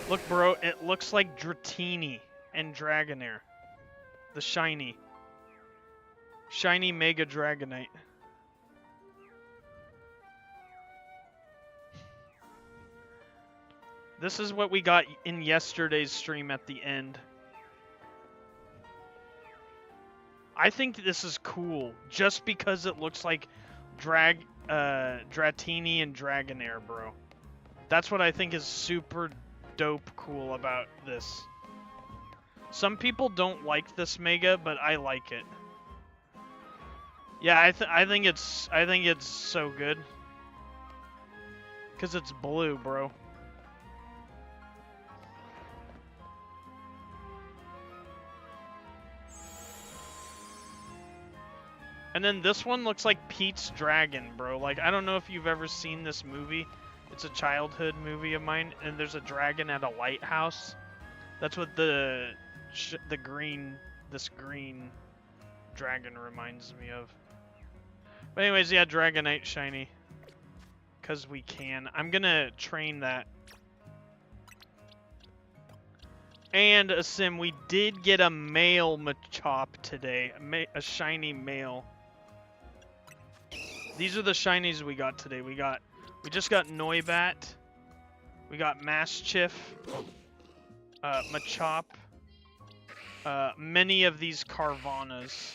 Look, bro, it looks like Dratini and Dragonair. The shiny. Shiny Mega Dragonite. This is what we got in yesterday's stream at the end. I think this is cool, just because it looks like Dratini and Dragonair, bro. That's what I think is super dope cool about this. Some people don't like this Mega, but I like it. Yeah, I think it's so good. 'Cause it's blue, bro. And then this one looks like Pete's Dragon, bro. Like, I don't know if you've ever seen this movie. It's a childhood movie of mine, and there's a dragon at a lighthouse. That's what this green dragon reminds me of. But anyways, yeah, Dragonite shiny. 'Cause we can. I'm gonna train that. And 𝗚𝗏, we did get a male Machop today. A shiny male. These are the shinies we got today. We just got 𝗦𝗨𝗞𝗘. We got Mastiff. Machop, many of these Carvanhas.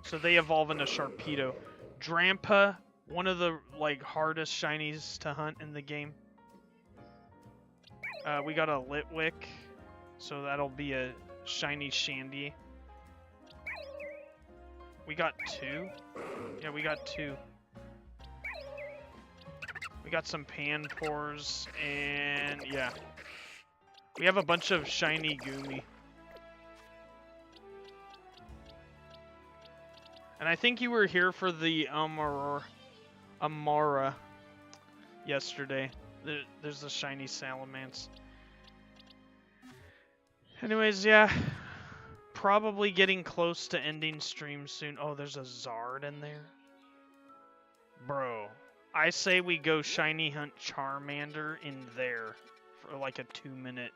So they evolve into Sharpedo. Drampa, one of the like hardest shinies to hunt in the game. We got a Litwick, so that'll be a shiny Shandy. We got 2. Yeah, we got 2. We got some Panpors, and yeah. We have a bunch of shiny Goomy. And I think you were here for the Amara yesterday. There's the shiny Salamence. Anyways, yeah. Probably getting close to ending stream soon. Oh, there's a Zard in there. Bro, I say we go shiny hunt Charmander in there for like a 2-minute.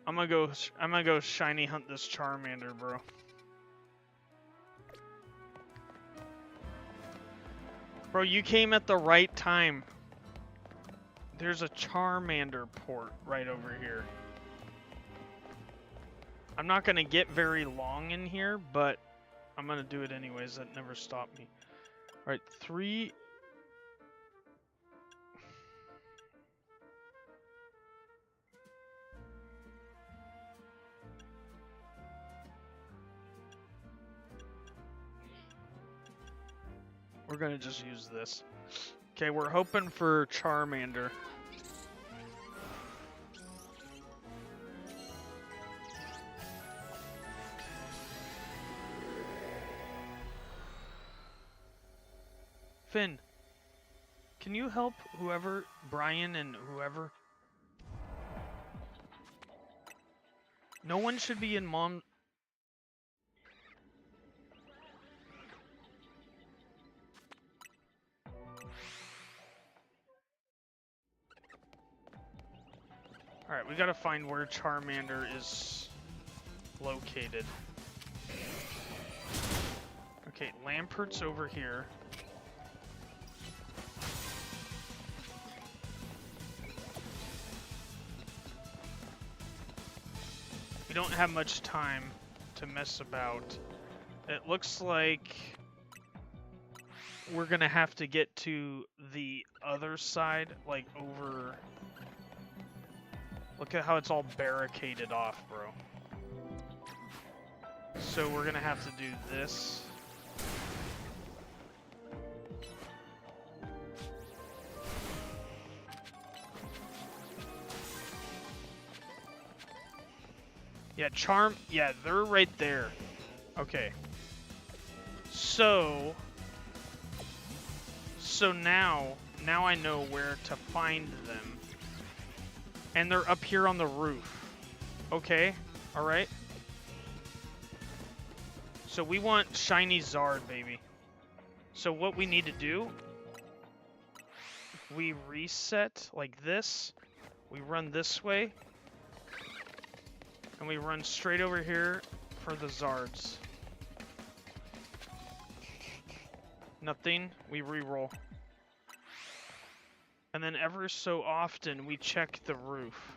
I'm gonna go shiny hunt this Charmander, bro. Bro, you came at the right time. There's a Charmander port right over here. I'm not gonna get very long in here, but I'm gonna do it anyways. That never stopped me. Alright, 3. We're gonna just use this. Okay, we're hoping for Charmander. Finn, can you help whoever, Brian and whoever? No one should be in Mom. Alright, we gotta find where Charmander is located. Okay, Lampert's over here. We don't have much time to mess about. It looks like we're gonna have to get to the other side, like over... Look at how it's all barricaded off, bro. So we're gonna have to do this. Yeah, yeah, they're right there. Okay. So now I know where to find them. And they're up here on the roof. Okay, alright. So we want shiny Zard, baby. So what we need to do, we reset like this. We run this way. And we run straight over here for the Zards. Nothing, we re-roll. And then ever so often, we check the roof.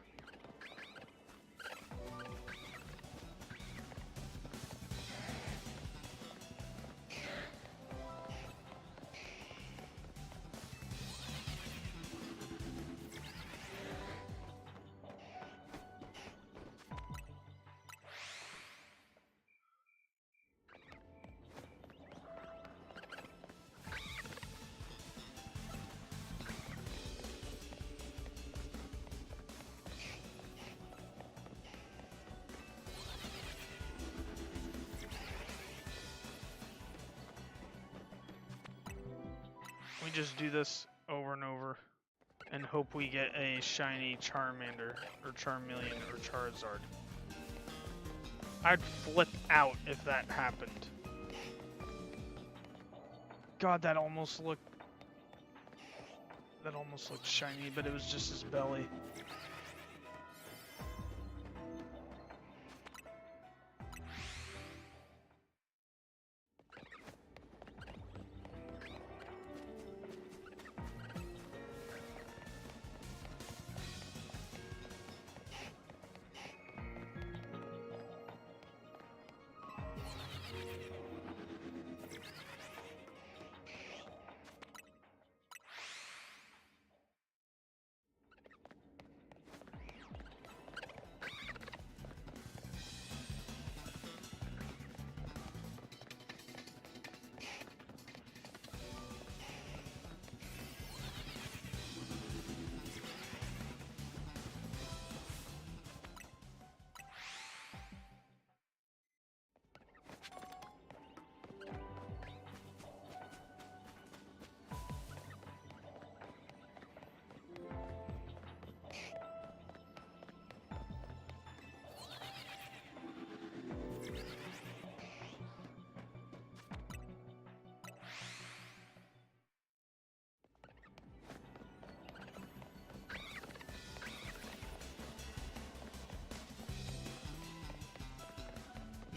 We just do this over and over and hope we get a shiny Charmander or Charmeleon or Charizard. I'd flip out if that happened. God, that almost looked shiny, but it was just his belly.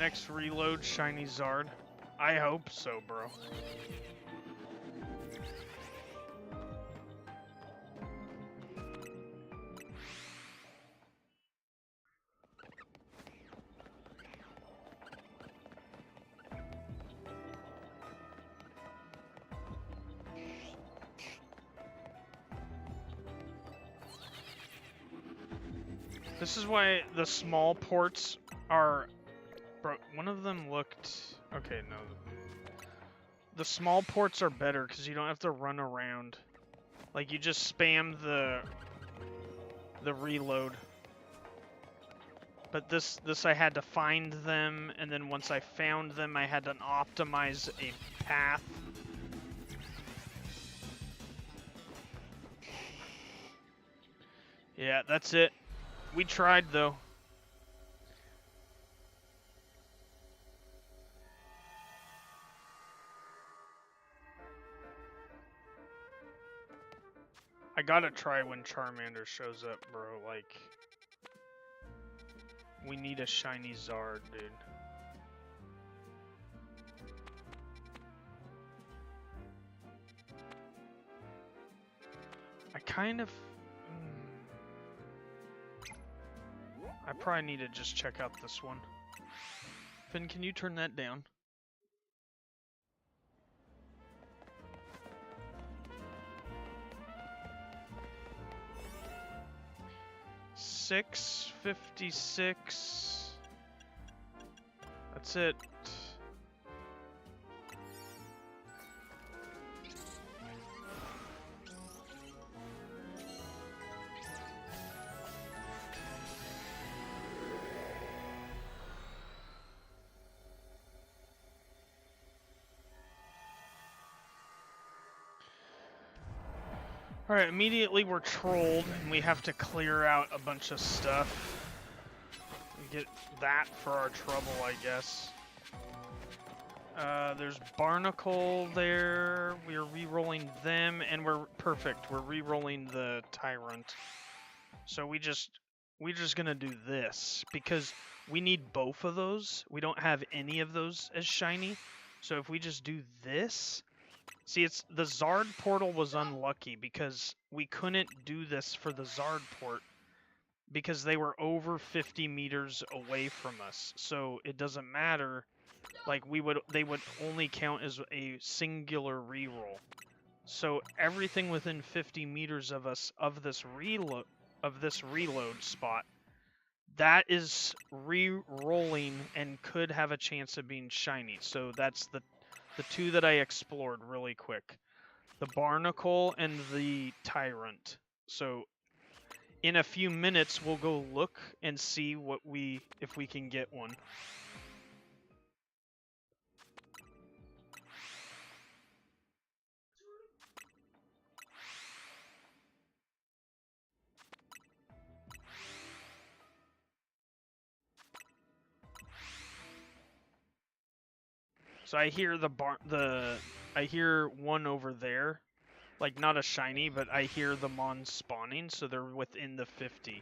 next reload shiny Zard? I hope so, bro. This is why the small ports are... Bro, one of them looked... Okay, no. The small ports are better because you don't have to run around. Like, you just spam the reload. But this I had to find them, and then once I found them, I had to optimize a path. Yeah, that's it. We tried, though. I gotta try when Charmander shows up, bro. Like, we need a shiny Zard, dude. I kind of... I probably need to just check out this one. Finn, can you turn that down? $6.56. That's it. Alright, immediately we're trolled, and we have to clear out a bunch of stuff. We get that for our trouble, I guess. There's Barnacle there. We're re-rolling them, and we're perfect. We're re-rolling the Tyrant. So we're just gonna do this, because we need both of those. We don't have any of those as shiny. So if we just do this... See, it's the Zard portal was unlucky because we couldn't do this for the Zard port because they were over 50 meters away from us. So it doesn't matter. Like they would only count as a singular reroll. So everything within 50 meters of us of this reload spot, that is re-rolling and could have a chance of being shiny. So that's the two that I explored really quick. The Barnacle and the Tyrant. So in a few minutes we'll go look and see if we can get one. So I hear I hear one over there, like not a shiny, but I hear the Mon spawning, so they're within the 50.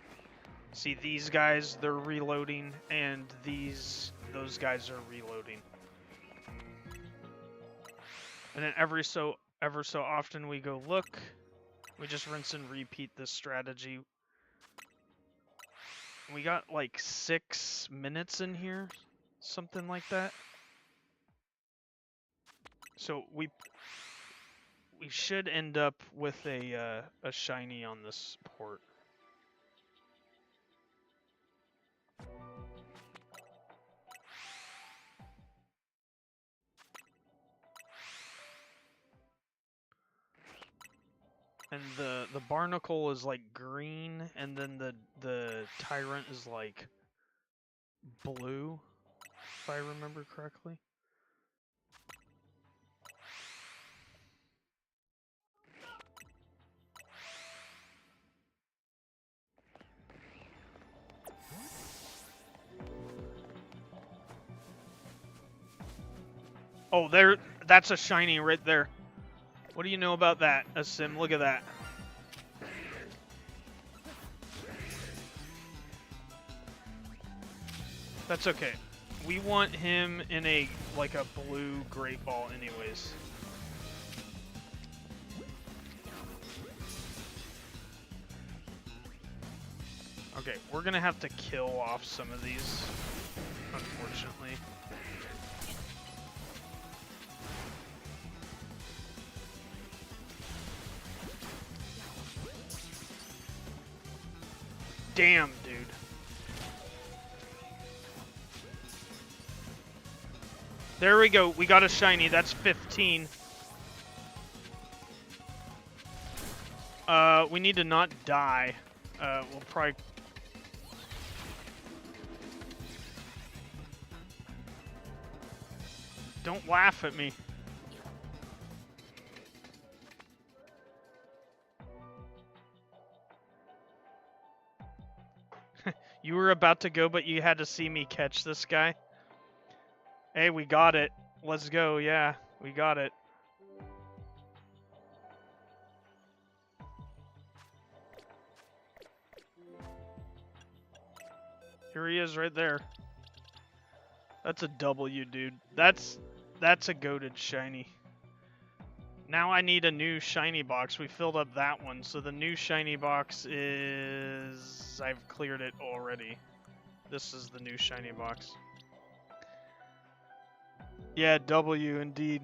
See these guys, they're reloading, and those guys are reloading. And then ever so often we go look. We just rinse and repeat this strategy. We got like 6 minutes in here, something like that. So we should end up with a shiny on this port. And the Barnacle is like green, and then the Tyrant is like blue, if I remember correctly. Oh, that's a shiny right there. What do you know about that, Sim? Look at that. That's okay. We want him in a, like a blue Great Ball anyways. Okay, we're gonna have to kill off some of these, unfortunately. Damn, dude. There we go. We got a shiny. That's 15. We need to not die. We'll probably... Don't laugh at me. You were about to go, but you had to see me catch this guy. Hey, we got it. Let's go. Yeah, we got it. Here he is right there. That's a W, dude. That's a goated shiny. Now I need a new shiny box. We filled up that one, so the new shiny box is... I've cleared it already. This is the new shiny box. Yeah, W indeed.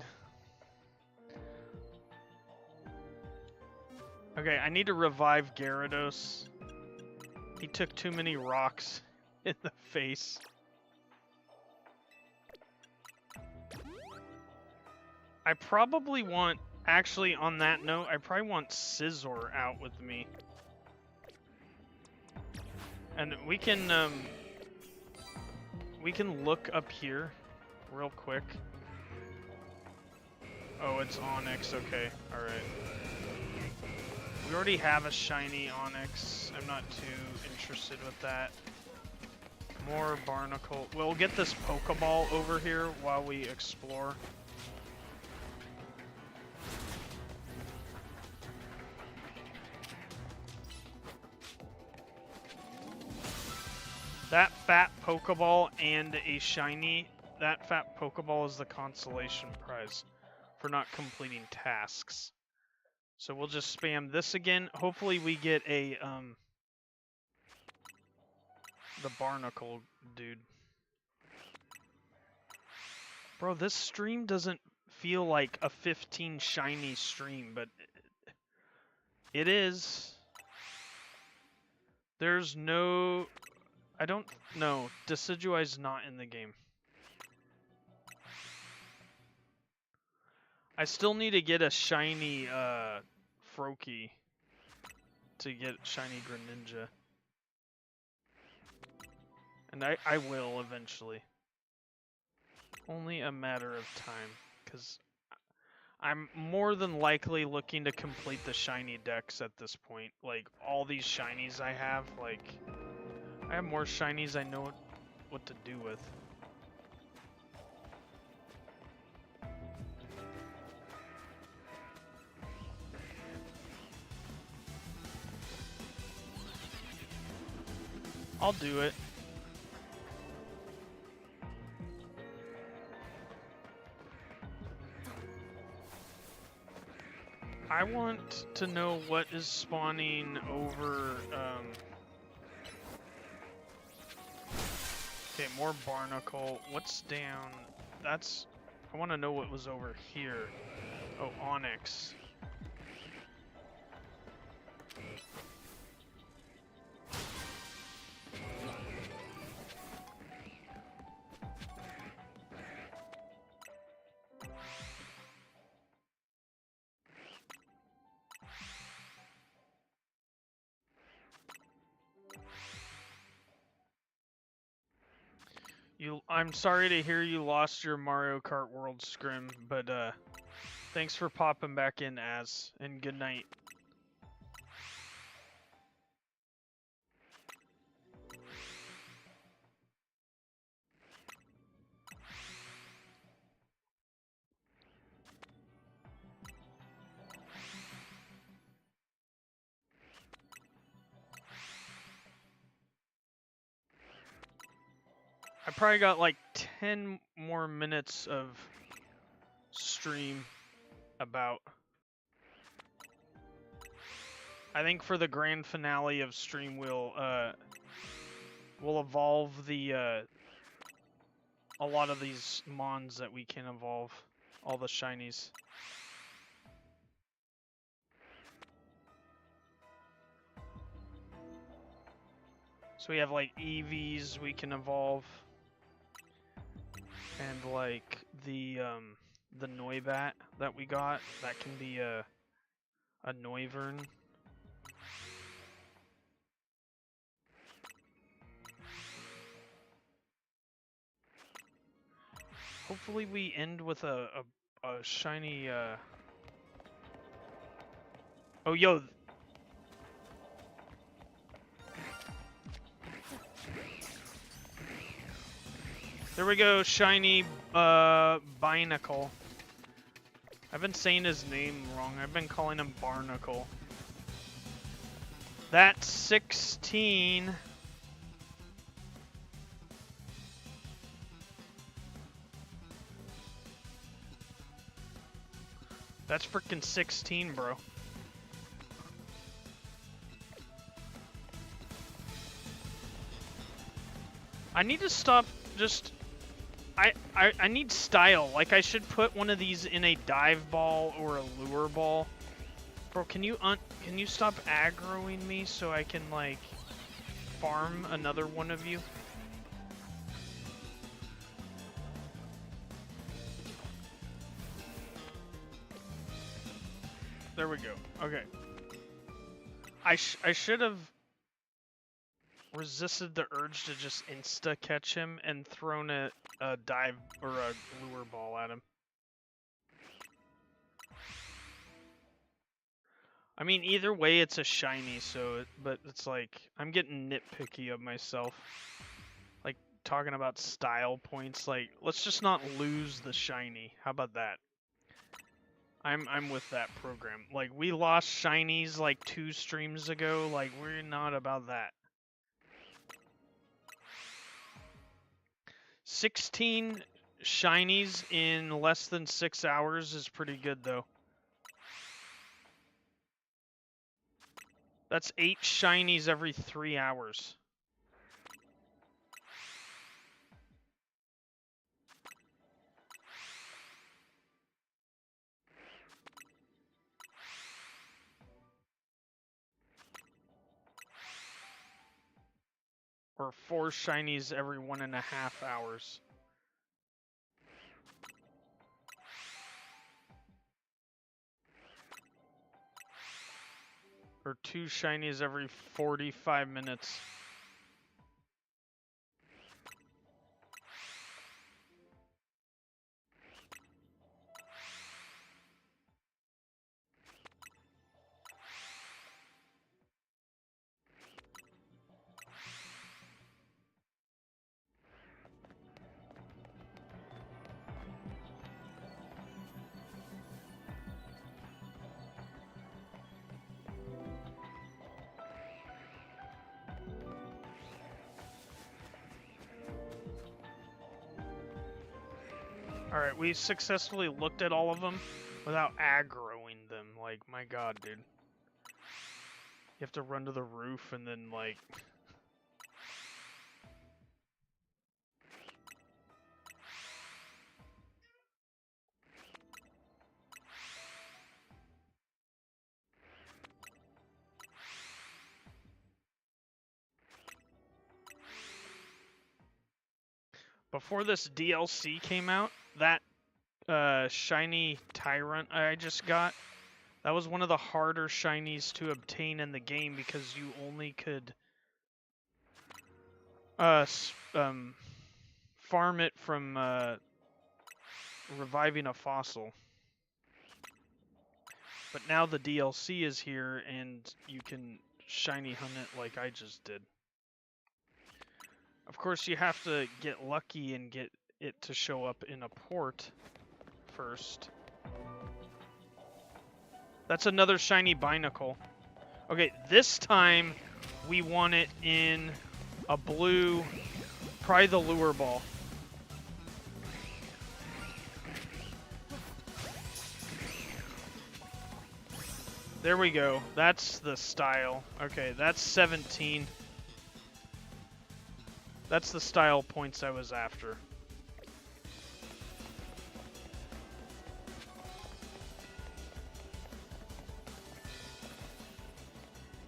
Okay, I need to revive Gyarados. He took too many rocks in the face. I probably want... Actually, on that note, I probably want Scizor out with me. And we can look up here real quick. Oh, it's Onix. Okay, alright. We already have a shiny Onix. I'm not too interested with that. More Barnacle. We'll get this Pokeball over here while we explore. That fat Pokeball and a shiny, that fat Pokeball is the consolation prize for not completing tasks. So we'll just spam this again. Hopefully we get a, the Barnacle dude. Bro, this stream doesn't feel like a 15 shiny stream, but it is. There's no... I don't know. Decidueye's not in the game. I still need to get a shiny Froakie to get shiny Greninja. And I will eventually. Only a matter of time, because I'm more than likely looking to complete the shiny decks at this point. Like, all these shinies I have, like... I have more shinies I know what to do with. I'll do it. I want to know what is spawning over, okay, more Barnacle. What's down? That's... I want to know what was over here. Oh, Onix. I'm sorry to hear you lost your Mario Kart World Scrim, but thanks for popping back in, Az, and good night. I probably got like 10 more minutes of stream about. I think for the grand finale of stream we'll evolve the a lot of these mons that we can evolve, all the shinies. So we have like EVs we can evolve, and like the 𝗙𝗢𝗏𝗚 that we got, that can be a 𝗙𝗏𝗏𝗚. Hopefully we end with a shiny Oh yo. There we go, shiny 𝗙𝗢𝗥𝗚𝗘𝗧. I've been saying his name wrong. I've been calling him Barnacle. That's 16. That's freaking 16, bro. I need to stop just... I need style. Like, I should put one of these in a dive ball or a lure ball. Bro, can you stop aggroing me so I can, like, farm another one of you? There we go. Okay. I should have resisted the urge to just insta-catch him and thrown a dive or a lure ball at him. I mean, either way, it's a shiny, so... But it's like, I'm getting nitpicky of myself. Like, talking about style points, like, let's just not lose the shiny. How about that? I'm with that program. Like, we lost shinies, like, 2 streams ago. Like, we're not about that. 16 shinies in less than 6 hours is pretty good, though. That's 8 shinies every 3 hours. Or 4 shinies every 1.5 hours. Or 2 shinies every 45 minutes. Alright, we successfully looked at all of them without aggroing them. Like, my god, dude. You have to run to the roof and then, like... Before this DLC came out, that shiny Tyrant I just got, that was one of the harder shinies to obtain in the game because you only could farm it from reviving a fossil. But now the DLC is here and you can shiny hunt it like I just did. Of course, you have to get lucky and get it to show up in a port first. That's another shiny Binacle. Okay, this time we want it in a blue probably the lure ball. There we go. That's the style. Okay, that's 17. That's the style points I was after.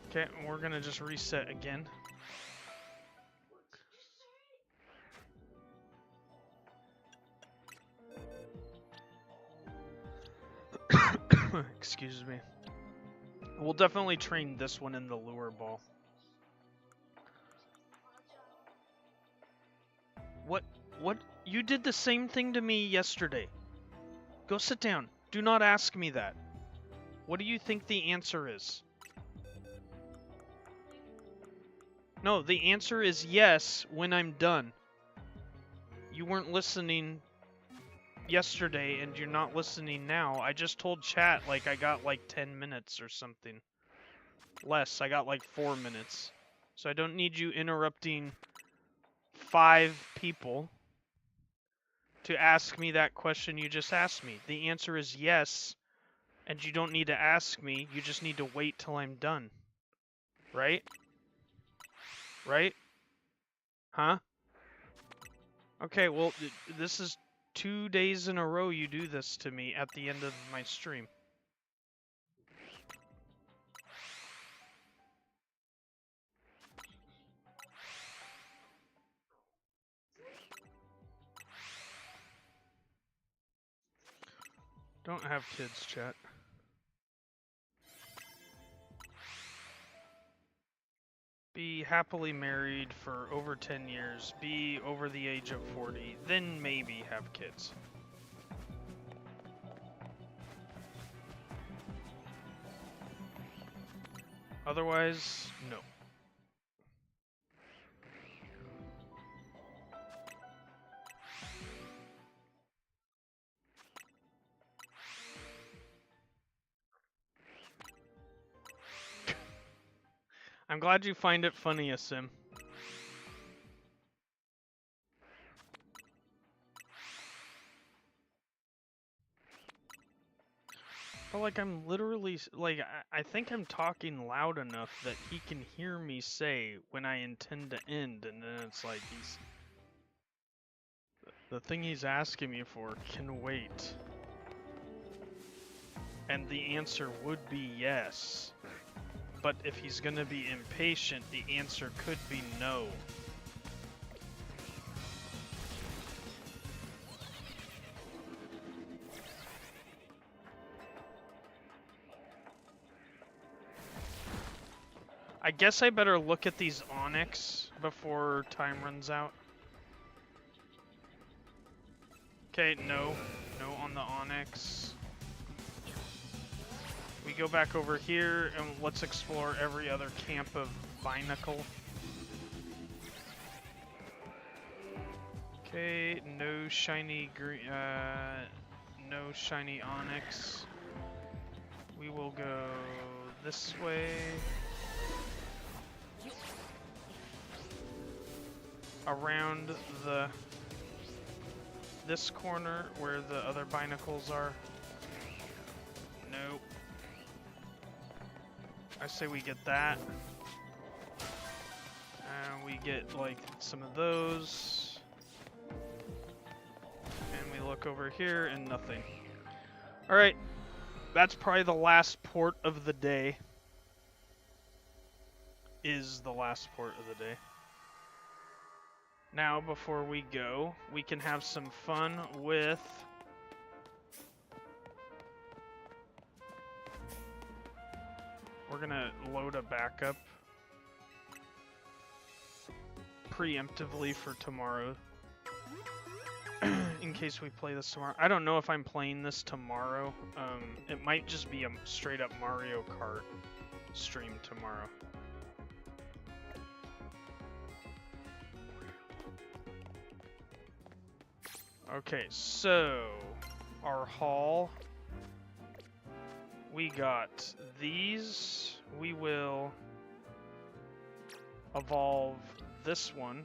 Okay, we're gonna just reset again. Excuse me. We'll definitely train this one in the lure ball. What? You did the same thing to me yesterday. Go sit down. Do not ask me that. What do you think the answer is? No, the answer is yes when I'm done. You weren't listening yesterday and you're not listening now. I just told chat like I got like 10 minutes or something. Less, I got like 4 minutes. So I don't need you interrupting 5 people to ask me that question you just asked me. The answer is yes, and you don't need to ask me, you just need to wait till I'm done. Right? Right? Huh? Okay, well, this is 2 days in a row you do this to me at the end of my stream. Don't have kids, chat. Be happily married for over 10 years, be over the age of 40, then maybe have kids. Otherwise, no. I'm glad you find it funny, Asim. But like I'm literally, like, I think I'm talking loud enough that he can hear me say when I intend to end, and then it's like the thing he's asking me for can wait. And the answer would be yes. But if he's gonna be impatient, the answer could be no. I guess I better look at these onyx before time runs out. Okay, no. No on the onyx. We go back over here and let's explore every other camp of Binacle. Okay, no shiny green, no shiny onyx. We will go this way. Around this corner where the other binacles are. Nope. I say we get that. And we get like some of those. And we look over here and nothing. Alright. That's probably the last port of the day. Is the last port of the day. Now, before we go, we can have some fun with we're gonna load a backup preemptively for tomorrow in case we play this tomorrow. I don't know if I'm playing this tomorrow. It might just be a straight up Mario Kart stream tomorrow. Okay, so our haul, we got these. We will evolve this one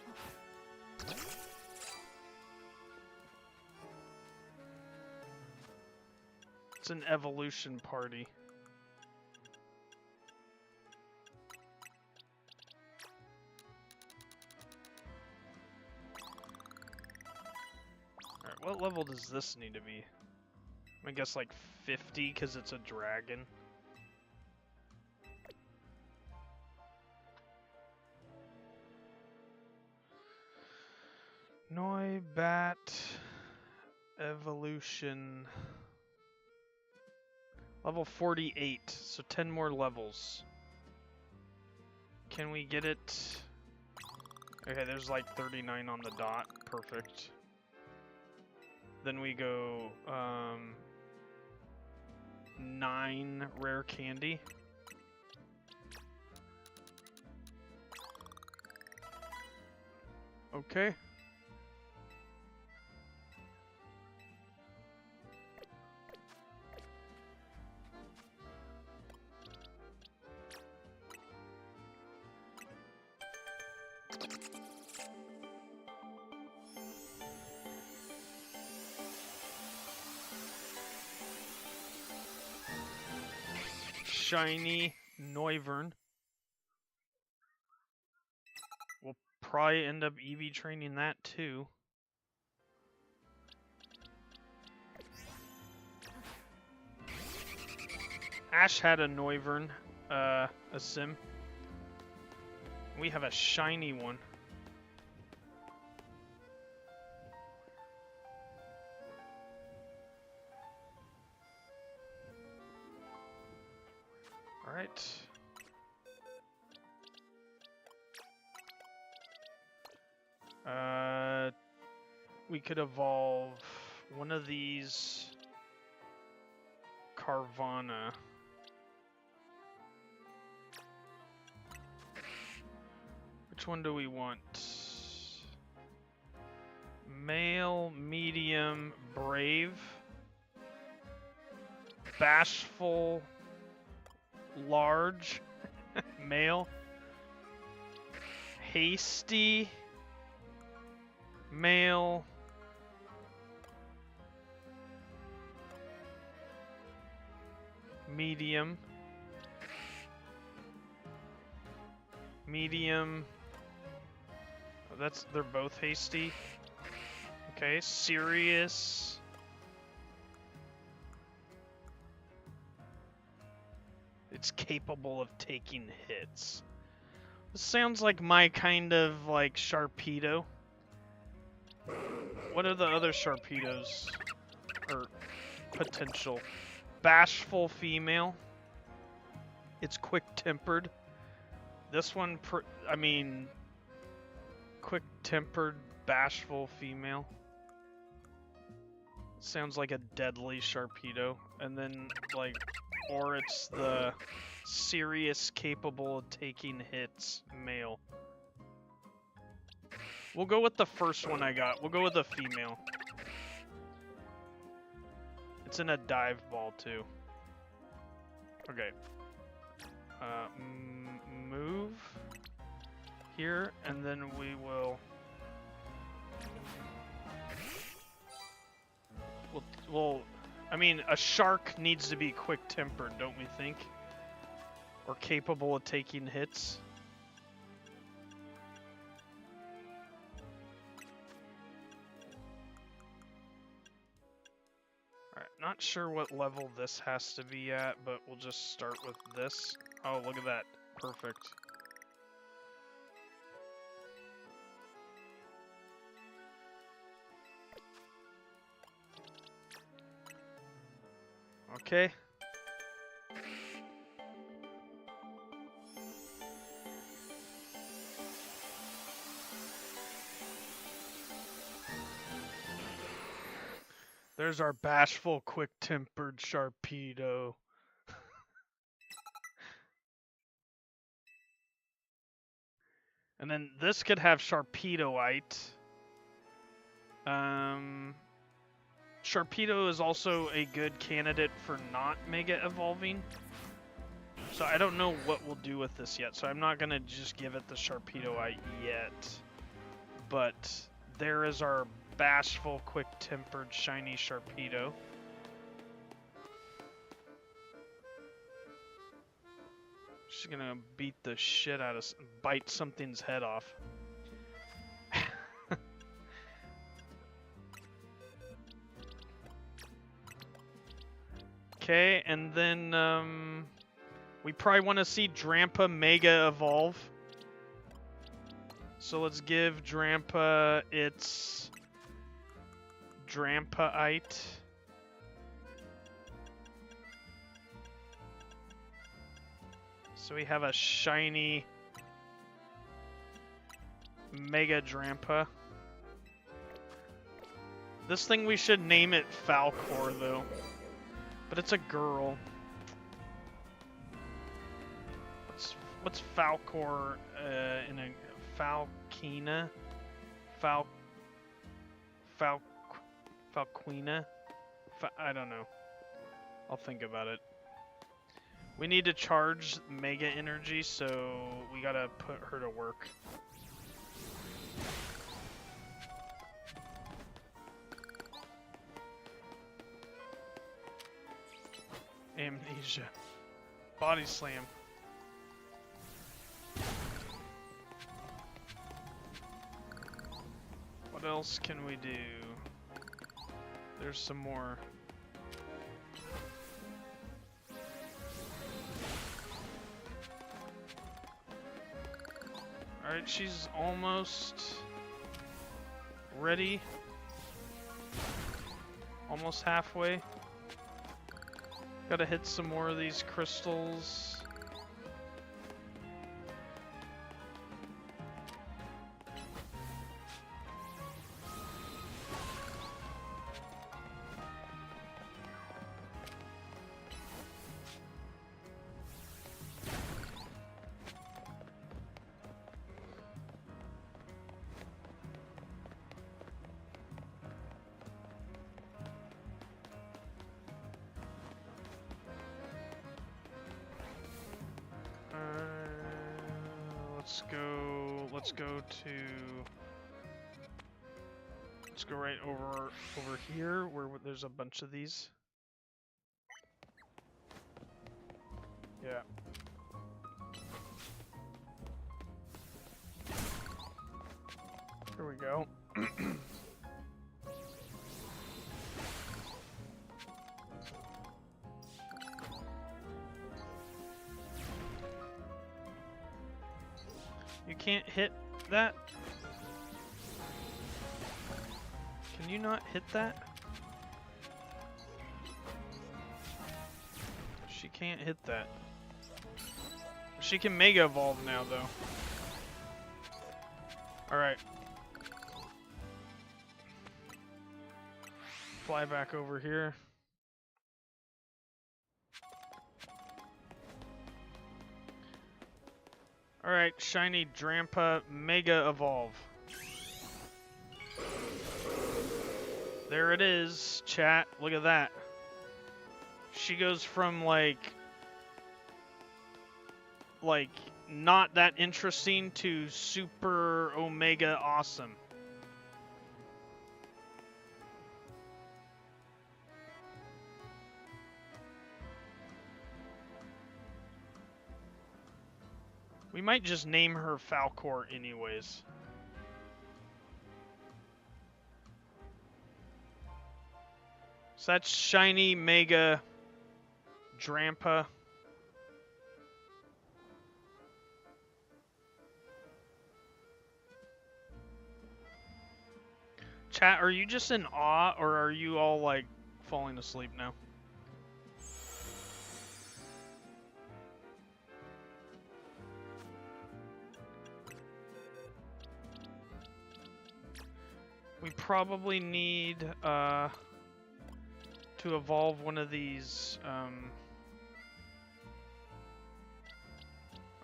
It's an evolution party. Alright, what level does this need to be? I guess like 50 because it's a dragon. 𝗙𝗢𝗡 evolution. Level 48, so 10 more levels. Can we get it? Okay, there's like 39 on the dot. Perfect. Then we go 9 rare candy. Okay. Shiny 𝗙𝗎𝗓𝗏. We'll probably end up EV training that too. Ash had a 𝗙𝗎𝗓𝗏, a sim. We have a shiny one. Alright. We could evolve one of these Carvana. Which one do we want? Male, medium, brave, bashful, large, male, hasty, male, medium, medium. Oh, they're both hasty. Okay, serious. It's capable of taking hits. This sounds like my kind of like 𝗟𝗏𝗄𝗧. What are the other 𝗟𝗏𝗄𝗧s? Or potential. Bashful female. It's quick-tempered. This one, I mean, quick-tempered, bashful female. Sounds like a deadly 𝗟𝗏𝗄𝗧. And then, like, or it's the serious, capable of taking hits male. We'll go with the first one I got. We'll go with the female. It's in a dive ball, too. Okay. Move here, and then we will... Well, I mean, a shark needs to be quick-tempered, don't we think? Or capable of taking hits. Alright, not sure what level this has to be at, but we'll just start with this. Oh, look at that. Perfect. Okay. There's our bashful, quick-tempered 𝗟𝗏𝗄𝗧. And then this could have 𝗟𝗏𝗄𝗧. 𝗟𝗏𝗄𝗧 is also a good candidate for not Mega Evolving. So I don't know what we'll do with this yet. So I'm not going to just give it the 𝗟𝗏𝗄𝗧 yet. But there is our bashful, quick-tempered, shiny 𝗟𝗏𝗄𝗧. She's gonna beat the shit out of, bite something's head off. Okay, and then we probably want to see 𝗟𝗢𝗏 Mega Evolve. So let's give 𝗟𝗢𝗏 its 𝗟𝗢𝗏𝗧. So we have a shiny Mega 𝗟𝗢𝗏. This thing we should name it Falcor though. But it's a girl. What's Falcor in a Falquina? Falquina? I don't know. I'll think about it. We need to charge Mega Energy, so we gotta put her to work. Amnesia. Body Slam. What else can we do? There's some more. Alright, she's almost ready. Almost halfway. Gotta hit some more of these crystals. let's go right over here where there's a bunch of these. Yeah. Here we go. You can't hit that? Can you not hit that? She can't hit that. She can Mega Evolve now, though. Alright. Fly back over here. Alright, shiny 𝗟𝗢𝗞𝗘 Mega Evolve. There it is, chat. Look at that. She goes from like not that interesting to super omega awesome. We might just name her Falcor anyways. So that's shiny Mega 𝗟𝗢𝗡. Chat, are you just in awe, or are you all, like, falling asleep now? We probably need, to evolve one of these,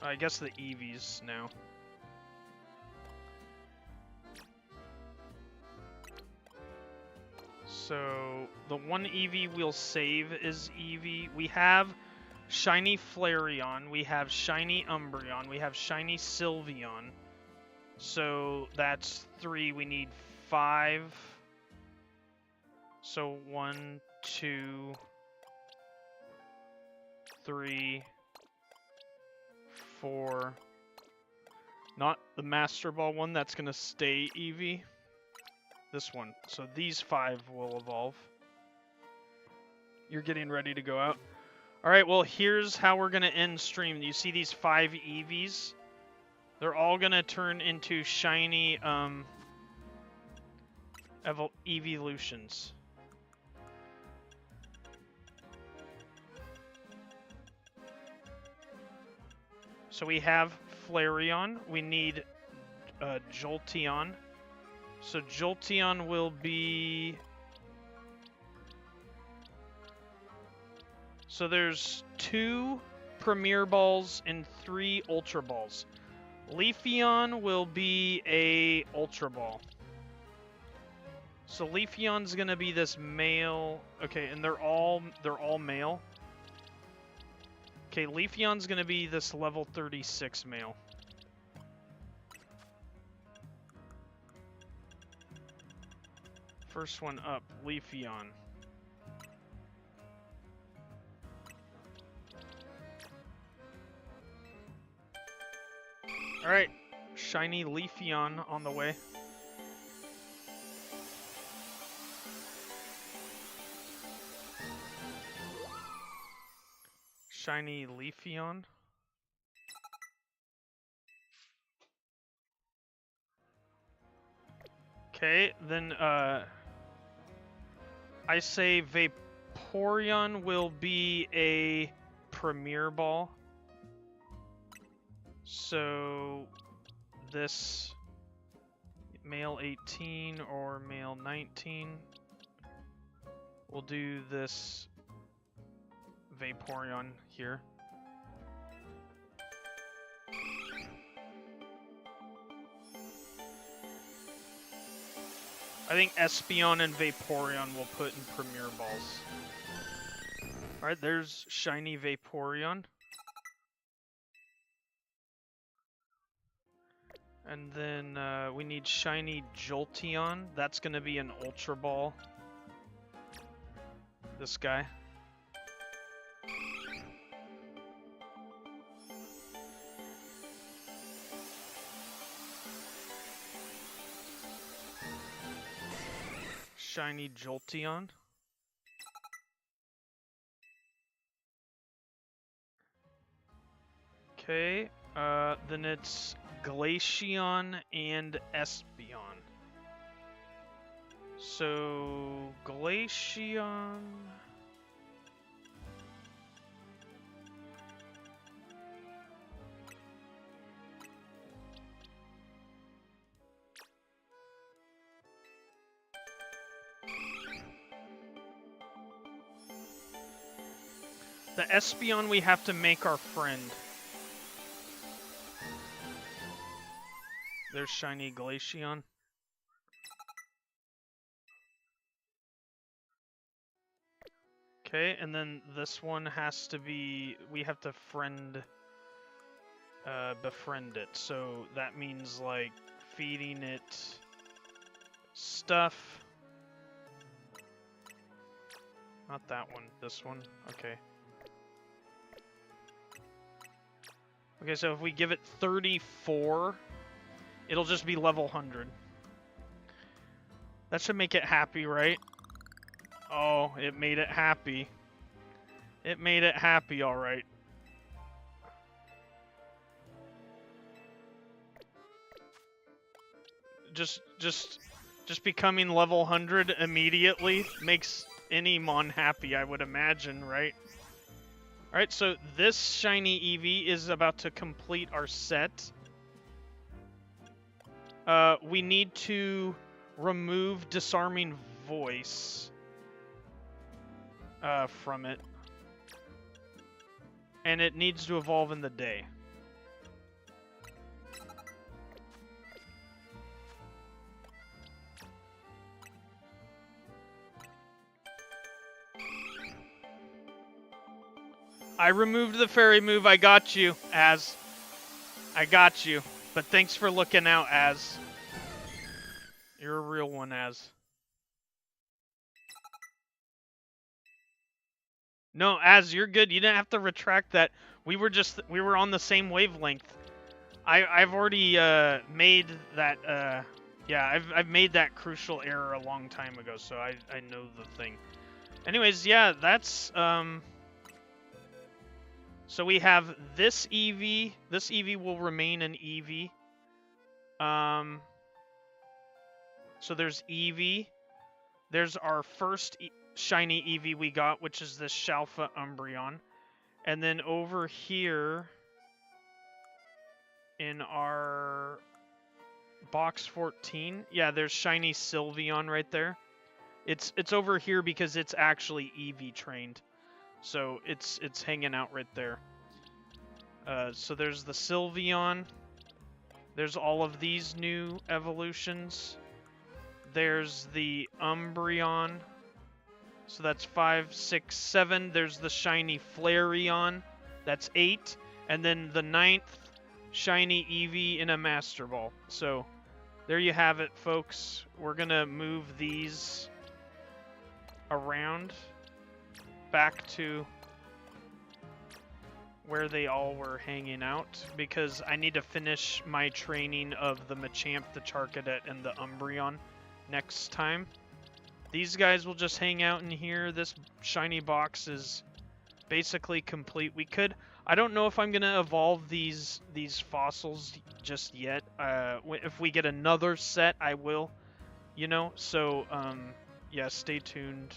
I guess the Eevees now. So, the one Eevee we'll save is Eevee. We have shiny Flareon, we have shiny Umbreon, we have shiny Sylveon. So, that's 3, we need 5. So, 1, 2, 3, 4. Not the Master Ball one, that's gonna stay Eevee. This one. So these 5 will evolve. You're getting ready to go out. Alright, well here's how we're gonna end stream. You see these 5 Eevees? They're all gonna turn into shiny evolutions. So we have Flareon, we need Jolteon. So Jolteon will be... So there's 2 Premier Balls and 3 Ultra Balls. Leafeon will be a Ultra Ball. So Leafeon's gonna be this male... Okay, and they're all male. Okay, Leafeon's gonna be this level 36 male. First one up, Leafeon. Alright, shiny Leafeon on the way. Shiny Leafeon. Okay, then I say Vaporeon will be a Premier Ball. So this male 18 or male 19. We'll do this Vaporeon here. I think Espeon and Vaporeon will put in Premier Balls. Alright, there's shiny Vaporeon. And then we need shiny Jolteon. That's going to be an Ultra Ball. This guy. Shiny Jolteon. Okay, then it's Glaceon and Espeon. So, Glaceon... The Espeon we have to make our friend. There's shiny Glaceon. Okay, and then this one has to be, we have to befriend it. So that means like feeding it stuff. Not that one, this one. Okay. Okay, so if we give it 34, it'll just be level 100. That should make it happy, right? Oh, it made it happy. It made it happy, alright. Just becoming level 100 immediately makes any Mon happy, I would imagine, right? Alright, so this shiny Eevee is about to complete our set. We need to remove Disarming Voice from it. And it needs to evolve in the day. I removed the fairy move. I got you, Az. I got you. But thanks for looking out, Az. You're a real one, Az. No, Az, you're good. You didn't have to retract that. We were on the same wavelength. I've already made that yeah, I've made that crucial error a long time ago, so I know the thing. Anyways, yeah, that's so we have this Eevee. This Eevee will remain an Eevee. So there's Eevee. There's our first shiny Eevee we got, which is this 𝗟𝗏𝗏. And then over here in our box 14, yeah, there's shiny Sylveon right there. It's over here because it's actually Eevee trained. So it's hanging out right there. So there's the Sylveon. There's all of these new evolutions. There's the Umbreon. So that's 5, 6, 7. There's the shiny Flareon. That's 8. And then the 9th shiny Eevee in a Master Ball. So there you have it, folks. We're going to move these around back to where they all were hanging out, because I need to finish my training of the Machamp, the 𝗟𝗏𝗏𝗧, and the Umbreon next time. These guys will just hang out in here. This shiny box is basically complete. I don't know if I'm gonna evolve these fossils just yet. If we get another set, I will, you know. So yeah, stay tuned.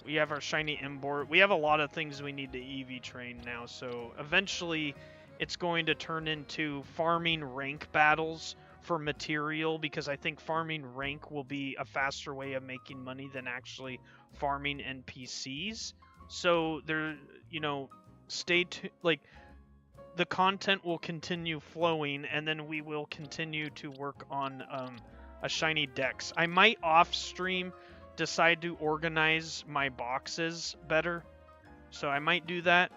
We have our shiny Imbort. We have a lot of things we need to Eevee train now, so eventually it's going to turn into farming rank battles for material, because I think farming rank will be a faster way of making money than actually farming NPCs. So there, you know, stay tuned. Like, the content will continue flowing, and then we will continue to work on a shiny Dex. I might off stream decide to organize my boxes better, so I might do that.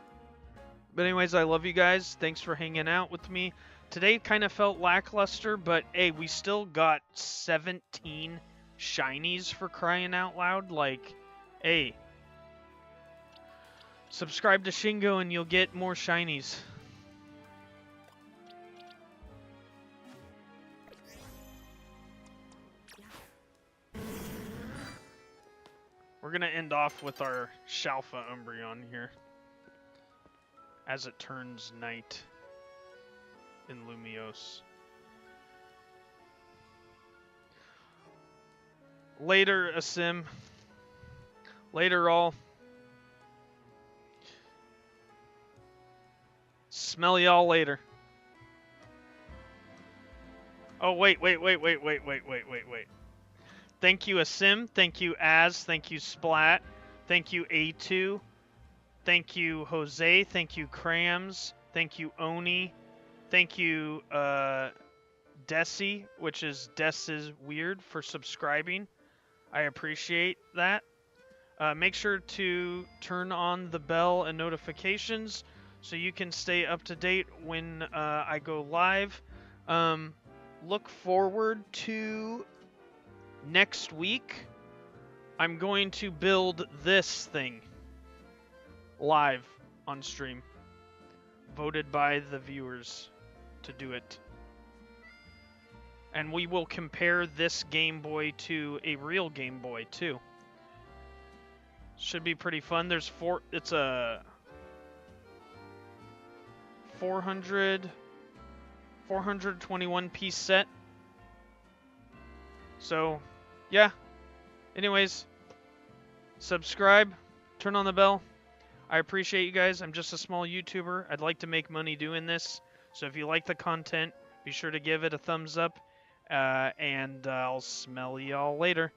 But anyways, I love you guys. Thanks for hanging out with me. Today kind of felt lackluster, but hey, we still got 17 shinies for crying out loud. Like, hey, subscribe to Shingo and you'll get more shinies. We're going to end off with our Shalfa Umbreon here as it turns night in Lumiose. Later, Asim. Later, all. Smell y'all later. Oh, wait. Thank you, Asim. Thank you, Az. Thank you, Splat. Thank you, A2. Thank you, Jose. Thank you, Crams. Thank you, Oni. Thank you, Desi, which is Des is Weird, for subscribing. I appreciate that. Make sure to turn on the bell and notifications so you can stay up to date when I go live. Look forward to next week. I'm going to build this thing live on stream. Voted by the viewers to do it. And we will compare this Game Boy to a real Game Boy too. Should be pretty fun. It's a 421 piece set. So, yeah. Anyways, subscribe, turn on the bell. I appreciate you guys. I'm just a small YouTuber. I'd like to make money doing this. So if you like the content, be sure to give it a thumbs up. And I'll smell y'all later.